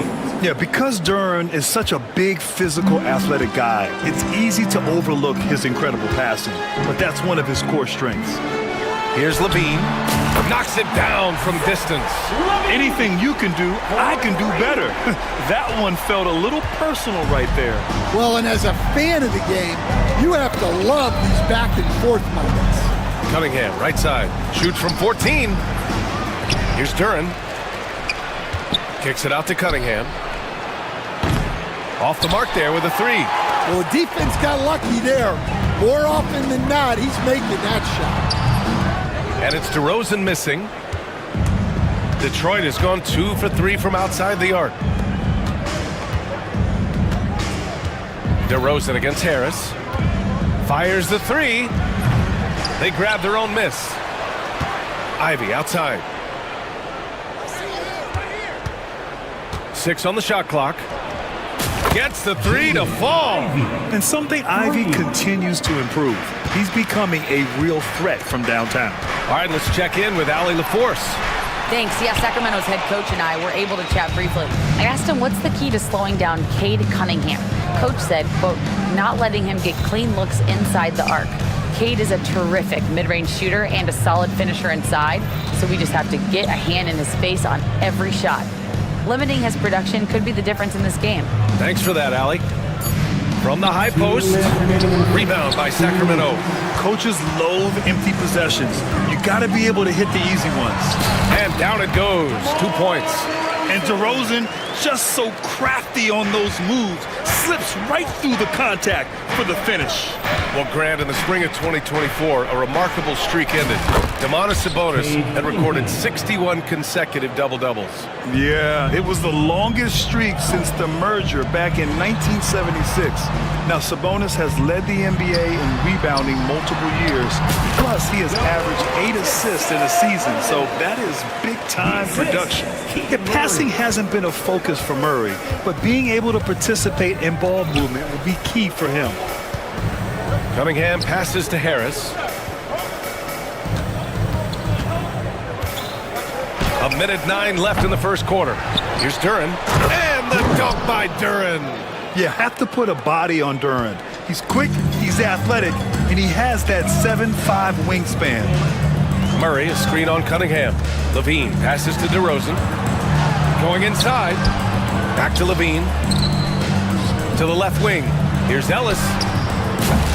A: Yeah, because Duren is such a big, physical, athletic guy, it's easy to overlook his incredible passing, but that's one of his core strengths.
B: Here's Levine. Knocks it down from distance.
A: Anything you can do, I can do better. That one felt a little personal right there.
C: Well, and as a fan of the game, you have to love these back-and-forth moments.
B: Cunningham, right side. Shoots from 14. Here's Duren. Kicks it out to Cunningham. Off the mark there with a 3.
C: Well, the defense got lucky there. More often than not, he's making that shot.
B: And it's DeRozan missing. Detroit has gone 2 for 3 from outside the arc. DeRozan against Harris. Fires the 3. They grab their own miss. Ivy outside. 6 on the shot clock. Gets the 3 to fall.
A: And something Ivy continues to improve. He's becoming a real threat from downtown.
B: All right, let's check in with Allie LaForce.
F: Thanks. Yeah, Sacramento's head coach and I were able to chat briefly. I asked him what's the key to slowing down Cade Cunningham. Coach said, quote, not letting him get clean looks inside the arc. Cade is a terrific mid-range shooter and a solid finisher inside, so we just have to get a hand in his face on every shot. Limiting his production could be the difference in this game.
B: Thanks for that, Allie. From the high post, rebound by Sacramento.
A: Coaches loathe empty possessions. You got to be able to hit the easy ones.
B: And down it goes, 2 points.
A: And DeRozan, just so crafty on those moves, slips right through the contact for the finish.
B: Well, Grant, in the spring of 2024, a remarkable streak ended. Domantas Sabonis had recorded 61 consecutive double-doubles.
A: Yeah, it was the longest streak since the merger back in 1976. Now, Sabonis has led the NBA in rebounding multiple years. Plus, he has averaged 8 assists in a season, so that is big-time production. Yeah, passing hasn't been a focus for Murray, but being able to participate in ball movement will be key for him.
B: Cunningham passes to Harris. A minute 9 left in the first quarter. Here's Duren. And the dunk by Duren.
A: You have to put a body on Duren. He's quick, he's athletic, and he has that 7'5" wingspan.
B: Murray, a screen on Cunningham. Levine passes to DeRozan. Going inside. Back to Levine. To the left wing. Here's Ellis.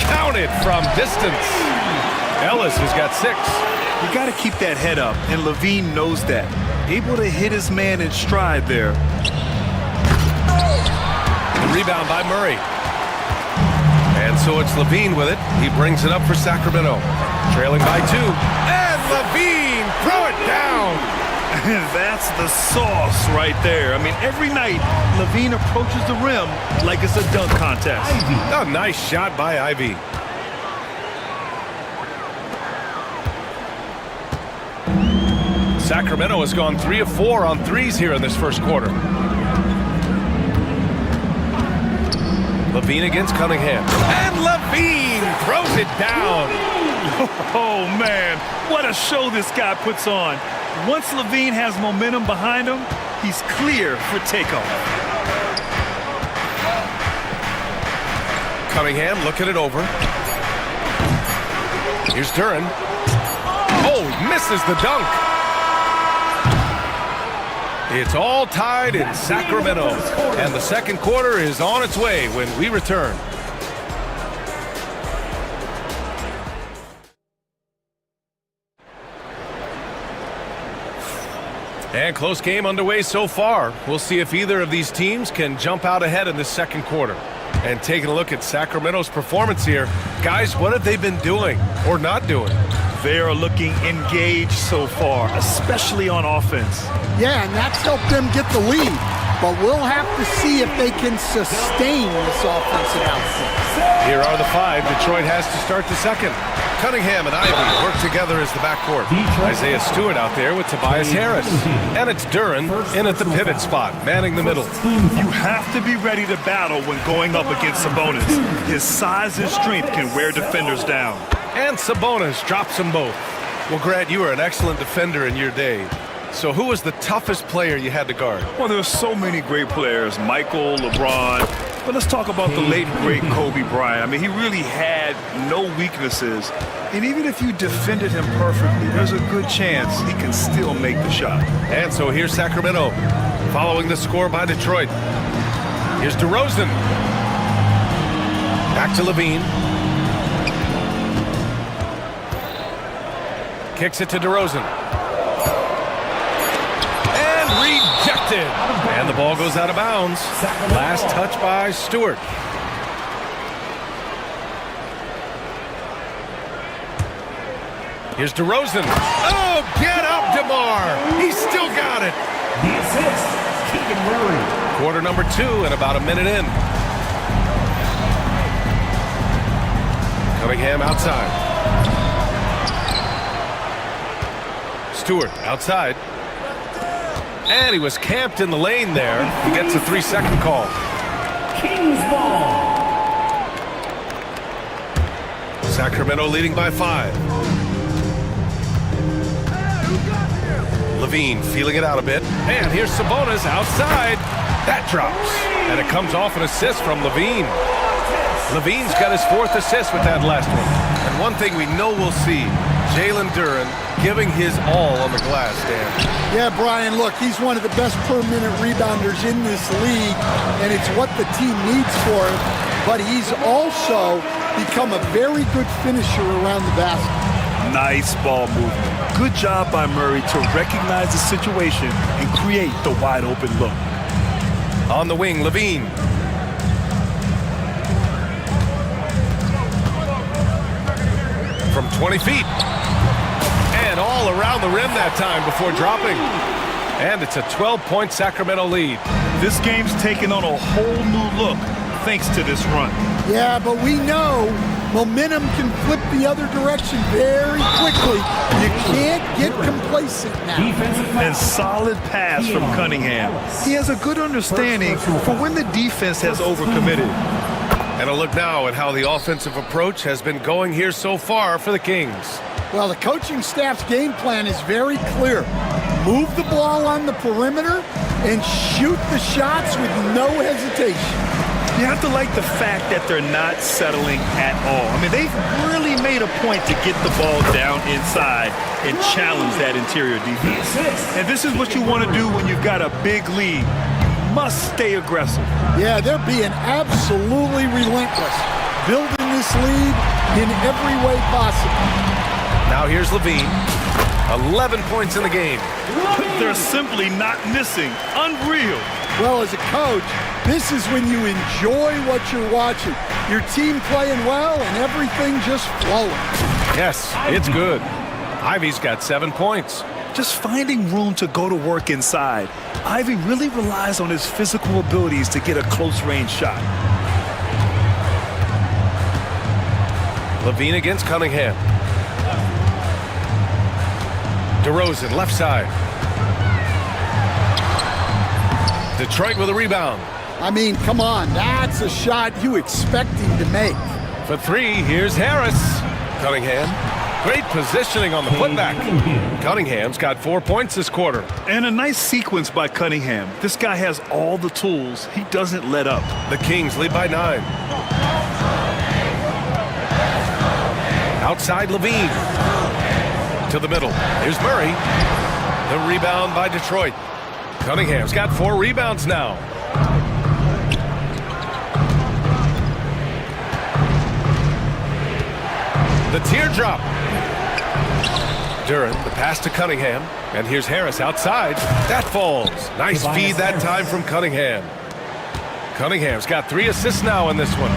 B: Counted from distance. Ellis has got 6.
A: You got to keep that head up, and Levine knows that. Able to hit his man in stride there.
B: The rebound by Murray. And so it's Levine with it. He brings it up for Sacramento. Trailing by 2. And Levine, throw it down.
A: That's the sauce right there. I mean, every night, Levine approaches the rim like it's a dunk contest.
B: A nice shot by Ivy. Sacramento has gone 3 of 4 on threes here in this first quarter. Levine against Cunningham. And Levine throws it down.
A: Oh, man, what a show this guy puts on. Once Levine has momentum behind him, he's clear for takeoff.
B: Cunningham looking it over. Here's Duran. Oh, misses the dunk. It's all tied in Sacramento, and the second quarter is on its way when we return. And close game underway so far. We'll see if either of these teams can jump out ahead in this second quarter. And taking a look at Sacramento's performance here, guys, what have they been doing or not doing?
A: They are looking engaged so far, especially on offense.
C: Yeah, and that's helped them get the lead. But we'll have to see if they can sustain this offensive output.
B: Here are the 5 Detroit has to start the second. Cunningham and Ivy work together as the backcourt. Isaiah Stewart out there with Tobias Harris. And it's Duran in at the pivot spot, manning the middle.
A: You have to be ready to battle when going up against Sabonis. His size and strength can wear defenders down.
B: And Sabonis drops them both. Well, Grant, you were an excellent defender in your day. So who was the toughest player you had to guard?
A: Well, there are so many great players, Michael, LeBron. But let's talk about the late, great Kobe Bryant. I mean, he really had no weaknesses. And even if you defended him perfectly, there's a good chance he can still make the shot.
B: And so here's Sacramento, following the score by Detroit. Here's DeRozan. Back to Levine. Kicks it to DeRozan. And rejected. And the ball goes out of bounds. Last touch by Stewart. Here's DeRozan. Oh, get up, DeMar. He's still got it.
D: The assist, Keegan Murray.
B: Quarter number 2 and about a minute in. Cunningham outside. Stewart outside. And he was camped in the lane there. He gets a 3-second call.
D: Kings ball.
B: Sacramento leading by 5. Levine feeling it out a bit. And here's Sabonis outside. That drops. And it comes off an assist from Levine. Levine's got his 4th assist with that last one. And one thing we know we'll see, Jalen Duran giving his all on the glass, Dan.
C: Yeah, Brian, look, he's one of the best per-minute rebounders in this league, and it's what the team needs for him. But he's also become a very good finisher around the basket.
A: Nice ball movement. Good job by Murray to recognize the situation and create the wide-open look.
B: On the wing, Levine. From 20 feet. And all around the rim that time before dropping. And it's a 12-point Sacramento lead.
A: This game's taken on a whole new look thanks to this run.
C: Yeah, but we know momentum can flip the other direction very quickly. You can't get complacent now.
A: And solid pass from Cunningham. He has a good understanding for when the defense has overcommitted.
B: And a look now at how the offensive approach has been going here so far for the Kings.
C: Well, the coaching staff's game plan is very clear. Move the ball on the perimeter and shoot the shots with no hesitation.
A: You have to like the fact that they're not settling at all. I mean, they've really made a point to get the ball down inside and challenge that interior defense. And this is what you want to do when you've got a big lead. Must stay aggressive.
C: Yeah, they're being absolutely relentless, building this lead in every way possible.
B: Now here's Levine. 11 points in the game.
A: They're simply not missing. Unreal.
C: Well, as a coach, this is when you enjoy what you're watching. Your team playing well and everything just flowing.
B: Yes, it's good. Ivy's got 7 points.
A: just finding room to go to work inside. Ivy really relies on his physical abilities to get a close-range shot.
B: Levine against Cunningham. DeRozan, left side. Detroit with a rebound.
C: I mean, come on, that's a shot you expect him to make.
B: For three, here's Harris. Cunningham. Great positioning on the putback. Cunningham's got 4 points this quarter.
A: And a nice sequence by Cunningham. This guy has all the tools. He doesn't let up.
B: The Kings lead by 9. Outside Levine. To the middle. Here's Murray. The rebound by Detroit. Cunningham's got 4 rebounds now. The teardrop. Duran, the pass to Cunningham. And here's Harris outside. That falls. Nice feed that time from Cunningham. Cunningham's got 3 assists now in this one.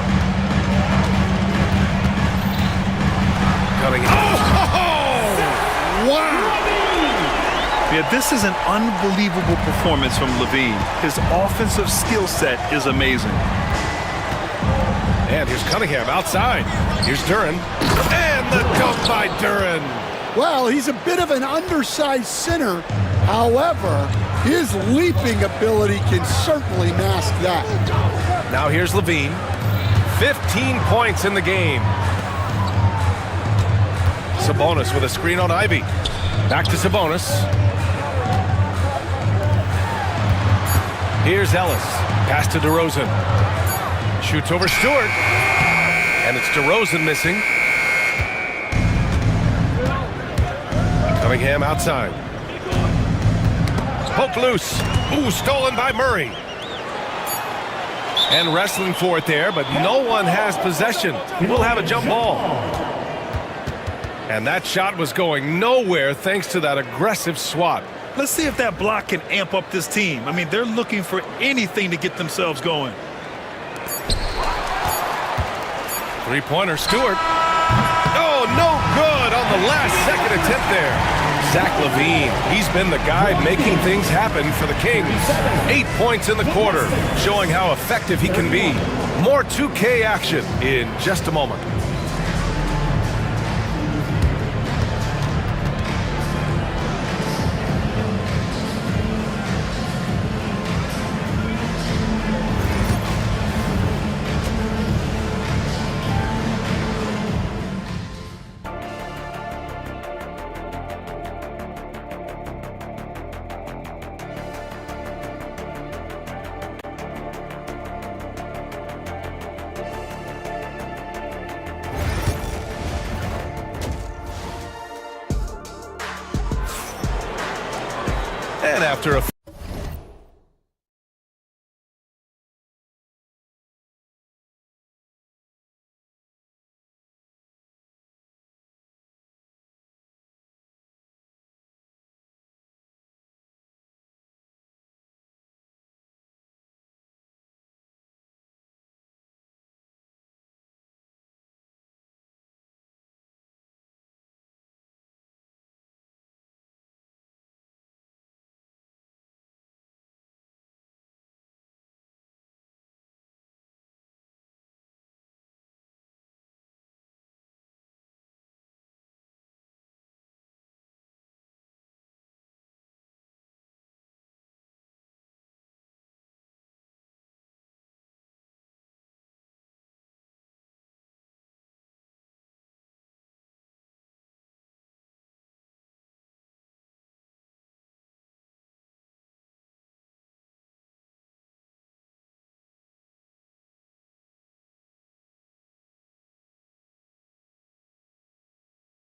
B: Cunningham. Oh!
C: Wow!
A: Yeah, this is an unbelievable performance from Levine. His offensive skill set is amazing.
B: And here's Cunningham outside. Here's Duran. And the dunk by Duran.
C: Well, he's a bit of an undersized center. However, his leaping ability can certainly mask that.
B: Now here's Levine. 15 points in the game. Sabonis with a screen on Ivy. Back to Sabonis. Here's Ellis. Pass to DeRozan. Shoots over Stewart. And it's DeRozan missing. Cunningham outside. Poke loose. Ooh, stolen by Murray. And wrestling for it there, but no one has possession. We'll have a jump ball. And that shot was going nowhere thanks to that aggressive swat.
A: Let's see if that block can amp up this team. I mean, they're looking for anything to get themselves going.
B: Three-pointer, Stewart. Oh, no good on the last second attempt there. Zach LaVine, he's been the guy making things happen for the Kings. 8 points in the quarter, showing how effective he can be. More 2K action in just a moment. And after a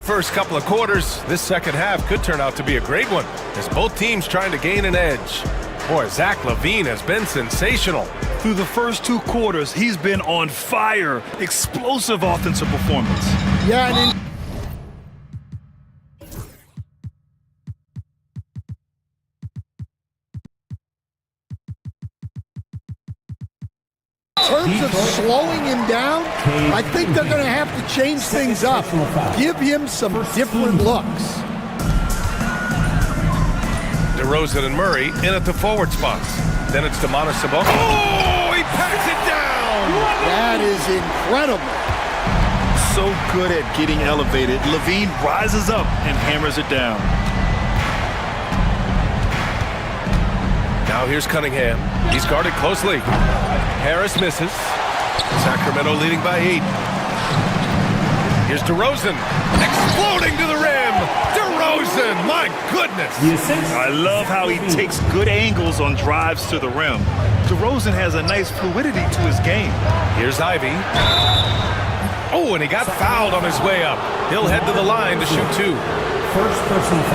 B: first couple of quarters, this second half could turn out to be a great one as both teams trying to gain an edge. Boy, Zach LaVine has been sensational.
A: Through the first 2 quarters, he's been on fire. Explosive offensive performance.
C: Yeah, and in terms of slowing him down, I think they're going to have to change things up. Give him some different looks.
B: DeRozan and Murray in at the forward spots. Then it's Sabonis. Oh, he packs it down!
C: That is incredible.
A: So good at getting elevated. Levine rises up and hammers it down.
B: Now here's Cunningham. He's guarded closely. Harris misses. Sacramento leading by 8. Here's DeRozan. Exploding to the rim. DeRozan, my goodness.
A: I love how he takes good angles on drives to the rim. DeRozan has a nice fluidity to his game.
B: Here's Ivy. Oh, and he got fouled on his way up. He'll head to the line to shoot 2.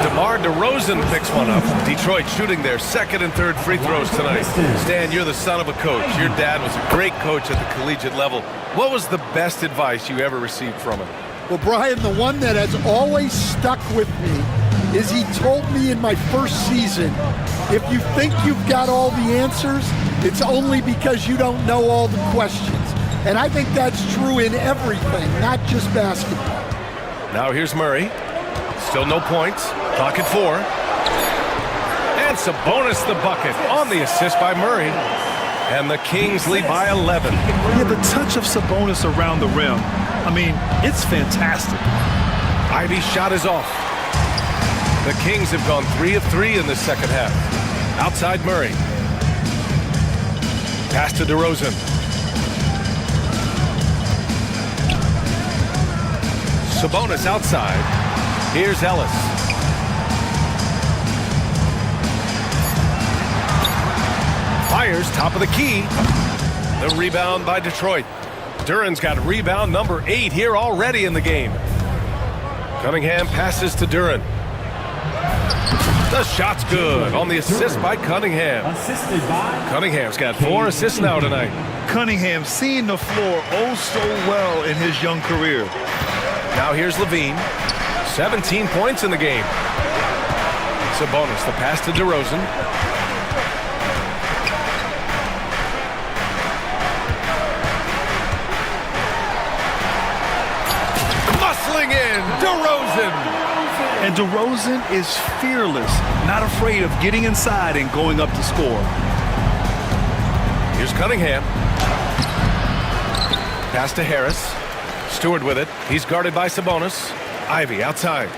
B: DeMar DeRozan picks one up. Detroit shooting their second and third free throws tonight. Stan, you're the son of a coach. Your dad was a great coach at the collegiate level. What was the best advice you ever received from him?
C: Well, Brian, the one that has always stuck with me is he told me in my first season, if you think you've got all the answers, it's only because you don't know all the questions. And I think that's true in everything, not just basketball.
B: Now here's Murray. Still no points. Clock at 4. And Sabonis the bucket on the assist by Murray. And the Kings lead by 11.
A: Yeah, the touch of Sabonis around the rim, I mean, it's fantastic.
B: Ivy's shot is off. The Kings have gone 3 of 3 in the second half. Outside Murray. Pass to DeRozan. Sabonis outside. Here's Ellis. Fires top of the key. The rebound by Detroit. Duran's got rebound number 8 here already in the game. Cunningham passes to Duran. The shot's good on the assist by Cunningham. Cunningham's got 4 assists now tonight.
A: Cunningham seeing the floor oh so well in his young career.
B: Now here's Levine. 17 points in the game. Sabonis, the pass to DeRozan. Muscling in, DeRozan.
A: And DeRozan is fearless, not afraid of getting inside and going up to score.
B: Here's Cunningham. Pass to Harris. Stewart with it. He's guarded by Sabonis. Ivy outside.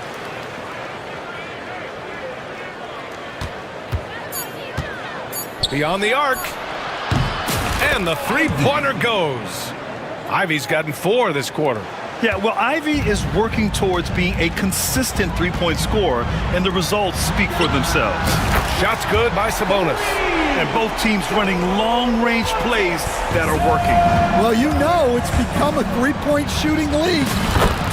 B: Beyond the arc. And the three-pointer goes. Ivy's gotten 4 this quarter.
A: Yeah, well, Ivy is working towards being a consistent three-point scorer, and the results speak for themselves.
B: Shots good by Sabonis.
A: And both teams running long-range plays that are working.
C: Well, you know it's become a three-point shooting league.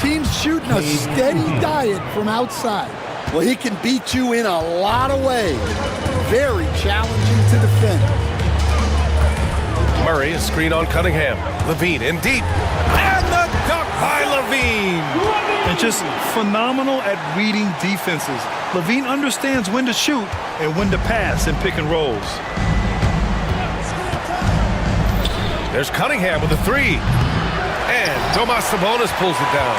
C: Teams shooting a steady diet from outside. Well, he can beat you in a lot of ways. Very challenging to defend.
B: Murray, a screen on Cunningham. Levine in deep. And the dunk by Levine.
A: And just phenomenal at reading defenses. Levine understands when to shoot and when to pass in pick and rolls.
B: There's Cunningham with a 3. And Domas Sabonis pulls it down.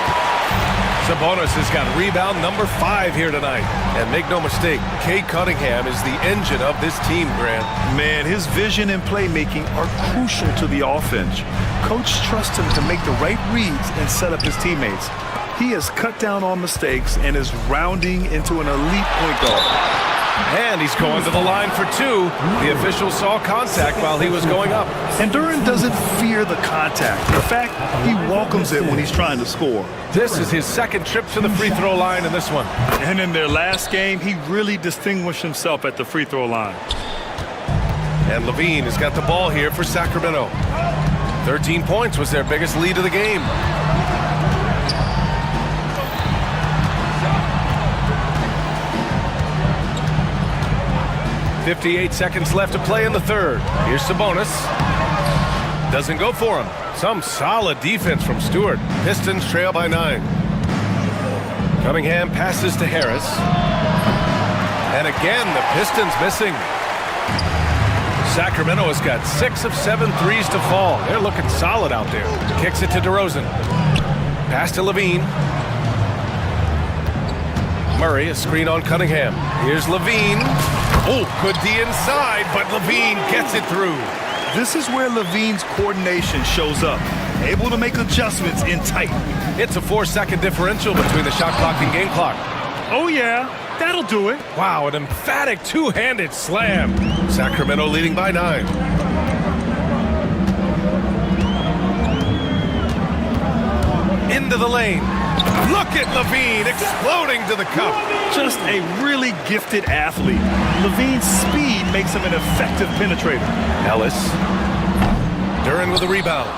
B: Sabonis has got rebound number 5 here tonight. And make no mistake, Cade Cunningham is the engine of this team, Grant.
A: Man, his vision and playmaking are crucial to the offense. Coach trusts him to make the right reads and set up his teammates. He has cut down on mistakes and is rounding into an elite point guard.
B: And he's going to the line for 2. The official saw contact while he was going up.
A: And Duran doesn't fear the contact. In fact, he welcomes it when he's trying to score.
B: This is his second trip to the free throw line in this one.
A: And in their last game, he really distinguished himself at the free throw line.
B: And Levine has got the ball here for Sacramento. 13 points was their biggest lead of the game. .58 seconds left to play in the third. Here's Sabonis. Doesn't go for him. Some solid defense from Stewart. Pistons trail by 9. Cunningham passes to Harris. And again, the Pistons missing. Sacramento has got 6 of 7 threes to fall. They're looking solid out there. Kicks it to DeRozan. Pass to Levine. Murray, a screen on Cunningham. Here's Levine. Oh, good D inside, but Levine gets it through.
A: This is where Levine's coordination shows up, able to make adjustments in tight.
B: It's a 4-second differential between the shot clock and game clock.
A: Oh yeah, that'll do it.
B: Wow, an emphatic two-handed slam. Sacramento leading by 9. Into the lane. Look at Levine exploding to the cup.
A: Just a really gifted athlete. Levine's speed makes him an effective penetrator.
B: Ellis. Duran with the rebound.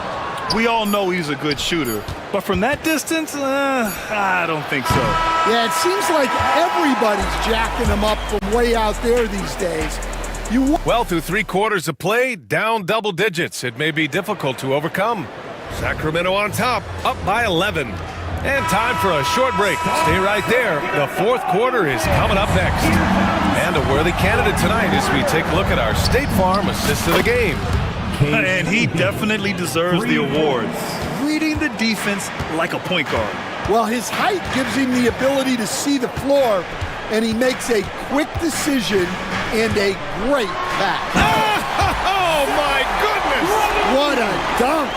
A: We all know he's a good shooter, but from that distance, I don't think so.
C: Yeah, it seems like everybody's jacking him up from way out there these days.
B: Well, through 3 quarters of play, down double digits. It may be difficult to overcome. Sacramento on top, up by 11. And time for a short break. Stay right there. The 4th quarter is coming up next. And a worthy candidate tonight as we take a look at our State Farm assist of the game.
A: And he definitely deserves the award. Reading the defense like a point guard.
C: Well, his height gives him the ability to see the floor, and he makes a quick decision and a great pass.
B: Oh, my goodness!
C: What a dunk!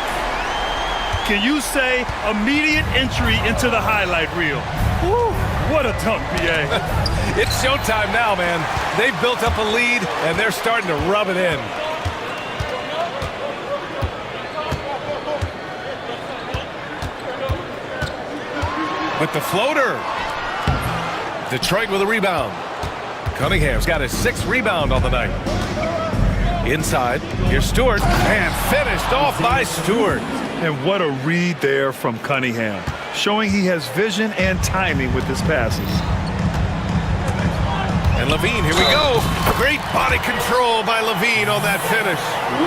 A: Can you say immediate entry into the highlight reel? Woo, what a dunk, PA.
B: It's showtime now, man. They've built up a lead, and they're starting to rub it in. With the floater. Detroit with a rebound. Cunningham's got his 6th rebound on the night. Inside, here's Stewart, and finished off by Stewart.
A: And what a read there from Cunningham, showing he has vision and timing with his passes.
B: And Levine, here we go. Great body control by Levine on that finish.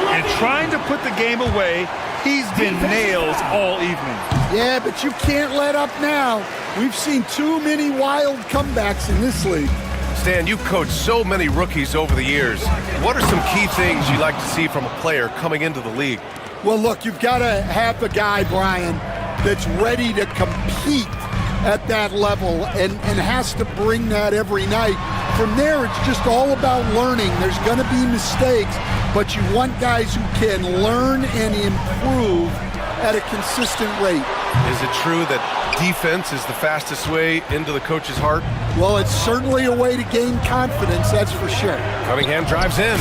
A: And trying to put the game away, he's been nails all evening.
C: Yeah, but you can't let up now. We've seen too many wild comebacks in this league.
B: Stan, you've coached so many rookies over the years. What are some key things you like to see from a player coming into the league?
C: Well, look, you've got to have a guy, Brian, that's ready to compete at that level and has to bring that every night. From there, it's just all about learning. There's going to be mistakes, but you want guys who can learn and improve at a consistent rate.
B: Is it true that defense is the fastest way into the coach's heart?
C: Well, it's certainly a way to gain confidence, that's for sure.
B: Cunningham drives in.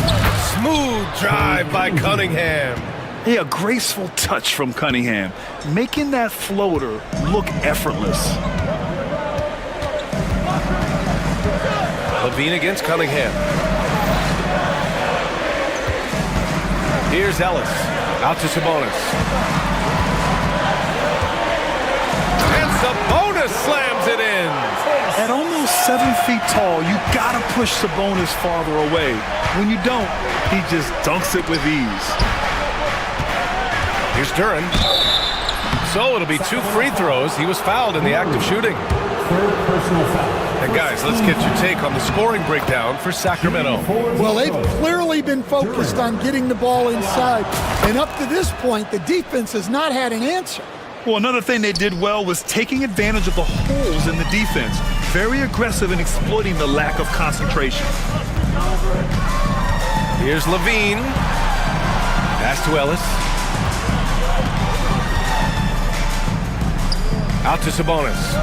B: Smooth drive by Cunningham.
A: Yeah, a graceful touch from Cunningham, making that floater look effortless.
B: Levine against Cunningham. Here's Ellis. Out to Sabonis. And Sabonis slams it in.
A: At almost 7 feet tall, you gotta push Sabonis farther away. When you don't, he just dunks it with ease.
B: Here's Duran. So it'll be 2 free throws. He was fouled in the act of shooting. And guys, let's get your take on the scoring breakdown for Sacramento.
C: Well, they've clearly been focused on getting the ball inside. And up to this point, the defense has not had an answer.
A: Well, another thing they did well was taking advantage of the holes in the defense. Very aggressive in exploiting the lack of concentration.
B: Here's Levine. Pass to Ellis. Out to Sabonis.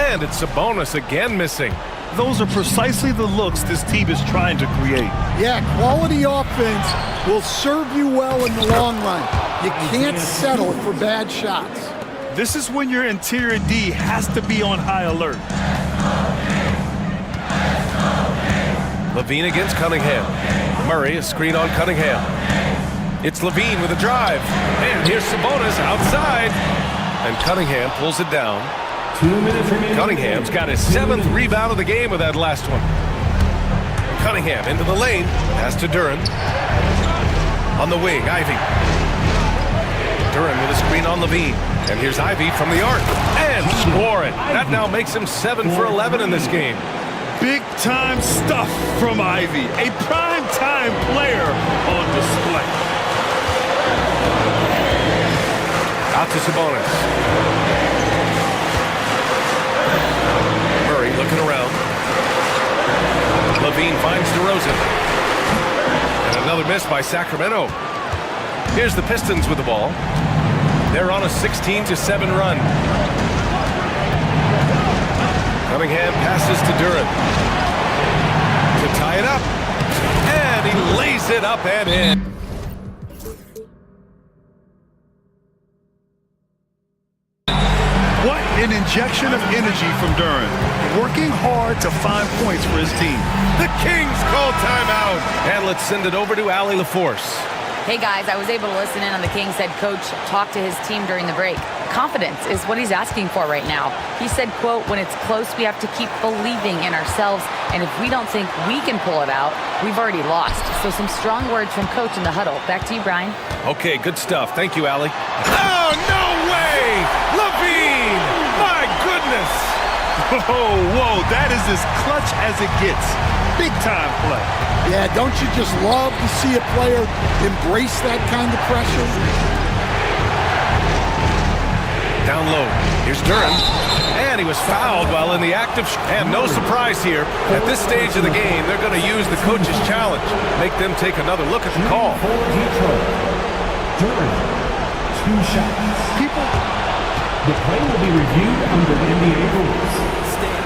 B: And it's Sabonis again missing.
A: Those are precisely the looks this team is trying to create.
C: Yeah, quality offense will serve you well in the long run. You can't settle for bad shots.
A: This is when your interior D has to be on high alert.
B: Levine against Cunningham. Murray, a screen on Cunningham. It's Levine with a drive. And here's Sabonis outside. And Cunningham pulls it down.
E: 2 minutes remaining.
B: Cunningham's got his 7th rebound of the game with that last one. Cunningham into the lane. Pass to Duran. On the wing, Ivy. Duran with a screen on Levine. And here's Ivy from the arc. And score it. That now makes him 7 for 11 in this game.
A: Big-time stuff from Ivy. A prime-time player on display.
B: Out to Sabonis. Murray looking around. Levine finds DeRozan. And another miss by Sacramento. Here's the Pistons with the ball. They're on a 16-7 run. Cunningham passes to Durant to tie it up. And he lays it up and in.
A: What an injection of energy from Durant, working hard to find points for his team.
B: The Kings call timeout. And let's send it over to Allie LaForce.
F: Hey guys, I was able to listen in on the Kings head coach talk to his team during the break. Confidence is what he's asking for right now. He said, quote, when it's close, we have to keep believing in ourselves. And if we don't think we can pull it out, we've already lost. So some strong words from coach in the huddle. Back to you, Brian.
B: Okay, good stuff. Thank you, Allie. Oh, no way! Levine! My goodness!
A: Whoa, that is as clutch as it gets. Big time play.
C: Yeah, don't you just love to see a player embrace that kind of pressure?
B: Down low. Here's Durant. And he was fouled while in the act of... And no surprise here. At this stage of the game, they're going to use the coach's challenge. Make them take another look at the call.
E: Durant, 2 shots. The play will be reviewed under NBA rules.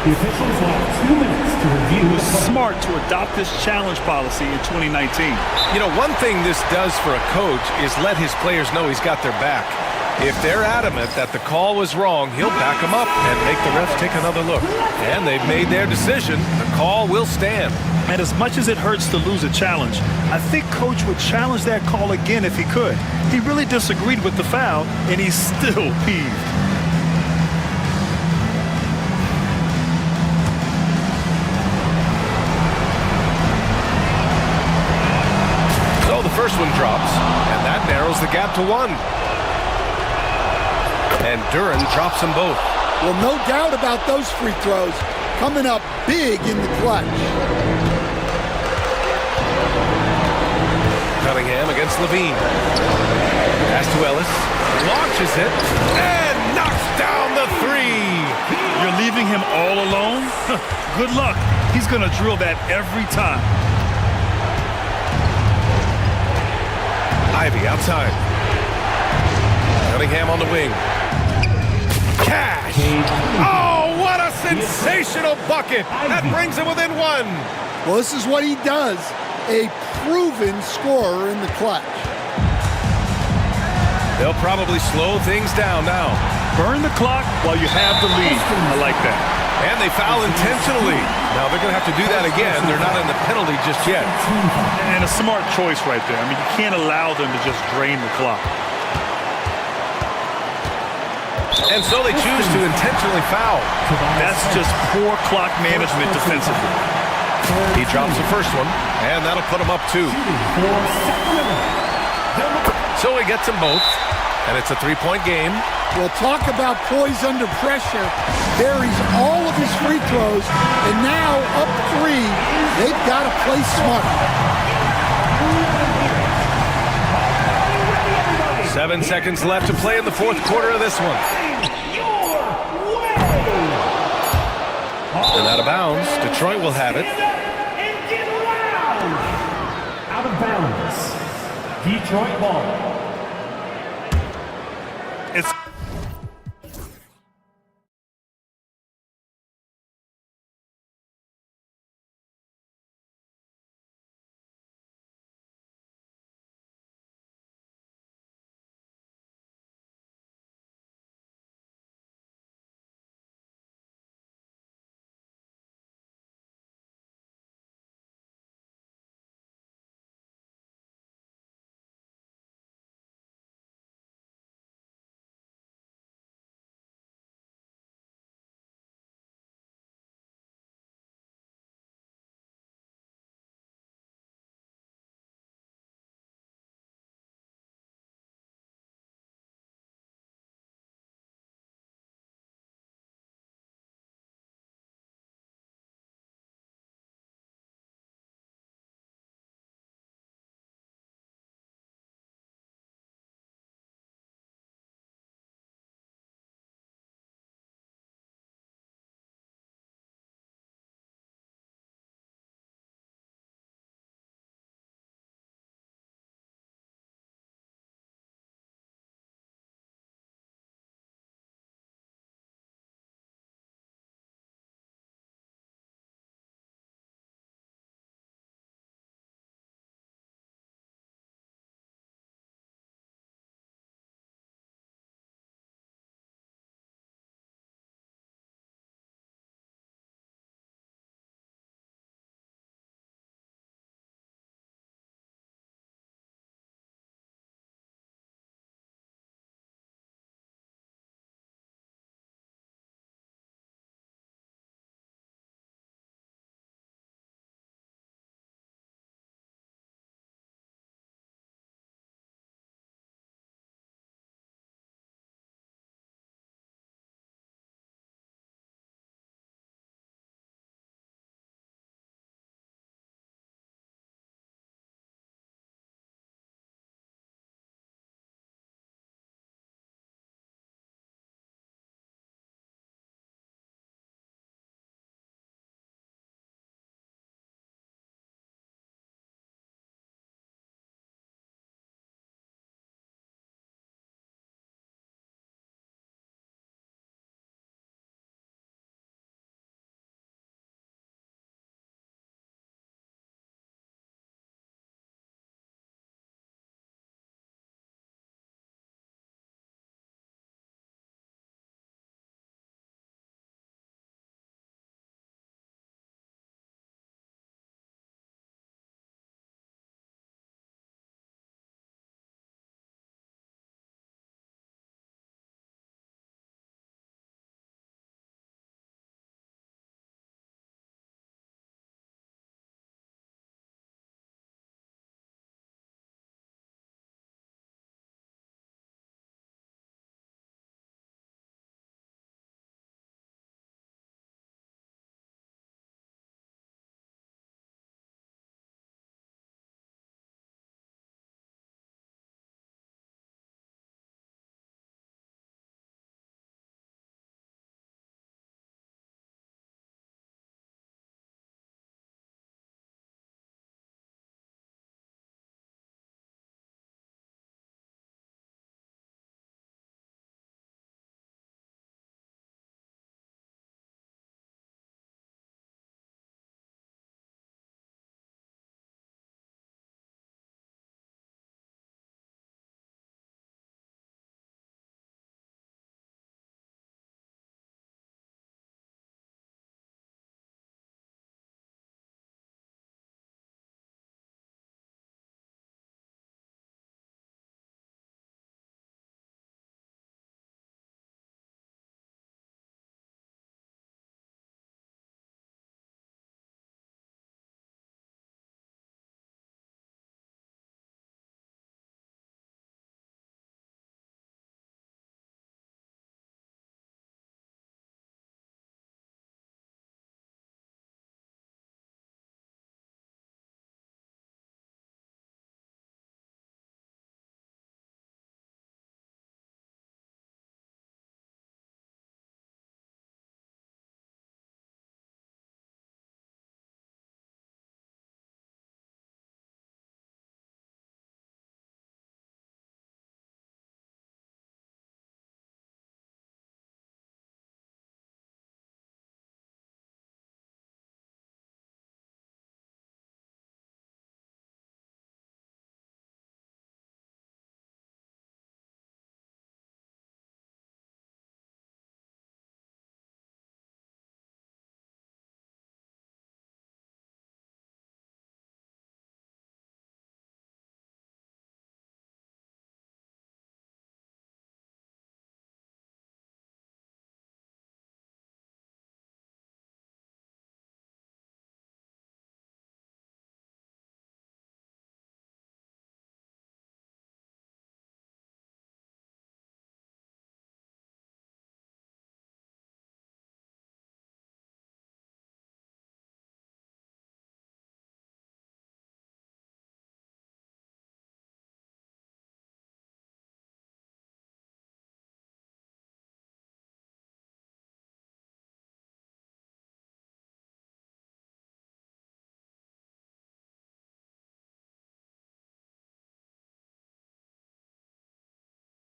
E: The officials will have 2 minutes to review.
A: It was smart to adopt this challenge policy in 2019.
B: You know, one thing this does for a coach is let his players know he's got their back. If they're adamant that the call was wrong, he'll back them up and make the refs take another look. And they've made their decision. The call will stand.
A: And as much as it hurts to lose a challenge, I think Coach would challenge that call again if he could. He really disagreed with the foul, and he's still peeved.
B: So the first one drops, and that narrows the gap to 1. And Durant drops them both.
C: Well, no doubt about those free throws coming up big in the clutch.
B: Cunningham against Levine. Pass to Ellis. Launches it. And knocks down the 3.
A: You're leaving him all alone? Good luck. He's going to drill that every time.
B: Ivy outside. Cunningham on the wing. Cash! Oh, what a sensational bucket! That brings him within 1.
C: Well, this is what he does. A proven scorer in the clutch.
B: They'll probably slow things down now.
A: Burn the clock while you have the lead. I like that.
B: And they foul intentionally. Now they're going to have to do that again. They're not in the penalty just yet.
A: And a smart choice right there. I mean, you can't allow them to just drain the clock.
B: And so they choose to intentionally foul.
A: That's just poor clock management defensively.
B: He drops the first one, and that'll put him up 2. So he gets them both, and it's a 3-point game.
C: Well, talk about poise under pressure. Buries all of his free throws, and now up 3, they've got to play smart.
B: 7 seconds left to play in the 4th quarter of this one. And out of bounds, Detroit will have it.
E: Out of bounds. Detroit ball.
A: It's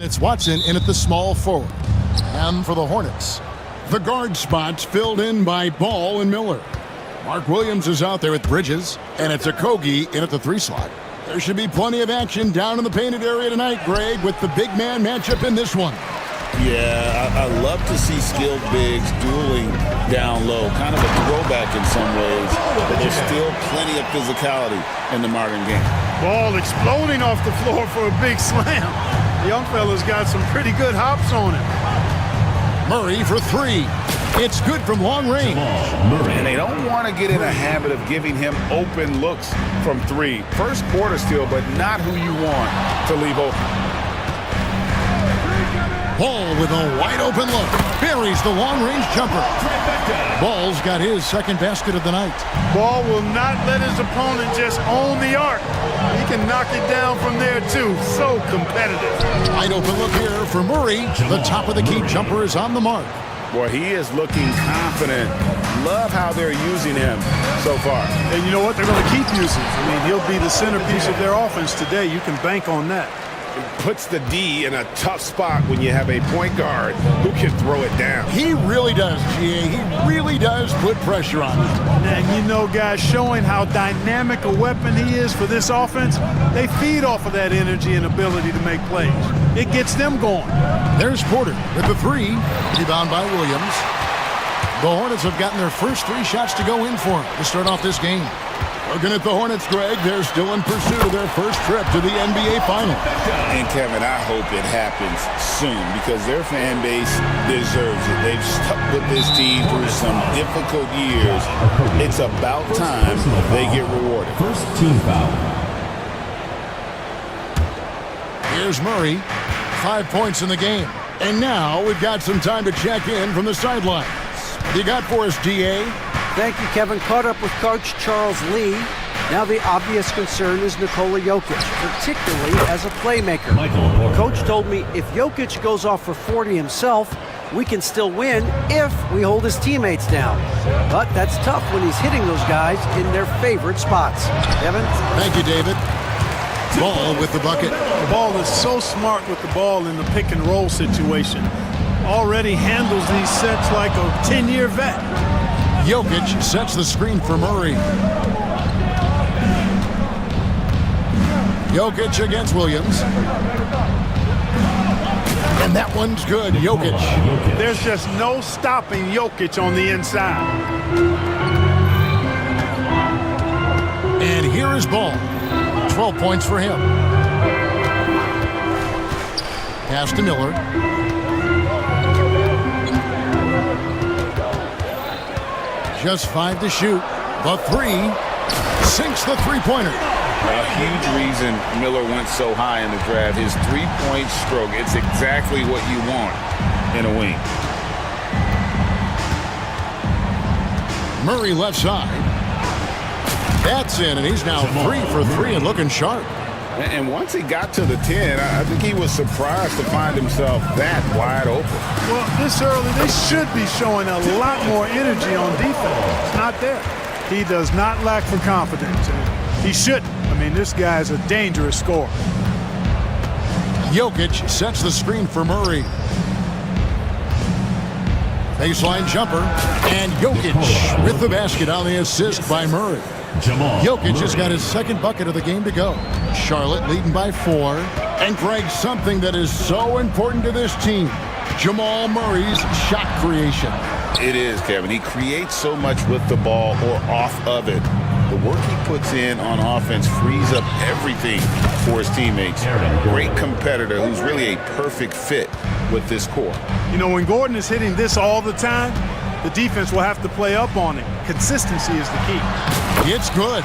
G: It's Watson in at the small forward. And for the Hornets, the guard spots filled in by Ball and Miller. Mark Williams is out there with Bridges, and it's Okogie in at the 3 slot. There should be plenty of action down in the painted area tonight, Greg, with the big man matchup in this one.
I: Yeah, I love to see skilled bigs dueling down low. Kind of a throwback in some ways, but there's still plenty of physicality in the modern game.
J: Ball exploding off the floor for a big slam. The young fella's got some pretty good hops on him.
G: Murray for 3. It's good from long range.
K: And they don't want to get in a habit of giving him open looks from 3. First quarter still, but not who you want to leave open.
G: Ball with a wide open look. Buries the long-range jumper. Ball's got his second basket of the night.
J: Ball will not let his opponent just own the arc. He can knock it down from there, too. So competitive.
G: Wide open look here for Murray. The top of the key jumper is on the mark.
K: Boy, he is looking confident. Love how they're using him so far.
J: And you know what? They're going to keep using him. I mean, he'll be the centerpiece of their offense today. You can bank on that.
K: Puts the D in a tough spot when you have a point guard who can throw it down.
G: He really does, GA. He really does put pressure on him.
J: And you know, guys, showing how dynamic a weapon he is for this offense, they feed off of that energy and ability to make plays. It gets them going.
G: There's Porter with the 3. Rebound by Williams. The Hornets have gotten their first 3 shots to go in for them to start off this game. Looking at the Hornets, Greg, they're still in pursuit of their first trip to the NBA Finals.
I: And Kevin, I hope it happens soon because their fan base deserves it. They've stuck with this team through some difficult years. It's about time they get rewarded.
E: First team foul.
G: Here's Murray, 5 points in the game. And now we've got some time to check in from the sidelines. What do you got for us, DA?
H: Thank you, Kevin. Caught up with Coach Charles Lee. Now the obvious concern is Nikola Jokic, particularly as a playmaker. Coach told me if Jokic goes off for 40 himself, we can still win if we hold his teammates down. But that's tough when he's hitting those guys in their favorite spots. Kevin?
G: Thank you, David. Ball with the bucket.
J: Ball is so smart with the ball in the pick and roll situation. Already handles these sets like a 10-year vet.
G: Jokic sets the screen for Murray. Jokic against Williams. And that one's good, Jokic.
J: There's just no stopping Jokic on the inside.
G: And here is Ball. 12 points for him. Pass to Miller. Just 5 to shoot. The 3 sinks the three-pointer.
I: A huge reason Miller went so high in the draft. His three-point stroke. It's exactly what you want in a wing.
G: Murray left side. That's in, and he's now 3 for 3 and looking sharp.
K: And once he got to the 10, I think he was surprised to find himself that wide open.
J: Well, this early, they should be showing a lot more energy on defense. It's not there. He does not lack for confidence. And he shouldn't. I mean, this guy is a dangerous scorer.
G: Jokic sets the screen for Murray. Baseline jumper, and Jokic with the basket on the assist by Murray. Jokic has got his second bucket of the game to go. Charlotte leading by 4. And Greg, something that is so important to this team, Jamal Murray's shot creation.
I: It is, Kevin. He creates so much with the ball or off of it. The work he puts in on offense frees up everything for his teammates. Great competitor who's really a perfect fit with this core.
J: You know, when Gordon is hitting this all the time, the defense will have to play up on it. Consistency is the key.
G: It's good.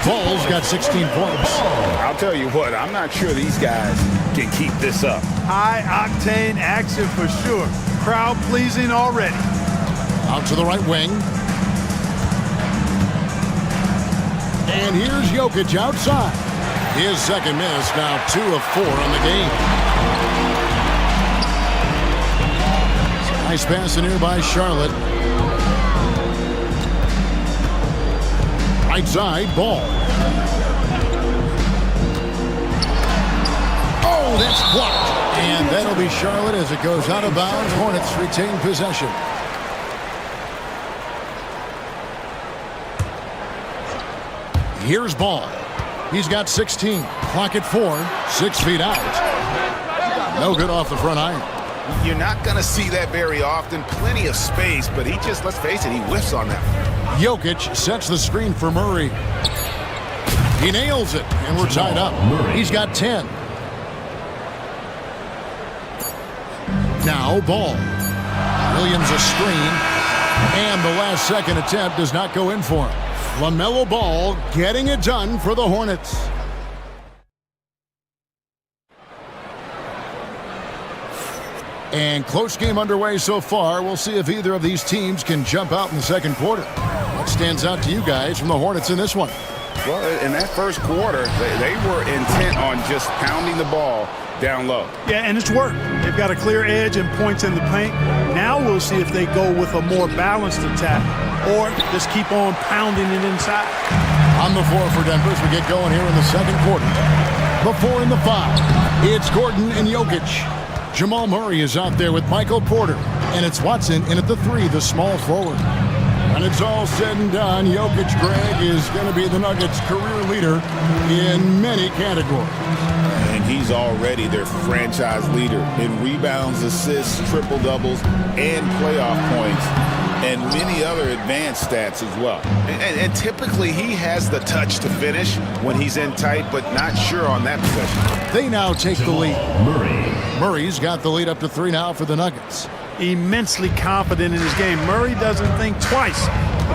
G: Ball's got 16 points.
K: I'll tell you what, I'm not sure these guys can keep this up.
J: High-octane action for sure. Crowd-pleasing already.
G: Out to the right wing. And here's Jokic outside. His second miss, now 2 of 4 on the game. Nice pass in here by Charlotte. Right side, Ball. Oh, that's blocked. And that'll be Charlotte as it goes out of bounds. Hornets retain possession. Here's Ball. He's got 16. Clock at 4. 6 feet out. No good off the front iron.
I: You're not going to see that very often. Plenty of space, but he just, let's face it, he whiffs on that.
G: Jokic sets the screen for Murray. He nails it, and we're tied up. He's got 10. Now Ball. Williams a screen, and the last second attempt does not go in for him. LaMelo Ball getting it done for the Hornets. And close game underway so far. We'll see if either of these teams can jump out in the second quarter. What stands out to you guys from the Hornets in this one?
K: Well, in that first quarter, they were intent on just pounding the ball down low.
J: Yeah, and it's worked. They've got a clear edge and points in the paint. Now we'll see if they go with a more balanced attack or just keep on pounding it inside.
G: On the floor for Denver as we get going here in the second quarter. The 4 and the 5. It's Gordon and Jokic. Jamal Murray is out there with Michael Porter. And it's Watson in at the 3, the small forward. When it's all said and done, Jokic, Greg, is going to be the Nuggets' career leader in many categories.
I: And he's already their franchise leader in rebounds, assists, triple-doubles, and playoff points, and many other advanced stats as well. And typically he has the touch to finish when he's in tight, but not sure on that possession.
G: They now take the lead. Murray's got the lead up to 3 now for the Nuggets.
J: Immensely confident in his game. Murray doesn't think twice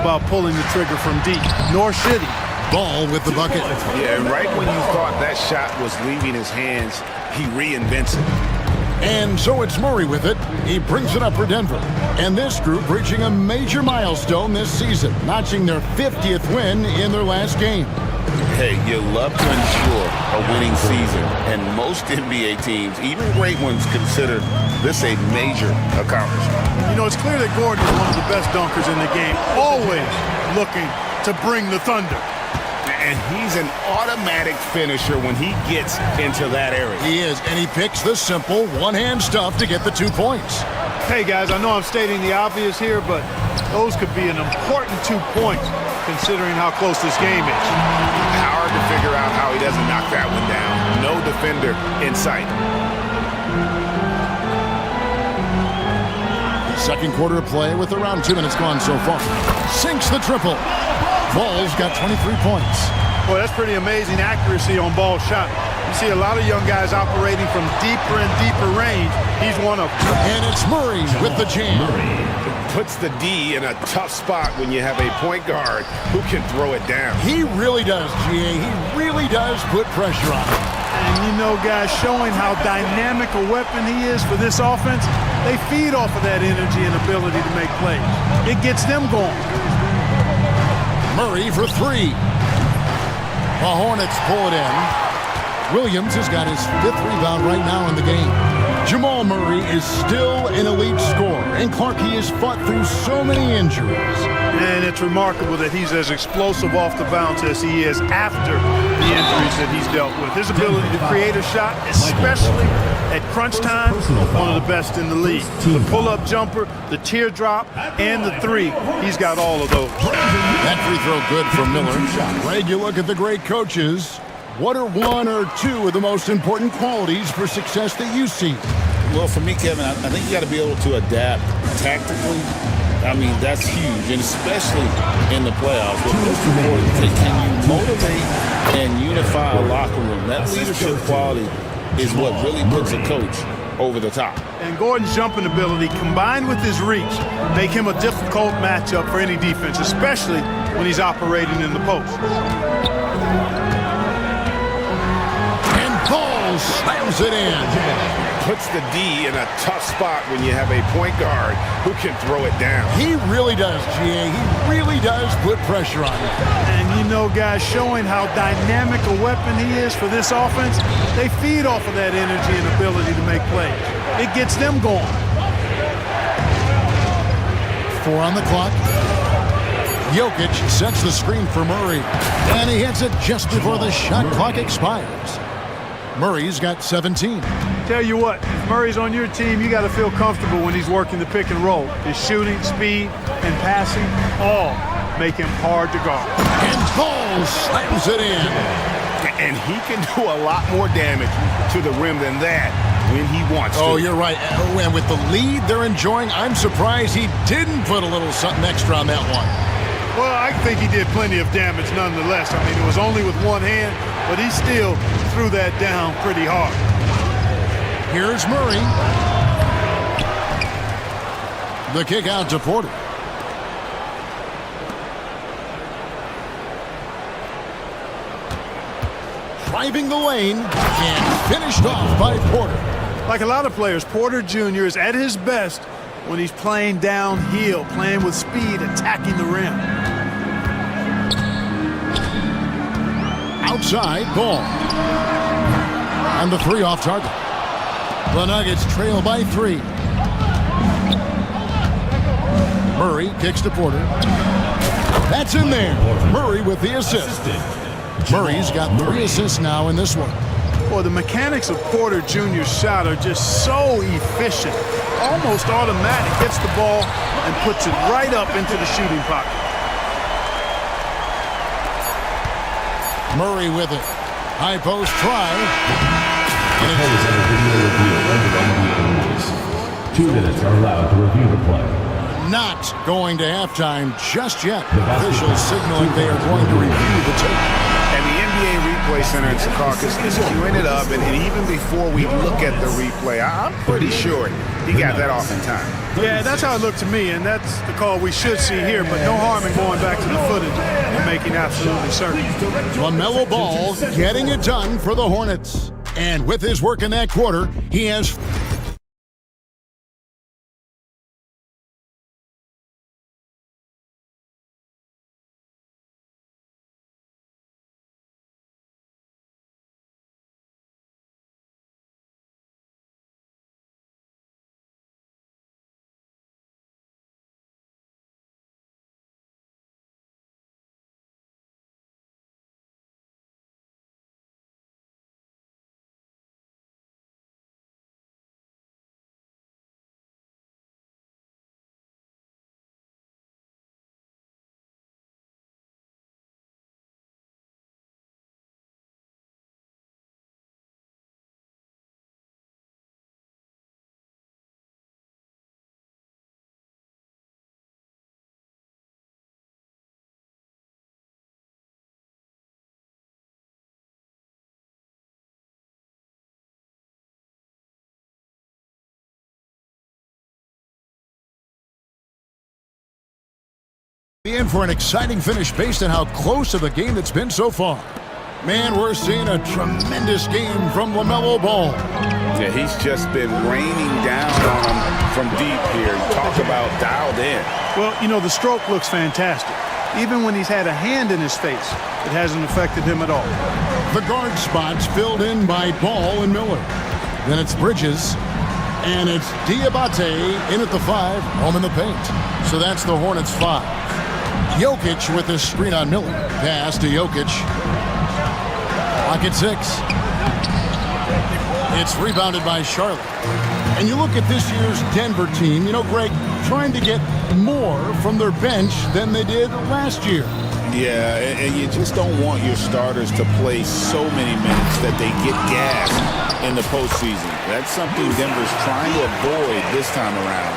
J: about pulling the trigger from deep, nor should he.
G: Ball with the bucket.
I: Yeah, and right when you thought that shot was leaving his hands, he reinvents it.
G: And so it's Murray with it. He brings it up for Denver. And this group reaching a major milestone this season, notching their 50th win in their last game.
I: Hey, you love to ensure a winning season, and most NBA teams, even great ones, consider this a major accomplishment.
J: You know, it's clear that Gordon is one of the best dunkers in the game, always looking to bring the thunder.
I: And he's an automatic finisher when he gets into that area.
G: He is, and he picks the simple one-hand stuff to get the 2 points.
J: Hey, guys, I know I'm stating the obvious here, but those could be an important 2 points considering how close this game is.
I: Hard to figure out how he doesn't knock that one down. No defender in sight.
G: Second quarter of play with around 2 minutes gone so far. Sinks the triple. Ball's got 23 points.
J: Boy, that's pretty amazing accuracy on Ball's shot. You see a lot of young guys operating from deeper and deeper range. He's one of them.
G: And it's Murray with the jam.
I: Puts the D in a tough spot when you have a point guard who can throw it down.
G: He really does, GA. He really does put pressure on him.
J: And you know, guys, showing how dynamic a weapon he is for this offense, they feed off of that energy and ability to make plays. It gets them going.
G: Murray for 3. The Hornets pull it in. Williams has got his 5th rebound right now in the game. Jamal Murray is still an elite scorer, and Clarkey has fought through so many injuries.
J: And it's remarkable that he's as explosive off the bounce as he is after the injuries that he's dealt with. His ability to create a shot, especially at crunch time, one of the best in the league. The pull-up jumper, the teardrop, and the 3. He's got all of those.
G: That free throw good from Miller. Greg, you look at the great coaches. What are 1 or 2 of the most important qualities for success that you see?
I: Well, for me, Kevin, I think you got to be able to adapt tactically. I mean, that's huge, and especially in the playoffs. But most importantly, can you motivate and unify a locker room? That leadership quality is what really puts a coach over the top.
J: And Gordon's jumping ability, combined with his reach, make him a difficult matchup for any defense, especially when he's operating in the post.
G: Ball slams it in.
I: Puts the D in a tough spot when you have a point guard who can throw it down.
G: He really does, GA. He really does put pressure on him.
J: And you know, guys, showing how dynamic a weapon he is for this offense, they feed off of that energy and ability to make plays. It gets them going.
G: 4 on the clock. Jokic sets the screen for Murray, and he hits it just before the shot clock expires. Murray's got 17.
J: Tell you what, if Murray's on your team, you got to feel comfortable when he's working the pick and roll. His shooting, speed, and passing all make him hard to guard.
G: And Ball slams it in.
K: And he can do a lot more damage to the rim than that when he wants to.
G: Oh, you're right. And with the lead they're enjoying, I'm surprised he didn't put a little something extra on that one.
J: Well, I think he did plenty of damage nonetheless. I mean, it was only with one hand, but he still threw that down pretty hard.
G: Here's Murray. The kick out to Porter. Driving the lane and finished off by Porter.
J: Like a lot of players, Porter Jr. is at his best when he's playing downhill, playing with speed, attacking the rim.
G: Outside, Ball. And the three off target. The Nuggets trail by 3. Murray kicks to Porter. That's in there. Murray with the assist. Murray's got 3 assists now in this one.
J: Boy, the mechanics of Porter Jr.'s shot are just so efficient. Almost automatic. Gets the ball and puts it right up into the shooting pocket.
G: Murray with it. High post try.
E: The play is under video review under NBA rules. 2 minutes are allowed to review the play.
G: Not going to halftime just yet. Officials signaling they are going to review the tape.
K: And the NBA Replay Center in Secaucus is queuing it up, and even before we look at the replay, I'm pretty sure he got that off in time.
J: Yeah, that's how it looked to me, and that's the call we should see here, but no harm in going back to the footage and making absolutely certain.
G: LaMelo Ball getting it done for the Hornets. And with his work in that quarter, he has... in for an exciting finish based on how close of a game it's been so far. Man, we're seeing a tremendous game from LaMelo Ball.
K: Yeah, he's just been raining down on him from deep here. Talk about dialed in.
J: Well, you know, the stroke looks fantastic. Even when he's had a hand in his face, it hasn't affected him at all.
G: The guard spots filled in by Ball and Miller. Then it's Bridges, and it's Diabate in at the 5, home in the paint. So that's the Hornets' 5. Jokic with the screen on Miller. Pass to Jokic. Clock at 6. It's rebounded by Charlotte. And you look at this year's Denver team, you know, Greg, trying to get more from their bench than they did last year.
I: Yeah, and you just don't want your starters to play so many minutes that they get gassed in the postseason. That's something Denver's trying to avoid this time around.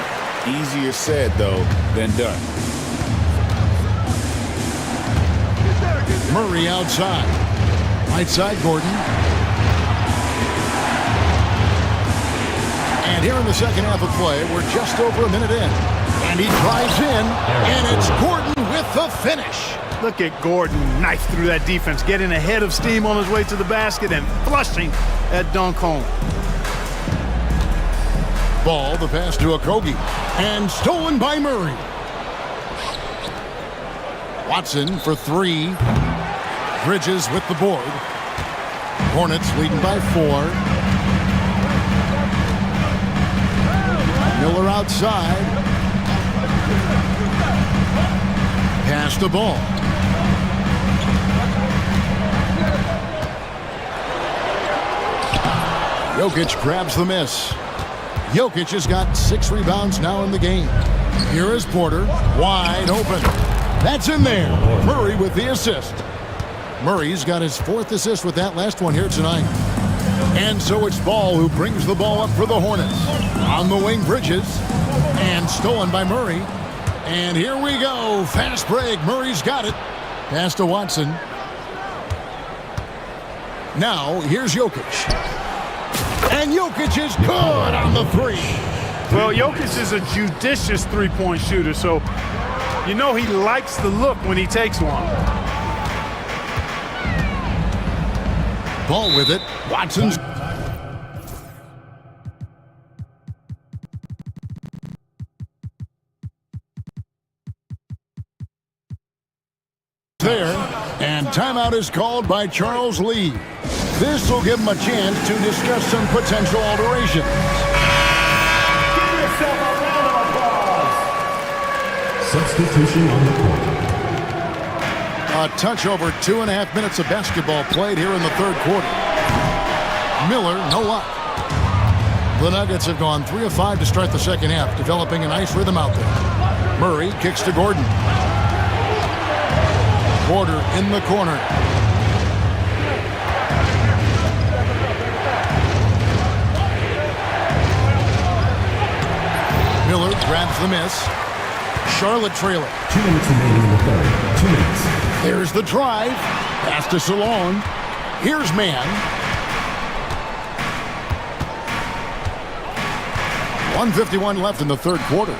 I: Easier said, though, than done.
G: Murray outside. Right side, Gordon. And here in the second half of play, we're just over a minute in. And he drives in, and it's Gordon with the finish.
J: Look at Gordon knife through that defense, getting ahead of steam on his way to the basket and flushing that dunk home.
G: Ball, the pass to Okogie, and stolen by Murray. Watson for 3. Bridges with the board. Hornets leading by 4. Miller outside. Pass the ball. Jokic grabs the miss. Jokic has got 6 rebounds now in the game. Here is Porter, wide open. That's in there. Murray with the assist. Murray's got his 4th assist with that last one here tonight. And so it's Ball who brings the ball up for the Hornets. On the wing, Bridges. And stolen by Murray. And here we go. Fast break. Murray's got it. Pass to Watson. Now, here's Jokic. And Jokic is good on the 3.
J: Well, Jokic is a judicious three-point shooter, so you know he likes the look when he takes one.
G: Ball with it. Watson's. There, and timeout is called by Charles Lee. This will give him a chance to discuss some potential alterations.
D: Give yourself a round of applause.
E: Substitution on the court.
G: A touch over 2.5 minutes of basketball played here in the 3rd quarter. Miller, no luck. The Nuggets have gone 3 of 5 to start the 2nd half, developing a nice rhythm out there. Murray kicks to Gordon. Porter in the corner. Miller grabs the miss. Charlotte trailing.
E: 2 minutes remaining in the 3rd. 2 minutes.
G: There's the drive. Pass to Salone. Here's Mann. 1:51 left in the 3rd quarter.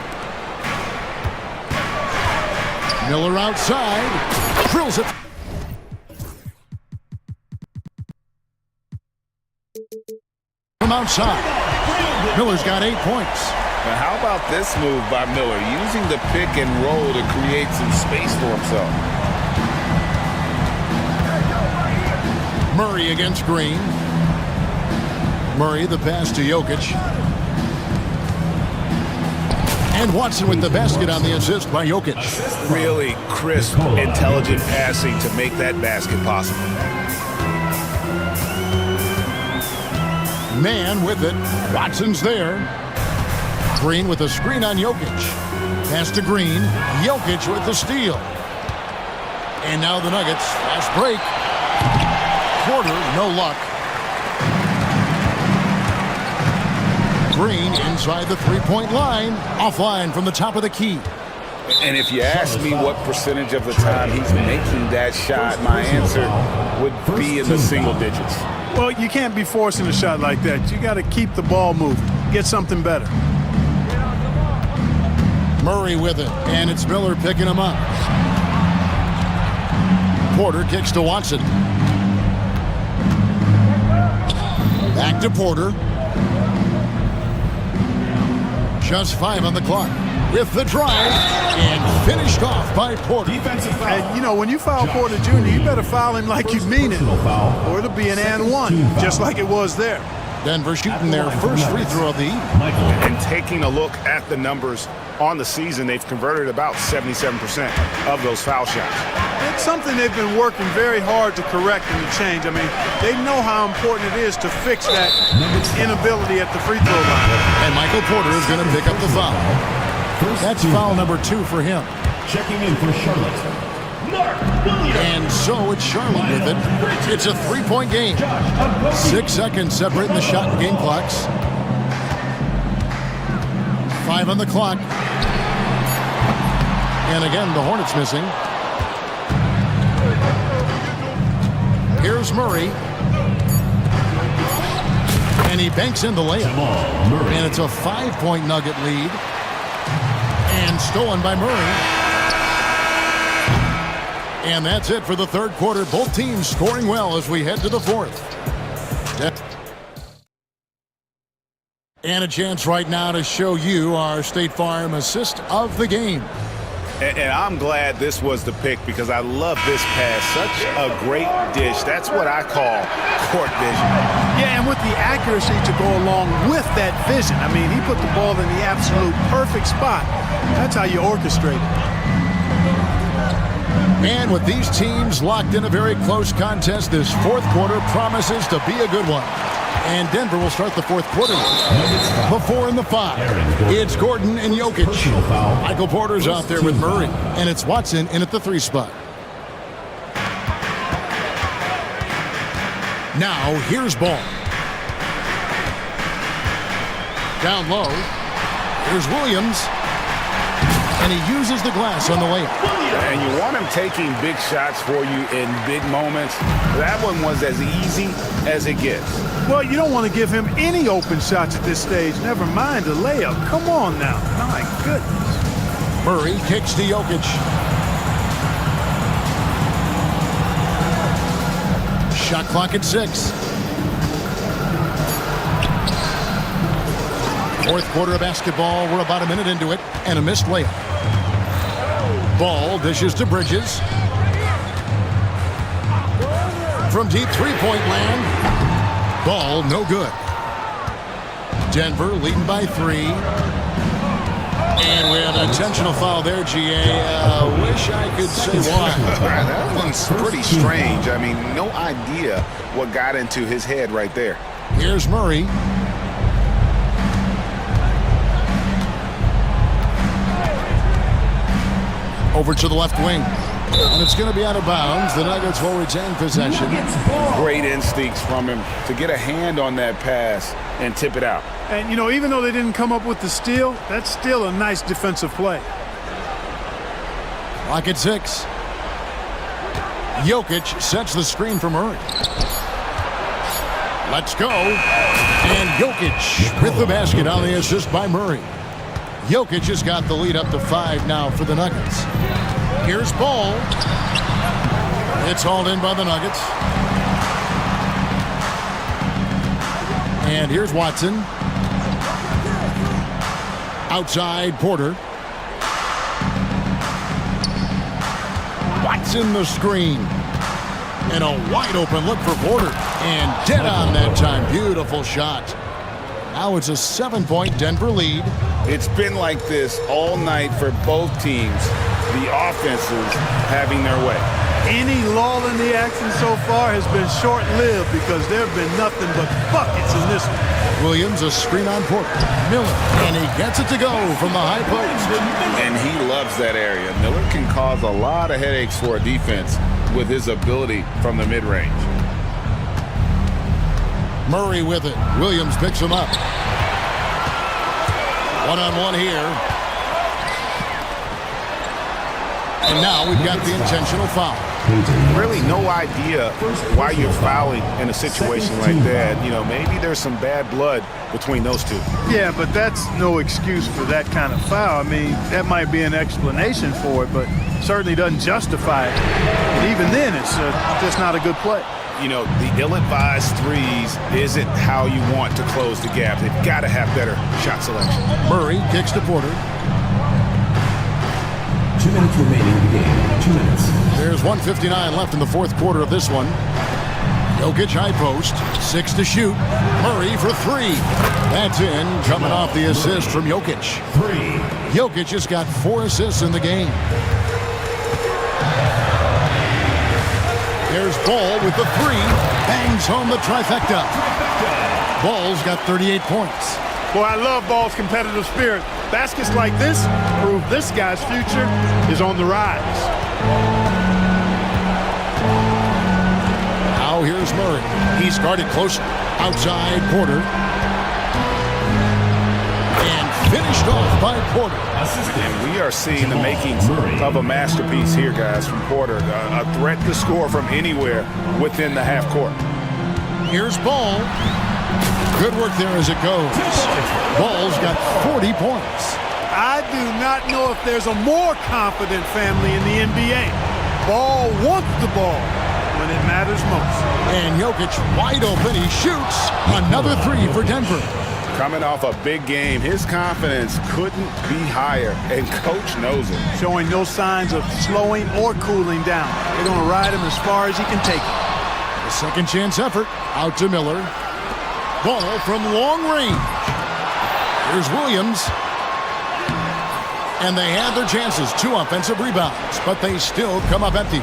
G: Miller outside. Drills it. From outside. Miller's got 8 points.
I: Now, how about this move by Miller, using the pick and roll to create some space for himself?
G: Murray against Green. Murray, the pass to Jokic. And Watson with the basket on the assist by Jokic.
I: Really crisp, intelligent passing to make that basket possible.
G: Mann with it. Watson's there. Green with a screen on Jokic. Pass to Green. Jokic with the steal. And now the Nuggets. Fast break. Porter, no luck. Green inside the 3-point line. Offline from the top of the key.
I: And if you ask me what percentage of the time he's making that shot, my answer would be in the single digits.
J: Well, you can't be forcing a shot like that. You got to keep the ball moving. Get something better.
G: Murray with it, and it's Miller picking him up. Porter kicks to Watson. Back to Porter. Just 5 on the clock. With the drive, and finished off by Porter.
J: And, you know, when you foul Porter Jr., you better foul him like you mean it, or it'll be an and one, just like it was there.
G: Denver shooting their first free throw of the evening.
K: And taking a look at the numbers on the season, they've converted about 77% of those foul shots.
J: It's something they've been working very hard to correct and to change. I mean, they know how important it is to fix that inability at the free throw line.
G: And Michael Porter is going to pick up the foul. That's foul number 2 for him.
E: Checking in for Charlotte.
G: And so it's Charlotte with it. It's a 3-point game. 6 seconds separating the shot and game clocks. 5 on the clock. And again, the Hornets missing. Here's Murray. And he banks in the layup. And it's a 5-point Nugget lead. And stolen by Murray. And that's it for the 3rd quarter. Both teams scoring well as we head to the 4th. And a chance right now to show you our State Farm assist of the game.
K: And I'm glad this was the pick because I love this pass. Such a great dish. That's what I call court vision.
J: Yeah, and with the accuracy to go along with that vision. I mean, he put the ball in the absolute perfect spot. That's how you orchestrate it.
G: And with these teams locked in a very close contest, this 4th quarter promises to be a good one. And Denver will start the fourth quarter. The 4 and the 5. It's Gordon and Jokic. Michael Porter's out there with Murray. And it's Watson in at the 3 spot. Now, here's Ball. Down low. Here's Williams. And he uses the glass on the layup.
K: And you want him taking big shots for you in big moments. That one was as easy as it gets.
J: Well, you don't want to give him any open shots at this stage. Never mind a layup. Come on now. My goodness.
G: Murray kicks to Jokic. Shot clock at 6. Fourth quarter of basketball. We're about a minute into it. And a missed layup. Ball dishes to Bridges. From deep three-point land. Ball no good. Denver leading by 3. And we have an intentional foul there, GA. Wish I could say why.
I: That one's pretty strange. I mean, no idea what got into his head right there.
G: Here's Murray. Over to the left wing. And it's going to be out of bounds. The Nuggets will retain possession.
K: Great instincts from him to get a hand on that pass and tip it out.
J: And, you know, even though they didn't come up with the steal, that's still a nice defensive play.
G: Clock at 6. Jokic sets the screen for Murray. Let's go. And Jokic with the basket on the assist by Murray. Jokic has got the lead up to 5 now for the Nuggets. Here's Ball. It's hauled in by the Nuggets. And here's Watson. Outside Porter. Watson the screen. And a wide open look for Porter. And dead on that time. Beautiful shot. Now it's a 7-point Denver lead.
K: It's been like this all night for both teams. The offenses having their way.
J: Any lull in the action so far has been short-lived because there have been nothing but buckets in this one.
G: Williams a screen on Porter. Miller, and he gets it to go from the high post.
I: And he loves that area. Miller can cause a lot of headaches for a defense with his ability from the mid-range.
G: Murray with it. Williams picks him up. One-on-one here. And now we've got the intentional foul.
K: Really no idea why you're fouling in a situation like that. You know, maybe there's some bad blood between those two.
J: Yeah, but that's no excuse for that kind of foul. I mean, that might be an explanation for it, but certainly doesn't justify it. And even then, it's just not a good play.
K: You know, the ill-advised threes isn't how you want to close the gap. They've got to have better shot selection.
G: Murray kicks to Porter.
E: 2 minutes remaining in the game. 2 minutes.
G: There's 1:59 left in the fourth quarter of this one. Jokic high post. 6 to shoot. Murray for 3. That's in. Coming off the assist from Jokic.
E: 3.
G: Jokic has got 4 assists in the game. There's Ball with the 3. Bangs home the trifecta. Ball's got 38 points.
J: Boy, I love Ball's competitive spirit. Baskets like this prove this guy's future is on the rise.
G: Now here's Murray. He's guarded closely. Outside Porter. And finished off by Porter.
K: And we are seeing the makings of a masterpiece here, guys, from Porter. A threat to score from anywhere within the half court.
G: Here's Ball. Good work there as it goes. Ball's got 40 points.
J: I do not know if there's a more confident family in the NBA. Ball wants the ball when it matters most.
G: And Jokic wide open. He shoots another 3 for Denver.
K: Coming off a big game, his confidence couldn't be higher, and coach knows it.
J: Showing no signs of slowing or cooling down. They're going to ride him as far as he can take it.
G: A second chance effort. Out to Miller. Ball from long range. Here's Williams. And they had their chances. 2 offensive rebounds, but they still come up empty.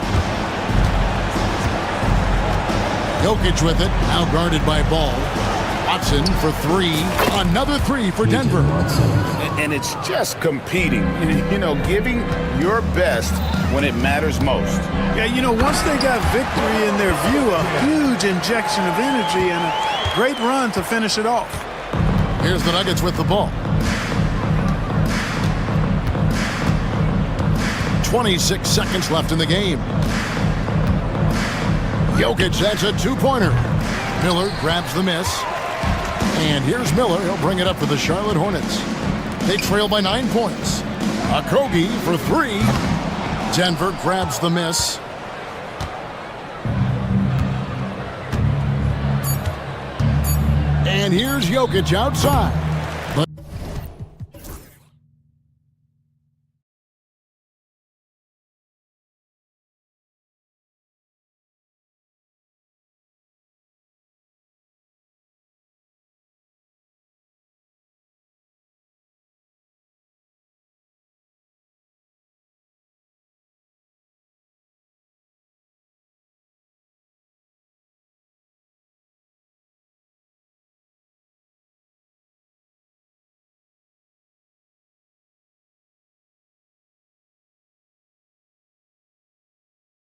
G: Jokic with it, now guarded by Ball. Watson for three. Another three for Denver.
I: And it's just competing, you know, giving your best when it matters most.
J: Yeah, you know, once they got victory in their view, a huge injection of energy and a great run to finish it off.
G: Here's the Nuggets with the ball. 26 seconds left in the game. Jokic, that's a two-pointer. Miller grabs the miss. And here's Miller. He'll bring it up for the Charlotte Hornets. They trail by 9 points. Okogie for three. Denver grabs the miss. And here's Jokic outside.